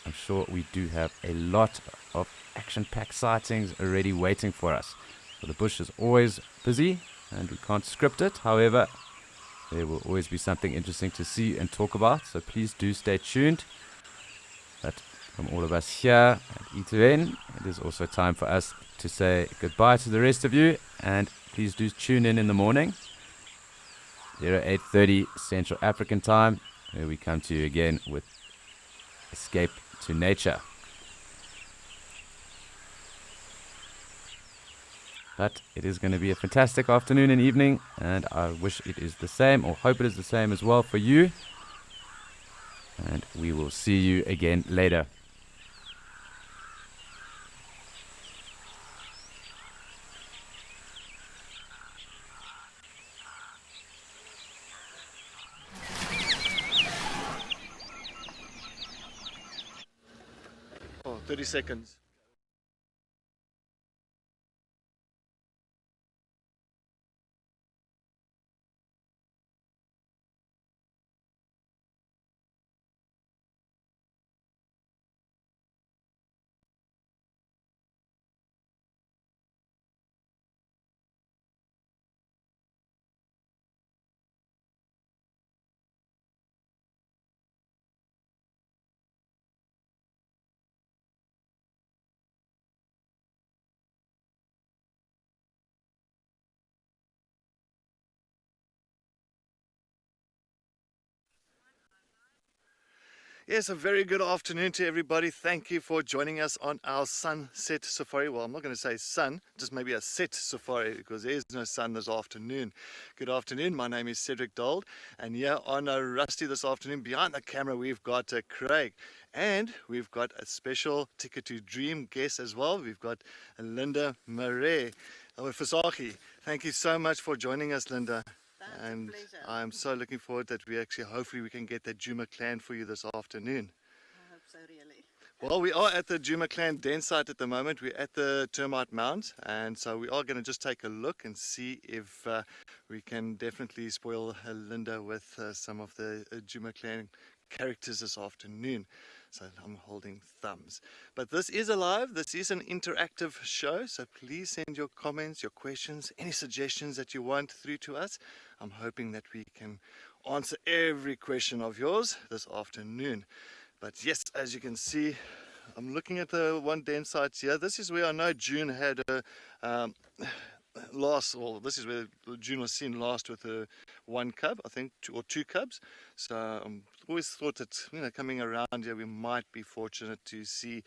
I'm sure we do have a lot of action-packed sightings already waiting for us. So the bush is always busy and we can't script it. However, there will always be something interesting to see and talk about, so please do stay tuned. But from all of us here at E2N, it is also time for us to say goodbye to the rest of you, and please do tune in the morning, 08:30 Central African time, where we come to you again with Escape to Nature. But it is going to be a fantastic afternoon and evening, and I wish it is the same, or hope it is the same as well for you. And we will see you again later. Oh, 30 seconds. Yes, a very good afternoon to everybody. Thank you for joining us on our sunset safari. Well, I'm not going to say sun, just maybe a set safari, because there's no sun this afternoon. Good afternoon. My name is Cedric Dold, and here on Rusty this afternoon, behind the camera, we've got Craig, and we've got a special Ticket to Dream guest as well. We've got Linda Marais Fasaki. Thank you so much for joining us, Linda. And I'm so looking forward that hopefully we can get that Djuma clan for you this afternoon. I hope so, really. Well, we are at the Djuma clan den site at the moment. We're at the Termite Mount, and so we are going to just take a look and see if we can definitely spoil Linda with some of the Djuma clan characters this afternoon. So I'm holding thumbs. But this is alive, this is an interactive show, so please send your comments, your questions, any suggestions that you want through to us. I'm hoping that we can answer every question of yours this afternoon. But yes, as you can see, I'm looking at the one den site here. This is where I know June had last, or this is where June was seen last with her one cub, I think, or two cubs. So always thought that, coming around here, we might be fortunate to see